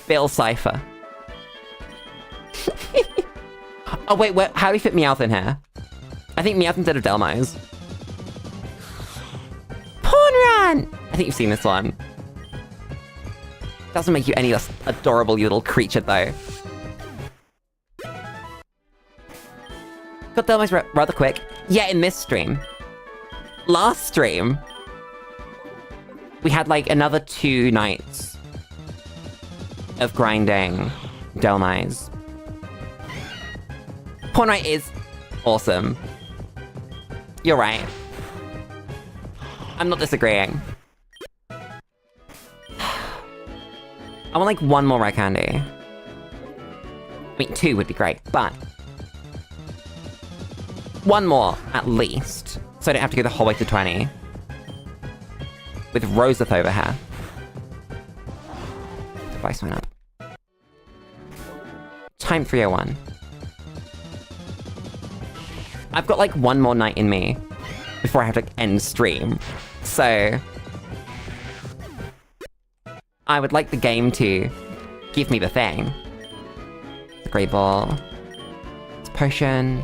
Bill Cipher. Oh wait, how do we fit Meowth in here? I think Meowth instead of Delmise. Pawn Run! I think you've seen this one. Doesn't make you any less adorable little creature though. Got Delmise rather quick. Yeah, in this stream. Last stream, we had like another 2 nights of grinding Delmise. Pawn Right is awesome. You're right. I'm not disagreeing. I want like 1 more rare candy. I mean, 2 would be great, but 1 more, at least. So I don't have to go the whole way to 20. With Roseth over here. Device went up. Time 301. I've got like 1 more night in me before I have to end stream. So I would like the game to give me the thing. The Great Ball. It's a potion.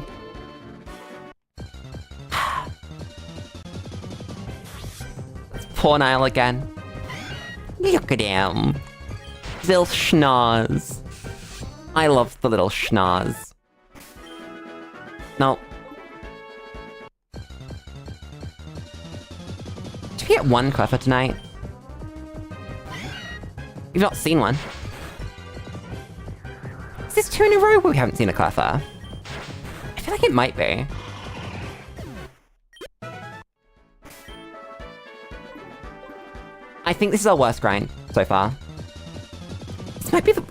It's Poor Nile again. Look at him. Little schnoz. I love the little schnoz. No. Did we get 1 clever tonight? We've not seen one. Is this 2 in a row where we haven't seen a clever? I feel like it might be. I think this is our worst grind so far. This might be the...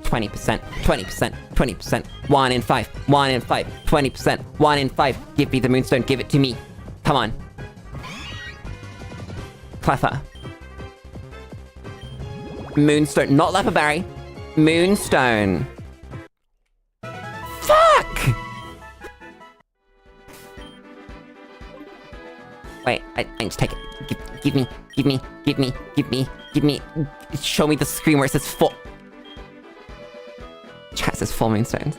20%, 20%, 20%, 1 in 5, 1 in 5, 20%, 1 in 5. Give me the Moonstone, give it to me. Come on. Cleffer. Moonstone, not Leopard Berry. Moonstone. Fuck! Wait, I need to take it. Give me. Show me the screen where it says 4. Chat says 4 Moonstones.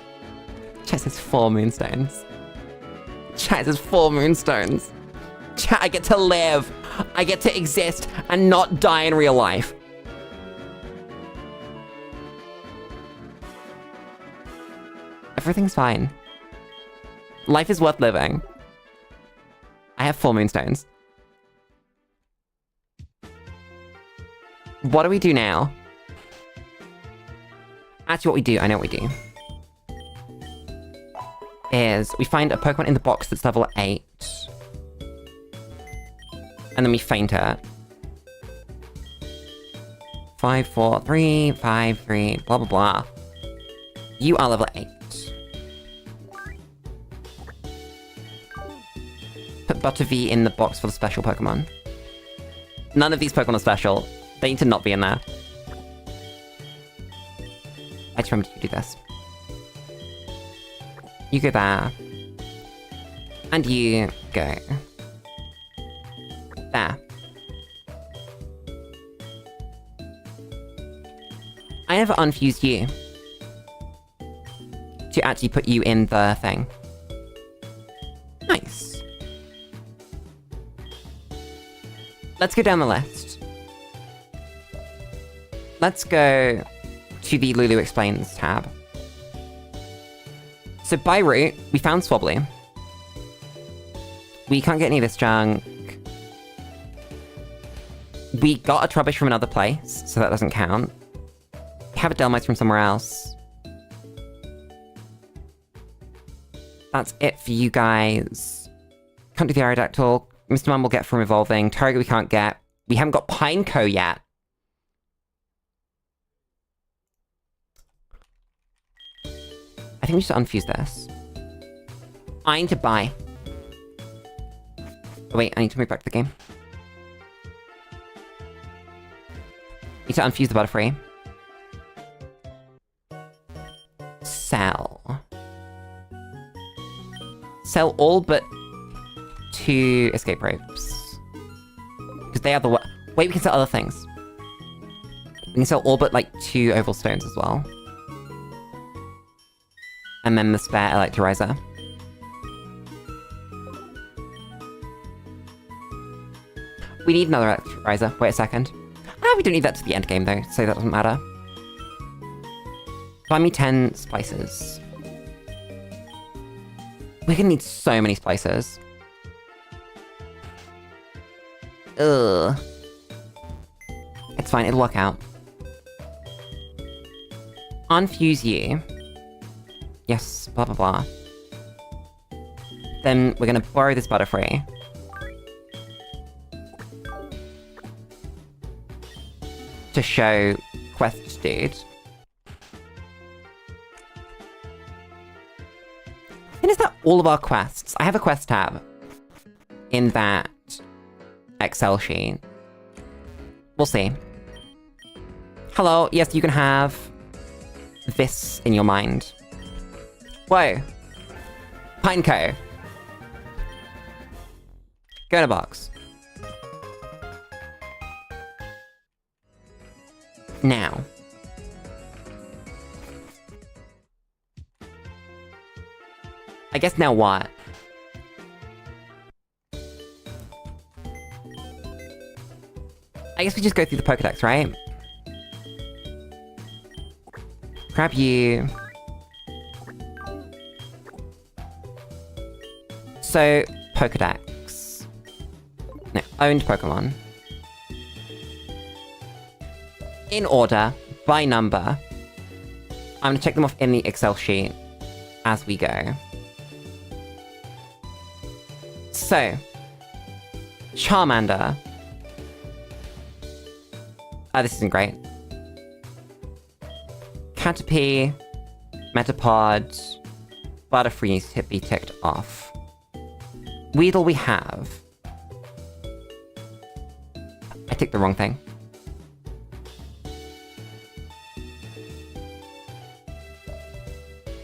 Chat says 4 Moonstones. Chat says 4 Moonstones. Chat, I get to live. I get to exist and not die in real life. Everything's fine. Life is worth living. I have 4 Moonstones. What do we do now? Actually, what we do, I know what we do. Is we find a Pokemon in the box that's level 8. And then we faint it. 5, 4, 3, 5, 3, blah, blah, blah. You are level 8. Put Butterfree in the box for the special Pokemon. None of these Pokemon are special. They need to not be in there. I just remembered to do this. You go there. And you go there. I never unfused you to actually put you in the thing. Nice. Let's go down the list. Let's go to the Lulu Explains tab. So by route, we found Swobbly. We can't get any of this junk. We got a Trubbish from another place, so that doesn't count. We have a Delmice from somewhere else. That's it for you guys. Can't do the Aerodactyl. Mr. Mum will get from evolving. Target we can't get. We haven't got Pineco yet. I think we should unfuse this. I need to buy. Oh, wait, I need to move back to the game. Need to unfuse the Butterfree. Sell. Sell all but 2 escape ropes. Because they are the... Wait, we can sell other things. We can sell all but, like, 2 oval stones as well. And then the spare Electrolyzer. We need another Electrolyzer. Wait a second. Ah, we don't need that to the end game though, so that doesn't matter. Buy me 10 spices. We're gonna need so many spices. Ugh. It's fine, it'll work out. Unfuse you. Yes, blah blah blah. Then we're gonna borrow this Butterfree. To show quest dude. And is that all of our quests? I have a quest tab in that Excel sheet. We'll see. Hello, yes, you can have this in your mind. Whoa. Pineco. Go in a box. Now. I guess now what? I guess we just go through the Pokedex, right? Grab you. So, Pokedex. No, owned Pokemon. In order, by number. I'm gonna check them off in the Excel sheet as we go. So, Charmander. Oh, this isn't great. Caterpie, Metapod, Butterfree needs to be ticked off. Weedle we have. I ticked the wrong thing.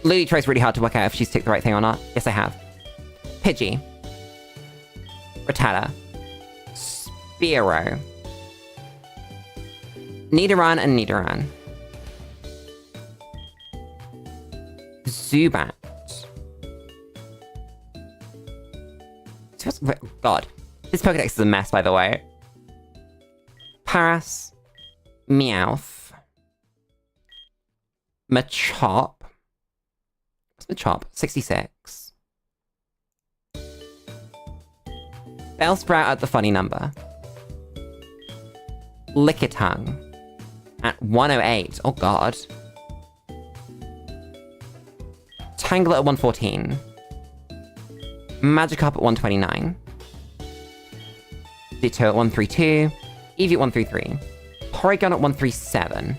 Lulu tries really hard to work out if she's ticked the right thing or not. Yes, I have. Pidgey. Rattata. Spearow. Nidoran and Nidoran. Zubat. God. This Pokedex is a mess, by the way. Paras. Meowth. Machop. What's Machop? 66. Bellsprout at the funny number. Lickitung at 108. Oh god. Tangler at 114. Magikarp at 129. Ditto at 132. Eevee at 133. Porygon at 137.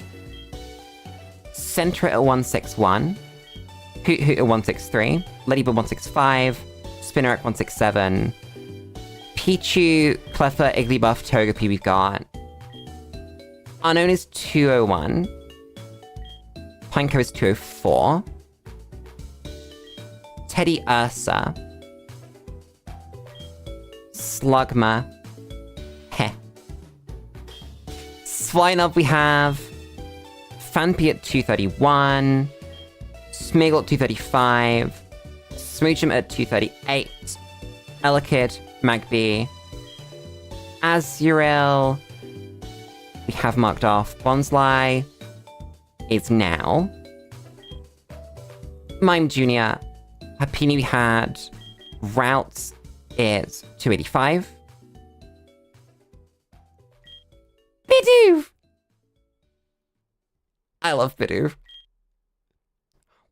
Sentret at 161. Hoot Hoot at 163. Ladybug 165. Spinarak 167. Pichu, Cleffa, Igglybuff, Togepi we've got. Unknown is 201. Pineco is 204. Teddy Ursa. Slugma. Heh. Swinub we have Phanpy at 231. Smeagol at 235. Smoochum at 238. Elekid, Magby. Azurill. We have marked off. Bonsly is now. Mime Jr. Happiny we had. Routes is 285. Bidoof! I love Bidoof.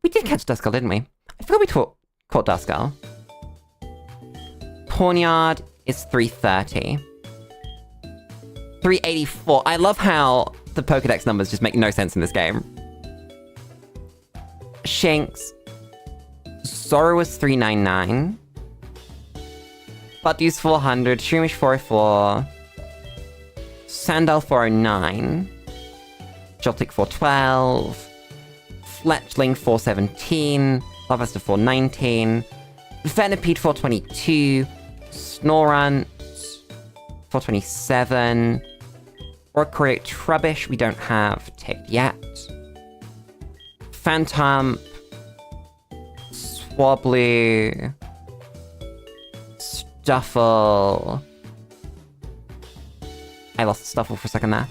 We did catch Duskull, didn't we? I forgot we caught Duskull. Pawniard is 330. 384. I love how the Pokedex numbers just make no sense in this game. Shanks. Zoro was 399. Buttoo's 400. Shroomish 404. Sandal 409. Joltik 412. Fletchling 417. Larvesta 419. Venipede 422. Snorunt 427. Oricoriate Trubbish we don't have ticked yet. Phantom. Swablu. Stuffle. I lost Stuffle for a second there.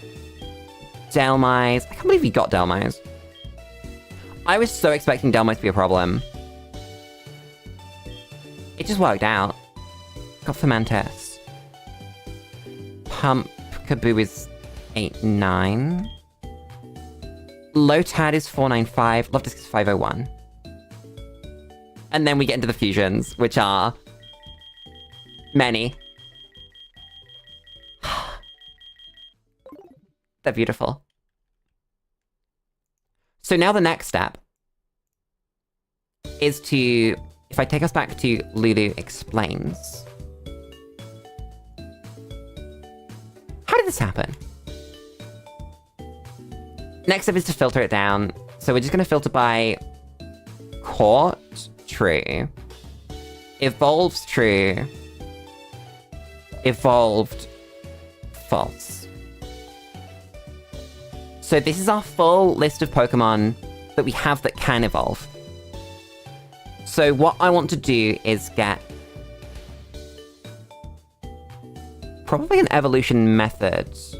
Delmise. I can't believe we got Delmise. I was so expecting Delmise to be a problem. It just worked out. Got Fermentus. Pumpkaboo is 89. Lotad is 495. Loftus is 501. And then we get into the fusions, which are many. They're beautiful. So now the next step is to, if I take us back to Lulu Explains. How did this happen? Next step is to filter it down. So we're just going to filter by caught, true. Evolves, true. Evolved, false. So this is our full list of Pokemon that we have that can evolve. So what I want to do is get probably an evolution methods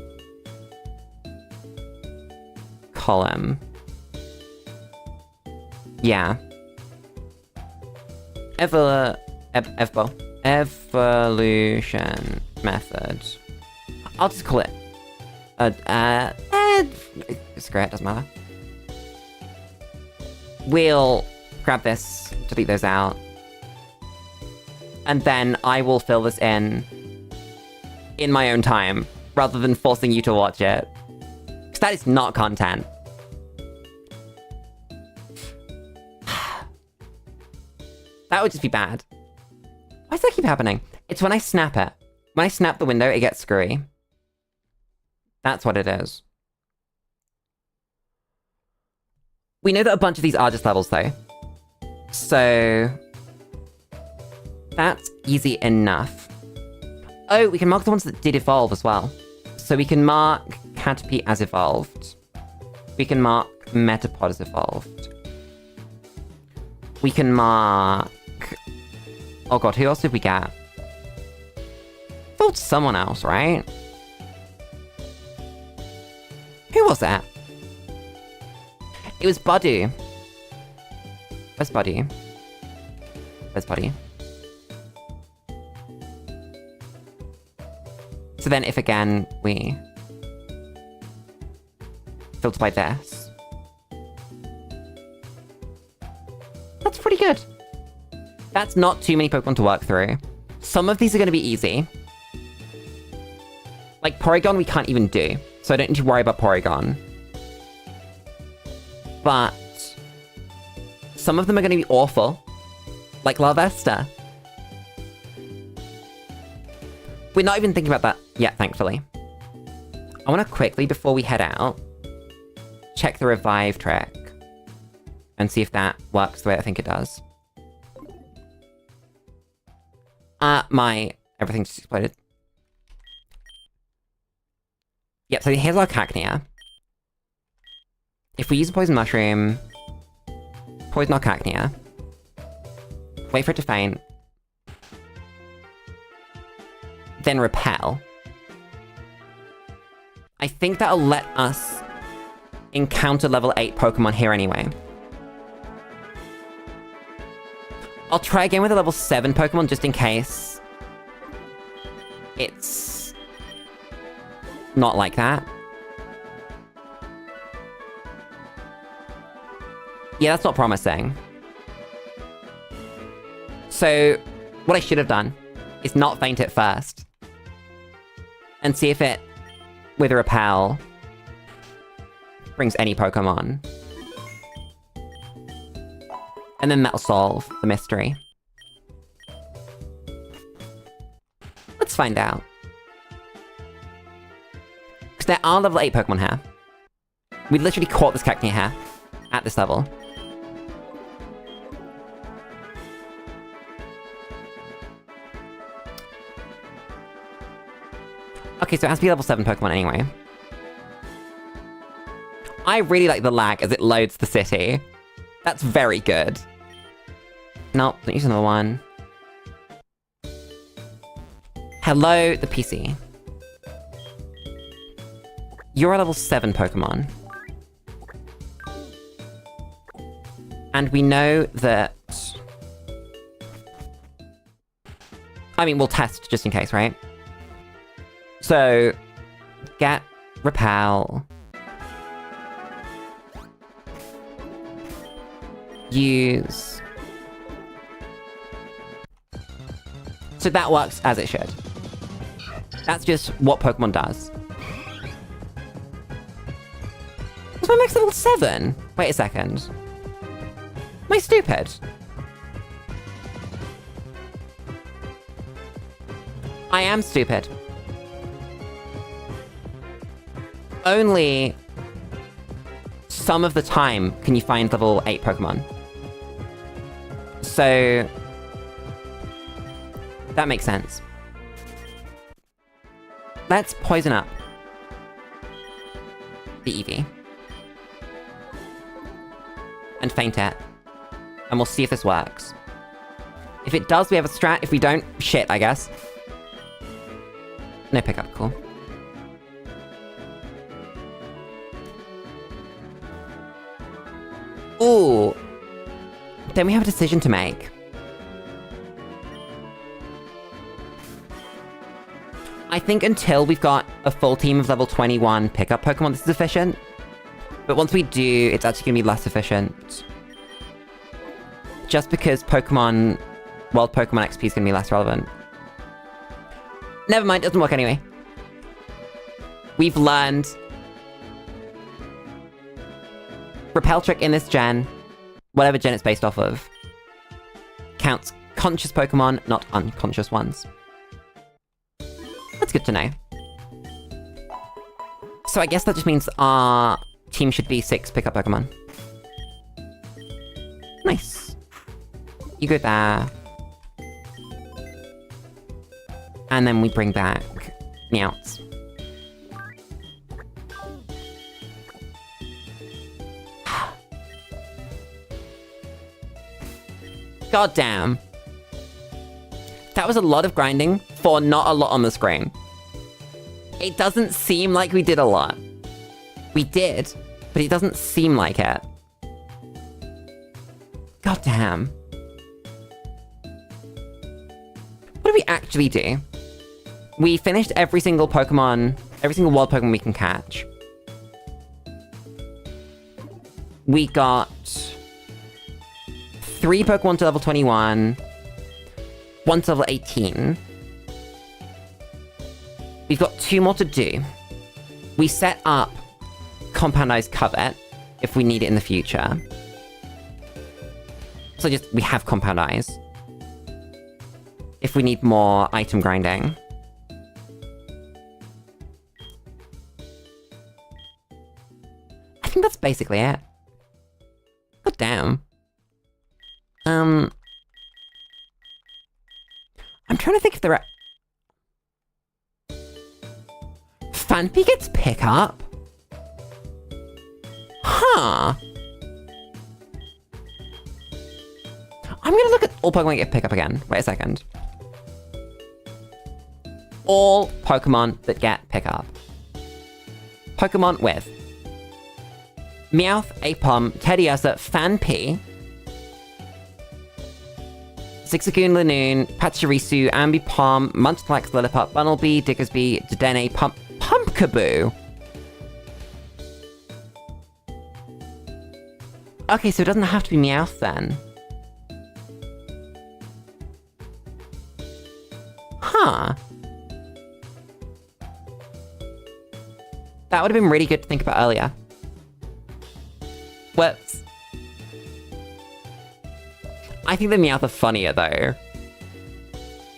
column. Yeah. Evolution methods. I'll just call it it's great, doesn't matter. We'll grab this, delete those out. And then I will fill this in my own time, rather than forcing you to watch it. Because that is not content. That would just be bad. Why does that keep happening? It's when I snap it. When I snap the window, it gets screwy. That's what it is. We know that a bunch of these are just levels, though. So that's easy enough. Oh, we can mark the ones that did evolve as well. So we can mark Caterpie as evolved. We can mark Metapod as evolved. We can mark... Oh god, who else did we get? Evolved someone else, right? Who was that? It was Buddy. Where's Buddy? Where's Buddy? So then if again we filter by this. That's pretty good. That's not too many Pokemon to work through. Some of these are going to be easy. Like, Porygon we can't even do, so I don't need to worry about Porygon. But some of them are going to be awful. Like Larvesta. We're not even thinking about that yet, thankfully. I want to quickly, before we head out, check the revive trick. And see if that works the way I think it does. Everything just exploded. Yep, so here's our Cacnea. If we use a Poison Mushroom, poison our Cacnea, wait for it to faint, then Repel, I think that'll let us encounter level 8 Pokemon here anyway. I'll try again with a level 7 Pokemon just in case it's not like that. Yeah, that's not promising. So, what I should have done is not faint it first. And see if it, with a Repel, brings any Pokemon. And then that'll solve the mystery. Let's find out. Because there are level 8 Pokemon here. We literally caught this Cacnea here. At this level. Okay, so it has to be level 7 Pokemon anyway. I really like the lag as it loads the city. That's very good. Nope, don't use another one. Hello, the PC. You're a level 7 Pokemon. And we know that... I mean, we'll test just in case, right? So, get Repel. Use... So that works as it should. That's just what Pokemon does. Was my max level 7? Wait a second. Am I stupid? I am stupid. Only some of the time can you find level 8 Pokemon. So... that makes sense. Let's poison up the Eevee. And faint it. And we'll see if this works. If it does, we have a strat. If we don't, shit, I guess. No pickup, cool. Ooh. Then we have a decision to make. I think until we've got a full team of level 21 pickup Pokemon, this is efficient. But once we do, it's actually going to be less efficient. Just because Pokemon... World Pokemon XP is going to be less relevant. Never mind, it doesn't work anyway. We've learned... Repel Trick in this gen, whatever gen it's based off of, counts conscious Pokemon, not unconscious ones. That's good to know. So I guess that just means our team should be 6 pickup Pokemon. Nice. You go there. And then we bring back Meowth. God damn. That was a lot of grinding for not a lot on the screen. It doesn't seem like we did a lot. We did, but it doesn't seem like it. God damn. What did we actually do? We finished every single Pokemon, every single wild Pokemon we can catch. We got 3 Pokemon to level 21. 1 to level 18. We've got 2 more to do. We set up Compound Eyes Covet if we need it in the future. So we have Compound Eyes. If we need more item grinding. I think that's basically it. God damn. I'm trying to think if there are... Phanpy gets pickup? Huh. I'm gonna look at all Pokemon get pickup again. Wait a second. All Pokemon that get pickup. Pokemon with Meowth, Apom, Teddiursa, Phanpy, Zigzagoon, Lanoon, Pachirisu, Ambipom, Munchlax, Lillipup, Bunnelby, Diggersby, Dedenne, Pumpkaboo. Okay, so it doesn't have to be Meowth then. Huh. That would have been really good to think about earlier. Whoops. I think the Meowth are funnier, though.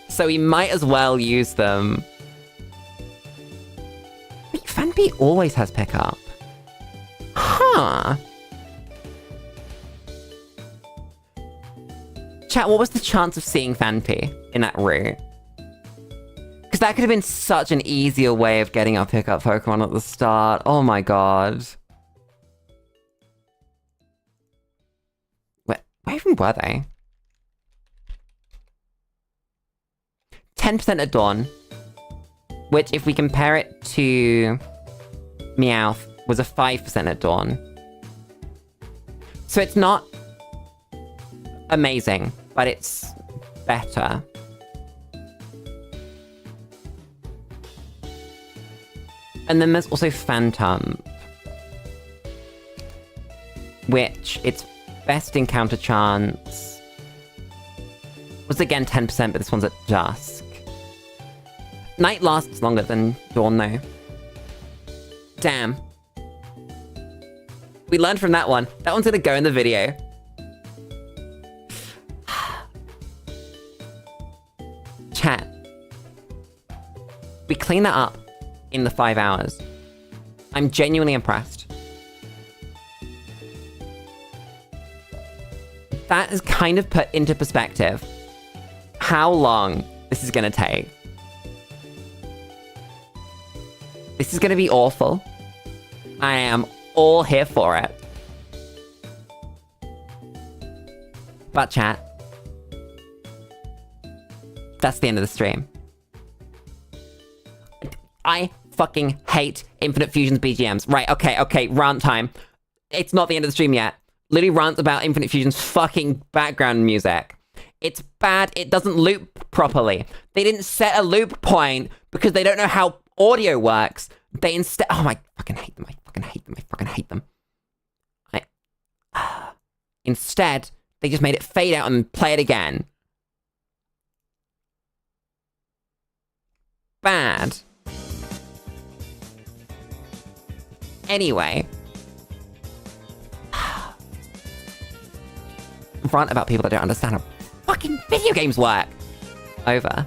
So we might as well use them. Wait, Phanpy always has pickup. Huh. Chat, what was the chance of seeing Phanpy in that route? Because that could have been such an easier way of getting our pickup Pokemon at the start. Oh my god. Where even were they? 10% at Dawn. Which, if we compare it to Meowth, was a 5% at Dawn. So it's not amazing, but it's better. And then there's also Phantom, which its best encounter chance was again 10%, but this one's at dusk. Night lasts longer than dawn, though. Damn. We learned from that one. That one's gonna go in the video. Chat. We clean that up in the 5 hours. I'm genuinely impressed. That has kind of put into perspective how long this is gonna take. This is gonna be awful. I am all here for it. But chat, that's the end of the stream. I fucking hate Infinite Fusion's BGMs. Right, okay, rant time. It's not the end of the stream yet. Literally rants about Infinite Fusion's fucking background music. It's bad, it doesn't loop properly. They didn't set a loop point because they don't know how audio works. They instead... Oh, I fucking hate them. Instead, they just made it fade out and play it again. Bad. Anyway. Rant about people that don't understand how fucking video games work. Over.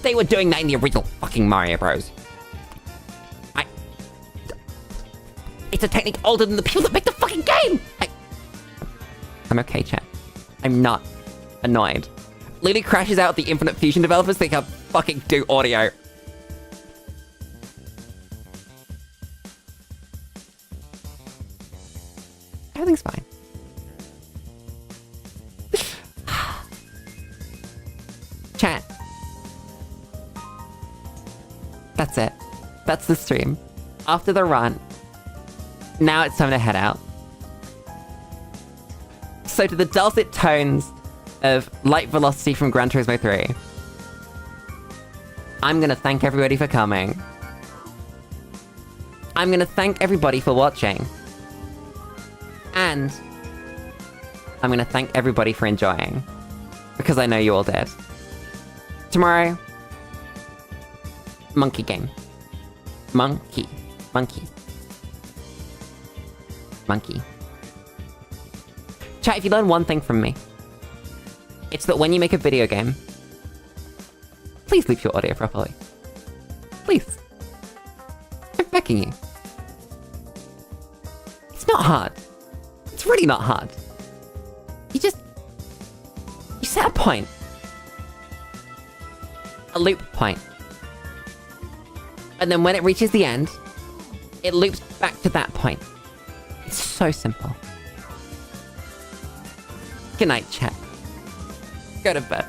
They were doing that in the original fucking Mario Bros. It's a technique older than the people that make the fucking game! I'm okay, chat. I'm not annoyed. Literally crashes out the Infinite Fusion developers think I fucking do audio. Everything's fine. Chat. That's it. That's the stream. After the run, now it's time to head out. So to the dulcet tones of Light Velocity from Gran Turismo 3, I'm gonna thank everybody for coming. I'm gonna thank everybody for watching. And I'm gonna thank everybody for enjoying. Because I know you all did. Tomorrow... Monkey game. Monkey. Chat, if you learn one thing from me, it's that when you make a video game, please loop your audio properly. Please. I'm begging you. It's not hard. It's really not hard. You set a point. A loop point. And then when it reaches the end, it loops back to that point. It's so simple. Good night, chat. Go to bed.